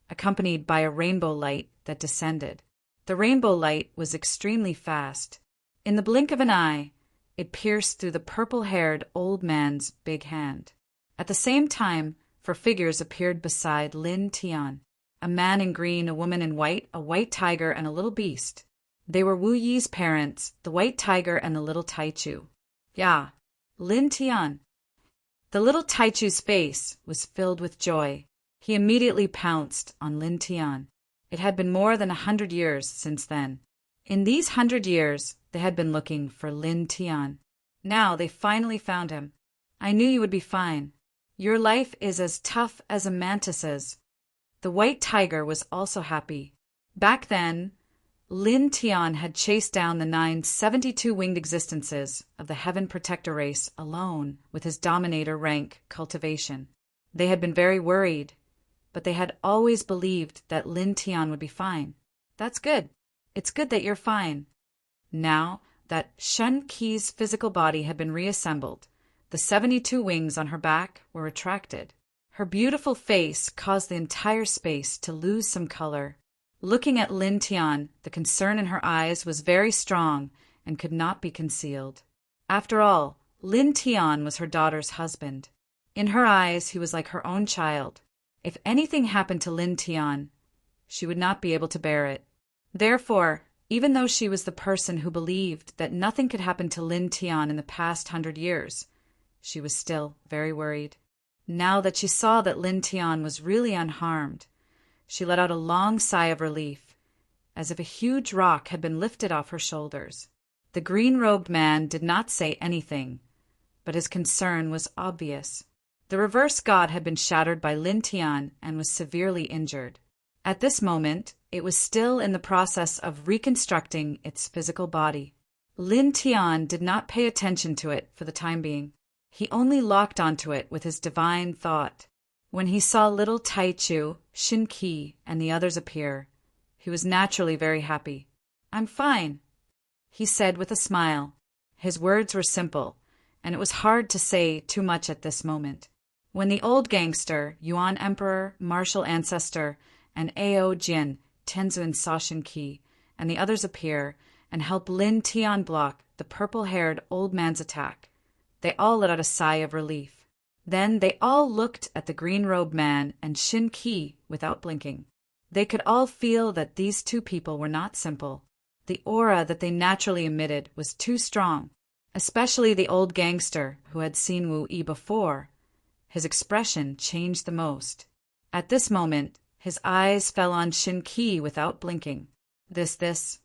accompanied by a rainbow light that descended. The rainbow light was extremely fast. In the blink of an eye, it pierced through the purple-haired old man's big hand. At the same time, 4 figures appeared beside Lin Tian. A man in green, a woman in white, a white tiger, and a little beast. They were Wu Yi's parents, the white tiger and the little Taichu. Yeah, Lin Tian. The little Taichu's face was filled with joy. He immediately pounced on Lin Tian. It had been more than 100 years since then. In these 100 years, they had been looking for Lin Tian. Now they finally found him. I knew you would be fine. Your life is as tough as a mantis's. The white tiger was also happy. Back then, Lin Tian had chased down the 9 72-winged existences of the Heaven Protector race alone with his Dominator rank cultivation. They had been very worried, but they had always believed that Lin Tian would be fine. That's good. It's good that you're fine. Now that Shen Qi's physical body had been reassembled, the 72 wings on her back were retracted. Her beautiful face caused the entire space to lose some color. Looking at Lin Tian, the concern in her eyes was very strong and could not be concealed. After all, Lin Tian was her daughter's husband. In her eyes, he was like her own child. If anything happened to Lin Tian, she would not be able to bear it. Therefore, even though she was the person who believed that nothing could happen to Lin Tian in the past 100 years, she was still very worried. Now that she saw that Lin Tian was really unharmed, she let out a long sigh of relief, as if a huge rock had been lifted off her shoulders. The green-robed man did not say anything, but his concern was obvious. The reverse god had been shattered by Lin Tian and was severely injured. At this moment, it was still in the process of reconstructing its physical body. Lin Tian did not pay attention to it for the time being. He only locked onto it with his divine thought. When he saw little Taichu, Shen Qi, and the others appear, he was naturally very happy. I'm fine, he said with a smile. His words were simple, and it was hard to say too much at this moment. When the old gangster, Yuan Emperor, Martial Ancestor, and Ao Jin, Tenzin saw Shen Qi, and the others appear and help Lin Tian block the purple-haired old man's attack, they all let out a sigh of relief. Then they all looked at the green-robed man and Shen Qi without blinking. They could all feel that these two people were not simple. The aura that they naturally emitted was too strong, especially the old gangster who had seen Wu Yi before. His expression changed the most. At this moment, his eyes fell on Shen Qi without blinking. This.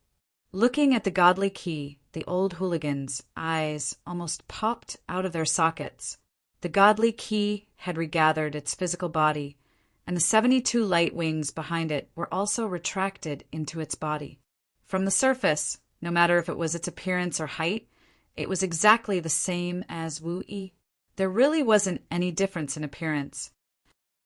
Looking at the godly Qi, the old hooligan's eyes almost popped out of their sockets. The godly Qi had regathered its physical body, and the 72 light wings behind it were also retracted into its body. From the surface, no matter if it was its appearance or height, it was exactly the same as Wu Yi. There really wasn't any difference in appearance.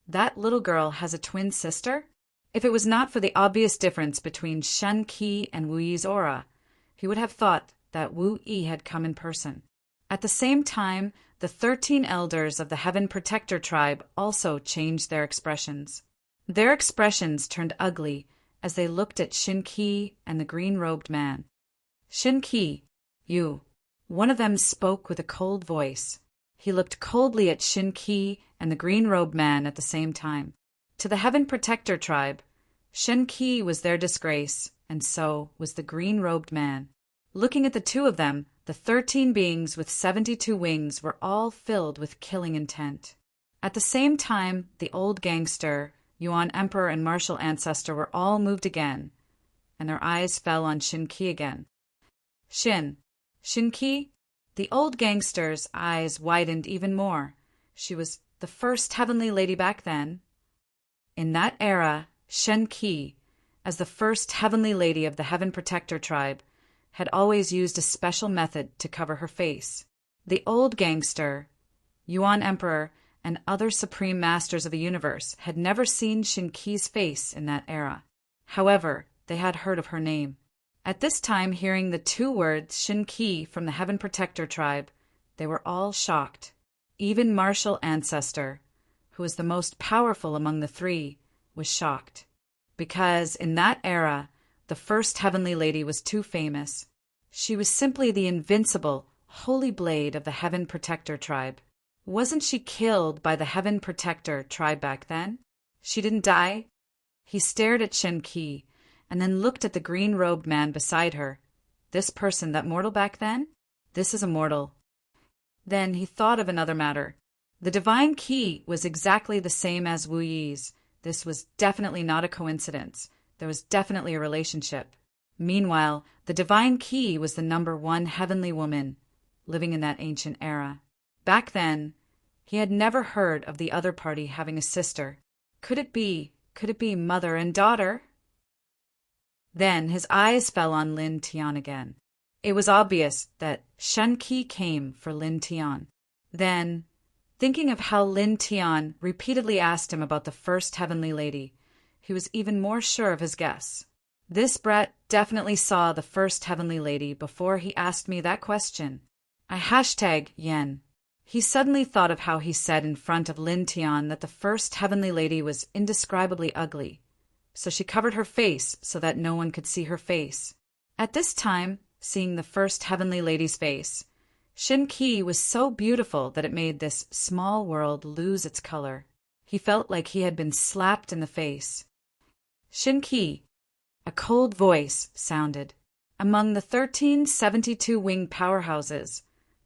That little girl has a twin sister? If it was not for the obvious difference between Shen Qi and Wu Yi's aura, he would have thought that Wu Yi had come in person. At the same time, the 13 elders of the Heaven Protector tribe also changed their expressions. Their expressions turned ugly as they looked at Shen Qi and the green-robed man. Shen Qi, you. One of them spoke with a cold voice. He looked coldly at Shen Qi and the green-robed man at the same time. To the Heaven Protector tribe, Shen Qi was their disgrace, and so was the green-robed man. Looking at the two of them, the 13 beings with 72 wings were all filled with killing intent. At the same time, the old gangster, Yuan Emperor and Martial Ancestor were all moved again, and their eyes fell on Shen Qi again. Shin-Ki? The old gangster's eyes widened even more. She was the first heavenly lady back then. In that era, Shin-Ki, as the first heavenly lady of the Heaven Protector tribe, had always used a special method to cover her face. The old gangster, Yuan Emperor, and other supreme masters of the universe had never seen Shin-Ki's face in that era. However, they had heard of her name. At this time, hearing the two words Shin-Ki from the Heaven Protector tribe, they were all shocked. Even Martial Ancestor, who was the most powerful among the three, was shocked. Because in that era, the first heavenly lady was too famous. She was simply the invincible, holy blade of the Heaven Protector tribe. Wasn't she killed by the Heaven Protector tribe back then? She didn't die? He stared at Shin-Ki, and then looked at the green-robed man beside her. This person, that mortal back then? This is a mortal. Then he thought of another matter. The divine key was exactly the same as Wu Yi's. This was definitely not a coincidence. There was definitely a relationship. Meanwhile, the divine key was the number one heavenly woman living in that ancient era. Back then, he had never heard of the other party having a sister. Could it be mother and daughter? Then his eyes fell on Lin Tian again. It was obvious that Shin-Ki came for Lin Tian. Then, thinking of how Lin Tian repeatedly asked him about the first heavenly lady, he was even more sure of his guess. This brat definitely saw the first heavenly lady before he asked me that question. I #Yen. He suddenly thought of how he said in front of Lin Tian that the first heavenly lady was indescribably ugly, so she covered her face so that no one could see her face. At this time, seeing the first heavenly lady's face, Shin-Ki was so beautiful that it made this small world lose its color. He felt like he had been slapped in the face. Shin-Ki, a cold voice sounded. Among the 13 72-winged powerhouses,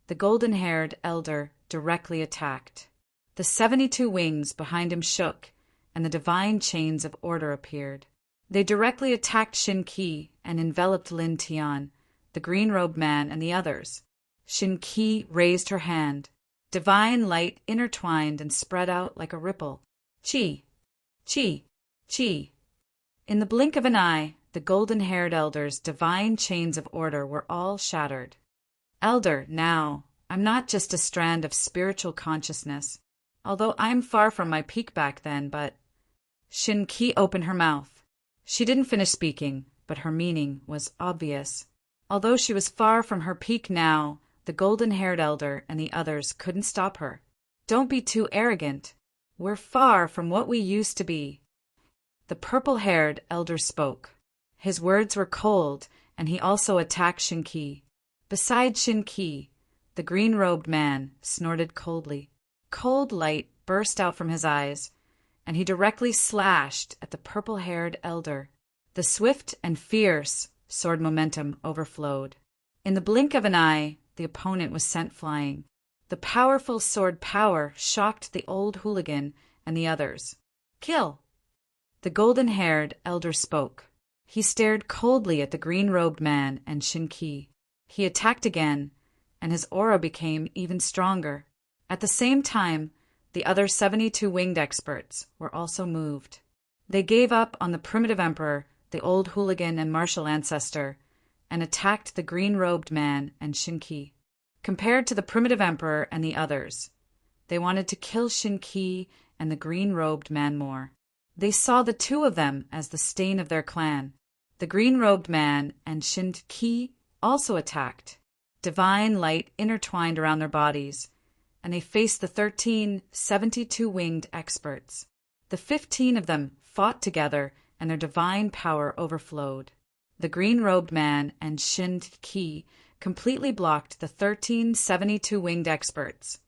the golden-haired elder directly attacked. The 72 wings behind him shook, and the divine chains of order appeared. They directly attacked Shin-Ki and enveloped Lin Tian, the green-robed man, and the others. Shin-Ki raised her hand. Divine light intertwined and spread out like a ripple. Chi, chi, chi. In the blink of an eye, the golden-haired elder's divine chains of order were all shattered. Elder, now, I'm not just a strand of spiritual consciousness, although I'm far from my peak back then, but... Shin-Ki opened her mouth. She didn't finish speaking, but her meaning was obvious. Although she was far from her peak now, the golden-haired elder and the others couldn't stop her. Don't be too arrogant. We're far from what we used to be. The purple-haired elder spoke. His words were cold, and he also attacked Shin-Ki. Beside Shin-Ki, the green-robed man snorted coldly. Cold light burst out from his eyes, and he directly slashed at the purple-haired elder. The swift and fierce sword momentum overflowed. In the blink of an eye, the opponent was sent flying. The powerful sword power shocked the old hooligan and the others. Kill! The golden-haired elder spoke. He stared coldly at the green-robed man and Shin-Ki. He attacked again, and his aura became even stronger. At the same time, the other 72 winged experts were also moved. They gave up on the primitive emperor, the old hooligan and martial ancestor, and attacked the green-robed man and Shin-Ki. Compared to the primitive emperor and the others, they wanted to kill Shin-Ki and the green-robed man more. They saw the two of them as the stain of their clan. The green-robed man and Shin-Ki also attacked. Divine light intertwined around their bodies, and they faced the 13 72-winged experts. The 15 of them fought together, and their divine power overflowed. The green-robed man and Shin-Ki completely blocked the 13 72-winged experts,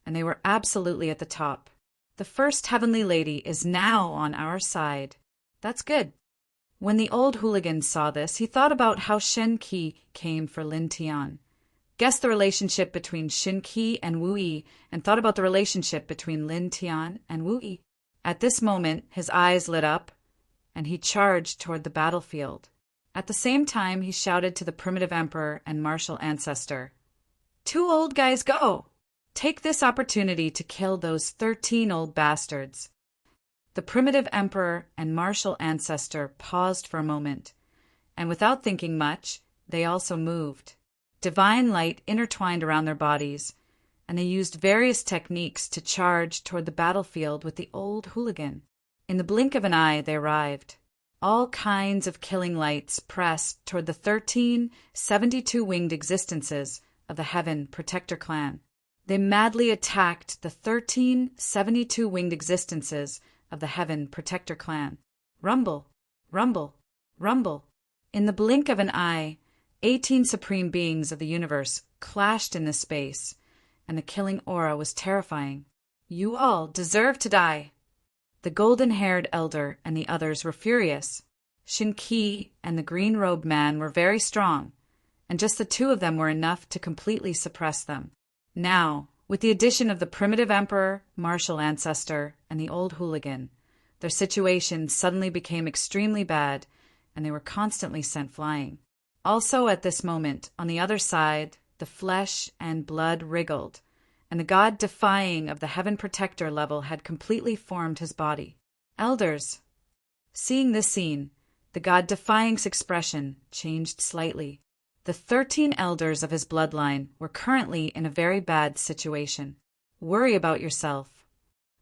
and they were absolutely at the top. The first heavenly lady is now on our side. That's good. When the old hooligan saw this, he thought about how Shin-Ki came for Lin Tian, guessed the relationship between Shin-Ki and Wu Yi, and thought about the relationship between Lin Tian and Wu Yi. At this moment, his eyes lit up, and he charged toward the battlefield. At the same time, he shouted to the primitive emperor and martial ancestor, "Two old guys go! Take this opportunity to kill those 13 old bastards." The primitive emperor and martial ancestor paused for a moment, and without thinking much, they also moved. Divine light intertwined around their bodies, and they used various techniques to charge toward the battlefield with the old hooligan. In the blink of an eye, they arrived. All kinds of killing lights pressed toward the 13 72-winged existences of the Heaven Protector clan. They madly attacked the 13 72-winged existences of the Heaven Protector clan. Rumble, rumble, rumble. In the blink of an eye, 18 supreme beings of the universe clashed in this space, and the killing aura was terrifying. "You all deserve to die." The golden-haired elder and the others were furious. Shin-Ki and the green-robed man were very strong, and just the two of them were enough to completely suppress them. Now, with the addition of the primitive emperor, martial ancestor, and the old hooligan, their situation suddenly became extremely bad, and they were constantly sent flying. Also at this moment, on the other side, the flesh and blood wriggled, and the god defying of the Heaven Protector level had completely formed his body. Elders. Seeing this scene, the god defying's expression changed slightly. The 13 elders of his bloodline were currently in a very bad situation. Worry about yourself.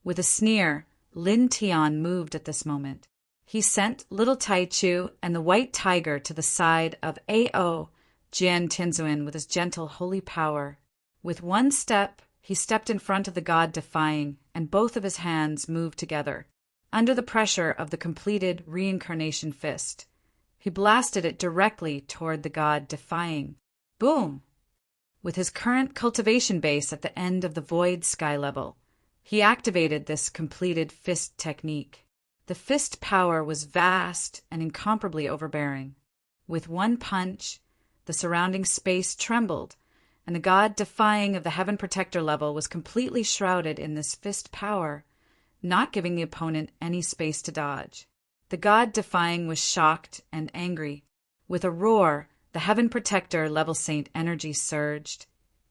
With a sneer, Lin Tian moved at this moment. He sent little Taichu and the white tiger to the side of Ao Jian Tinzuin with his gentle holy power. With one step, he stepped in front of the god defying, and both of his hands moved together. Under the pressure of the completed reincarnation fist, he blasted it directly toward the god defying. Boom! With his current cultivation base at the end of the void sky level, he activated this completed fist technique. The fist power was vast and incomparably overbearing. With one punch, the surrounding space trembled, and the god defying of the Heaven Protector level was completely shrouded in this fist power, not giving the opponent any space to dodge. The god defying was shocked and angry. With a roar, the Heaven Protector level saint energy surged,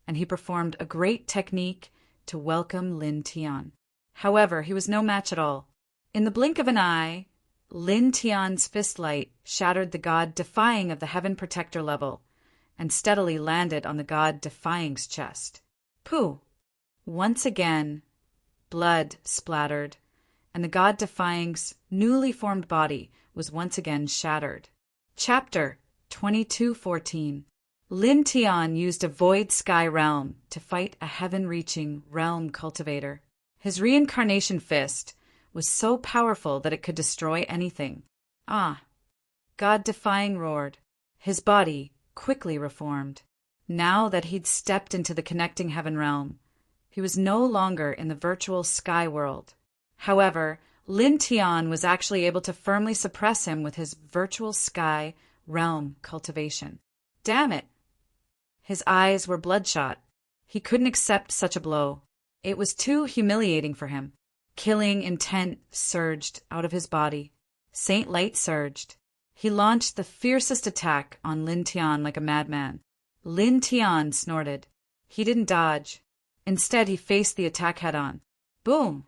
and he performed a great technique to welcome Lin Tian. However, he was no match at all. In the blink of an eye, Lin Tian's fist light shattered the god defying of the Heaven Protector level and steadily landed on the god defying's chest. Pooh! Once again, blood splattered, and the god defying's newly formed body was once again shattered. Chapter 2214. Lin Tian used a void sky realm to fight a heaven-reaching realm cultivator. His reincarnation fist was so powerful that it could destroy anything. Ah! God defying roared. His body quickly reformed. Now that he'd stepped into the connecting heaven realm, he was no longer in the virtual sky world. However, Lin Tian was actually able to firmly suppress him with his virtual sky realm cultivation. Damn it! His eyes were bloodshot. He couldn't accept such a blow. It was too humiliating for him. Killing intent surged out of his body. Saint Light surged. He launched the fiercest attack on Lin Tian like a madman. Lin Tian snorted. He didn't dodge. Instead, he faced the attack head-on. Boom!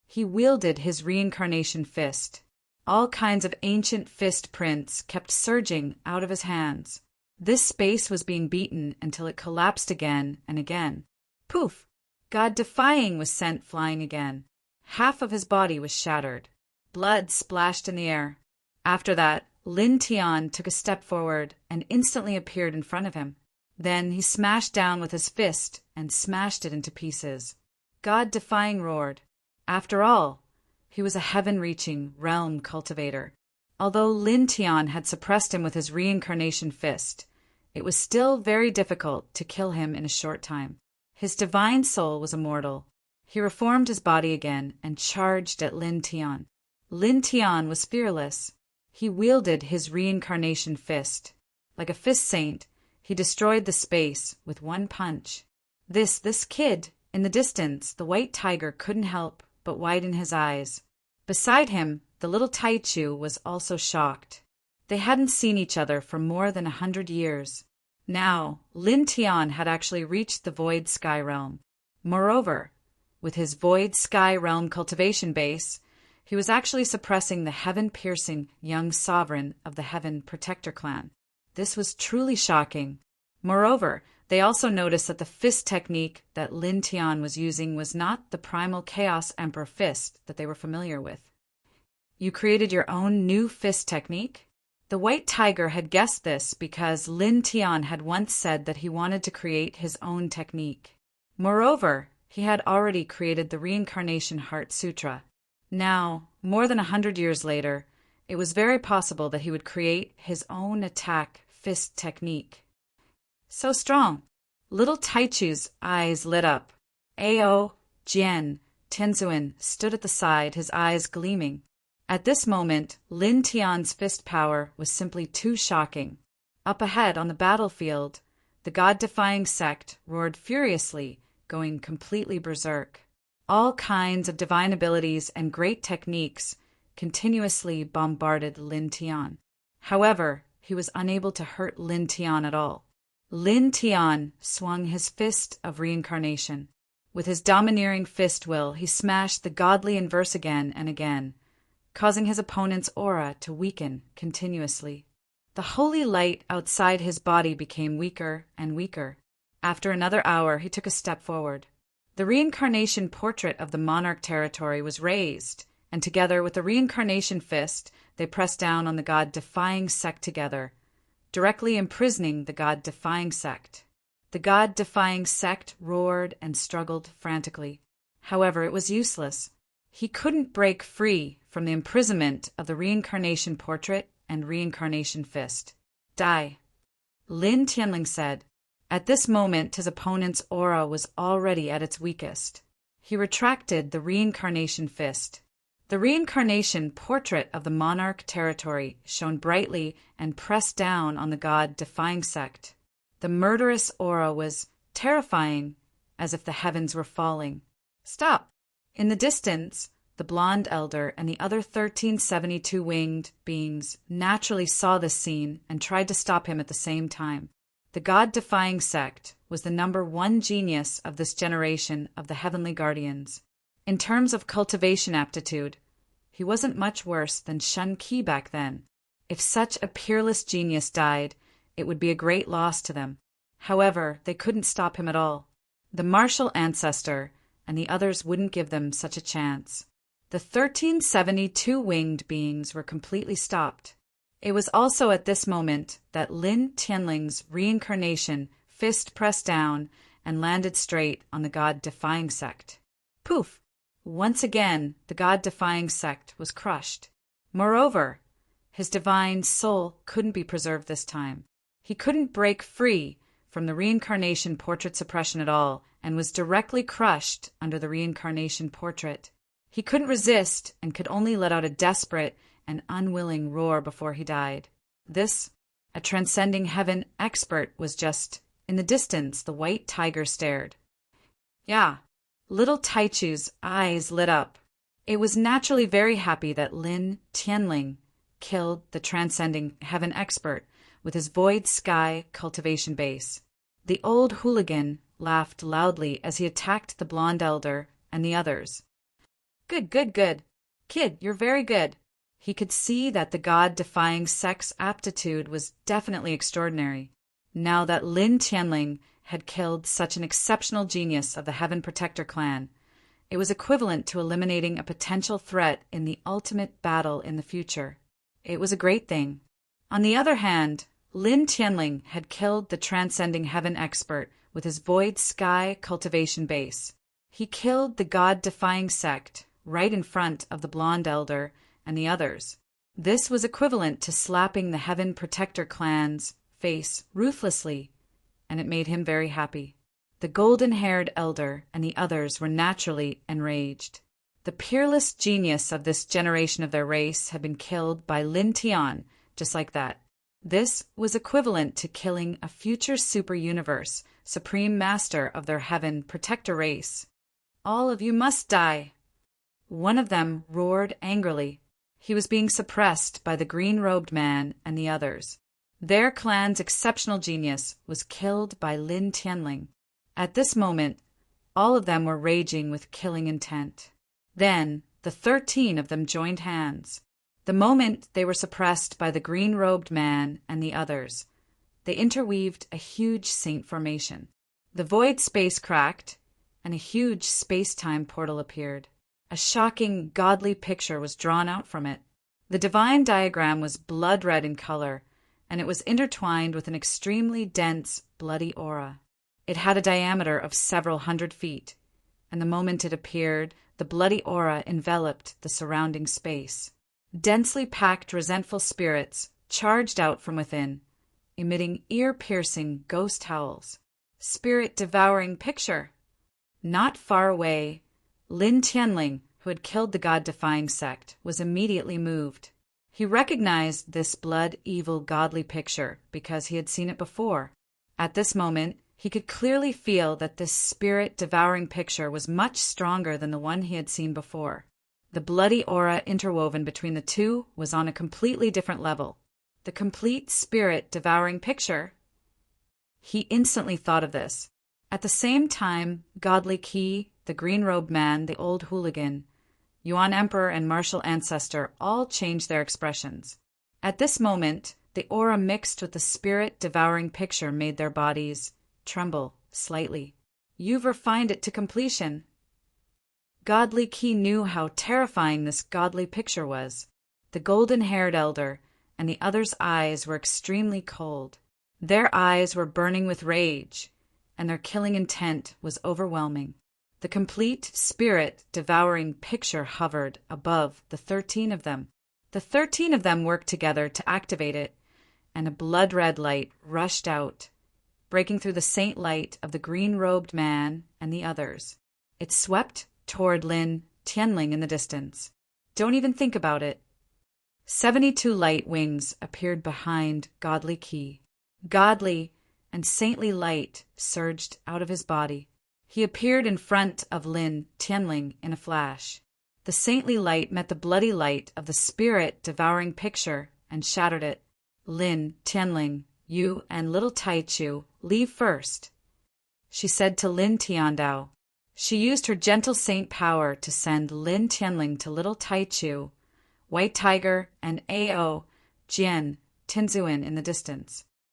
He wielded his reincarnation fist. All kinds of ancient fist prints kept surging out of his hands. This space was being beaten until it collapsed again and again. Poof! God defying was sent flying again. Half of his body was shattered. Blood splashed in the air. After that, Lin Tian took a step forward and instantly appeared in front of him. Then he smashed down with his fist and smashed it into pieces. God defying roared. After all, he was a heaven-reaching realm cultivator. Although Lin Tian had suppressed him with his reincarnation fist, it was still very difficult to kill him in a short time. His divine soul was immortal. He reformed his body again and charged at Lin Tian. Lin Tian was fearless. He wielded his reincarnation fist. Like a fist saint, he destroyed the space with one punch. This kid, in the distance, the white tiger couldn't help but widen his eyes. Beside him, the little Taichu was also shocked. They hadn't seen each other for more than 100 years. Now, Lin Tian had actually reached the Void Sky Realm. Moreover, with his Void Sky Realm cultivation base, he was actually suppressing the heaven-piercing young sovereign of the Heaven Protector clan. This was truly shocking. Moreover, they also noticed that the fist technique that Lin Tian was using was not the primal Chaos Emperor fist that they were familiar with. You created your own new fist technique? The White Tiger had guessed this because Lin Tian had once said that he wanted to create his own technique. Moreover, he had already created the Reincarnation Heart Sutra. Now, more than 100 years later, it was very possible that he would create his own attack fist technique. So strong. Little Taichu's eyes lit up. Ao, Jian, Tenzuin stood at the side, his eyes gleaming. At this moment, Lin Tian's fist power was simply too shocking. Up ahead on the battlefield, the god-defying sect roared furiously, going completely berserk. All kinds of divine abilities and great techniques continuously bombarded Lin Tian. However, he was unable to hurt Lin Tian at all. Lin Tian swung his fist of reincarnation. With his domineering fist will, he smashed the godly inverse again and again, causing his opponent's aura to weaken continuously. The holy light outside his body became weaker and weaker. After another hour, he took a step forward. The reincarnation portrait of the monarch territory was raised, and together with the reincarnation fist, they pressed down on the god-defying sect together, directly imprisoning the god-defying sect. The god-defying sect roared and struggled frantically. However, it was useless. He couldn't break free from the imprisonment of the reincarnation portrait and reincarnation fist. Die. Lin Tianling said. At this moment, his opponent's aura was already at its weakest. He retracted the reincarnation fist. The reincarnation portrait of the monarch territory shone brightly and pressed down on the god-defying sect. The murderous aura was terrifying, as if the heavens were falling. Stop! In the distance, the blonde elder and the other 1372 winged beings naturally saw this scene and tried to stop him at the same time. The god-defying sect was the #1 genius of this generation of the heavenly guardians. In terms of cultivation aptitude, he wasn't much worse than Shun Qi back then. If such a peerless genius died, it would be a great loss to them. However, they couldn't stop him at all. The martial ancestor and the others wouldn't give them such a chance. The 1372 winged beings were completely stopped. It was also at this moment that Lin Tianling's reincarnation fist pressed down and landed straight on the god-defying sect. Poof! Once again, the god-defying sect was crushed. Moreover, his divine soul couldn't be preserved this time. He couldn't break free from the reincarnation portrait suppression at all and was directly crushed under the reincarnation portrait. He couldn't resist and could only let out a desperate and unwilling roar before he died. This, a transcending heaven expert, was just in the distance. The White Tiger stared. Yeah. Little Taichu's eyes lit up. It was naturally very happy that Lin Tianling killed the transcending heaven expert with his void sky cultivation base. The old hooligan laughed loudly as he attacked the blonde elder and the others. Good, good, good. Kid, you're very good. He could see that the god-defying sect's aptitude was definitely extraordinary. Now that Lin Tianling had killed such an exceptional genius of the Heaven Protector clan, it was equivalent to eliminating a potential threat in the ultimate battle in the future. It was a great thing. On the other hand, Lin Tianling had killed the transcending heaven expert with his void sky cultivation base. He killed the god-defying sect right in front of the blonde elder and the others. This was equivalent to slapping the Heaven Protector clan's face ruthlessly, and it made him very happy. The golden-haired elder and the others were naturally enraged. The peerless genius of this generation of their race had been killed by Lin Tian, just like that. This was equivalent to killing a future super-universe, supreme master of their Heaven Protector race. All of you must die. One of them roared angrily. He was being suppressed by the green-robed man and the others. Their clan's exceptional genius was killed by Lin Tianling. At this moment, all of them were raging with killing intent. Then, the 13 of them joined hands. The moment they were suppressed by the green-robed man and the others, they interweaved a huge saint formation. The void space cracked, and a huge space-time portal appeared. A shocking, godly picture was drawn out from it. The divine diagram was blood-red in color, and it was intertwined with an extremely dense, bloody aura. It had a diameter of several hundred feet, and the moment it appeared, the bloody aura enveloped the surrounding space. Densely packed, resentful spirits charged out from within, emitting ear-piercing ghost howls. Spirit-devouring picture! Not far away, Lin Tianling, who had killed the god-defying sect, was immediately moved. He recognized this blood-evil godly picture because he had seen it before. At this moment, he could clearly feel that this spirit-devouring picture was much stronger than the one he had seen before. The bloody aura interwoven between the two was on a completely different level. The complete spirit-devouring picture. He instantly thought of this. At the same time, Godly Qi, the green-robed man, the old hooligan, Yuan Emperor and martial ancestor all changed their expressions. At this moment, the aura mixed with the spirit-devouring picture made their bodies tremble slightly. You've refined it to completion. Godly Qi knew how terrifying this godly picture was. The golden-haired elder and the others' eyes were extremely cold. Their eyes were burning with rage, and their killing intent was overwhelming. The complete spirit-devouring picture hovered above the 13 of them. The 13 of them worked together to activate it, and a blood-red light rushed out, breaking through the saint light of the green-robed man and the others. It swept toward Lin Tianling in the distance. Don't even think about it. 72 light wings appeared behind Godly Qi. Godly and saintly light surged out of his body. He appeared in front of Lin Tianling in a flash. The saintly light met the bloody light of the spirit-devouring picture and shattered it. Lin Tianling, you and little Taichu, leave first, she said to Lin Tiandao. She used her gentle saint power to send Lin Tianling to little Taichu, White Tiger, and Ao Jian Tinzuin in the distance.